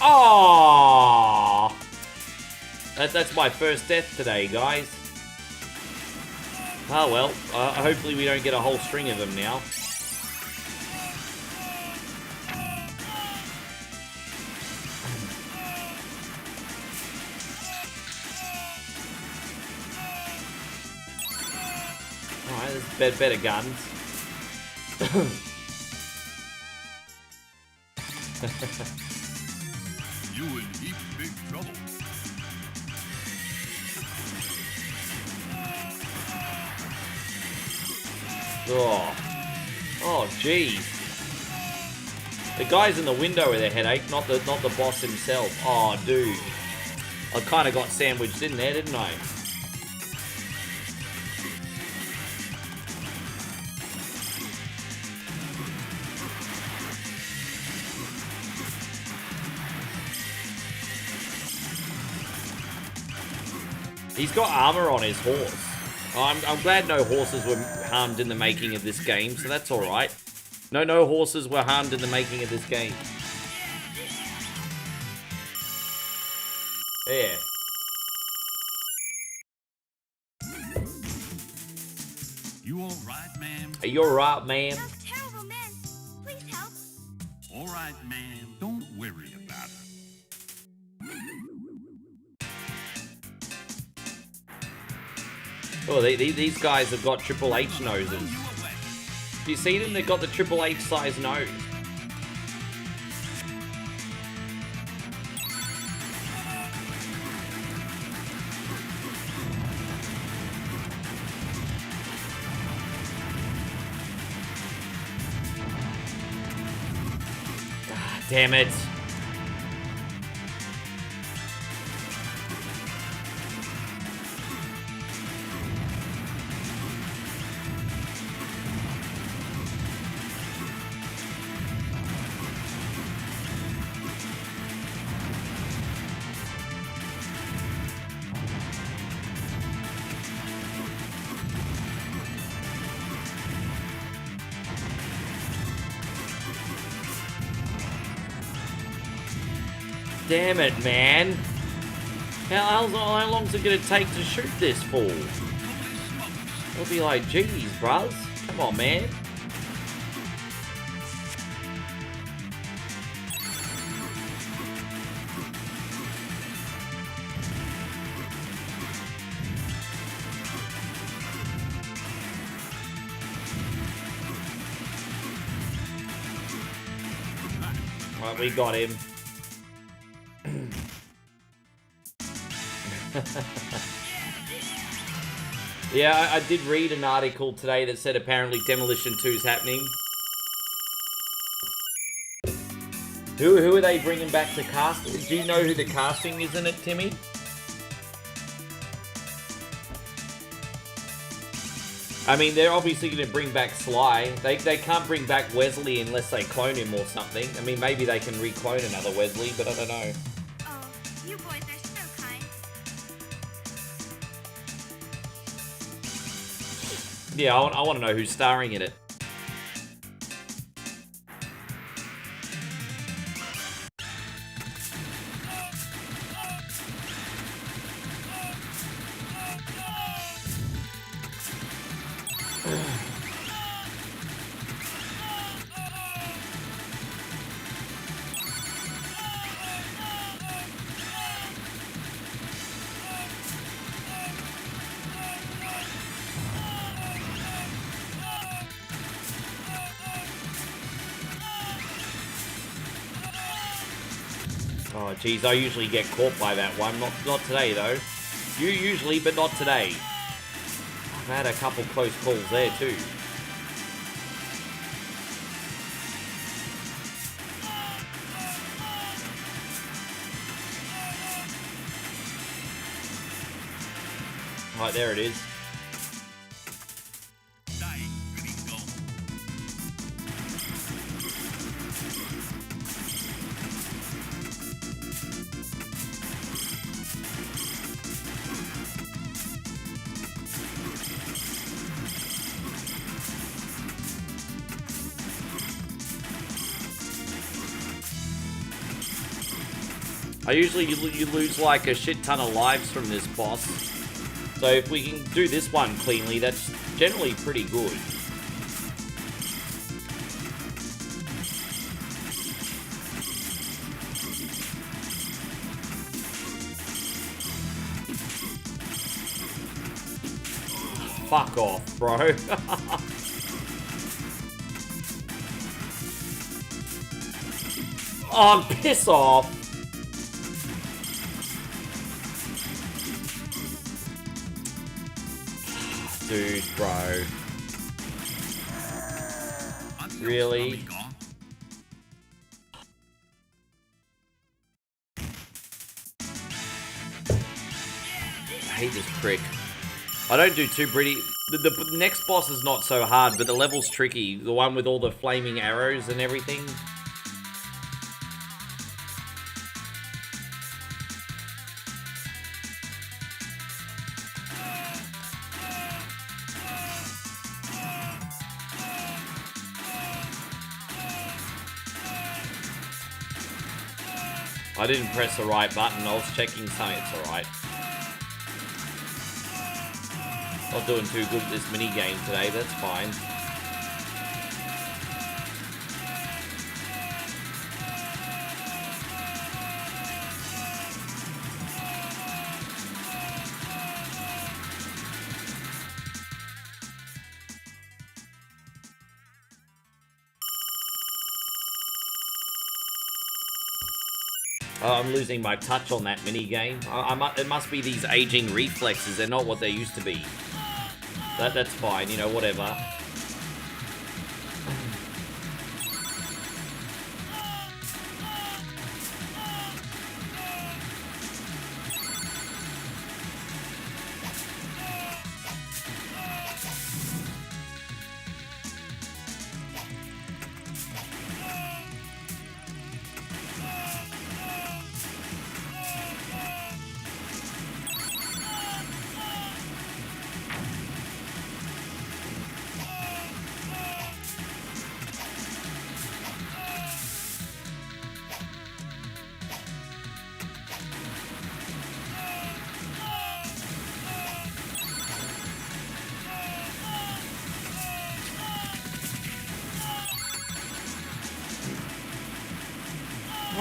Speaker 1: Oh! That's my first death today, guys. Oh well, hopefully we don't get a whole string of them now. Alright, there's better guns.
Speaker 11: You in heap big trouble.
Speaker 1: Oh. Oh, jeez. The guys in the window are the headache, not the boss himself. Oh, dude. I kind of got sandwiched in there, didn't I? He's got armor on his horse. I'm glad no horses were harmed in the making of this game, so that's alright. No horses were harmed in the making of this game. Yeah.
Speaker 11: You all right, ma'am?
Speaker 1: You alright, ma'am?
Speaker 5: Those terrible men. Please help.
Speaker 11: All right, ma'am. Don't worry about it.
Speaker 1: Oh, these guys have got Triple H noses. Do you see them? They've got the Triple H size nose. Ah, damn it. Damn it, man. How long's it gonna take to shoot this fool? I'll be like, geez, bruz. Come on, man. Right, we got him. Yeah, I did read an article today that said apparently Demolition 2 is happening. Who are they bringing back to cast? Do you know who the casting is in it, Timmy? I mean, they're obviously going to bring back Sly. They can't bring back Wesley unless they clone him or something. I mean, maybe they can reclone another Wesley, but I don't know.
Speaker 5: Oh, you boys are so kind.
Speaker 1: Yeah, I want to know who's starring in it. Oh, geez, I usually get caught by that one. Not today, though. You usually, but not today. I've had a couple close calls there, too. Right, there it is. I usually you lose like a shit ton of lives from this boss. So if we can do this one cleanly, that's generally pretty good. Fuck off, bro. Oh, piss off. Dude, bro. Really? I hate this prick. I don't do too pretty. The next boss is not so hard, but the level's tricky. The one with all the flaming arrows and everything. I didn't press the right button. I was checking something. It's alright. Not doing too good at this mini game today. That's fine. I'm losing my touch on that mini game. It must be these aging reflexes. They're not what they used to be. That's fine, you know, whatever.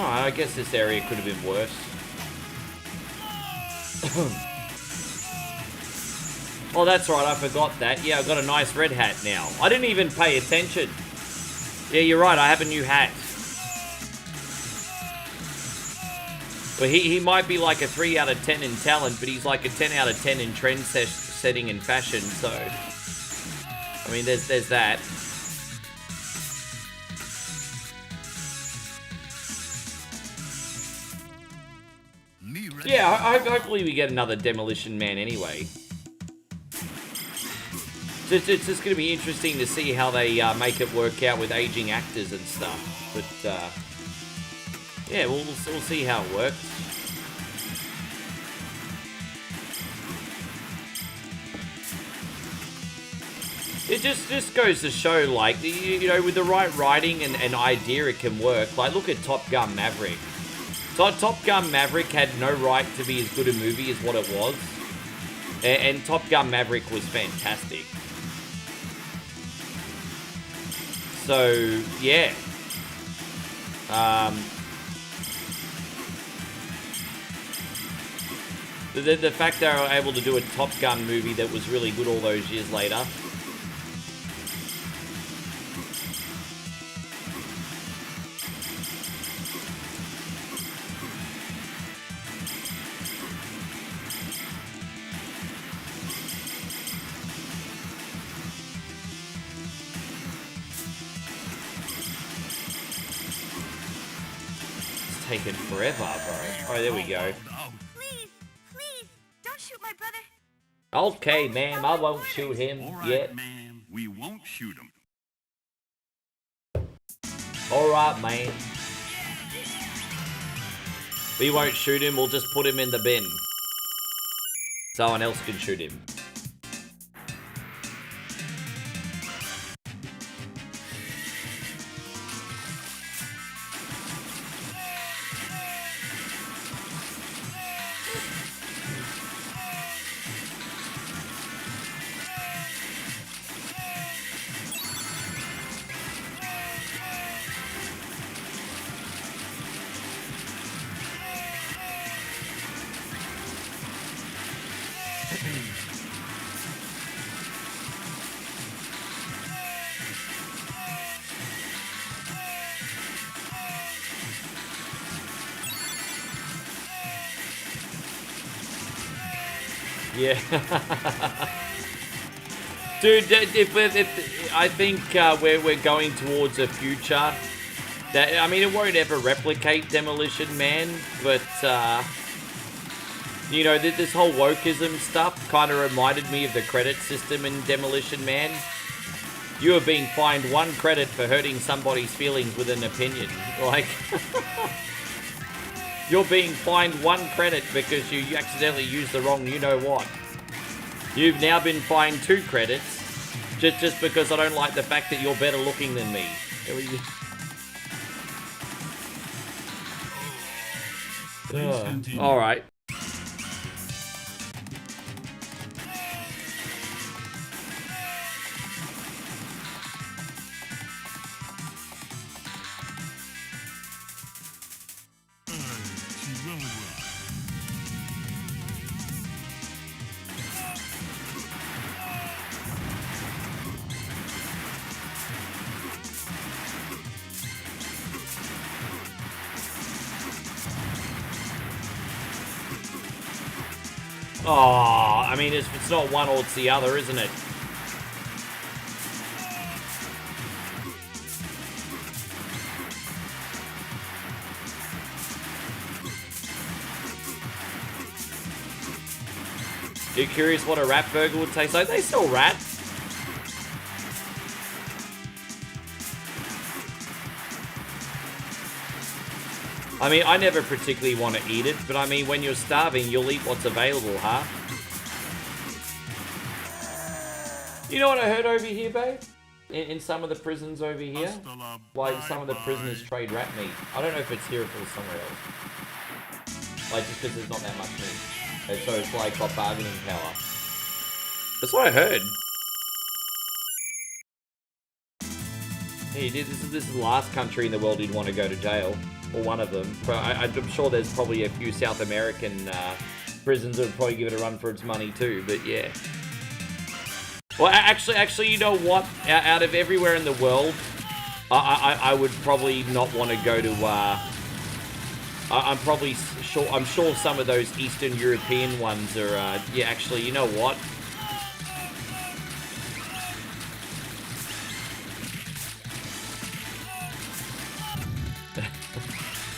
Speaker 1: Oh, I guess this area could have been worse. Oh, that's right, I forgot that. Yeah, I've got a nice red hat now. I didn't even pay attention. Yeah, you're right, I have a new hat. Well, he might be like a 3 out of 10 in talent, but he's like a 10 out of 10 in trend setting and fashion, so... I mean, there's that. Yeah, hopefully we get another Demolition Man anyway. It's just going to be interesting to see how they make it work out with aging actors and stuff. But, yeah, we'll see how it works. It just goes to show, like, you know, with the right writing and idea, it can work. Like, look at Top Gun Maverick. Top Gun Maverick had no right to be as good a movie as what it was. And Top Gun Maverick was fantastic. So, yeah. The fact they were able to do a Top Gun movie that was really good all those years later. taking forever, bro. Oh, there we go.
Speaker 5: Please, please, don't shoot my brother.
Speaker 1: Okay, ma'am, I won't shoot him yet.
Speaker 11: ma'am. We won't shoot him.
Speaker 1: Alright, man. We won't shoot him, we'll just put him in the bin. Someone else can shoot him. Yeah. Dude, if I think we're going towards a future that, I mean, it won't ever replicate Demolition Man, but, you know, this whole wokeism stuff kind of reminded me of the credit system in Demolition Man. You are being fined 1 credit for hurting somebody's feelings with an opinion. Like... You're being fined 1 credit because you accidentally used the wrong you-know-what. You've now been fined 2 credits just because I don't like the fact that you're better looking than me. Alright. Oh, I mean, it's not one or it's the other, isn't it? You're curious what a rat burger would taste like? They sell rat. I mean, I never particularly want to eat it, but I mean, when you're starving, you'll eat what's available, huh? You know what I heard over here, babe? In some of the prisons over here? Like, some of the prisoners trade rat meat. I don't know if it's here or if it's somewhere else. Like, just because there's not that much meat. And so it's like got bargaining power. That's what I heard. Hey, this is the last country in the world you'd want to go to jail. Or one of them. But I'm sure there's probably a few South American prisons that would probably give it a run for its money too, but yeah. Well, actually, you know what? Out of everywhere in the world, I would probably not want to go to, I'm sure some of those Eastern European ones are, yeah, actually, you know what?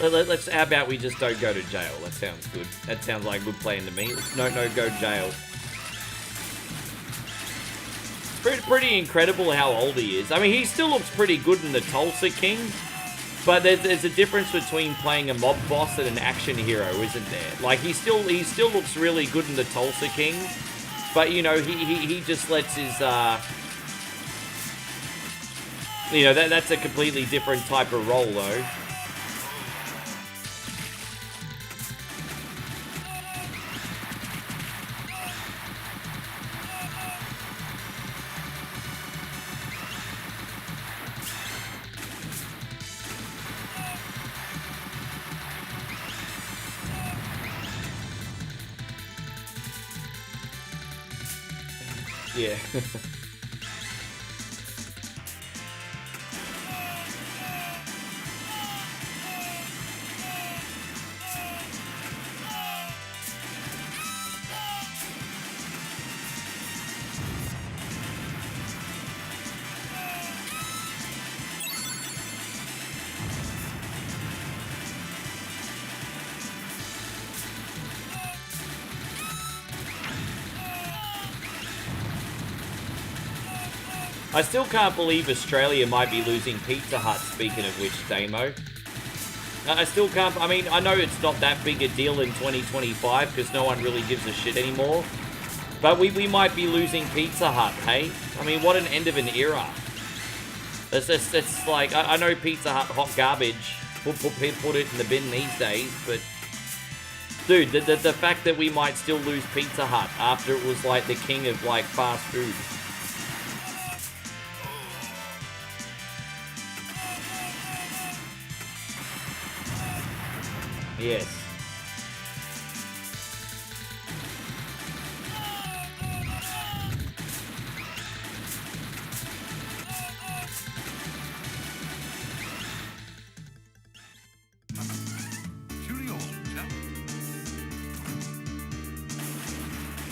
Speaker 1: Let's, how about we just don't go to jail? That sounds good. That sounds like a good plan to me. No, go jail. Pretty incredible how old he is. I mean, he still looks pretty good in the Tulsa King, but there's a difference between playing a mob boss and an action hero, isn't there? Like, he still looks really good in the Tulsa King, but, you know, he just lets his, you know, that's a completely different type of role, though. Yeah. I still can't believe Australia might be losing Pizza Hut, speaking of which, Damo. I still can't, I mean, I know it's not that big a deal in 2025 because no one really gives a shit anymore. But we might be losing Pizza Hut, hey? I mean, what an end of an era. It's like, I know Pizza Hut hot garbage. Put it in the bin these days, but... Dude, the fact that we might still lose Pizza Hut after it was like the king of like fast food. Yes.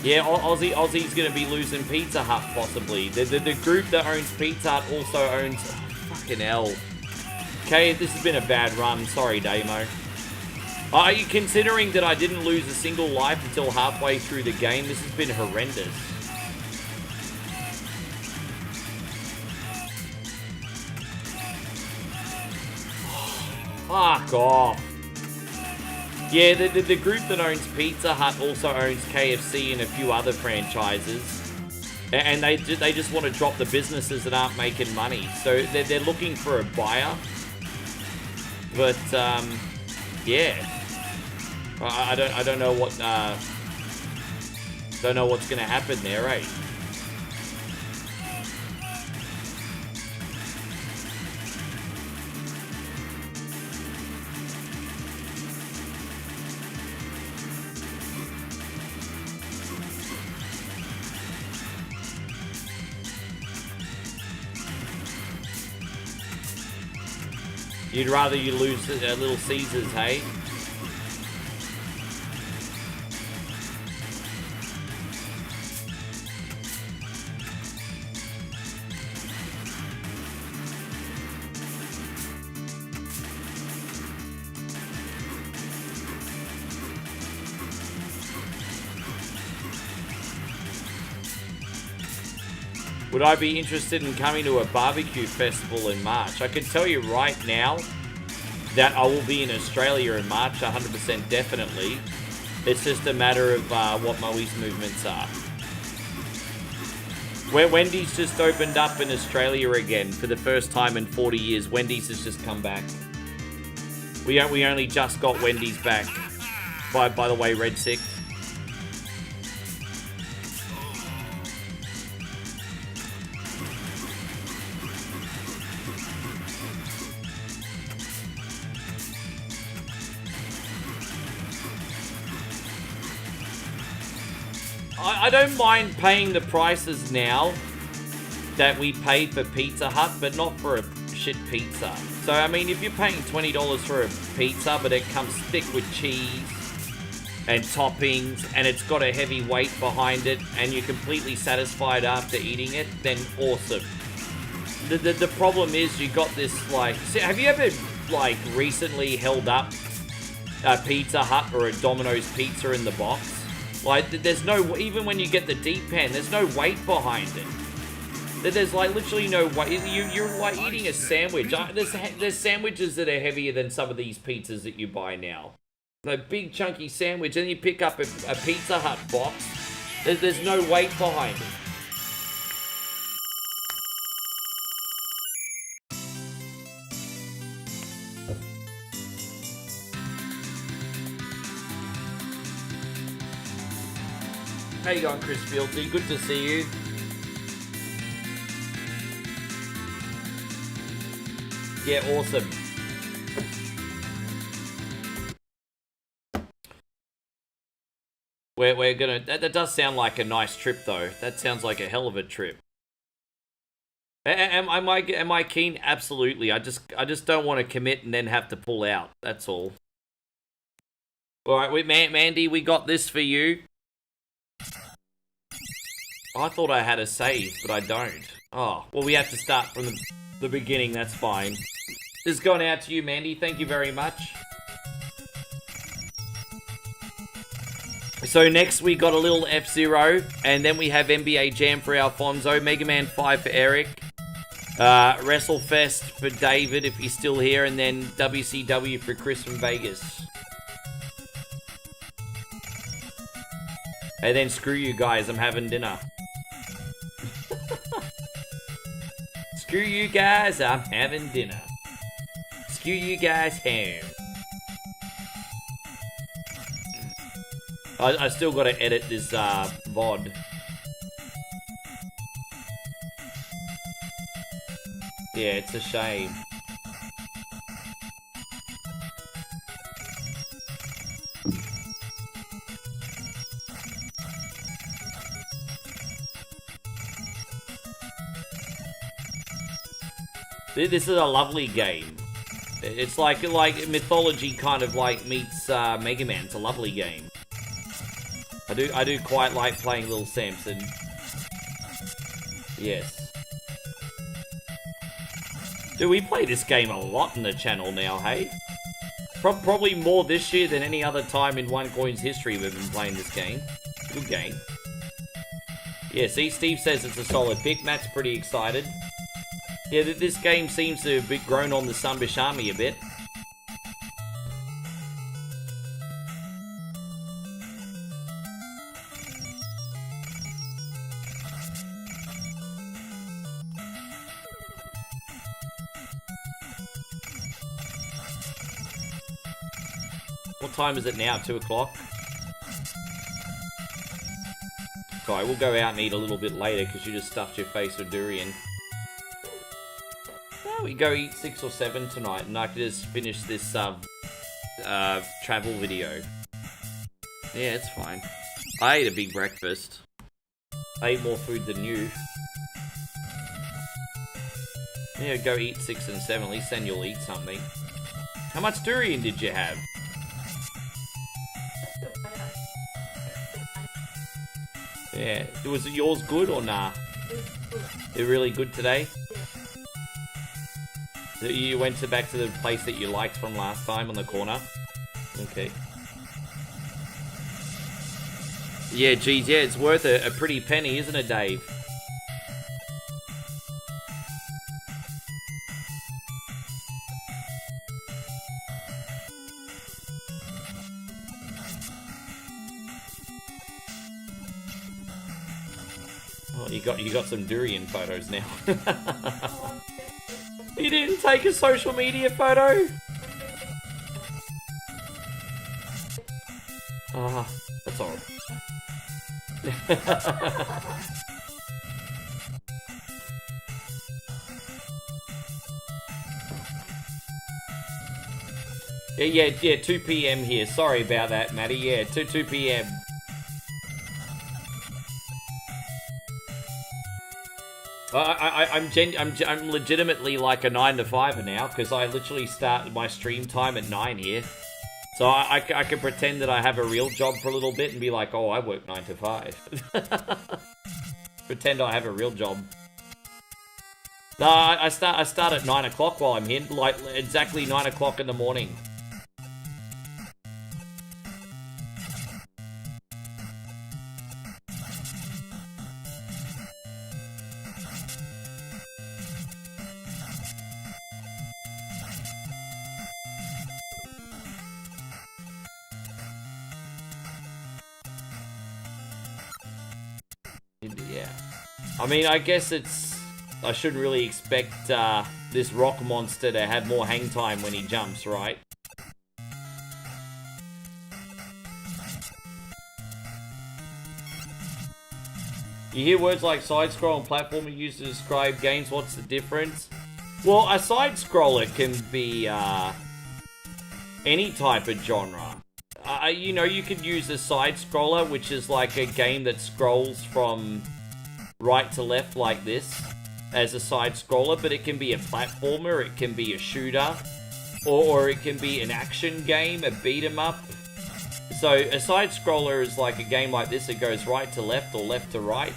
Speaker 1: Yeah, Aussie's gonna be losing Pizza Hut possibly. The group that owns Pizza Hut also owns... Oh, fucking hell. Okay, this has been a bad run. Sorry, Damo. Are you considering that I didn't lose a single life until halfway through the game? This has been horrendous. Fuck off. Yeah, the group that owns Pizza Hut also owns KFC and a few other franchises. And they just want to drop the businesses that aren't making money. So they're looking for a buyer. But, yeah. I don't know what, don't know what's gonna happen there, eh? You'd rather you lose Little Caesars, hey? Would I be interested in coming to a barbecue festival in March? I can tell you right now that I will be in Australia in March, 100% definitely. It's just a matter of what Moe's movements are. Where Wendy's just opened up in Australia again for the first time in 40 years. Wendy's has just come back. We only just got Wendy's back. By the way, Red Six. I don't mind paying the prices now that we paid for Pizza Hut, but not for a shit pizza. So, I mean, if you're paying $20 for a pizza, but it comes thick with cheese and toppings, and it's got a heavy weight behind it, and you're completely satisfied after eating it, then awesome. The problem is you got this, like... Have you ever, like, recently held up a Pizza Hut or a Domino's pizza in the box? Like, there's no, even when you get the deep pan, there's no weight behind it. There's like literally no weight. You're like eating a sandwich. There's sandwiches that are heavier than some of these pizzas that you buy now. A big chunky sandwich, and you pick up a Pizza Hut box. There's no weight behind it. How you going, Chris Fieldy? Good to see you. Yeah, awesome. We're gonna... That does sound like a nice trip, though. That sounds like a hell of a trip. Am I keen? Absolutely. I just don't want to commit and then have to pull out. That's all. All right, Mandy, we got this for you. I thought I had a save, but I don't. Oh, well, we have to start from the beginning. That's fine. This is going out to you, Mandy. Thank you very much. So next we got a little F-Zero, and then we have NBA Jam for Alfonso, Mega Man 5 for Eric, WrestleFest for David, if he's still here, and then WCW for Chris from Vegas. And then screw you guys, I'm having dinner. Screw you guys, I'm having dinner. Screw you guys home. I still got to edit this VOD. Yeah, it's a shame. This is a lovely game. It's like mythology kind of like meets Mega Man. It's a lovely game. I do quite like playing Little Samson. Yes. Dude, we play this game a lot in the channel now, hey? Probably more this year than any other time in OneCoin's history we've been playing this game. Good game. Yeah, see, Steve says it's a solid pick. Matt's pretty excited. Yeah, this game seems to have grown on the Sunbish Army a bit. What time is it now? 2 o'clock? Sorry, we'll go out and eat a little bit later because you just stuffed your face with durian. Oh, we go eat 6 or 7 tonight and I can just finish this travel video. Yeah, it's fine. I ate a big breakfast. I ate more food than you. Yeah, go eat 6 and 7. At least then you'll eat something. How much durian did you have? Yeah, was it yours good or nah? It really good today? You went back to the place that you liked from last time on the corner? Okay. Yeah, geez, yeah, it's worth a pretty penny, isn't it, Dave? Oh, you got some durian photos now. You didn't take a social media photo? Ah, that's alright. Yeah, 2 p.m. here. Sorry about that, Maddie. Yeah, 2 p.m. I'm legitimately like a 9 to 5er now because I literally start my stream time at 9 here. So I can pretend that I have a real job for a little bit and be like, oh, I work 9 to 5. Pretend I have a real job. No, I start at 9 o'clock while I'm here, like exactly 9 o'clock in the morning. Yeah. I mean, I guess I shouldn't really expect this rock monster to have more hang time when he jumps, right? You hear words like side-scroll and platformer used to describe games. What's the difference? Well, a side-scroller can be any type of genre. You know, you could use a side-scroller, which is like a game that scrolls from right to left like this, as a side-scroller, but it can be a platformer, it can be a shooter, or it can be an action game, a beat-em-up. So a side-scroller is like a game like this, it goes right to left or left to right.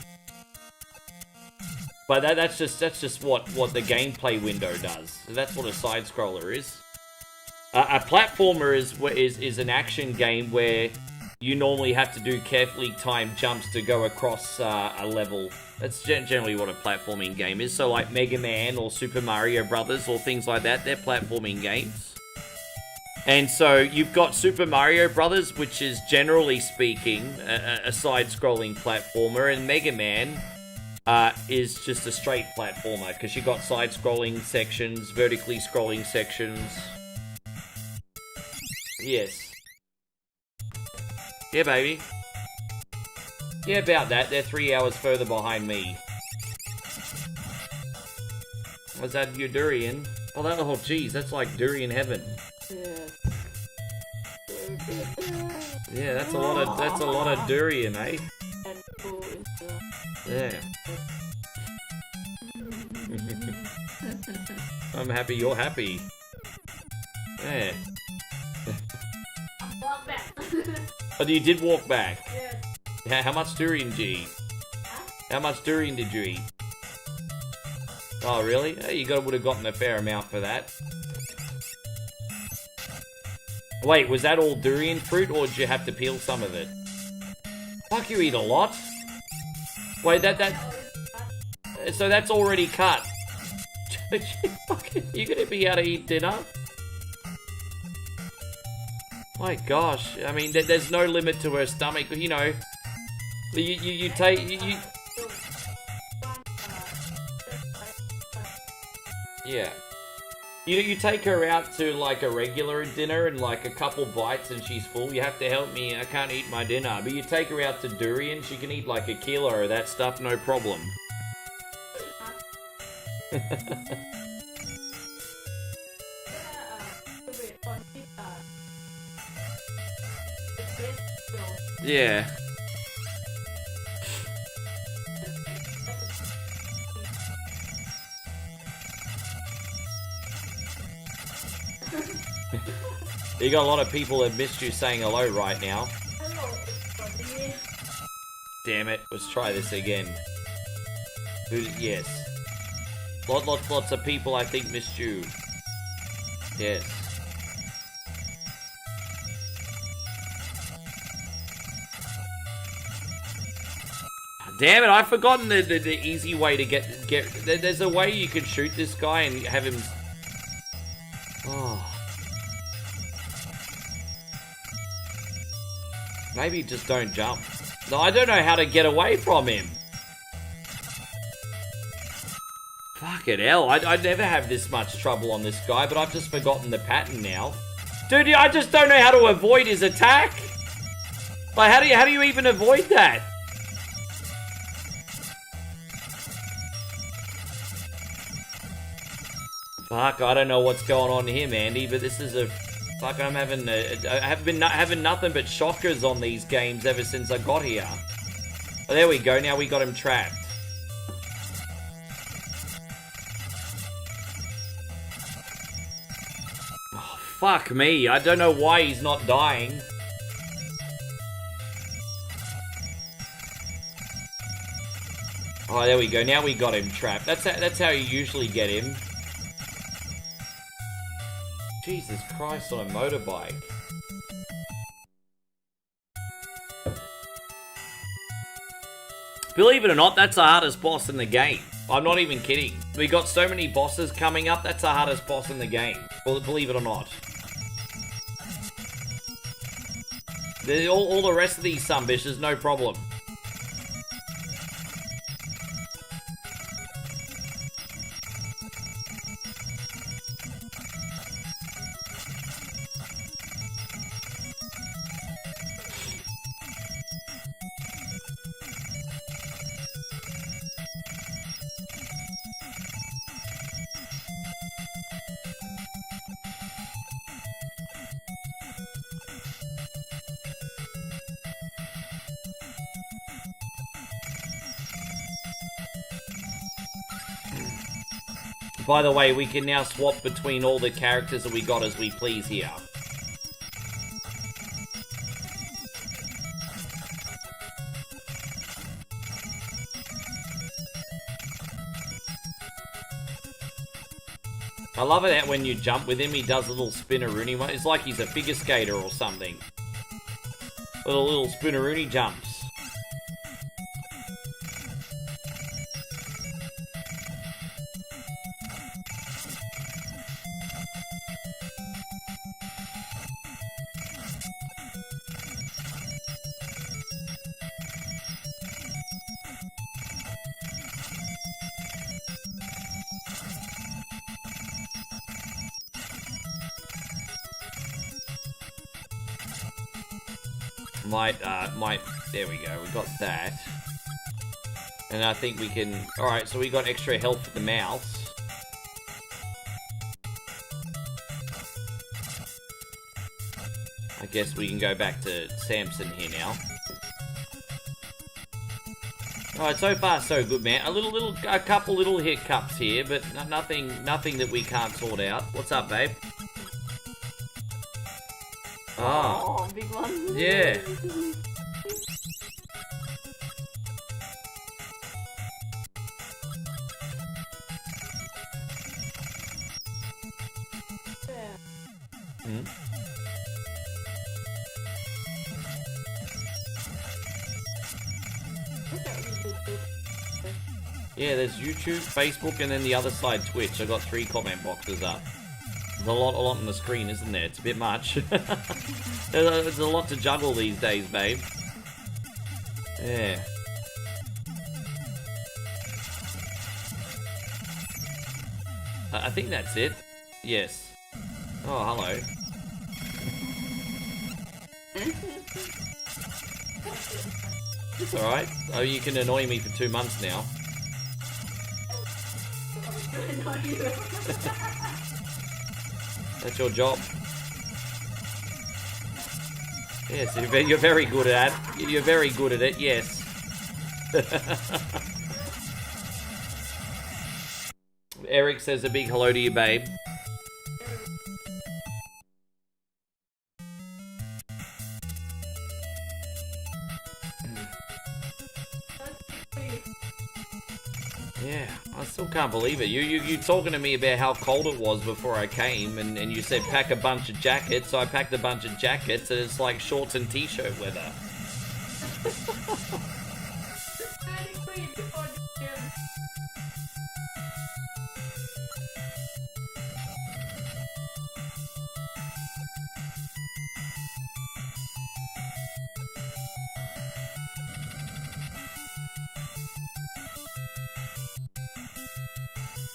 Speaker 1: But that's just what the gameplay window does. So that's what a side-scroller is. A platformer is an action game where you normally have to do carefully timed jumps to go across a level. That's generally what a platforming game is. So like Mega Man or Super Mario Brothers or things like that, they're platforming games. And so you've got Super Mario Brothers, which is generally speaking a side-scrolling platformer, and Mega Man is just a straight platformer because you've got side-scrolling sections, vertically scrolling sections. Yes. Yeah, baby. Yeah, about that. They're 3 hours further behind me. Was that your durian? Oh, that, oh, geez, that's like durian heaven. Yeah, that's a lot of durian, eh? Yeah. I'm happy you're happy. Yeah.
Speaker 4: Walk back.
Speaker 1: Oh, you did walk back?
Speaker 4: Yes.
Speaker 1: Yeah, how much durian did you eat? How much durian did you eat? Oh, really? Oh, you would have gotten a fair amount for that. Wait, was that all durian fruit, or did you have to peel some of it? Fuck, you eat a lot. Wait, so that's already cut. You gonna be able to eat dinner? My gosh, I mean, there's no limit to her stomach, you know. You take. Yeah. You take her out to like a regular dinner and like a couple bites and she's full. You have to help me, I can't eat my dinner. But you take her out to durian, she can eat like a kilo of that stuff, no problem. Yeah. You got a lot of people that missed you saying hello right now.
Speaker 4: Hello,
Speaker 1: damn it, let's try this again. Yes. Lots of people I think missed you. Yes. Damn it, I've forgotten the easy way to get... There's a way you could shoot this guy and have him... Oh. Maybe just don't jump. No, I don't know how to get away from him. Fucking hell, I'd never have this much trouble on this guy, but I've just forgotten the pattern now. Dude, I just don't know how to avoid his attack. Like, how do you even avoid that? Fuck, I don't know what's going on here, Mandy, but this is a... Fuck, I have been having nothing but shockers on these games ever since I got here. Oh, there we go, now we got him trapped. Oh, fuck me, I don't know why he's not dying. Oh, there we go, now we got him trapped. That's how you usually get him. Jesus Christ, on a motorbike. Believe it or not, that's the hardest boss in the game. I'm not even kidding. We got so many bosses coming up, that's the hardest boss in the game. Well, believe it or not. All the rest of these sumbitches, no problem. By the way, we can now swap between all the characters that we got as we please here. I love it that when you jump with him, he does a little spinneroonie. It's like he's a figure skater or something. Little spooneroony jumps. There we go, we got that. And I think we can, alright, so we got extra health with the mouse. I guess we can go back to Samson here now. Alright, so far so good, man. A couple little hiccups here, but nothing that we can't sort out. What's up, babe?
Speaker 4: Oh, big one.
Speaker 1: Yeah. Yeah, there's YouTube, Facebook, and then the other side, Twitch. I got 3 comment boxes up. There's a lot on the screen, isn't there? It's a bit much. There's a lot to juggle these days, babe. Yeah. I think that's it. Yes. Oh, hello. It's alright. Oh, you can annoy me for 2 months now. That's your job. Yes, you're very good at it. You're very good at it, yes. Eric says a big hello to you, babe. Yeah, I still can't believe it. You talking to me about how cold it was before I came, and you said pack a bunch of jackets, so I packed a bunch of jackets, and it's like shorts and t-shirt weather.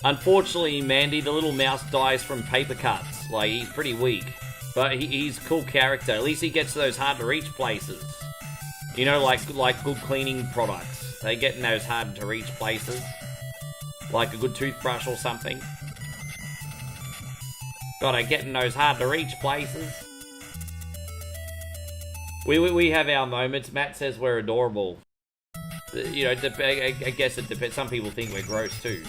Speaker 1: Unfortunately, Mandy, the little mouse dies from paper cuts. Like, he's pretty weak. But he's a cool character. At least he gets to those hard-to-reach places. You know, like good cleaning products. They get in those hard-to-reach places. Like a good toothbrush or something. Gotta get in those hard-to-reach places. We have our moments. Matt says we're adorable. You know, I guess it depends. Some people think we're gross, too.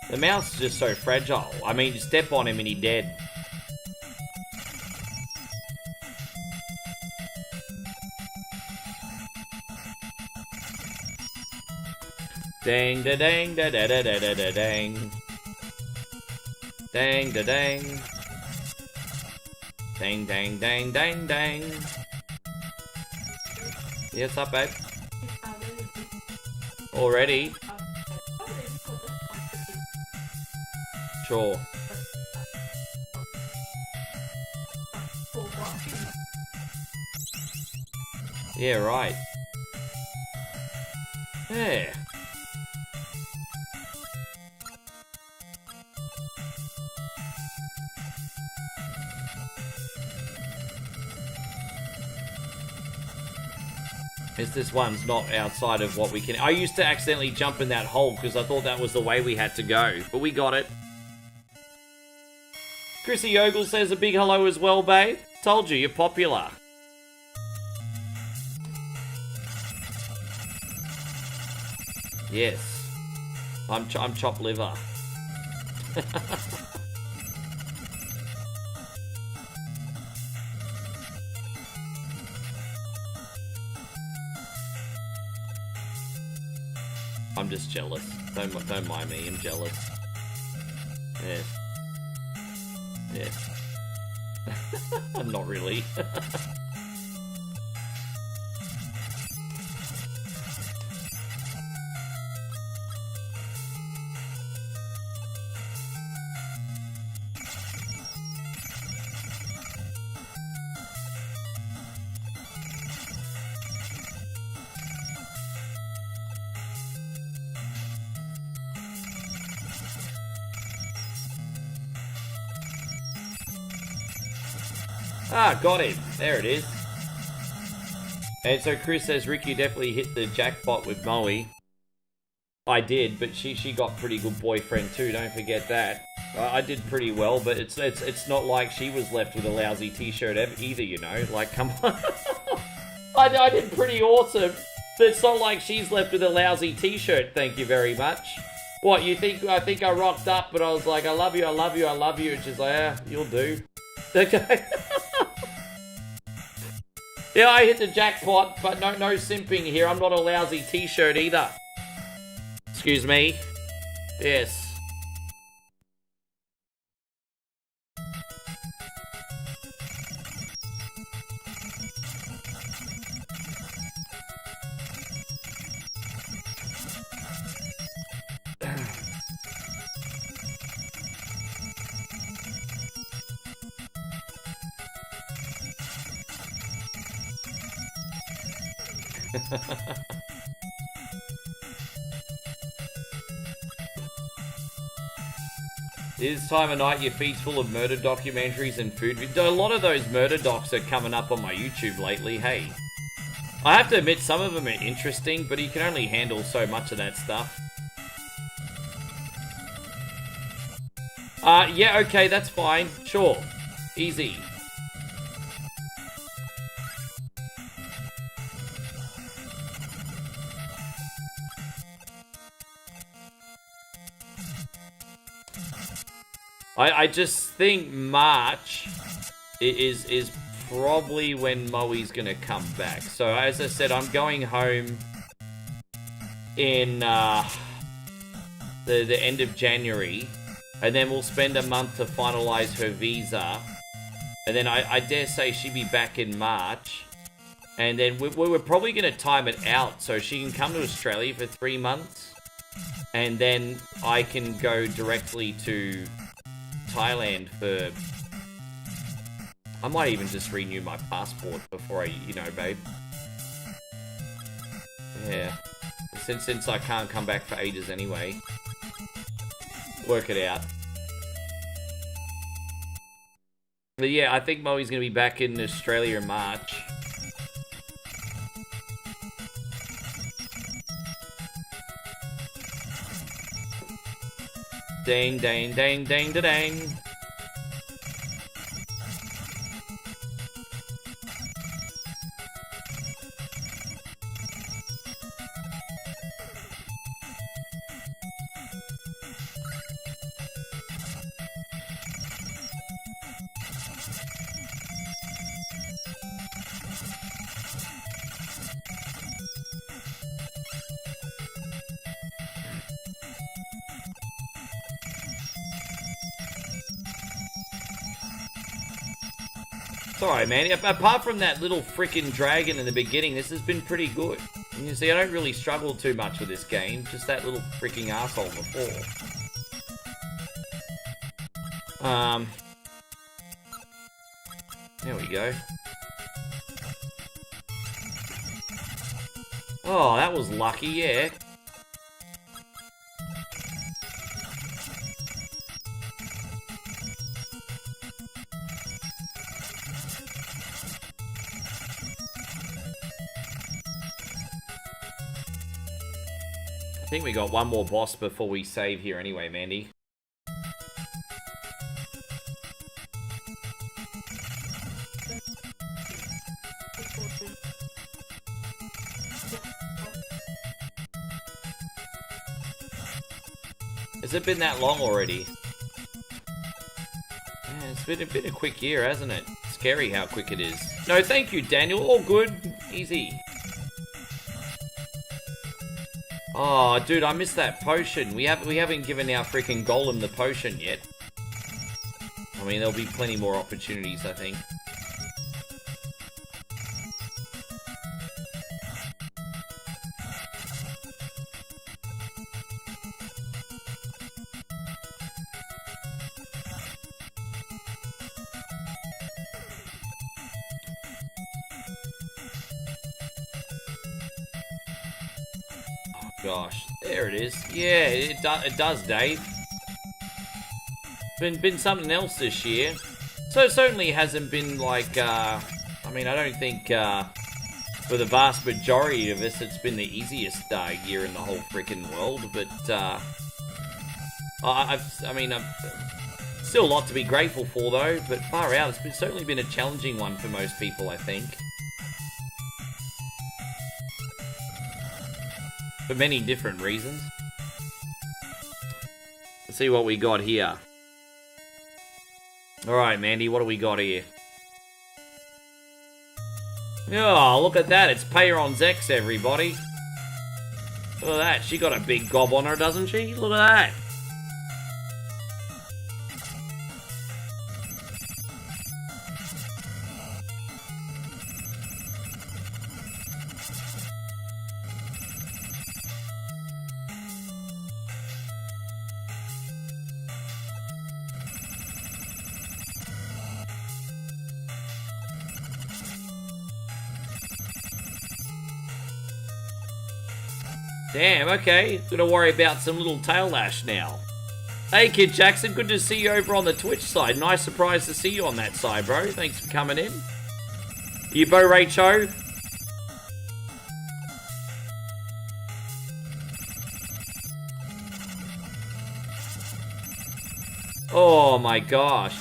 Speaker 1: The mouse is just so fragile. I mean, you step on him and he's dead. Dang da dang da da da da da da dang. Dang da dang. Dang dang dang dang dang. Yes, up, babe. Already. Sure. Yeah, right. Yeah. This one's not outside of what we can... I used to accidentally jump in that hole because I thought that was the way we had to go. But we got it. Chrissy Ogle says a big hello as well, babe. Told you, you're popular. Yes. I'm chopped liver. I'm just jealous. Don't mind me. I'm jealous. Yes. Yes. I'm not really. Ah, got him. There it is. And so Chris says, Rick, you definitely hit the jackpot with Moe. I did, but she got pretty good boyfriend too, don't forget that. I did pretty well, but it's not like she was left with a lousy t-shirt either, you know? Like, come on. I did pretty awesome, but it's not like she's left with a lousy t-shirt, thank you very much. What, you think, I think I rocked up, but I was like, I love you, I love you, I love you, and she's like, yeah, you'll do. Okay. Yeah, I hit the jackpot, but no simping here. I'm not a lousy t-shirt either. Excuse me. Yes. This time of night, your feed's full of murder documentaries and food. A lot of those murder docs are coming up on my YouTube lately, hey. I have to admit, some of them are interesting, but you can only handle so much of that stuff. Yeah, okay, that's fine. Sure. Easy. I just think March is probably when Moe's gonna come back. So as I said, I'm going home in the end of January, and then we'll spend a month to finalize her visa, and then I dare say she'll be back in March, and then we're probably gonna time it out so she can come to Australia for 3 months, and then I can go directly to Thailand for... I might even just renew my passport before I, you know, babe. Yeah. Since I can't come back for ages anyway. Work it out. But yeah, I think Moe's gonna be back in Australia in March. Dang, dang, dang, dang, da, dang. Alright, man. Apart from that little freaking dragon in the beginning, this has been pretty good. And you see, I don't really struggle too much with this game. Just that little freaking asshole before. There we go. Oh, that was lucky, yeah. I think we got one more boss before we save here anyway, Mandy. Has it been that long already? Yeah, it's been a quick year, hasn't it? Scary how quick it is. No, thank you, Daniel. All good. Easy. Oh, dude, I missed that potion. We haven't given our freaking golem the potion yet. I mean, there'll be plenty more opportunities, I think. Gosh, there it is. Yeah, it does, Dave. Been something else this year. So it certainly hasn't been like, I mean, I don't think, for the vast majority of us, it's been the easiest year in the whole freaking world, but, I mean, still a lot to be grateful for, though, but far out, certainly been a challenging one for most people, I think. For many different reasons. Let's see what we got here. Alright, Mandy, what do we got here? Oh, look at that. It's Peyron's ex, everybody. Look at that. She got a big gob on her, doesn't she? Look at that. Damn, okay. Gonna worry about some little tail lash now. Hey, Kid Jackson, good to see you over on the Twitch side. Nice surprise to see you on that side, bro. Thanks for coming in. You Bo Rachel? Oh my gosh.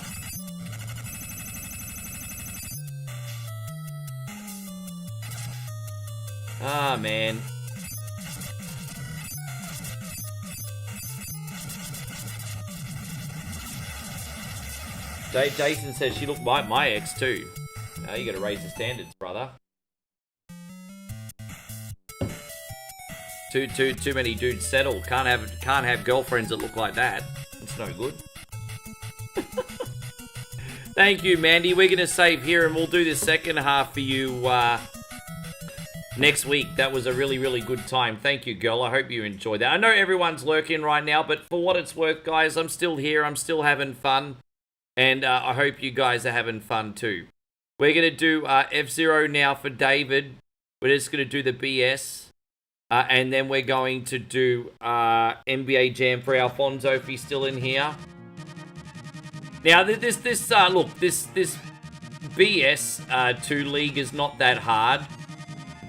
Speaker 1: Ah, man. Jason says she looked like my ex too. You gotta raise the standards, brother. Too many dudes settle. Can't have girlfriends that look like that. It's no good. Thank you, Mandy. We're gonna save here and we'll do the second half for you next week. That was a really, really good time. Thank you, girl. I hope you enjoyed that. I know everyone's lurking right now, but for what it's worth, guys, I'm still here. I'm still having fun. And I hope you guys are having fun too. We're going to do F-Zero now for David. We're just going to do the BS. And then we're going to do NBA Jam for Alfonso if he's still in here. Now, this BS 2 League is not that hard.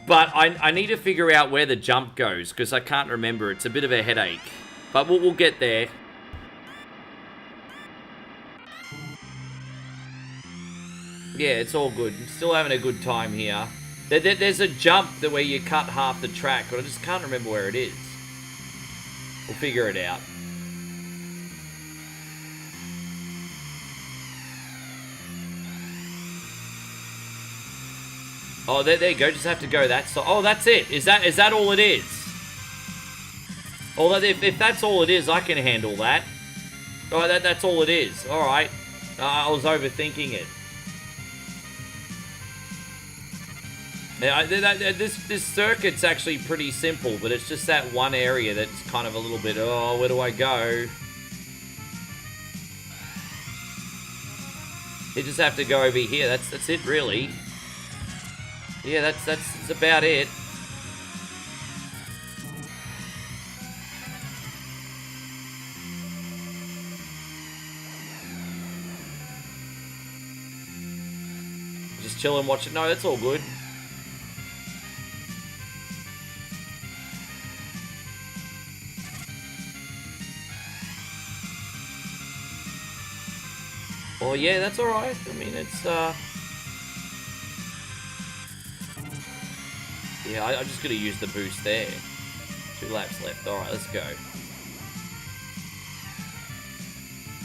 Speaker 1: But I need to figure out where the jump goes because I can't remember. It's a bit of a headache. But we'll get there. Yeah, it's all good. I'm still having a good time here. There's a jump where you cut half the track, but I just can't remember where it is. We'll figure it out. Oh, there you go. Just have to go that side. Oh, that's it. Is that all it is? Oh, if that's all it is, I can handle that. Oh, that's all it is. All right. I was overthinking it. Now, this circuit's actually pretty simple, but it's just that one area that's kind of a little bit, oh, where do I go? You just have to go over here. That's it, really. Yeah, that's about it. Just chill and watch it. No, that's all good. Oh yeah, that's alright. I mean, it's, yeah, I'm just gonna use the boost there. 2 laps left. Alright, let's go.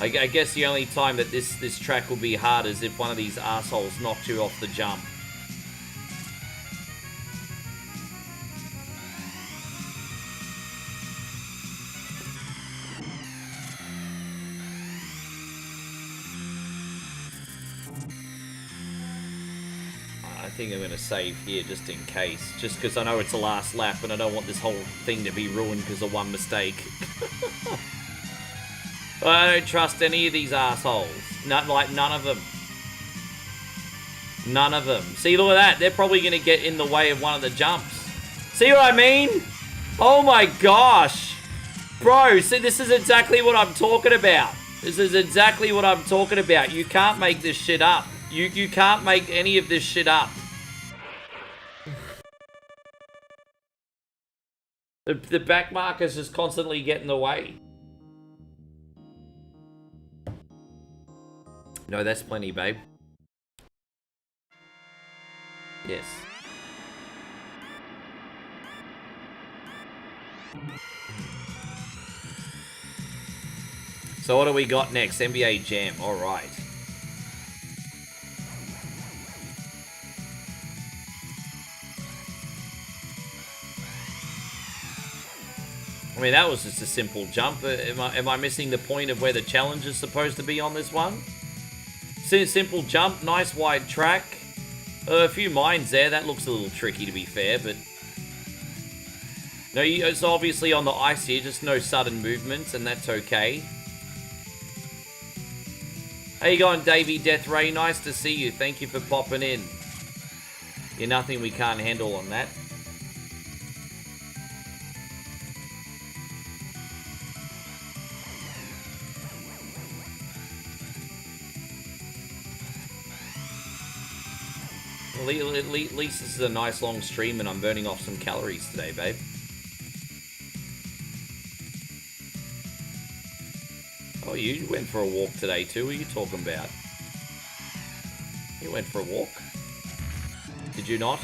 Speaker 1: I guess the only time that this track will be hard is if one of these assholes knocked you off the jump. I think I'm going to save here just in case. Just because I know it's the last lap and I don't want this whole thing to be ruined because of one mistake. I don't trust any of these assholes. None of them. None of them. See, look at that. They're probably going to get in the way of one of the jumps. See what I mean? Oh my gosh. Bro, see, this is exactly what I'm talking about. This is exactly what I'm talking about. You can't make this shit up. You can't make any of this shit up. The back markers just constantly get in the way. No, that's plenty, babe. Yes. So what do we got next? NBA Jam. All right. I mean, that was just a simple jump. Am I missing the point of where the challenge is supposed to be on this one? Simple jump, nice wide track. A few mines there. That looks a little tricky, to be fair, but... No, it's obviously on the ice here, just no sudden movements, and that's okay. How you going, Davey Death Ray? Nice to see you. Thank you for popping in. You're nothing we can't handle on that. At least this is a nice long stream and I'm burning off some calories today, babe. Oh, you went for a walk today too? What are you talking about? You went for a walk? Did you not?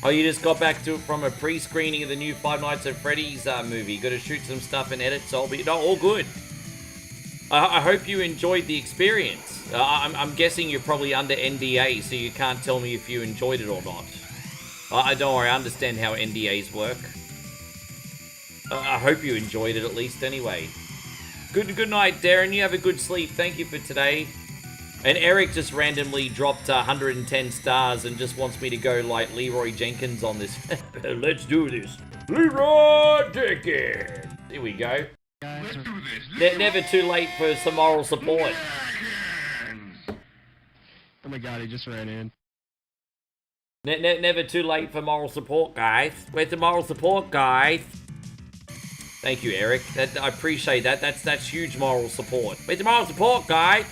Speaker 1: Oh, you just got back from a pre-screening of the new Five Nights at Freddy's movie. Got to shoot some stuff and edit, so I'll be... No, all good. I hope you enjoyed the experience. I'm guessing you're probably under NDA, so you can't tell me if you enjoyed it or not. I don't worry, I understand how NDAs work. I hope you enjoyed it at least anyway. Good night, Darren. You have a good sleep. Thank you for today. And Eric just randomly dropped 110 stars and just wants me to go like Leroy Jenkins on this. Let's do this. Leroy Jenkins. Here we go.
Speaker 11: Let's do this.
Speaker 1: Never too late for some moral support.
Speaker 12: Oh my god, he just ran in.
Speaker 1: Never too late for moral support, guys. Where's the moral support, guys? Thank you, Eric. I appreciate that. That's huge moral support. Where's the moral support, guys?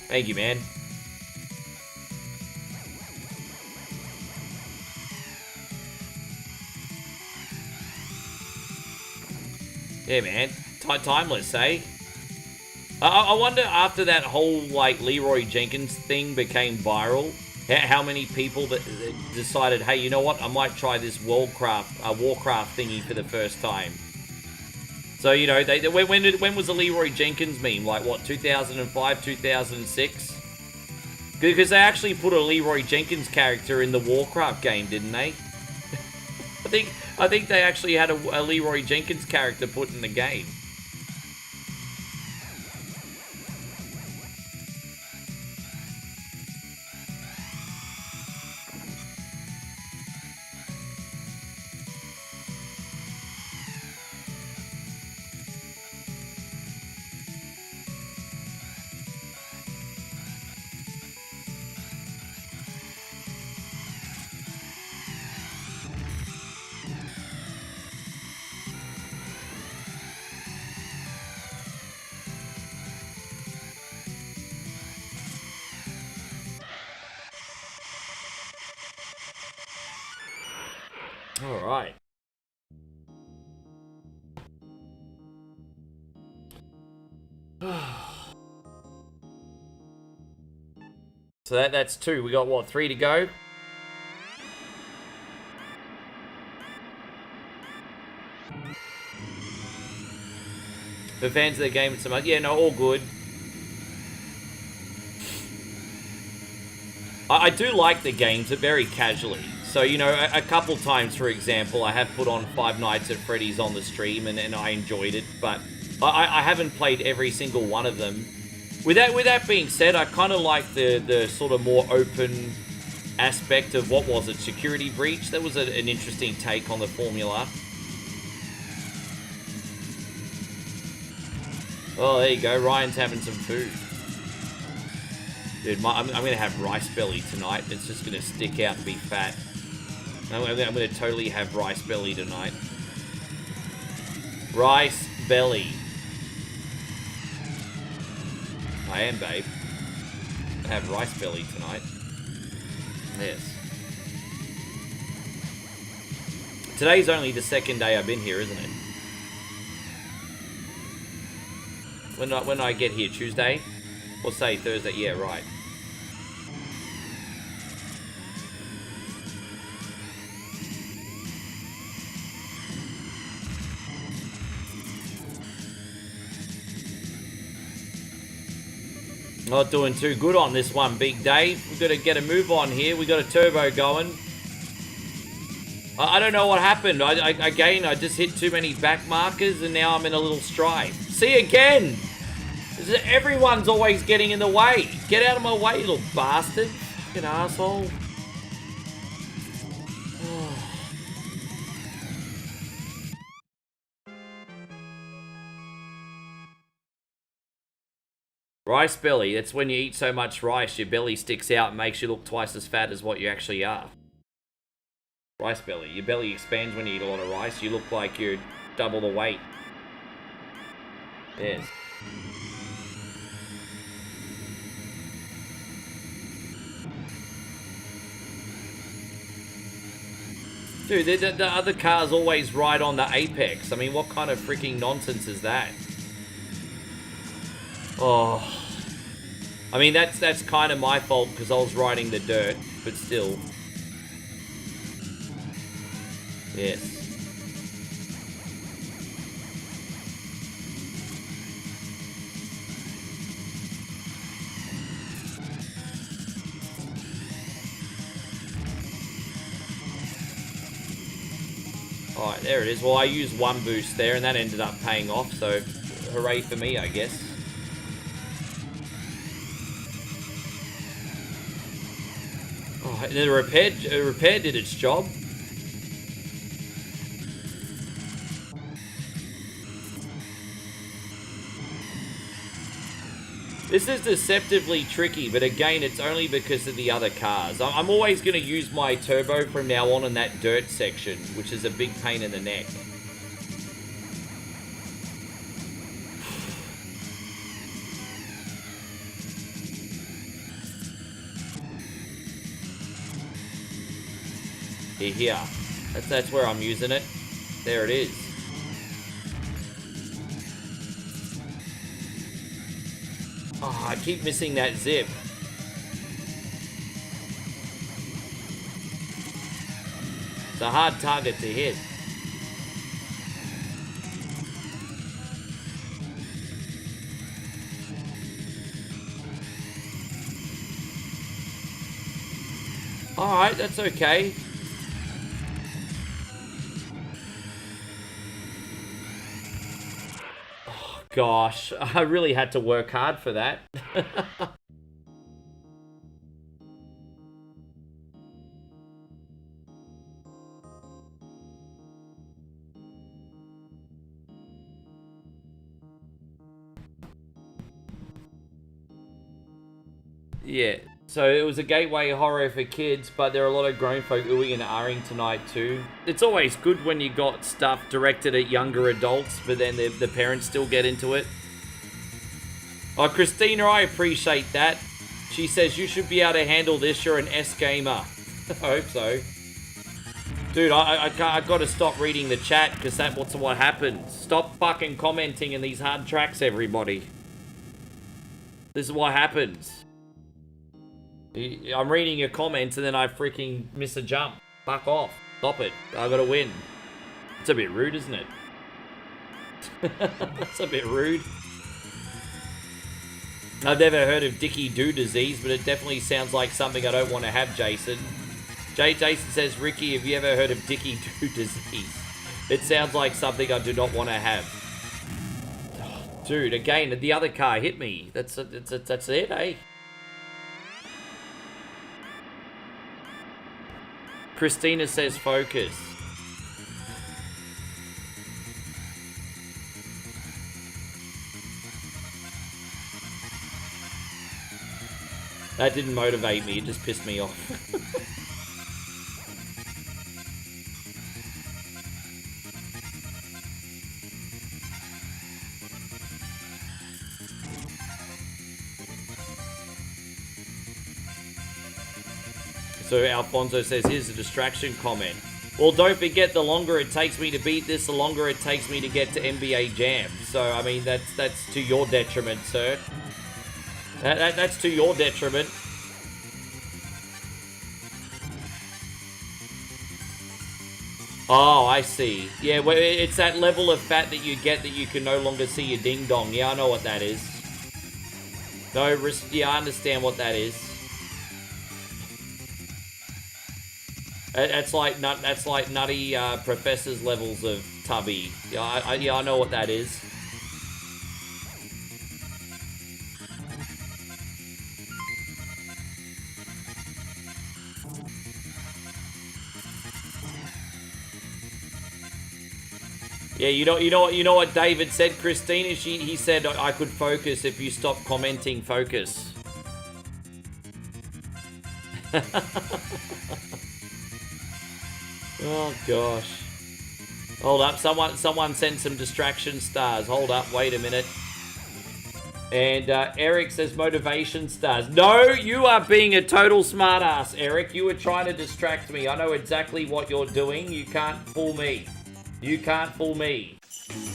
Speaker 1: Thank you, man. Yeah, man. Timeless, eh? I wonder after that whole, like, Leroy Jenkins thing became viral, how many people that decided, hey, you know what? I might try this Warcraft thingy for the first time. So, you know, when was the Leroy Jenkins meme? Like, what, 2005, 2006? Because they actually put a Leroy Jenkins character in the Warcraft game, didn't they? I think they actually had a Leroy Jenkins character put in the game. All right. So that's 2. We got, what, 3 to go? For fans of the game, it's yeah, no, all good. I do like the games, but very casually. So, you know, a couple times, for example, I have put on Five Nights at Freddy's on the stream, and I enjoyed it, but I haven't played every single one of them. With that being said, I kind of like the sort of more open aspect of, what was it, Security Breach? That was an interesting take on the formula. Oh, there you go. Ryan's having some food. Dude, I'm going to have rice belly tonight. It's just going to stick out and be fat. I'm going to totally have rice belly tonight. Rice belly. I am, babe. I have rice belly tonight. Yes. Today's only the 2nd day I've been here, isn't it? When I get here, Tuesday? Or say Thursday? Yeah, right. Not doing too good on this one, Big Dave. We've got to get a move on here. We got a turbo going. I don't know what happened. Again, I just hit too many back markers, and now I'm in a little stride. See again! Everyone's always getting in the way. Get out of my way, you little bastard. Fucking asshole. Rice belly. That's when you eat so much rice, your belly sticks out and makes you look twice as fat as what you actually are. Rice belly. Your belly expands when you eat a lot of rice. You look like you're double the weight. Yes. Dude, the other car's always right on the apex. I mean, what kind of freaking nonsense is that? Oh. I mean, that's kind of my fault because I was riding the dirt, but still. Yes. Alright, there it is. Well, I used one boost there, and that ended up paying off, so hooray for me, I guess. Oh, the repair did its job. This is deceptively tricky, but again, it's only because of the other cars. I'm always going to use my turbo from now on in that dirt section, which is a big pain in the neck. Here. That's where I'm using it. There it is. Oh, I keep missing that zip. It's a hard target to hit. Alright, that's okay. Gosh, I really had to work hard for that. Yeah, so it was a gateway horror for kids, but there are a lot of grown folk oohing and ahhing tonight too. It's always good when you got stuff directed at younger adults, but then the parents still get into it. Oh, Christina, I appreciate that. She says, you should be able to handle this, you're an S gamer. I hope so. Dude, I got to stop reading the chat, because that's what happens. Stop fucking commenting in these hard tracks, everybody. This is what happens. I'm reading your comments and then I freaking miss a jump. Fuck off. Stop it. I gotta win. It's a bit rude, isn't it? It's a bit rude. I've never heard of Dicky Doo disease, but it definitely sounds like something I don't want to have, Jason. Jason says, Ricky, have you ever heard of Dicky Doo disease? It sounds like something I do not want to have. Dude, again, the other car hit me. That's it, eh? Christina says focus. That didn't motivate me, it just pissed me off. So Alfonso says, here's a distraction comment. Well, don't forget, the longer it takes me to beat this, the longer it takes me to get to NBA Jam. So, I mean, that's to your detriment, sir. That's to your detriment. Oh, I see. Yeah, well, it's that level of fat that you get that you can no longer see your ding-dong. Yeah, I know what that is. No, yeah, I understand what that is. That's like nutty professor's levels of tubby. Yeah, I know what that is. Yeah, you know what David said, Christina? He said I could focus if you stop commenting focus. Oh gosh. Hold up, someone sent some distraction stars. Hold up, wait a minute. And Eric says motivation stars. No, you are being a total smartass, Eric. You were trying to distract me. I know exactly what you're doing. You can't fool me. You can't fool me.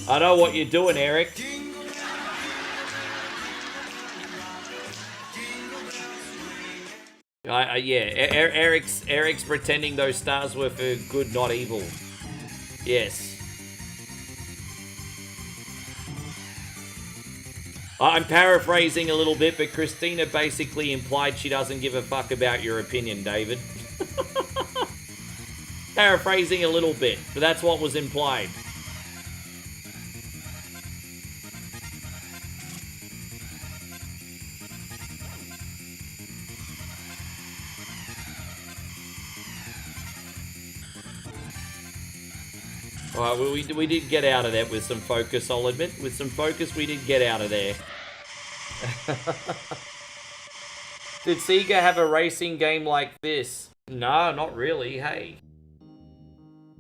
Speaker 1: I know what you're doing, Eric. Yeah, Eric's pretending those stars were for good, not evil. Yes. I'm paraphrasing a little bit, but Christina basically implied she doesn't give a fuck about your opinion, David. Paraphrasing a little bit, but that's what was implied. Alright, we did get out of that with some focus, I'll admit. With some focus, we did get out of there. Did Sega have a racing game like this? No, not really, hey.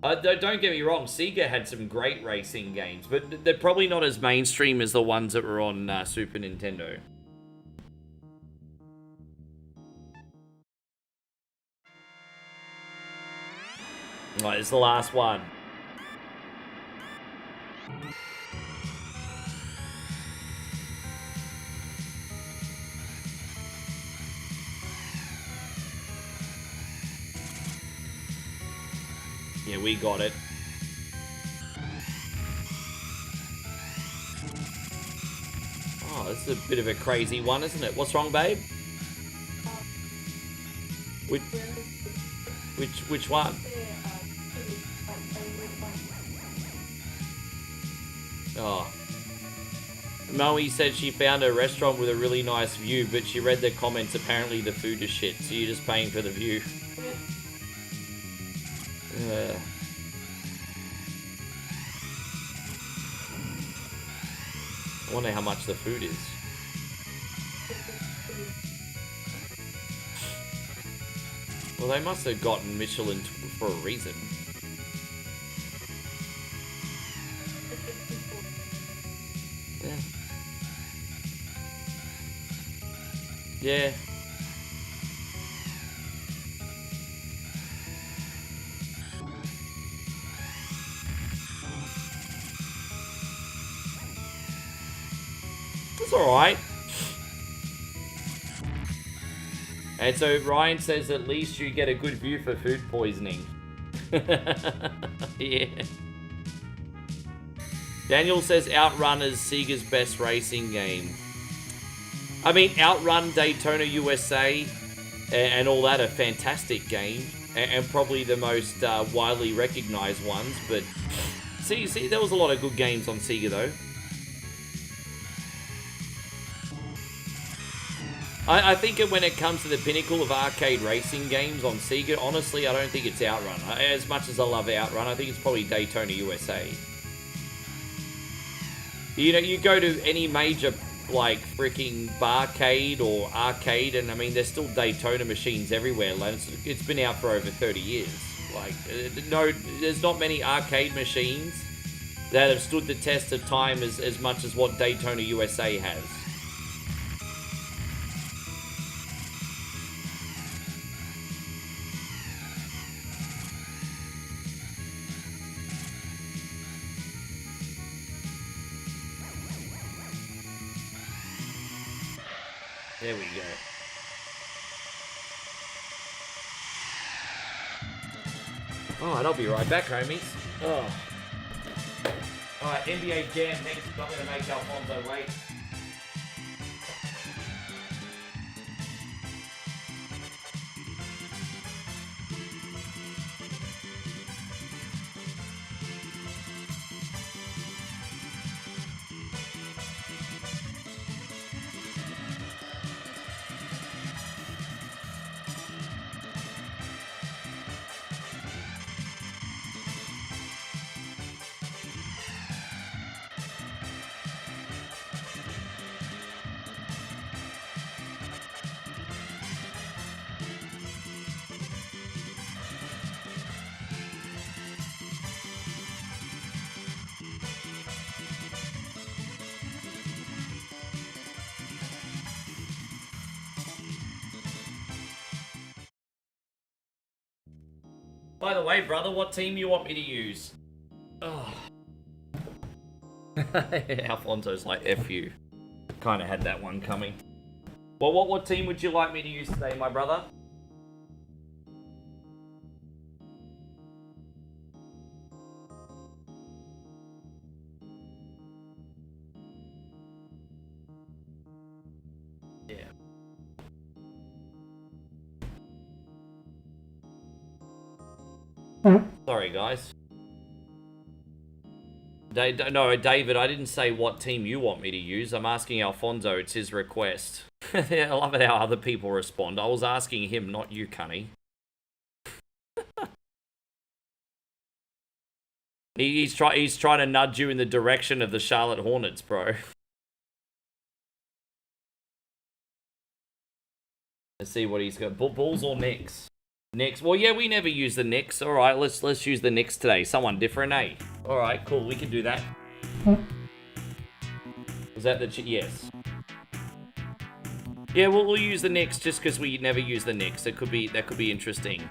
Speaker 1: Don't get me wrong, Sega had some great racing games, but they're probably not as mainstream as the ones that were on Super Nintendo. Alright, it's the last one. Yeah, we got it. Oh, this is a bit of a crazy one, isn't it? What's wrong, babe? Which one? Oh. Moe said she found a restaurant with a really nice view, but she read the comments. Apparently the food is shit, so you're just paying for the view. I wonder how much the food is. Well, they must have gotten Michelin for a reason. Yeah. It's alright. And so Ryan says at least you get a good view for food poisoning. Yeah. Daniel says Outrun is Sega's best racing game. I mean, Outrun, Daytona USA, and all that are fantastic games, and probably the most widely recognized ones. But see, there was a lot of good games on Sega though. I think when it comes to the pinnacle of arcade racing games on Sega, honestly, I don't think it's Outrun. As much as I love Outrun, I think it's probably Daytona USA. You know, you go to any major, like, freaking barcade or arcade, and I mean, there's still Daytona machines everywhere. It's been out for over 30 years. Like, no, there's not many arcade machines that have stood the test of time as much as what Daytona USA has. There we go. Alright, I'll be right back, homies. Oh. Alright, NBA Jam next. I'm going to make Alfonso wait. By the way, brother, what team you want me to use? Oh. Alfonso's like, F you. Kind of had that one coming. Well, what team would you like me to use today, my brother? Sorry, guys. No, David, I didn't say what team you want me to use. I'm asking Alfonso. It's his request. I love it how other people respond. I was asking him, not you, Cunny. He's trying to nudge you in the direction of the Charlotte Hornets, bro. Let's see what he's got. Bulls or Knicks? Knicks. Well, yeah, we never use the Knicks. All right, let's use the Knicks today. Someone different, eh? All right, cool. We can do that. Was that the... Yes. Yeah, we'll use the Knicks just because we never use the Knicks. That could be interesting.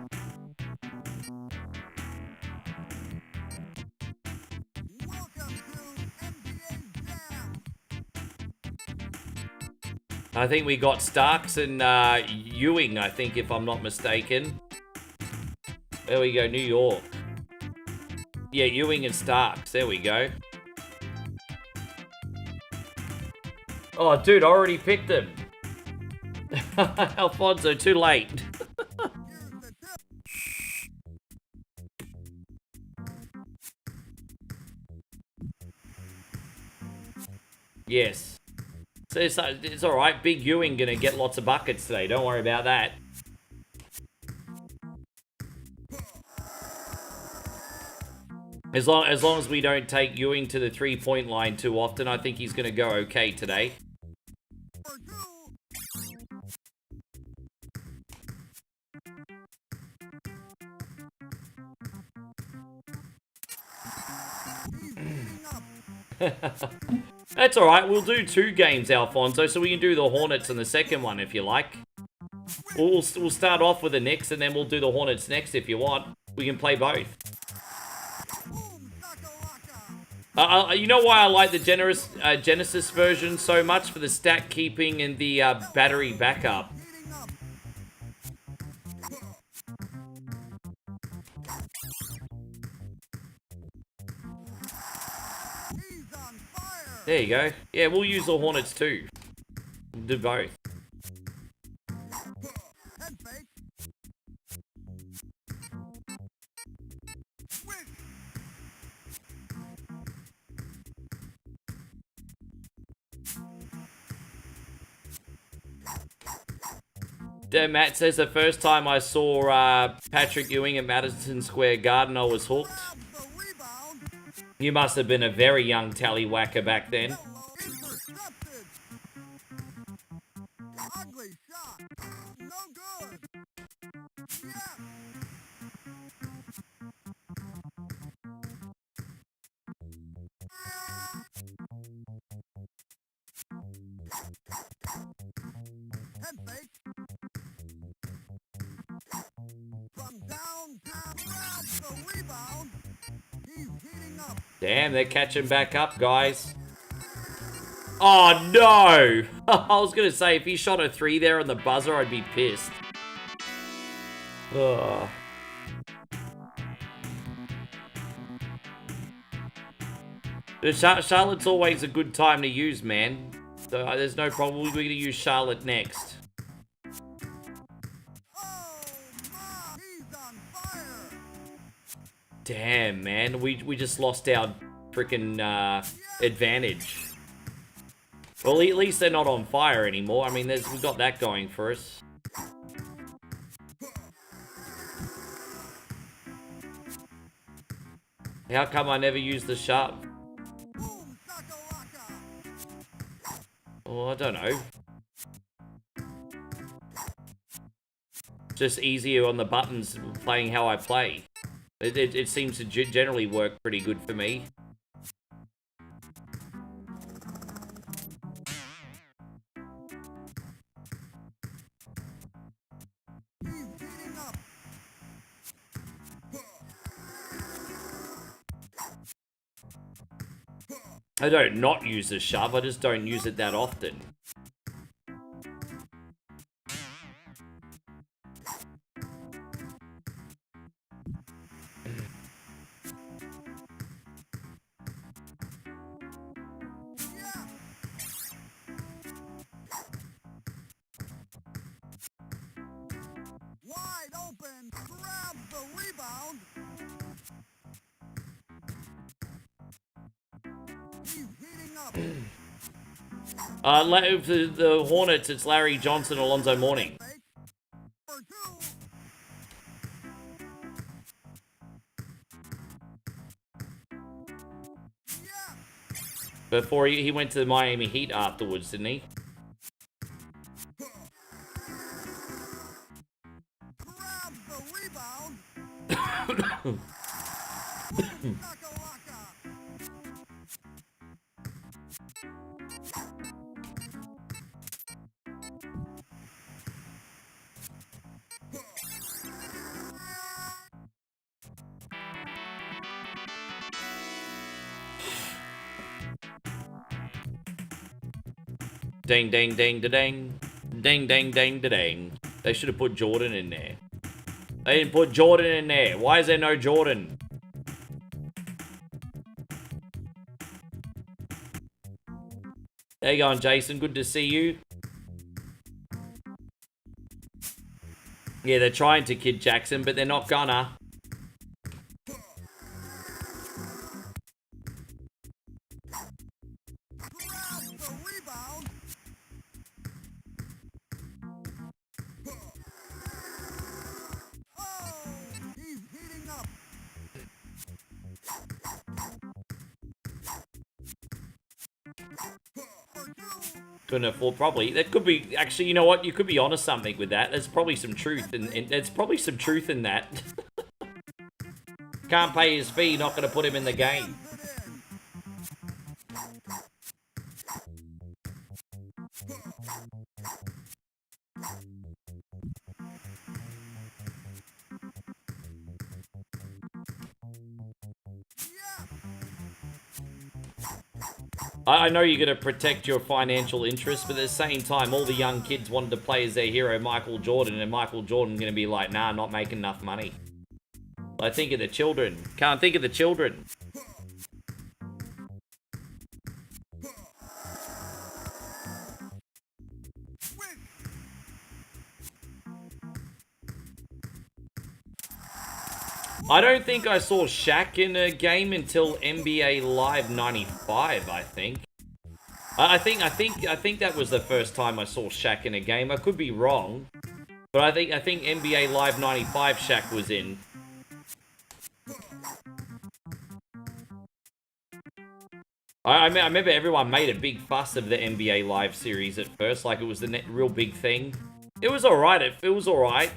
Speaker 1: I think we got Starks and Ewing, I think, if I'm not mistaken. There we go, New York. Yeah, Ewing and Starks. There we go. Oh, dude, I already picked them. Alfonso, too late. Yes. So it's all right. Big Ewing gonna get lots of buckets today. Don't worry about that. As long as we don't take Ewing to the three-point line too often, I think he's gonna go okay today. That's alright, we'll do 2 games, Alfonso, so we can do the Hornets in the second one if you like. We'll start off with the Knicks and then we'll do the Hornets next if you want. We can play both. You know why I like the Genesis version so much? For the stat keeping and the battery backup. There you go. Yeah, we'll use the Hornets too. We'll do both. Matt says the first time I saw Patrick Ewing at Madison Square Garden, I was hooked. You must have been a very young tallywhacker back then. Damn, they're catching back up, guys. Oh, no! I was going to say, if he shot a 3 there on the buzzer, I'd be pissed. Ugh. Charlotte's always a good time to use, man. So there's no problem. We're going to use Charlotte next. Damn, man. We just lost our freaking advantage. Well, at least they're not on fire anymore. I mean, we've got that going for us. How come I never use the sharp? Well, I don't know. Just easier on the buttons playing how I play. It seems to generally work pretty good for me. I don't not use the shove, I just don't use it that often.
Speaker 13: Wide open, grab the rebound.
Speaker 1: The Hornets, it's Larry Johnson, Alonzo Mourning. Before he went to the Miami Heat afterwards, didn't he?
Speaker 13: Grab the rebound.
Speaker 1: Ding, ding, ding, da ding. Ding, ding, ding, da ding. They should have put Jordan in there. They didn't put Jordan in there. Why is there no Jordan? There you going, Jason. Good to see you. Yeah, they're trying to kid Jackson, but they're not gonna. Couldn't afford, probably. That could be, actually, you know what? You could be onto something with that. There's probably some truth in there's probably some truth in that. Can't pay his fee, not going to put him in the game. I know you're going to protect your financial interests, but at the same time, all the young kids wanted to play as their hero, Michael Jordan, and Michael Jordan going to be like, nah, not making enough money. I think of the children. Can't think of the children. I don't think I saw Shaq in a game until NBA Live 95, I think. I think that was the first time I saw Shaq in a game. I could be wrong, but I think NBA Live 95 Shaq was in. I remember everyone made a big fuss of the NBA Live series at first, like it was the real big thing. It was alright, it was alright.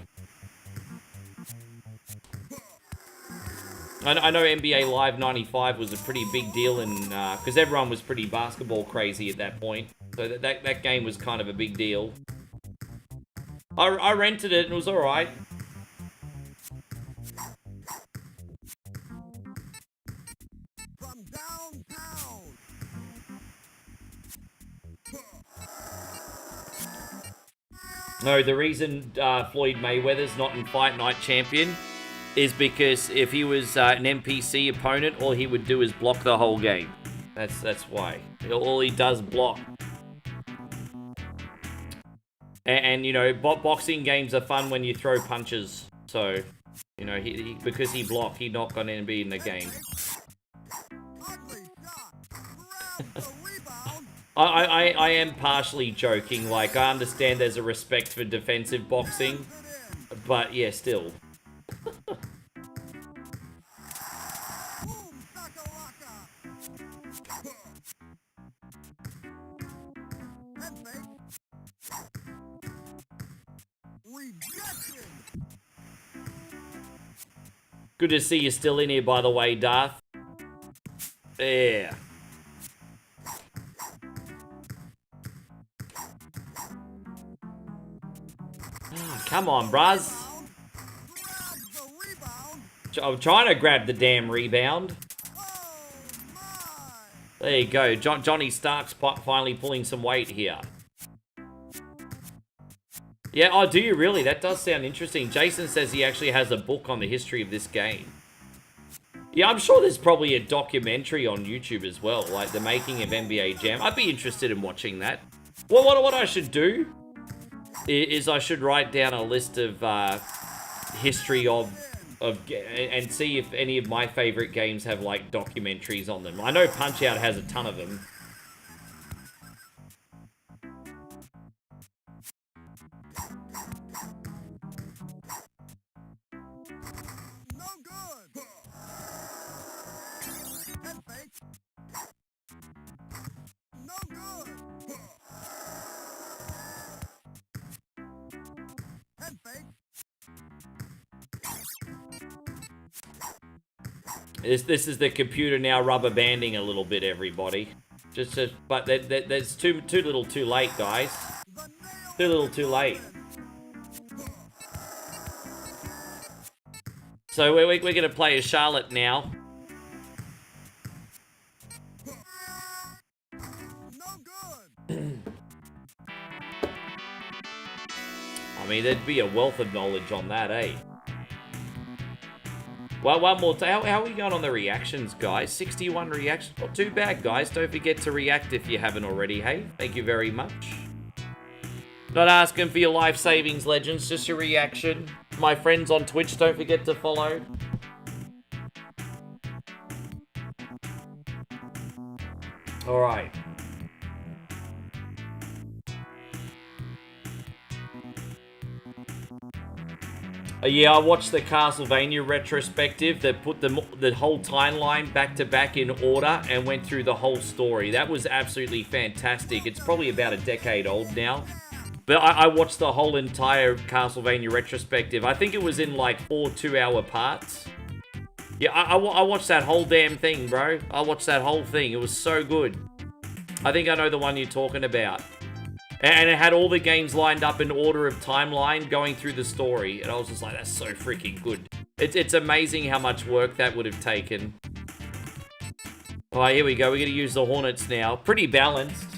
Speaker 1: I know NBA Live 95 was a pretty big deal, and because everyone was pretty basketball crazy at that point. So that game was kind of a big deal. I rented it and it was alright.
Speaker 13: From downtown.
Speaker 1: No, the reason Floyd Mayweather's not in Fight Night Champion is because if he was an NPC opponent, all he would do is block the whole game. That's why. All he does block. And you know, boxing games are fun when you throw punches. So, you know, because he blocked, he's not going to be in the game. I am partially joking. Like, I understand there's a respect for defensive boxing, but yeah, still. Good to see you still in here, by the way, Darth. Yeah. Come on, bruz. I'm trying to grab the damn rebound. There you go. Johnny Stark's finally pulling some weight here. Yeah, oh, do you really? That does sound interesting. Jason says he actually has a book on the history of this game. Yeah, I'm sure there's probably a documentary on YouTube as well, like the making of NBA Jam. I'd be interested in watching that. Well, what I should do is I should write down a list of history of and see if any of my favorite games have like documentaries on them. I know Punch-Out has a ton of them. This is the computer now rubber banding a little bit, everybody. But there's too little too late, guys. Too little too late. So we're going to play as Charlotte now. I mean, there'd be a wealth of knowledge on that, eh? Well, one more time. How are we going on the reactions, guys? 61 reactions. Not too bad, guys. Don't forget to react if you haven't already, hey? Thank you very much. Not asking for your life savings, legends. Just your reaction. My friends on Twitch, don't forget to follow. Alright. Yeah, I watched the Castlevania retrospective that put the whole timeline back to back in order and went through the whole story. That was absolutely fantastic. It's probably about a decade old now. But I watched the whole entire Castlevania retrospective. I think it was in like 4 2-hour parts. Yeah, I watched that whole damn thing, bro. I watched that whole thing. It was so good. I think I know the one you're talking about. And it had all the games lined up in order of timeline going through the story. And I was just like, that's so freaking good. It's amazing how much work that would have taken. Alright, here we go. We're going to use the Hornets now. Pretty balanced.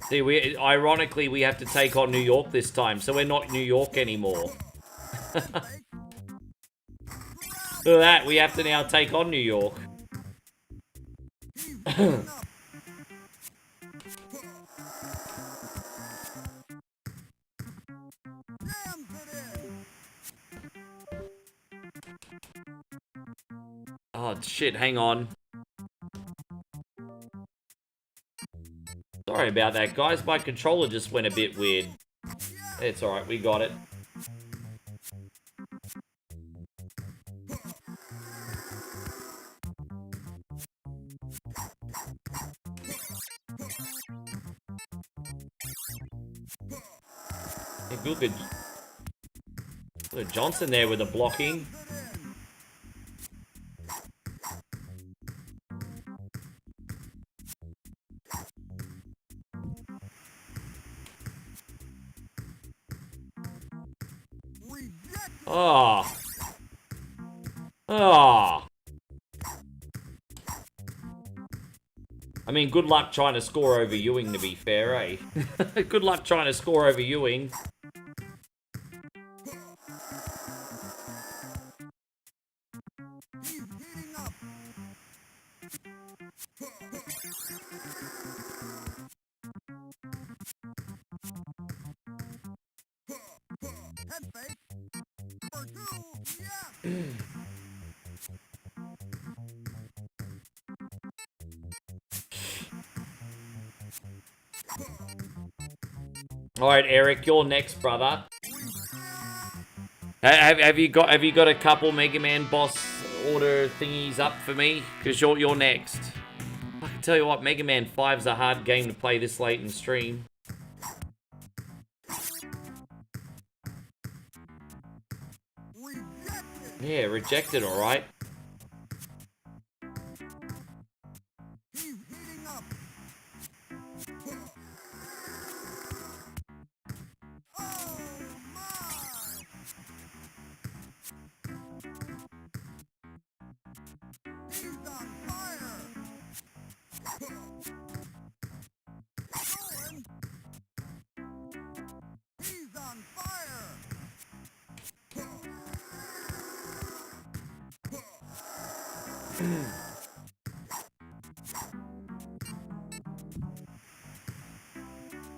Speaker 1: See, ironically, we have to take on New York this time, so we're not New York anymore. Look at that, we have to now take on New York. Oh, shit, hang on. Sorry about that, guys. My controller just went a bit weird. It's alright, we got it. Hey, look at Johnson there with the blocking. Oh. Oh. I mean, good luck trying to score over Ewing, to be fair, eh? Good luck trying to score over Ewing. All right, Eric, you're next, brother. Have you got a couple Mega Man boss order thingies up for me? Because you're next. I can tell you what, Mega Man 5's a hard game to play this late in stream. Yeah, rejected, all right.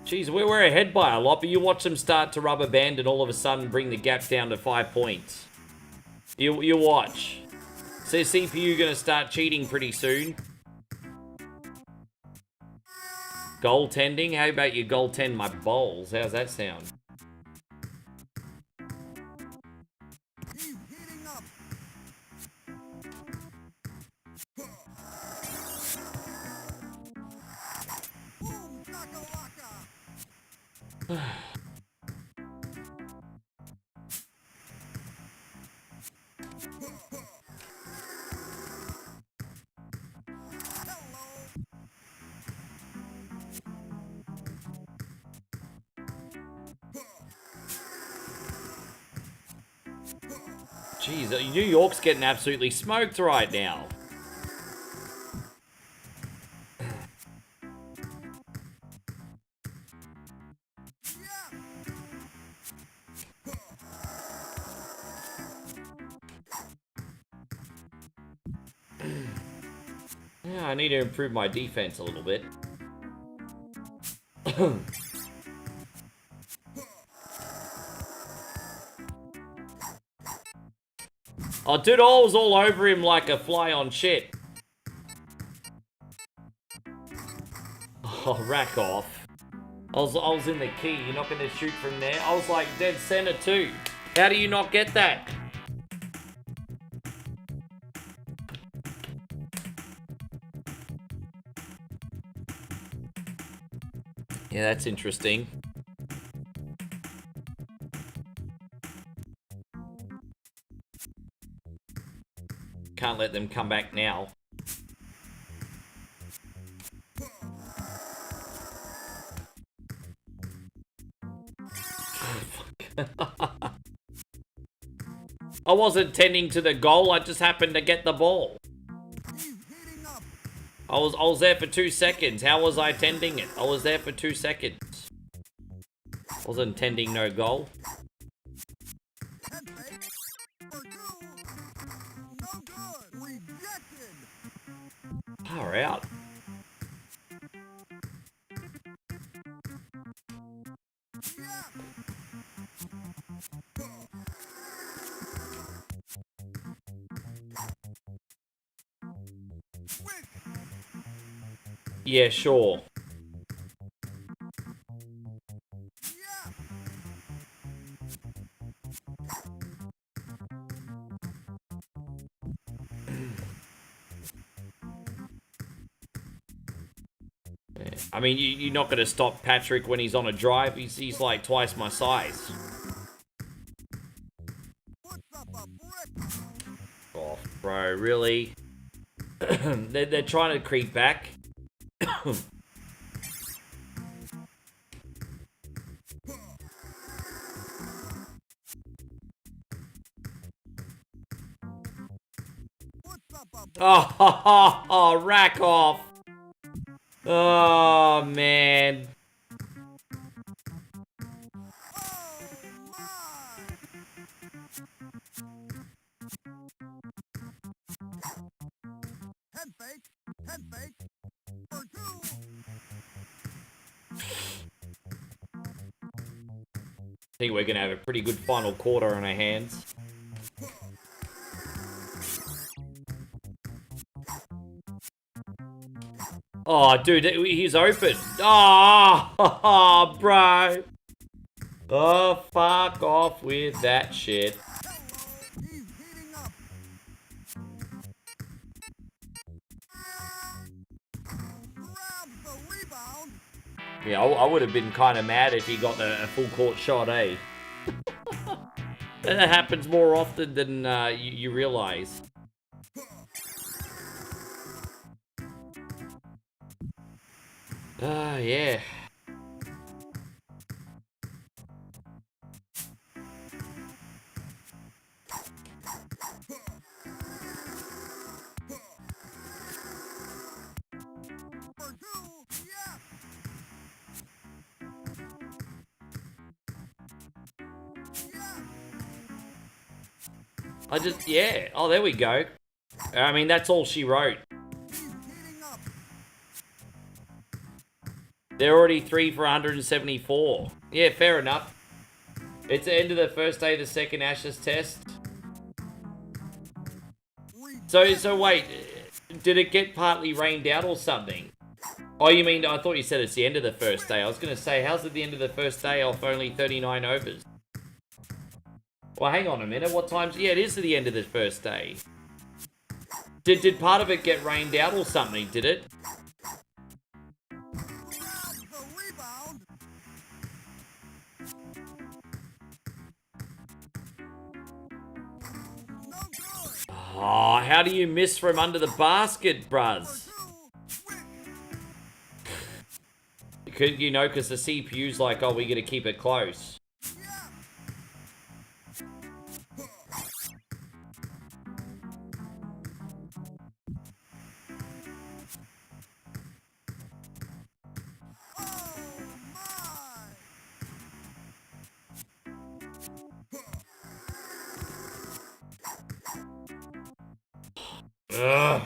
Speaker 1: Jeez, we're ahead by a lot, but you watch them start to rubber band and all of a sudden bring the gap down to 5 points. You watch. So CPU gonna start cheating pretty soon. Goaltending? How about you goaltend my bowls? How's that sound? Jeez, New York's getting absolutely smoked right now. Yeah, I need to improve my defense a little bit. Oh, dude, I was all over him like a fly on shit. Oh, rack off. I was in the key. You're not going to shoot from there? I was like dead center too. How do you not get that? Yeah, that's interesting. Can't let them come back now. I wasn't tending to the goal, I just happened to get the ball. I was there for 2 seconds. How was I tending it? I was there for 2 seconds. Wasn't tending no goal. Far out. Yeah, sure. I mean, you're not going to stop Patrick when he's on a drive. He's like twice my size. Oh, bro, really? they're trying to creep back. Oh, rack off. Oh, man. I think we're going to have a pretty good final quarter on our hands. Oh, dude, he's open. Oh, bro. Oh, fuck off with that shit. Yeah, I would have been kind of mad if he got a full court shot, eh? That happens more often than you realize. Yeah. Yeah. Oh, there we go. I mean, that's all she wrote. They're already 3 for 174. Yeah, fair enough. It's the end of the first day of the second Ashes test. So wait, did it get partly rained out or something? Oh, you mean, I thought you said it's the end of the first day. I was going to say, how's it the end of the first day off only 39 overs? Well, hang on a minute. What time's... Yeah, it is the end of the first day. Did part of it get rained out or something, did it? Oh, how do you miss from under the basket, bruz? You know, because the CPU's like, oh, we got to keep it close. Ugh.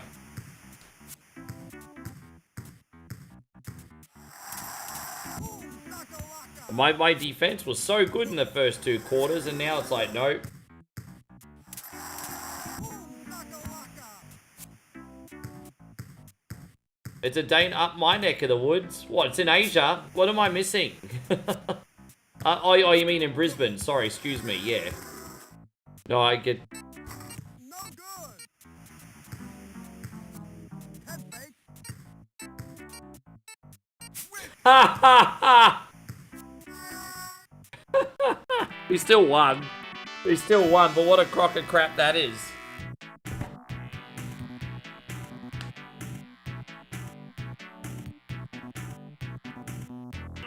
Speaker 1: My defense was so good in the first 2 quarters, and now it's like, nope. It's a day up my neck of the woods. What, it's in Asia? What am I missing? Oh, you mean in Brisbane? Sorry, excuse me, yeah. No, I get... Ha ha ha! We still won. We still won, but what a crock of crap that is.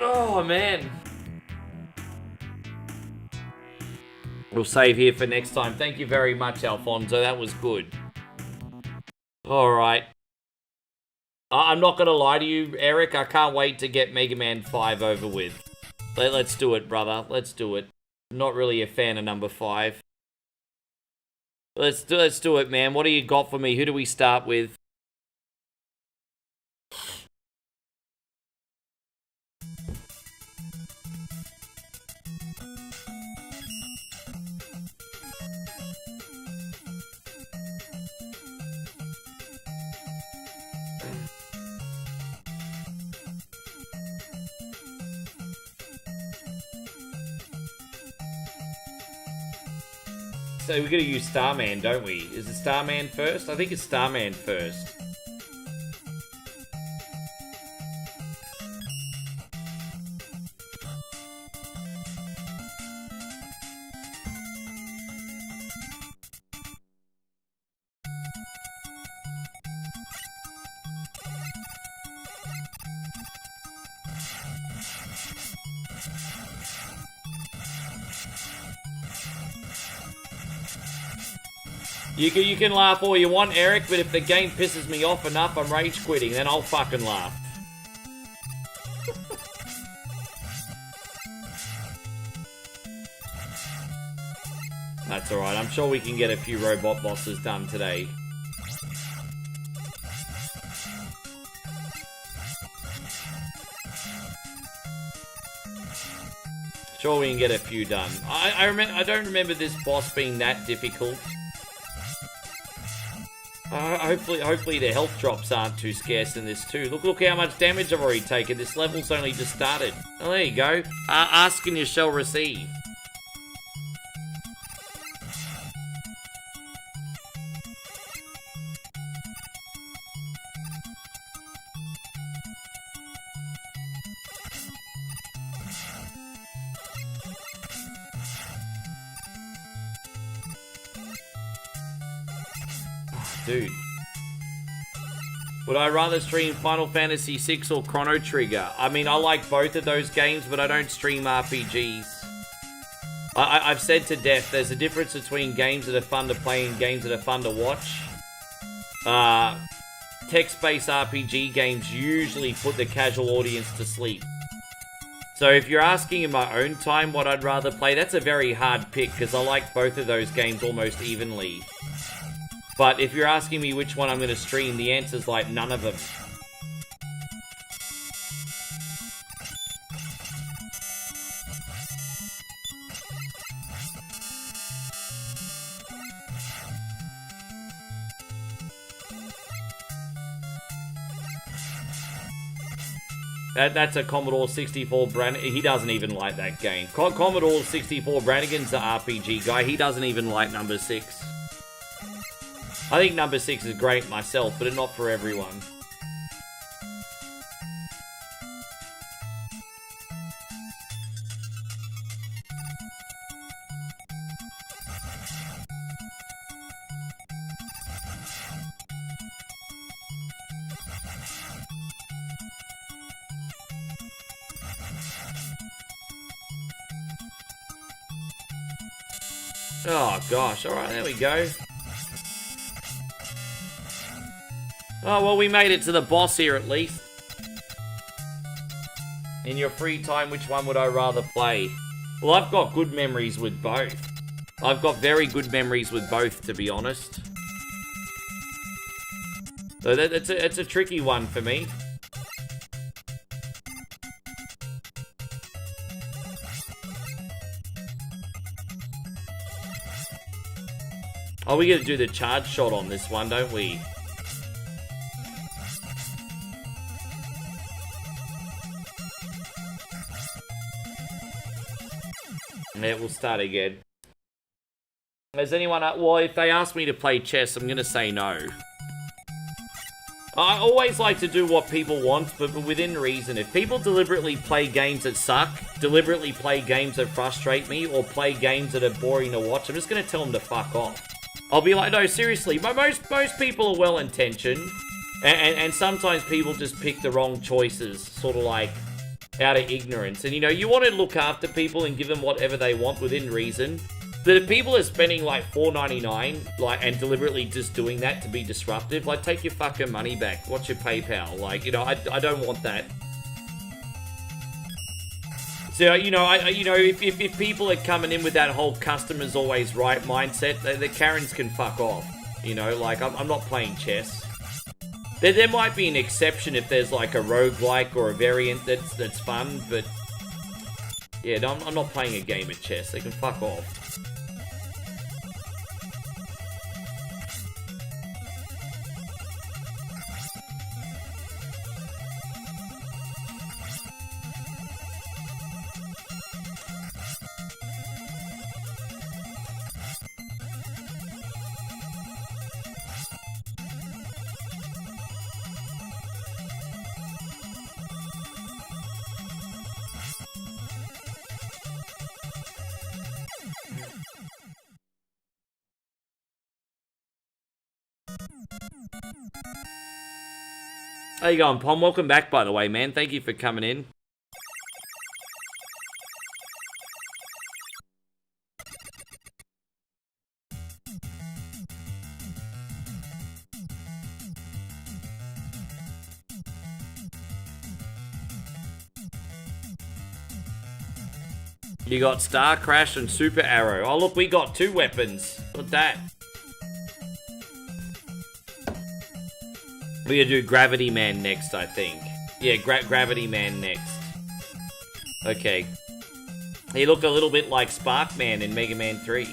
Speaker 1: Oh, man. We'll save here for next time. Thank you very much, Alfonso. That was good. All right. I'm not gonna lie to you, Eric. I can't wait to get Mega Man 5 over with. Let's do it, brother. Let's do it. I'm not really a fan of number 5. Let's do it, man. What do you got for me? Who do we start with? So we're gonna use Starman, don't we? Is it Starman first? I think it's Starman first. You can laugh all you want, Eric, but if the game pisses me off enough, I'm rage quitting, then I'll fucking laugh. That's alright, I'm sure we can get a few robot bosses done today. Sure we can get a few done. I don't remember this boss being that difficult. Hopefully the health drops aren't too scarce in this too. Look how much damage I've already taken. This level's only just started. Oh, there you go. Ask and you shall receive. Dude. Would I rather stream Final Fantasy VI or Chrono Trigger? I mean, I like both of those games, but I don't stream RPGs. I've said to death, there's a difference between games that are fun to play and games that are fun to watch. Text-based RPG games usually put the casual audience to sleep. So if you're asking in my own time what I'd rather play, that's a very hard pick, because I like both of those games almost evenly. But if you're asking me which one I'm going to stream, the answer's like none of them. That's a Commodore 64 Brannigan. He doesn't even like that game. Commodore 64 Brannigan's the RPG guy. He doesn't even like number 6. I think number 6 is great myself, but not for everyone. Oh gosh, alright, there we go. Oh, well, we made it to the boss here at least. In your free time, which one would I rather play? Well, I've got good memories with both. I've got very good memories with both, to be honest. So it's a tricky one for me. Oh, we gotta do the charge shot on this one, don't we? Yeah, we'll start again. Has anyone... Well, if they ask me to play chess, I'm gonna say no. I always like to do what people want, but within reason. If people deliberately play games that suck, deliberately play games that frustrate me, or play games that are boring to watch, I'm just gonna tell them to fuck off. I'll be like, no, seriously, most people are well-intentioned, and sometimes people just pick the wrong choices, sort of like, out of ignorance. And, you know, you want to look after people and give them whatever they want within reason, But if people are spending like $4.99, like, and deliberately just doing that to be disruptive, like, take your fucking money back. What's your PayPal? Like, you know, I don't want that. So, you know, if people are coming in with that whole customer's always right mindset, the Karens can fuck off. You know, like, I'm not playing chess. There might be an exception if there's like a roguelike or a variant that's fun, but yeah, no, I'm not playing a game of chess. They can fuck off. How you going, Pom? Welcome back, by the way, man. Thank you for coming in. You got Star Crash and Super Arrow. Oh, look, we got 2 weapons. What's that? We're gonna do Gravity Man next, I think. Yeah, Gravity Man next. Okay. He looked a little bit like Spark Man in Mega Man 3.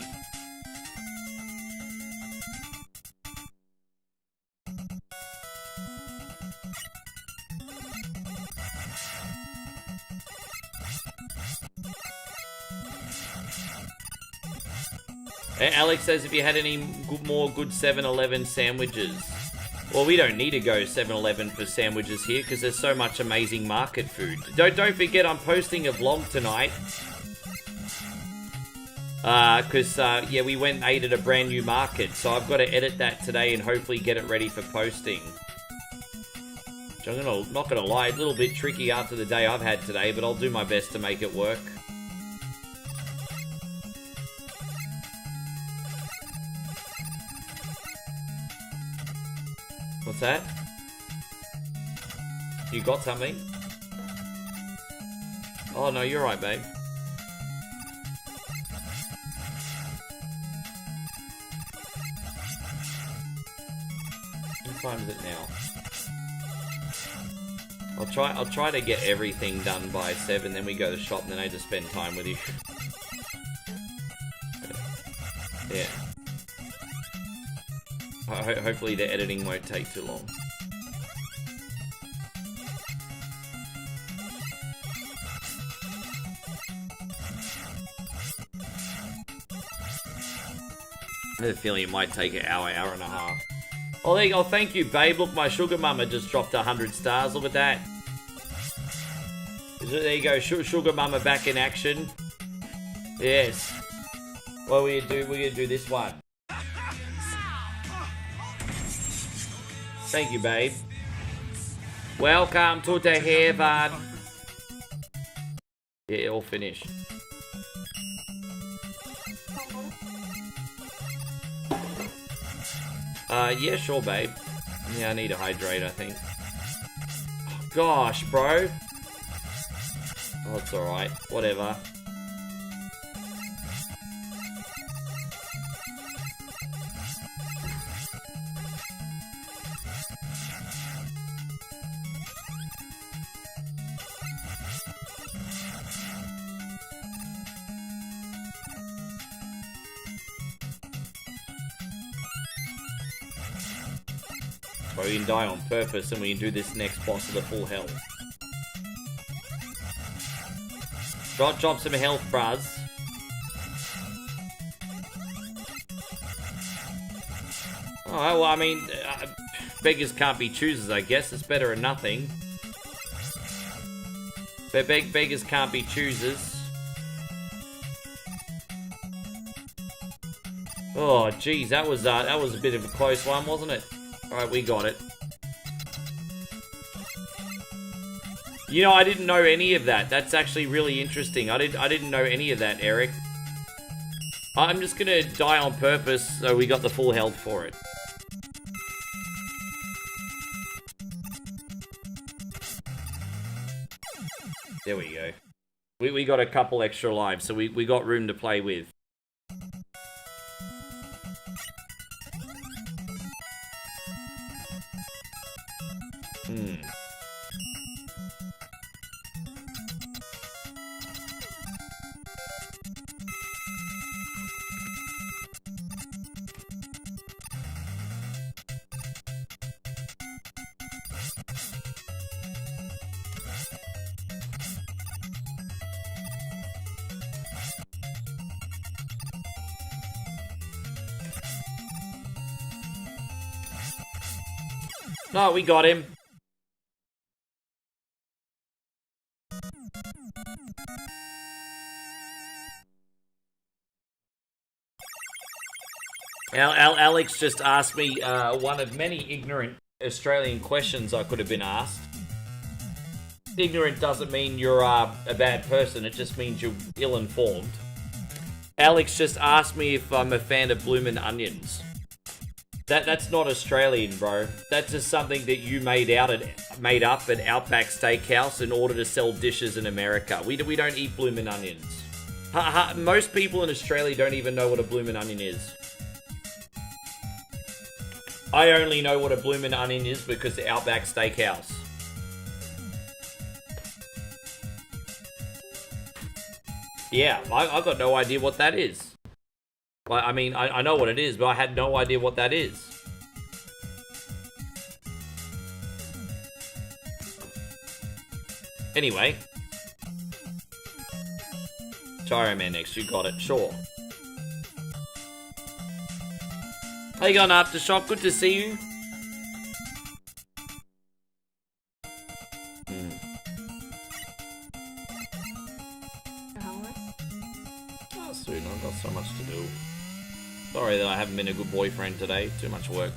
Speaker 1: Alex says if you had any more good 7-Eleven sandwiches. Well, we don't need to go 7-Eleven for sandwiches here because there's so much amazing market food. Don't forget I'm posting a vlog tonight. Yeah, we went and ate at a brand new market, so I've got to edit that today and hopefully get it ready for posting. Which I'm not gonna lie, a little bit tricky after the day I've had today, but I'll do my best to make it work. What's that? You got something? Oh no, you're right, babe. What time is it now? I'll try to get everything done by 7, then we go to the shop, and then I just spend time with you. Yeah. Hopefully the editing won't take too long. I have a feeling it might take an hour, hour and a half. Oh, there you go. Thank you, babe. Look, my sugar mama just dropped 100 stars. Look at that. There you go. Sugar mama back in action. Yes. What are we gonna do? We're gonna do this one. Thank you, babe. Welcome to the heaven. Yeah, all finished. Yeah, sure, babe. Yeah, I need to hydrate, I think. Oh, gosh, bro. Oh, it's alright. Whatever. Bro, we can die on purpose and we can do this next boss with a full health. Drop some health, bruz. Oh, well, I mean, beggars can't be choosers, I guess. It's better than nothing. But beggars can't be choosers. Oh, geez, that was a bit of a close one, wasn't it? Alright, we got it. You know, I didn't know any of that. That's actually really interesting. I didn't know any of that, Eric. I'm just gonna die on purpose so we got the full health for it. There we go. We got a couple extra lives, so we got room to play with. No, we got him. Alex just asked me one of many ignorant Australian questions I could have been asked. Ignorant doesn't mean you're a bad person, it just means you're ill-informed. Alex just asked me if I'm a fan of bloomin' onions. That's not Australian, bro. That's just something that you made up at Outback Steakhouse in order to sell dishes in America. We don't eat bloomin' onions. Most people in Australia don't even know what a bloomin' onion is. I only know what a bloomin' onion is because of Outback Steakhouse. Yeah, I got no idea what that is. I mean, I know what it is, but I had no idea what that is. Anyway. Gyro Man next, you got it, sure. How you going, Aftershock? Good to see you. Oh, soon, I've got so much to do. Sorry that I haven't been a good boyfriend today. Too much work.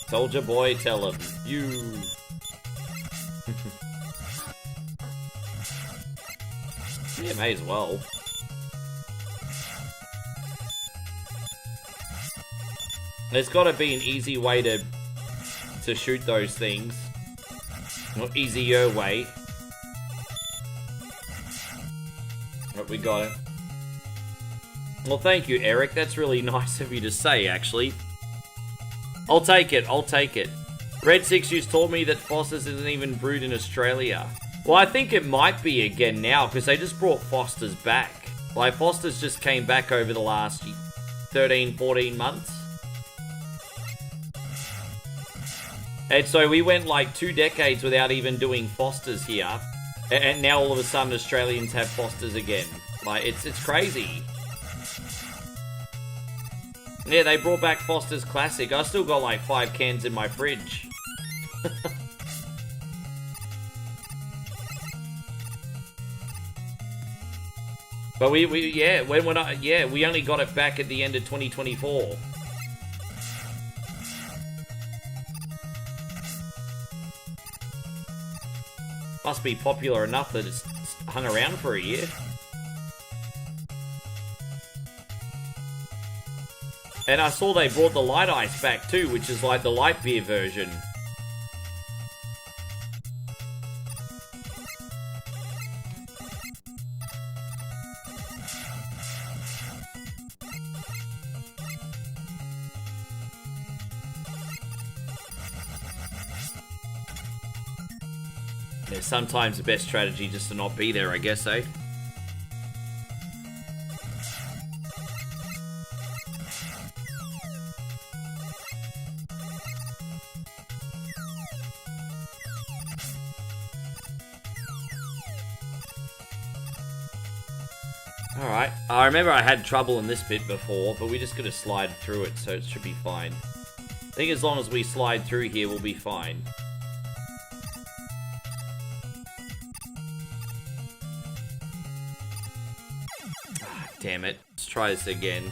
Speaker 1: Soldier boy, tell him. You. Yeah, may as well. There's got to be an easy way to shoot those things. Or easier way. But we got it. Well, thank you, Eric. That's really nice of you to say, actually. I'll take it. I'll take it. Red 6 U's told me that Foster's isn't even brewed in Australia. Well, I think it might be again now, because they just brought Foster's back. Like, Foster's just came back over the last 13, 14 months. And so we went like 2 decades without even doing Foster's here. And now all of a sudden Australians have Foster's again. Like, it's crazy. Yeah, they brought back Foster's Classic. I still got like 5 cans in my fridge. But we only got it back at the end of 2024. Must be popular enough that it's hung around for a year. And I saw they brought the light ice back too, which is like the light beer version. Yeah, sometimes the best strategy just to not be there, I guess, eh? Alright, I remember I had trouble in this bit before, but we just gotta slide through it, so it should be fine. I think as long as we slide through here, we'll be fine. Damn it. Let's try this again.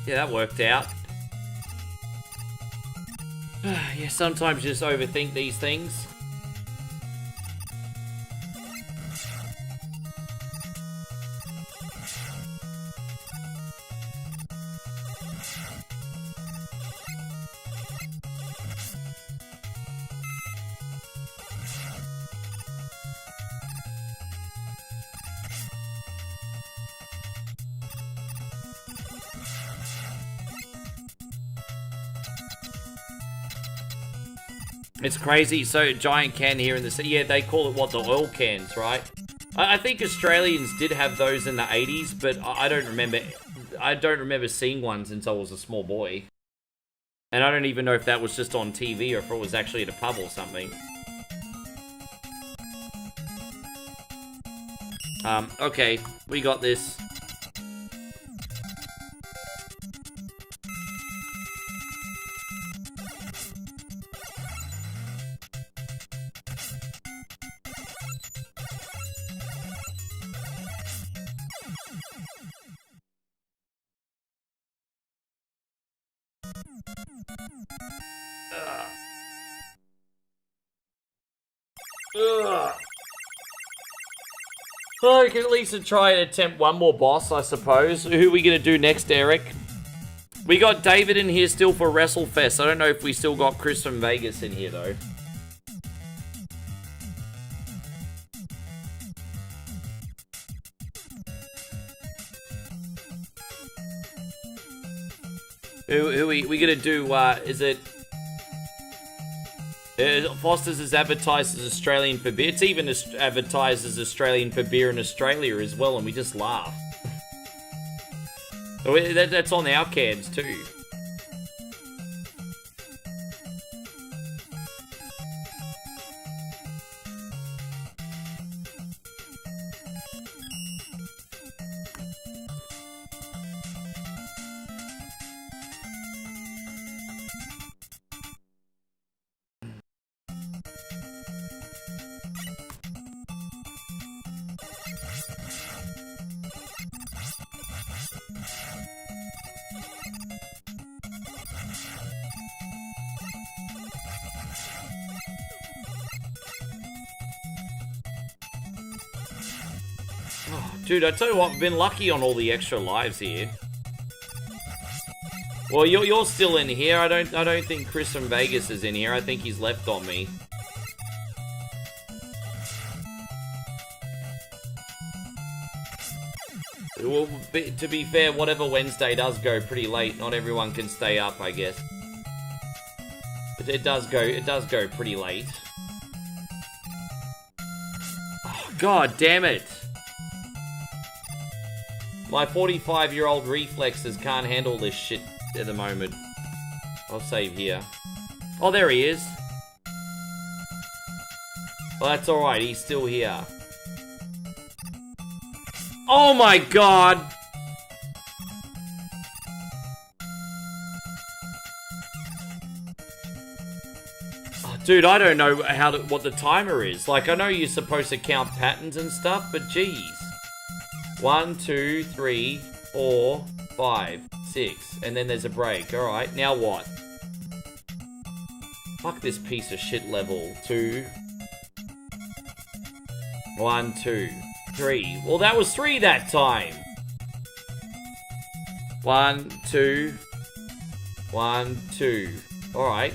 Speaker 1: Yeah, that worked out. Yeah, sometimes you just overthink these things. It's crazy. So, giant can here in the city. Yeah, they call it, what, the oil cans, right? I think Australians did have those in the 80s, but I don't remember seeing one since I was a small boy. And I don't even know if that was just on TV or if it was actually at a pub or something. Okay, we got this. Well, we can at least try and attempt one more boss, I suppose. Who are we going to do next, Eric? We got David in here still for WrestleFest. I don't know if we still got Chris from Vegas in here, though. Who we going to do, is it... Foster's is advertised as Australian for beer. It's even advertised as Australian for beer in Australia as well, and we just laugh. That's on our cans too. Dude, I tell you what, I've been lucky on all the extra lives here. Well, you're still in here. I don't think Chris from Vegas is in here. I think he's left on me. Well, to be fair, whatever Wednesday does go pretty late. Not everyone can stay up, I guess. But it does go pretty late. Oh, God damn it. My 45-year-old reflexes can't handle this shit at the moment. I'll save here. Oh, there he is. Well, that's alright. He's still here. Oh my God! Oh, dude, I don't know what the timer is. Like, I know you're supposed to count patterns and stuff, but geez. 1, 2, 3, 4, 5, 6. And then there's a break. Alright, now what? Fuck this piece of shit level. 2. 1, 2, 3. Well, that was 3 that time. 1, 2. 1, 2. Alright.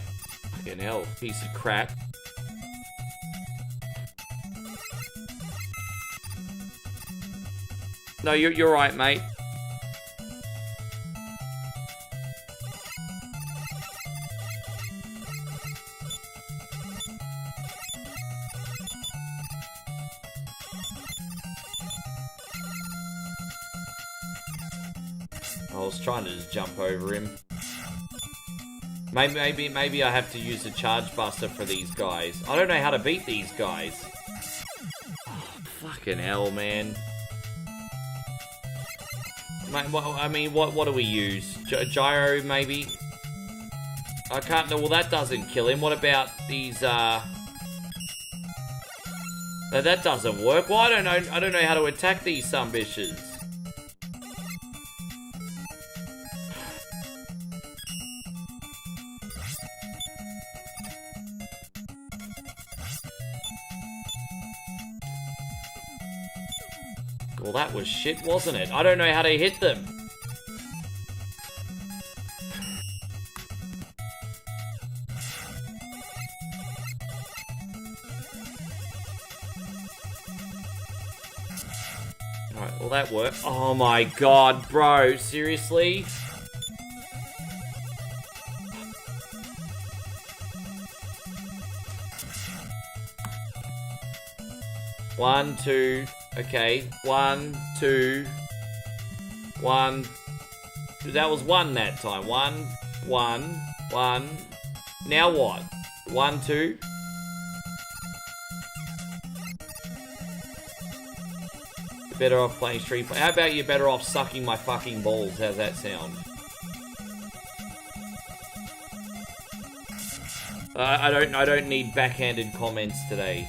Speaker 1: Fucking hell, piece of crap. No, you're right, mate. I was trying to just jump over him. Maybe I have to use a charge buster for these guys. I don't know how to beat these guys. Oh, fucking hell, man. I mean, what do we use? Gyro, maybe? I can't... Well, that doesn't kill him. What about these, No, that doesn't work. Well, I don't know how to attack these sumbitches. Well, that was shit, wasn't it? I don't know how to hit them. Alright, well that worked. Oh my god, bro, seriously? One, two... Okay, 1, 2, 1. That was 1 that time. 1, 1, 1. Now what? 1, 2. You're better off playing Street Fighter. How about you're better off sucking my fucking balls? How's that sound? I don't need backhanded comments today.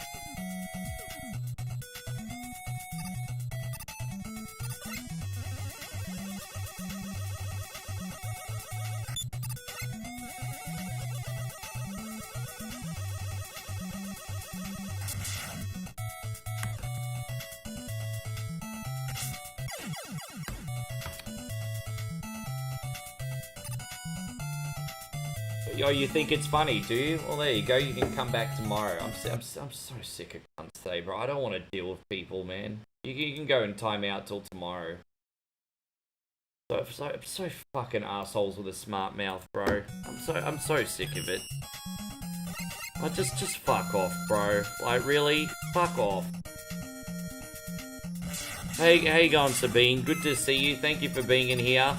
Speaker 1: Oh, you think it's funny, do you? Well, there you go. You can come back tomorrow. I'm so sick of cunts today, bro. I don't want to deal with people, man. You can go and time out till tomorrow. I'm so fucking assholes with a smart mouth, bro. I'm so sick of it. Just fuck off, bro. Like, really? Fuck off. Hey, how you going, Sabine? Good to see you. Thank you for being in here.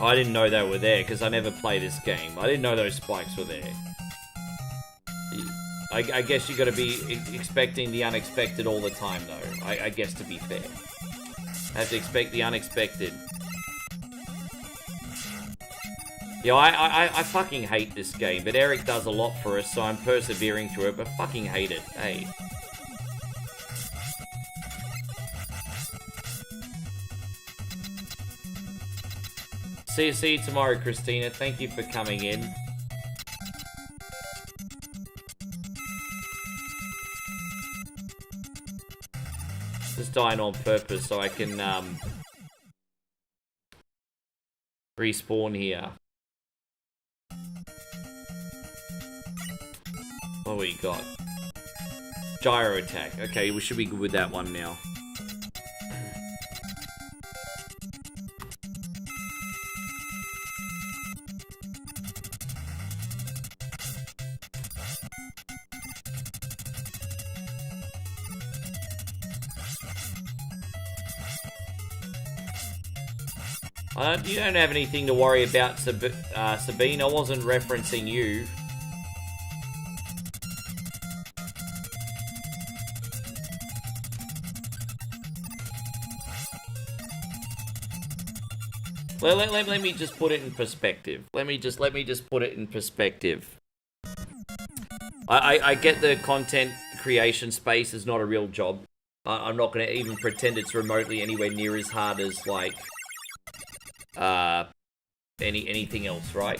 Speaker 1: I didn't know they were there because I never play this game. I didn't know those spikes were there. I guess you got to be expecting the unexpected all the time, though. I guess, to be fair. I have to expect the unexpected. Yeah, I fucking hate this game, but Eric does a lot for us, so I'm persevering through it, but fucking hate it. Hey. See you tomorrow, Christina. Thank you for coming in. Just dying on purpose so I can respawn here. What we got? Gyro attack. Okay, we should be good with that one now. You don't have anything to worry about, Sabine. I wasn't referencing you. Let me just put it in perspective. Let me just put it in perspective. I get the content creation space is not a real job. I'm not going to even pretend it's remotely anywhere near as hard as, like, anything else, right?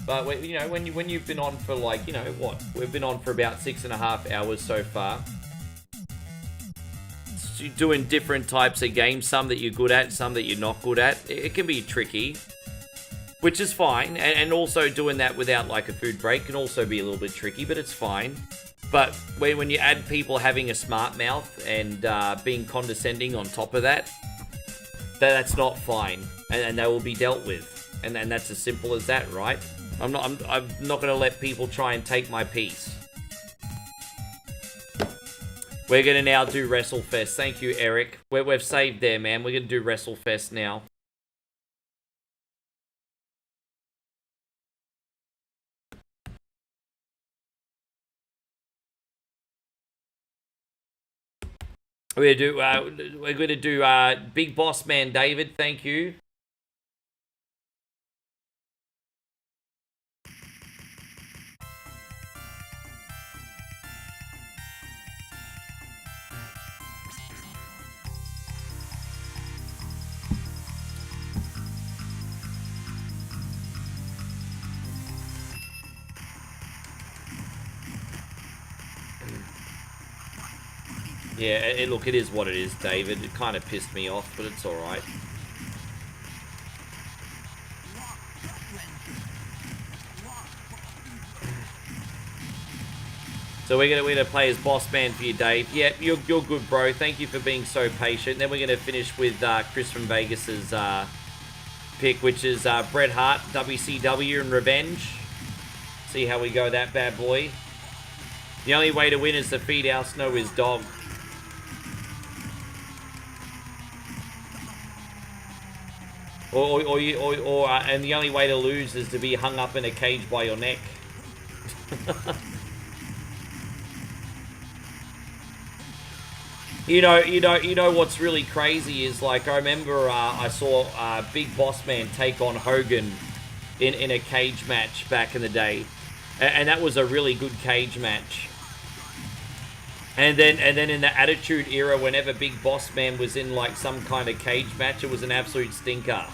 Speaker 1: But, you know, when you've been on for, like, you know, what? We've been on for about 6.5 hours so far. So you're doing different types of games, some that you're good at, some that you're not good at. It can be tricky. which is fine. And also doing that without like a food break can also be a little bit tricky, but it's fine. But when you add people having a smart mouth and being condescending on top of that, that's not fine, and they will be dealt with. And that's as simple as that, right? I'm not going to let people try and take my piece. We're going to now do WrestleFest. Thank you, Eric. We've saved there, man. We're going to do WrestleFest now. We're going to do Big Boss Man David. Thank you. Yeah, look, it is what it is, David. It kind of pissed me off, but it's alright. So we're gonna play as Boss Man for you, Dave. Yeah, you're good, bro. Thank you for being so patient. Then we're gonna finish with Chris from Vegas's pick, which is Bret Hart, WCW, and Revenge. See how we go, that bad boy. The only way to win is to feed our Snow his dog. And the only way to lose is to be hung up in a cage by your neck. You know what's really crazy is, like, I remember I saw Big Boss Man take on Hogan in a cage match back in the day, and that was a really good cage match. And then in the Attitude Era, whenever Big Boss Man was in like some kind of cage match, it was an absolute stinker.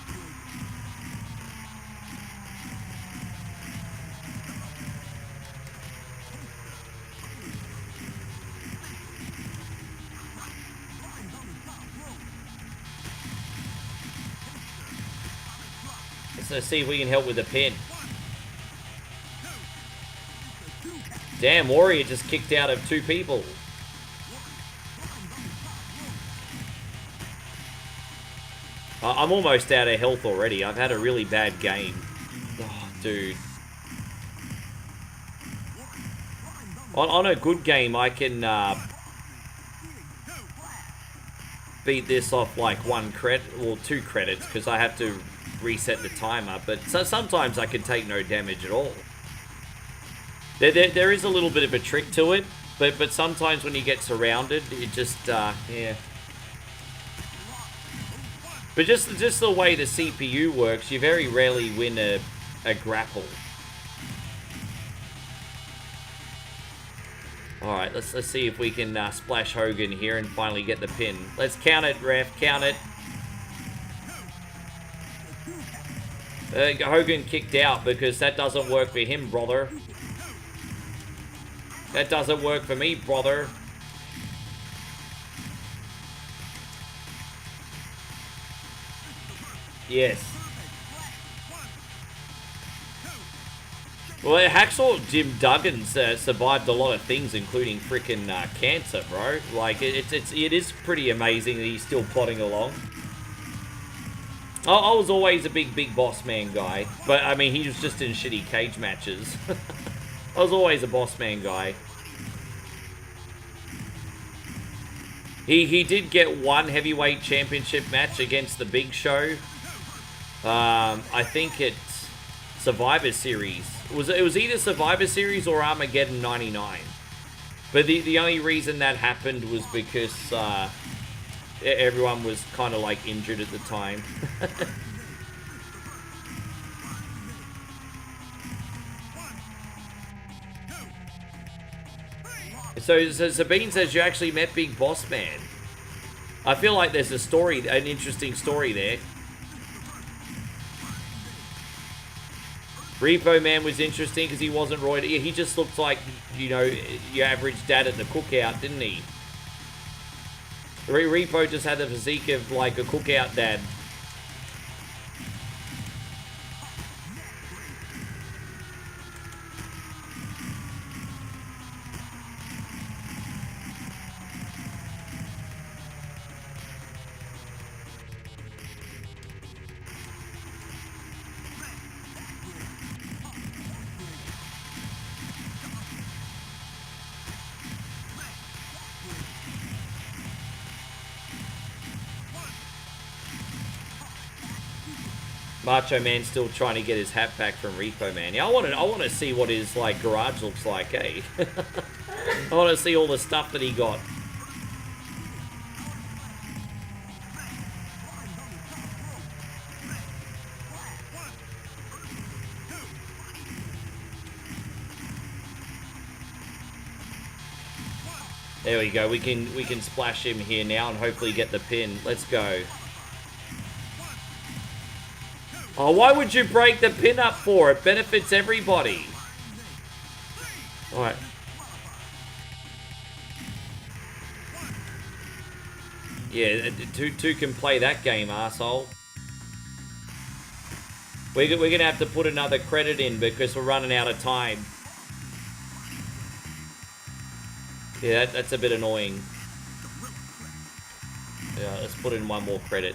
Speaker 1: Let's see if we can help with a pin. Damn, Warrior just kicked out of 2 people. I'm almost out of health already. I've had a really bad game. Oh, dude. On a good game, I can beat this off like 1 credit, or 2 credits, because I have to reset the timer. But so sometimes I can take no damage at all. There is a little bit of a trick to it, but sometimes when you get surrounded, it just, yeah. But just the way the CPU works, you very rarely win a grapple. Alright, let's see if we can splash Hogan here and finally get the pin. Let's count it, ref, count it. Hogan kicked out because that doesn't work for him, brother. That doesn't work for me, brother. Yes. Well, Hacksaw Jim Duggan's survived a lot of things, including freaking cancer, bro. Like, it is pretty amazing that he's still plodding along. I was always a big Boss Man guy, but I mean, he was just in shitty cage matches. I was always a Boss Man guy. He did get 1 heavyweight championship match against the Big Show. I think it's Survivor Series. It was either Survivor Series or Armageddon 99. But the only reason that happened was because everyone was kind of like injured at the time. So Sabine says you actually met Big Boss Man. I feel like there's a story, an interesting story there. Repo Man was interesting because he wasn't roided. Yeah, he just looked like, you know, your average dad at the cookout, didn't he? Repo just had the physique of like a cookout dad. Macho Man's still trying to get his hat back from Repo Man. Yeah, I want to see what his like garage looks like, eh? I want to see all the stuff that he got. There we go. We can splash him here now and hopefully get the pin. Let's go. Oh, why would you break the pin up for? It benefits everybody. All right. Yeah, two can play that game, arsehole. We're going to have to put another credit in because we're running out of time. Yeah, that's a bit annoying. Yeah, let's put in one more credit.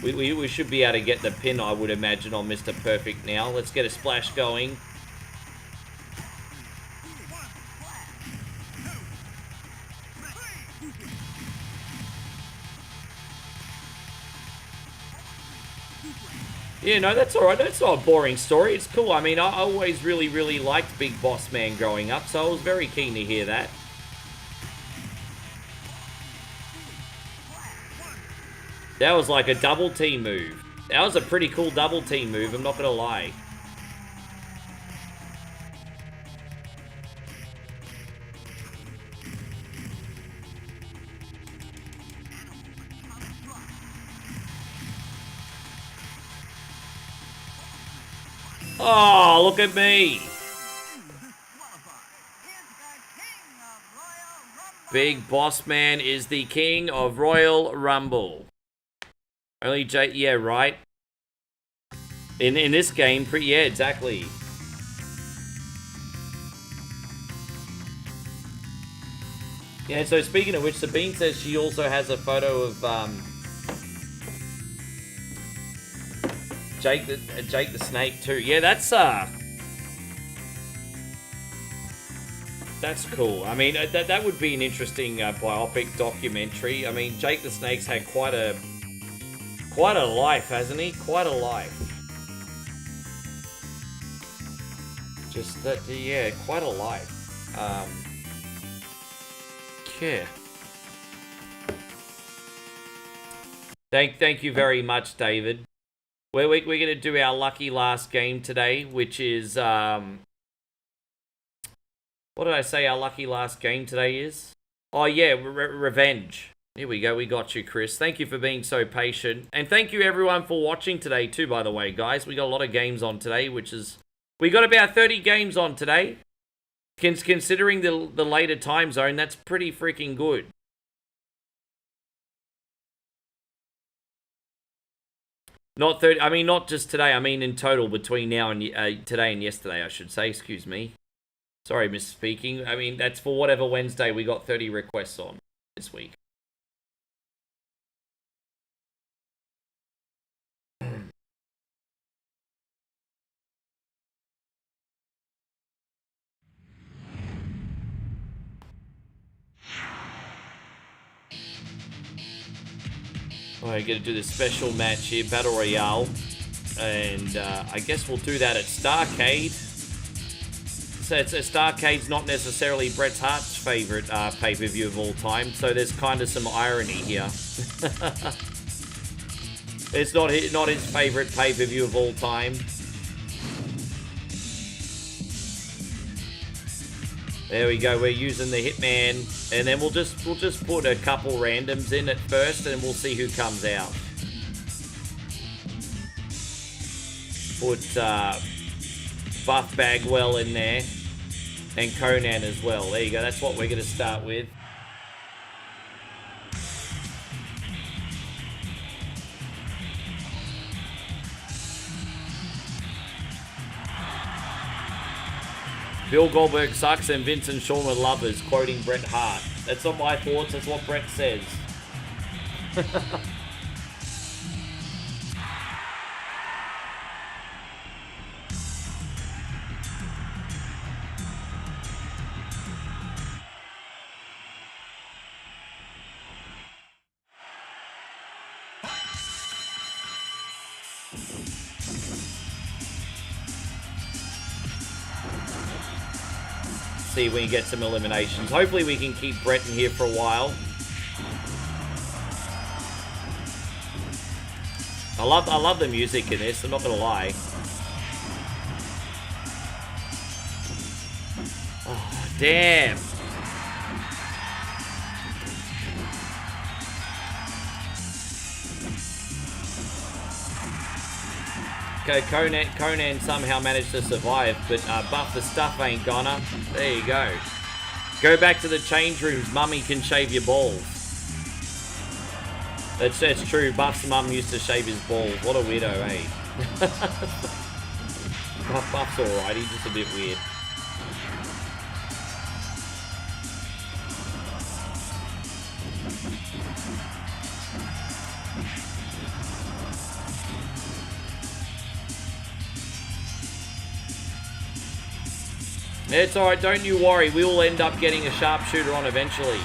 Speaker 1: We should be able to get the pin, I would imagine, on Mr. Perfect now. Let's get a splash going. Yeah, no, that's alright. That's not a boring story. It's cool. I mean, I always really liked Big Boss Man growing up, so I was very keen to hear that. That was like a double team move. That was a pretty cool double team move, I'm not gonna lie. Oh, look at me. Big Boss Man is the king of Royal Rumble. Only Jay, yeah, right. In this game, yeah, exactly. Yeah, so speaking of which, Sabine says she also has a photo of Jake the Snake too. Yeah, that's cool. I mean, that would be an interesting biopic documentary. I mean, Jake the Snake's had quite a life, hasn't he? Quite a life. Just that, yeah, quite a life. Yeah. Thank you very much, David. We're going to do our lucky last game today, which is what did I say our lucky last game today is? Oh yeah, Revenge. Here we go. We got you, Chris. Thank you for being so patient. And thank you everyone for watching today too, by the way, guys. We got a lot of games on today, which is... We got about 30 games on today. Considering the later time zone, that's pretty freaking good. Not 30... I mean, not just today. I mean in total between now and... today and yesterday, I should say. Excuse me. Sorry, misspeaking. I mean, that's for whatever Wednesday we got 30 requests on this week. We're going to do this special match here, Battle Royale. And I guess we'll do that at Starcade. So Starcade's not necessarily Bret Hart's favourite pay-per-view of all time, so there's kind of some irony here. It's not his favourite pay-per-view of all time. There we go, we're using the Hitman, and then we'll just put a couple randoms in at first, and we'll see who comes out. Put Buff Bagwell in there, and Conan as well. There you go, that's what we're going to start with. Bill Goldberg sucks and Vince and Shawn are lovers, quoting Bret Hart. That's not my thoughts, that's what Bret says. See if we can get some eliminations. Hopefully we can keep Brett in here for a while. I love the music in this, I'm not gonna lie. Oh, damn. Okay, Conan somehow managed to survive, but Buff the Stuff ain't gonna. There you go. Go back to the change rooms, Mummy can shave your balls. That's true, Buff's mum used to shave his balls. What a weirdo, eh? Buff's alright, he's just a bit weird. It's alright, don't you worry. We will end up getting a sharpshooter on eventually.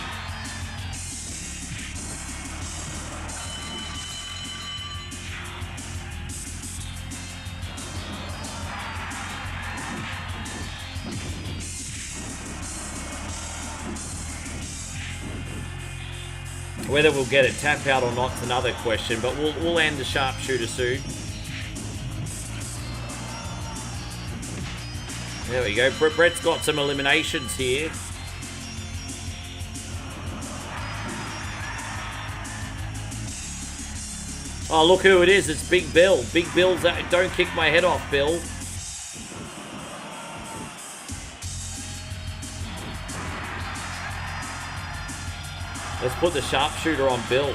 Speaker 1: Whether we'll get a tap out or not is another question, but we'll end the sharpshooter soon. There we go. Brett's got some eliminations here. Oh, look who it is. It's Big Bill. Big Bill's... Don't kick my head off, Bill. Let's put the sharpshooter on Bill.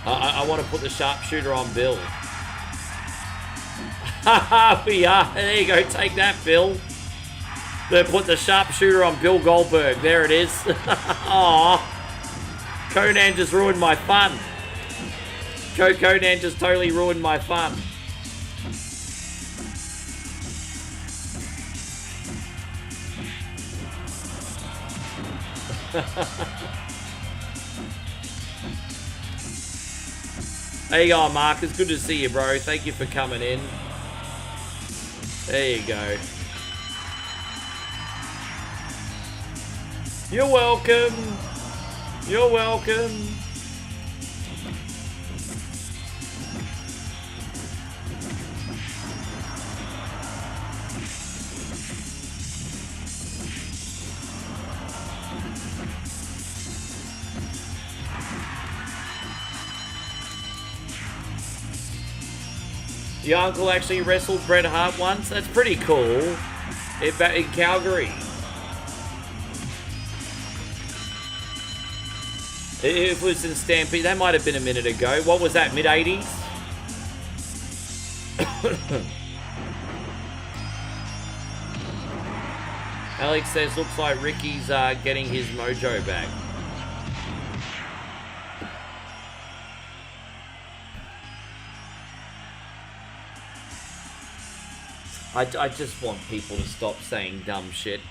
Speaker 1: I want to put the sharpshooter on Bill. Haha, we are. There you go. Take that, Bill. They put the sharpshooter on Bill Goldberg. There it is. Aww. Conan just ruined my fun. Conan just totally ruined my fun. There you go, Mark. It's good to see you, bro. Thank you for coming in. There you go. You're welcome. You're welcome. Your uncle actually wrestled Bret Hart once? That's pretty cool. In Calgary. It was in Stampede. That might have been a minute ago. What was that, mid-80s? Alex says, looks like Ricky's getting his mojo back. I just want people to stop saying dumb shit.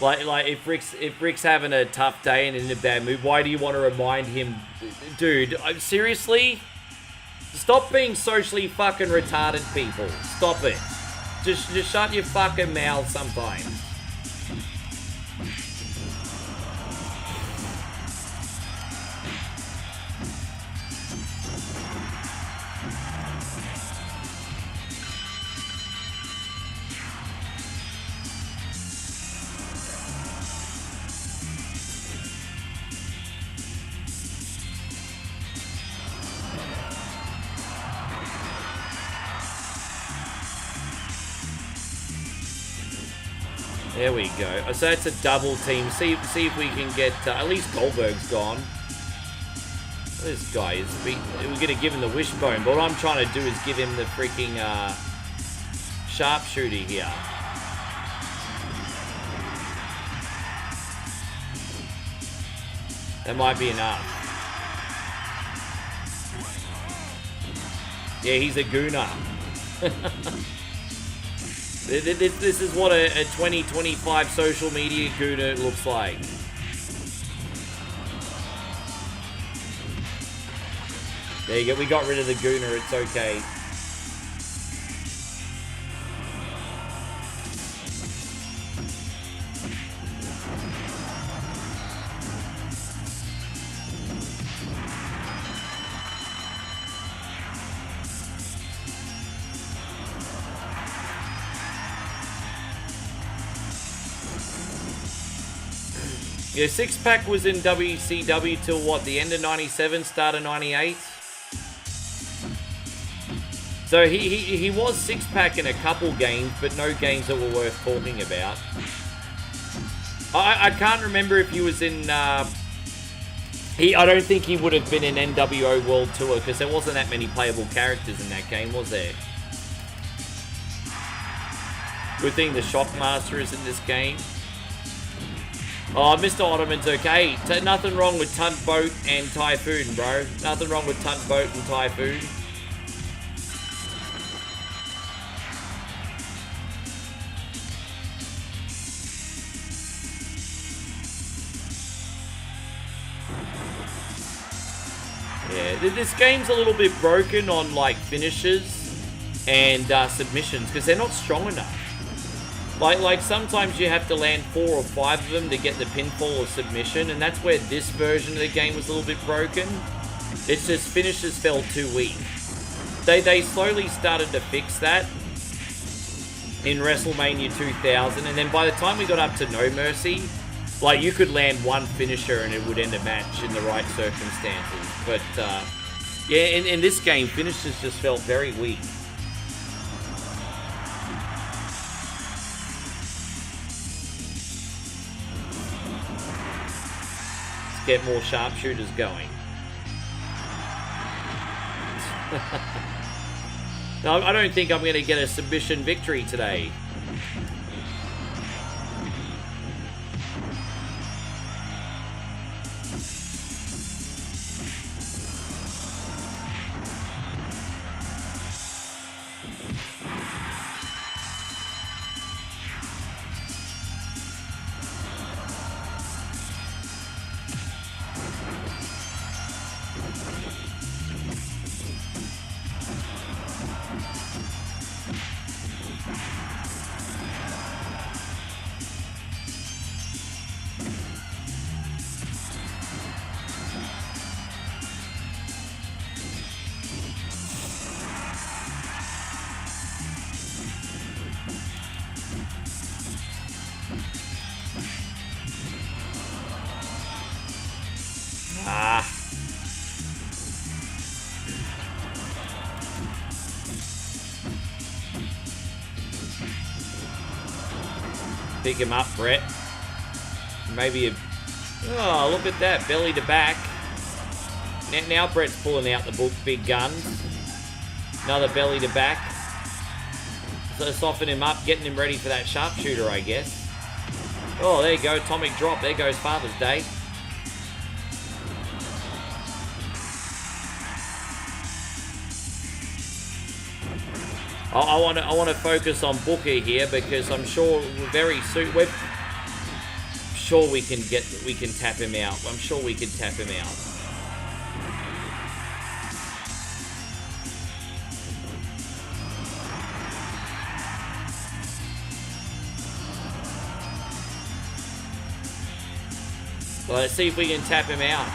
Speaker 1: Like if Rick's having a tough day and in a bad mood, why do you want to remind him, dude? Seriously, stop being socially fucking retarded, people. Stop it. Just shut your fucking mouth sometimes. There we go. So that's a double team. See if we can get... at least Goldberg's gone. This guy is... We're going to give him the wishbone, but what I'm trying to do is give him the freaking sharpshooter here. That might be enough. Yeah, he's a gooner. This is what a 2025 social media gooner looks like. There you go. We got rid of the Gooner. It's okay. Yeah, 6-pack was in WCW till what, the end of 97, start of 98? So he was 6-pack in a couple games, but no games that were worth talking about. I can't remember if he was in... I don't think he would have been in NWO World Tour, because there wasn't that many playable characters in that game, was there? Good thing the Shockmaster is in this game. Oh, Mr. Ottoman's okay. Nothing wrong with Tunt Boat and Typhoon, bro. Nothing wrong with Tunt Boat and Typhoon. Yeah, this game's a little bit broken on, like, finishes and submissions, because they're not strong enough. Like sometimes you have to land 4 or 5 of them to get the pinfall or submission, and that's where this version of the game was a little bit broken. It's just finishes felt too weak. They slowly started to fix that in WrestleMania 2000, and then by the time we got up to No Mercy, like, you could land one finisher and it would end a match in the right circumstances. But yeah, in this game, finishes just felt very weak. Get more sharpshooters going. No, I don't think I'm going to get a submission victory today. Pick him up, Brett. Maybe a... Oh, look at that. Belly to back. Now Brett's pulling out the big guns. Another belly to back. So soften him up, getting him ready for that sharpshooter, I guess. Oh, there you go. Atomic drop. There goes Father's Day. I want to focus on Booker here, because I'm sure very soon we can tap him out. I'm sure we can tap him out. Well, let's see if we can tap him out.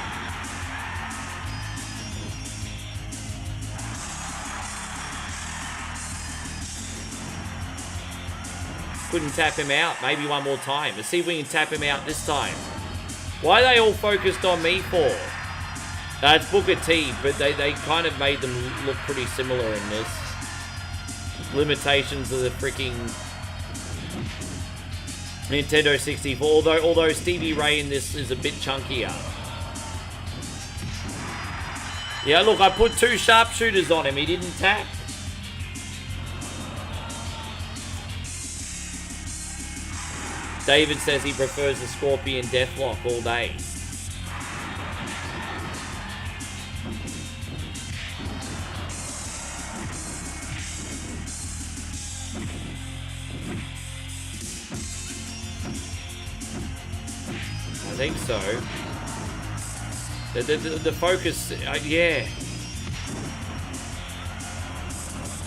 Speaker 1: Couldn't tap him out. Maybe one more time. Let's see if we can tap him out this time. Why are they all focused on me for? It's Booker T, but they kind of made them look pretty similar in this. Limitations of the freaking Nintendo 64. Although Stevie Ray in this is a bit chunkier. Yeah, look, I put 2 sharpshooters on him. He didn't tap. David says he prefers the Scorpion Deathlock all day. I think so. The focus, yeah.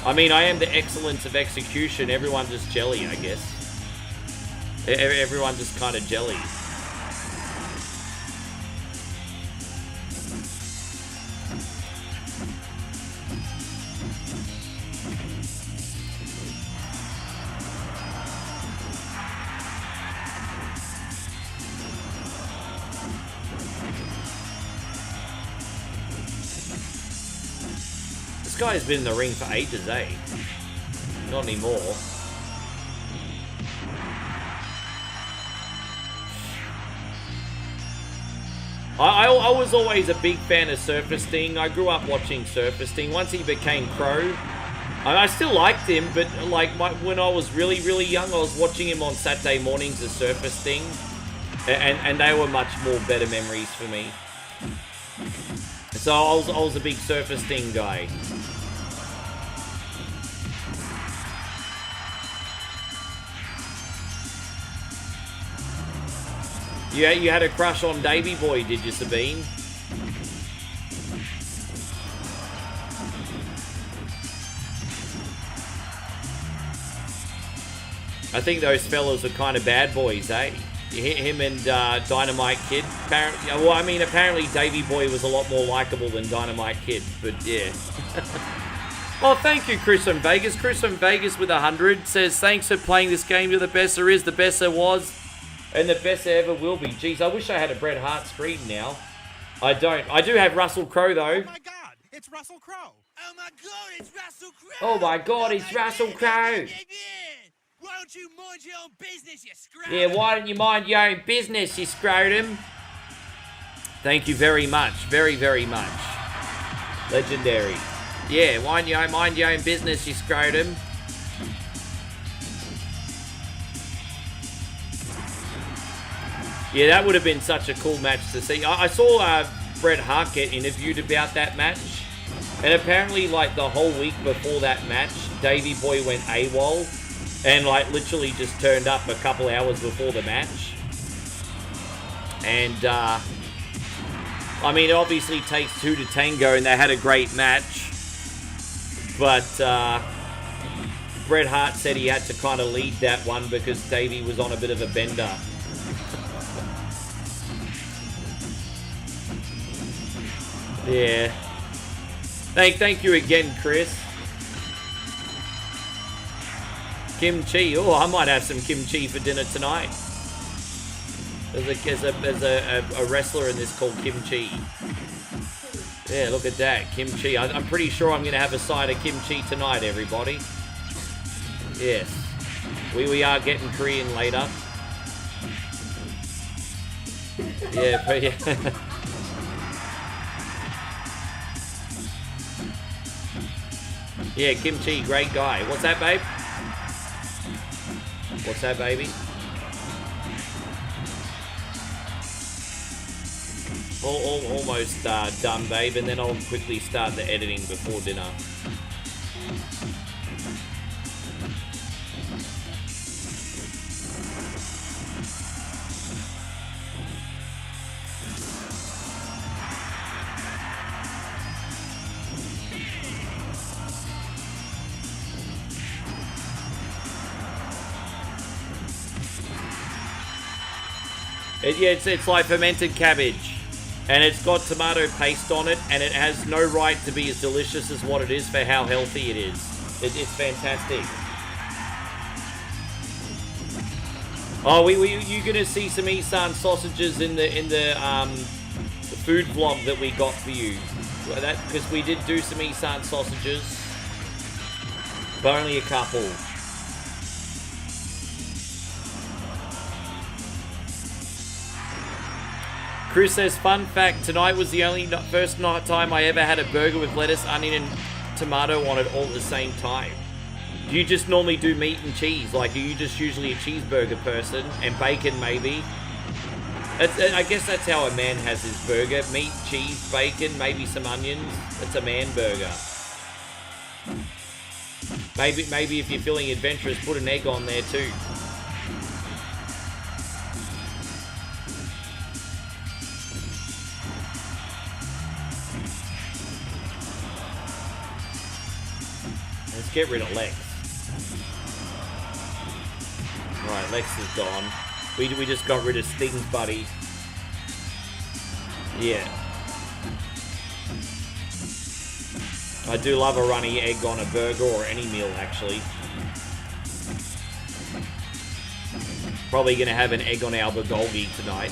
Speaker 1: I mean, I am the excellence of execution. Everyone just jelly, I guess. Everyone just kind of jelly. This guy's been in the ring for ages, eh? Not anymore. I was always a big fan of Surfer Sting. I grew up watching Surfer Sting. Once he became Crow, I still liked him, but like when I was really, really young, I was watching him on Saturday mornings as Surfer Sting, and they were much more better memories for me. So I was a big Surfer Sting guy. You had a crush on Davy Boy, did you, Sabine? I think those fellas were kind of bad boys, eh? Him and Dynamite Kid. Apparently Davy Boy was a lot more likable than Dynamite Kid, but yeah. Oh, thank you, Chris from Vegas. Chris from Vegas with 100 says, thanks for playing this game. You're the best there is, the best there was, and the best there ever will be. Jeez, I wish I had a Bret Hart screen now. I don't. I do have Russell Crowe, though.
Speaker 3: Oh my God, it's Russell Crowe.
Speaker 2: Oh my God, it's Russell Crowe.
Speaker 1: Oh my God, it's Russell Crowe.
Speaker 2: Why don't you mind your own business, you scrotum?
Speaker 1: Yeah, why don't you mind your own business, you scrotum? Thank you very much. Very, very much. Legendary. Yeah, why don't you mind your own business, you scrotum? Yeah, that would have been such a cool match to see. I saw Bret Hart get interviewed about that match. And apparently, like, the whole week before that match, Davey Boy went AWOL. And, like, literally just turned up a couple hours before the match. And, I mean, it obviously takes two to tango, and they had a great match. But, Bret Hart said he had to kind of lead that one because Davey was on a bit of a bender. Yeah. Thank you again, Chris. Kimchi. Oh, I might have some kimchi for dinner tonight. There's a wrestler in this called Kimchi. Yeah, look at that. Kimchi. I'm pretty sure I'm going to have a side of kimchi tonight, everybody. Yes. We are getting Korean later. Yeah, but yeah. Yeah, Kimchi, great guy. What's that, babe? What's that, baby? Almost done, babe, and then I'll quickly start the editing before dinner. It's like fermented cabbage, and it's got tomato paste on it, and it has no right to be as delicious as what it is for how healthy it is. It's fantastic. Oh, you're gonna see some Isan sausages in the food vlog that we got for you. Because we did do some Isan sausages, but only a couple. Chris says, fun fact, tonight was the first time I ever had a burger with lettuce, onion, and tomato on it all at the same time. Do you just normally do meat and cheese? Like, are you just usually a cheeseburger person? And bacon, maybe? I guess that's how a man has his burger. Meat, cheese, bacon, maybe some onions. That's a man burger. Maybe if you're feeling adventurous, put an egg on there too. Let's get rid of Lex. Right, Lex is gone. We just got rid of Sting's buddy. Yeah. I do love a runny egg on a burger or any meal, actually. Probably gonna have an egg on our bulgogi tonight.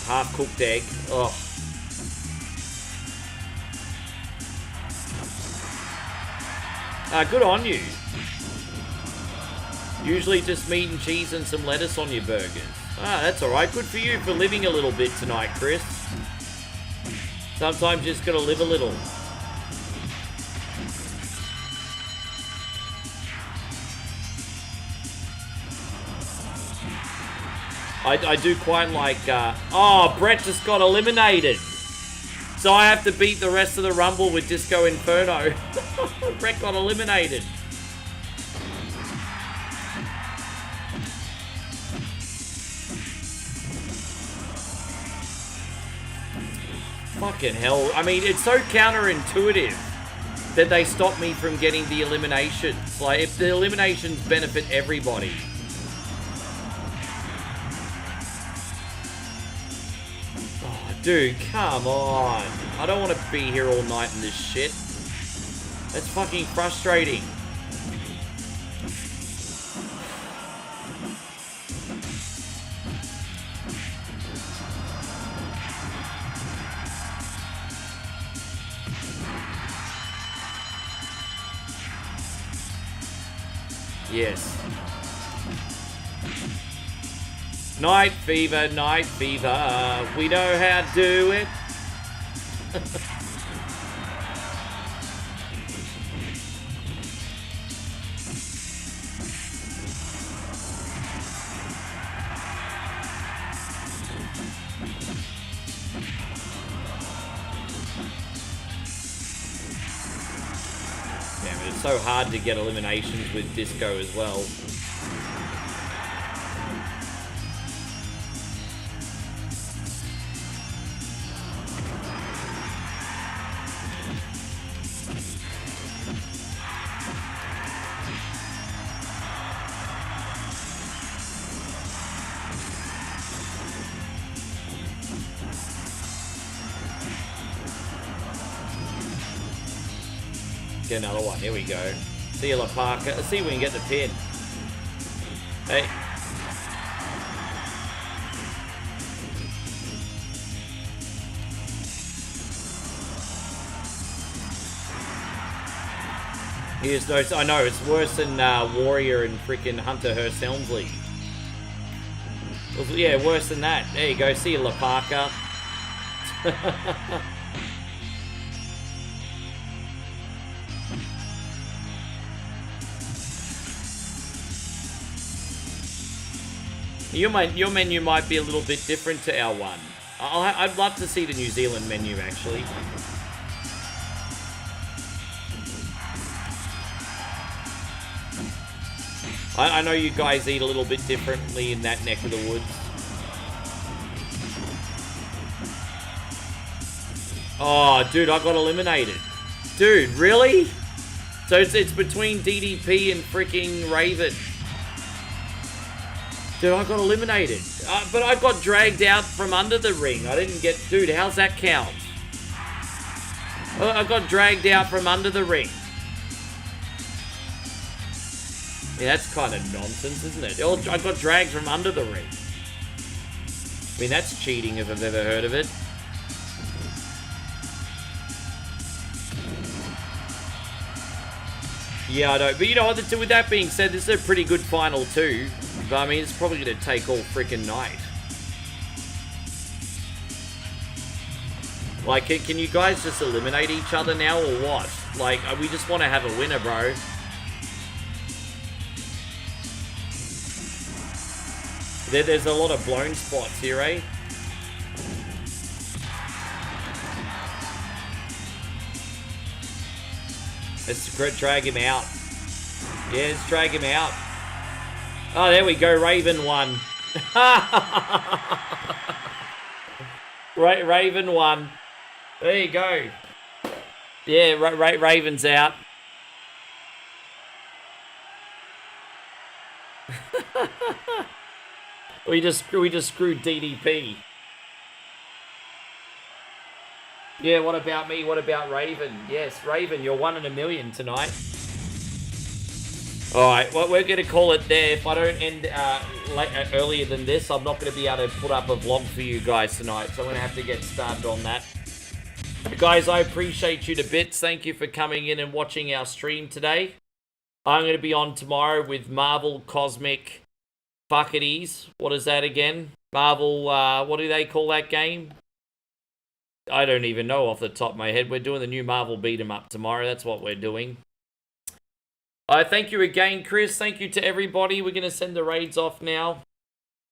Speaker 1: Half-cooked egg. Oh. Good on you. Usually just meat and cheese and some lettuce on your burgers. That's alright. Good for you for living a little bit tonight, Chris. Sometimes you just gotta live a little. I do quite like, oh, Brett just got eliminated. So I have to beat the rest of the Rumble with Disco Inferno. Brett got eliminated. Fucking hell. I mean, it's so counterintuitive that they stop me from getting the eliminations. Like, if the eliminations benefit everybody. Dude, come on. I don't want to be here all night in this shit. That's fucking frustrating. Yes. Night fever, we know how to do it. Damn it, it's so hard to get eliminations with Disco as well. Get another one. Here we go. See you, La Parker. Let's see if we can get the pin. Hey. Here's no. I know it's worse than Warrior and freaking Hunter Hearst Helmsley. Yeah, worse than that. There you go. See you, La Parker. Your menu might be a little bit different to our one. I'd love to see the New Zealand menu, actually. I know you guys eat a little bit differently in that neck of the woods. Oh, dude, I got eliminated. Dude, really? So it's between DDP and freaking Raven. Dude, I got eliminated. But I got dragged out from under the ring. I didn't get... Dude, how's that count? I got dragged out from under the ring. Yeah, that's kind of nonsense, isn't it? I got dragged from under the ring. I mean, that's cheating if I've ever heard of it. Yeah, I know. But you know what? With that being said, this is a pretty good final too. But I mean, it's probably going to take all freaking night. Like, can you guys just eliminate each other now or what? Like, we just want to have a winner, bro. There's a lot of blown spots here, eh? Let's drag him out. Yeah, let's drag him out. Oh, there we go. Raven won. Raven won. There you go. Yeah, Raven's out. We just screwed DDP. Yeah, what about me? What about Raven? Yes, Raven, you're 1 in a million tonight. Alright, well, we're going to call it there. If I don't end earlier than this, I'm not going to be able to put up a vlog for you guys tonight. So I'm going to have to get started on that. Guys, I appreciate you to bits. Thank you for coming in and watching our stream today. I'm going to be on tomorrow with Marvel Cosmic Fuckities. What is that again? Marvel, what do they call that game? I don't even know off the top of my head. We're doing the new Marvel beat 'em up tomorrow. That's what we're doing. Thank you again, Chris. Thank you to everybody. We're going to send the raids off now.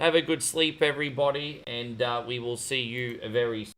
Speaker 1: Have a good sleep, everybody. And we will see you very soon.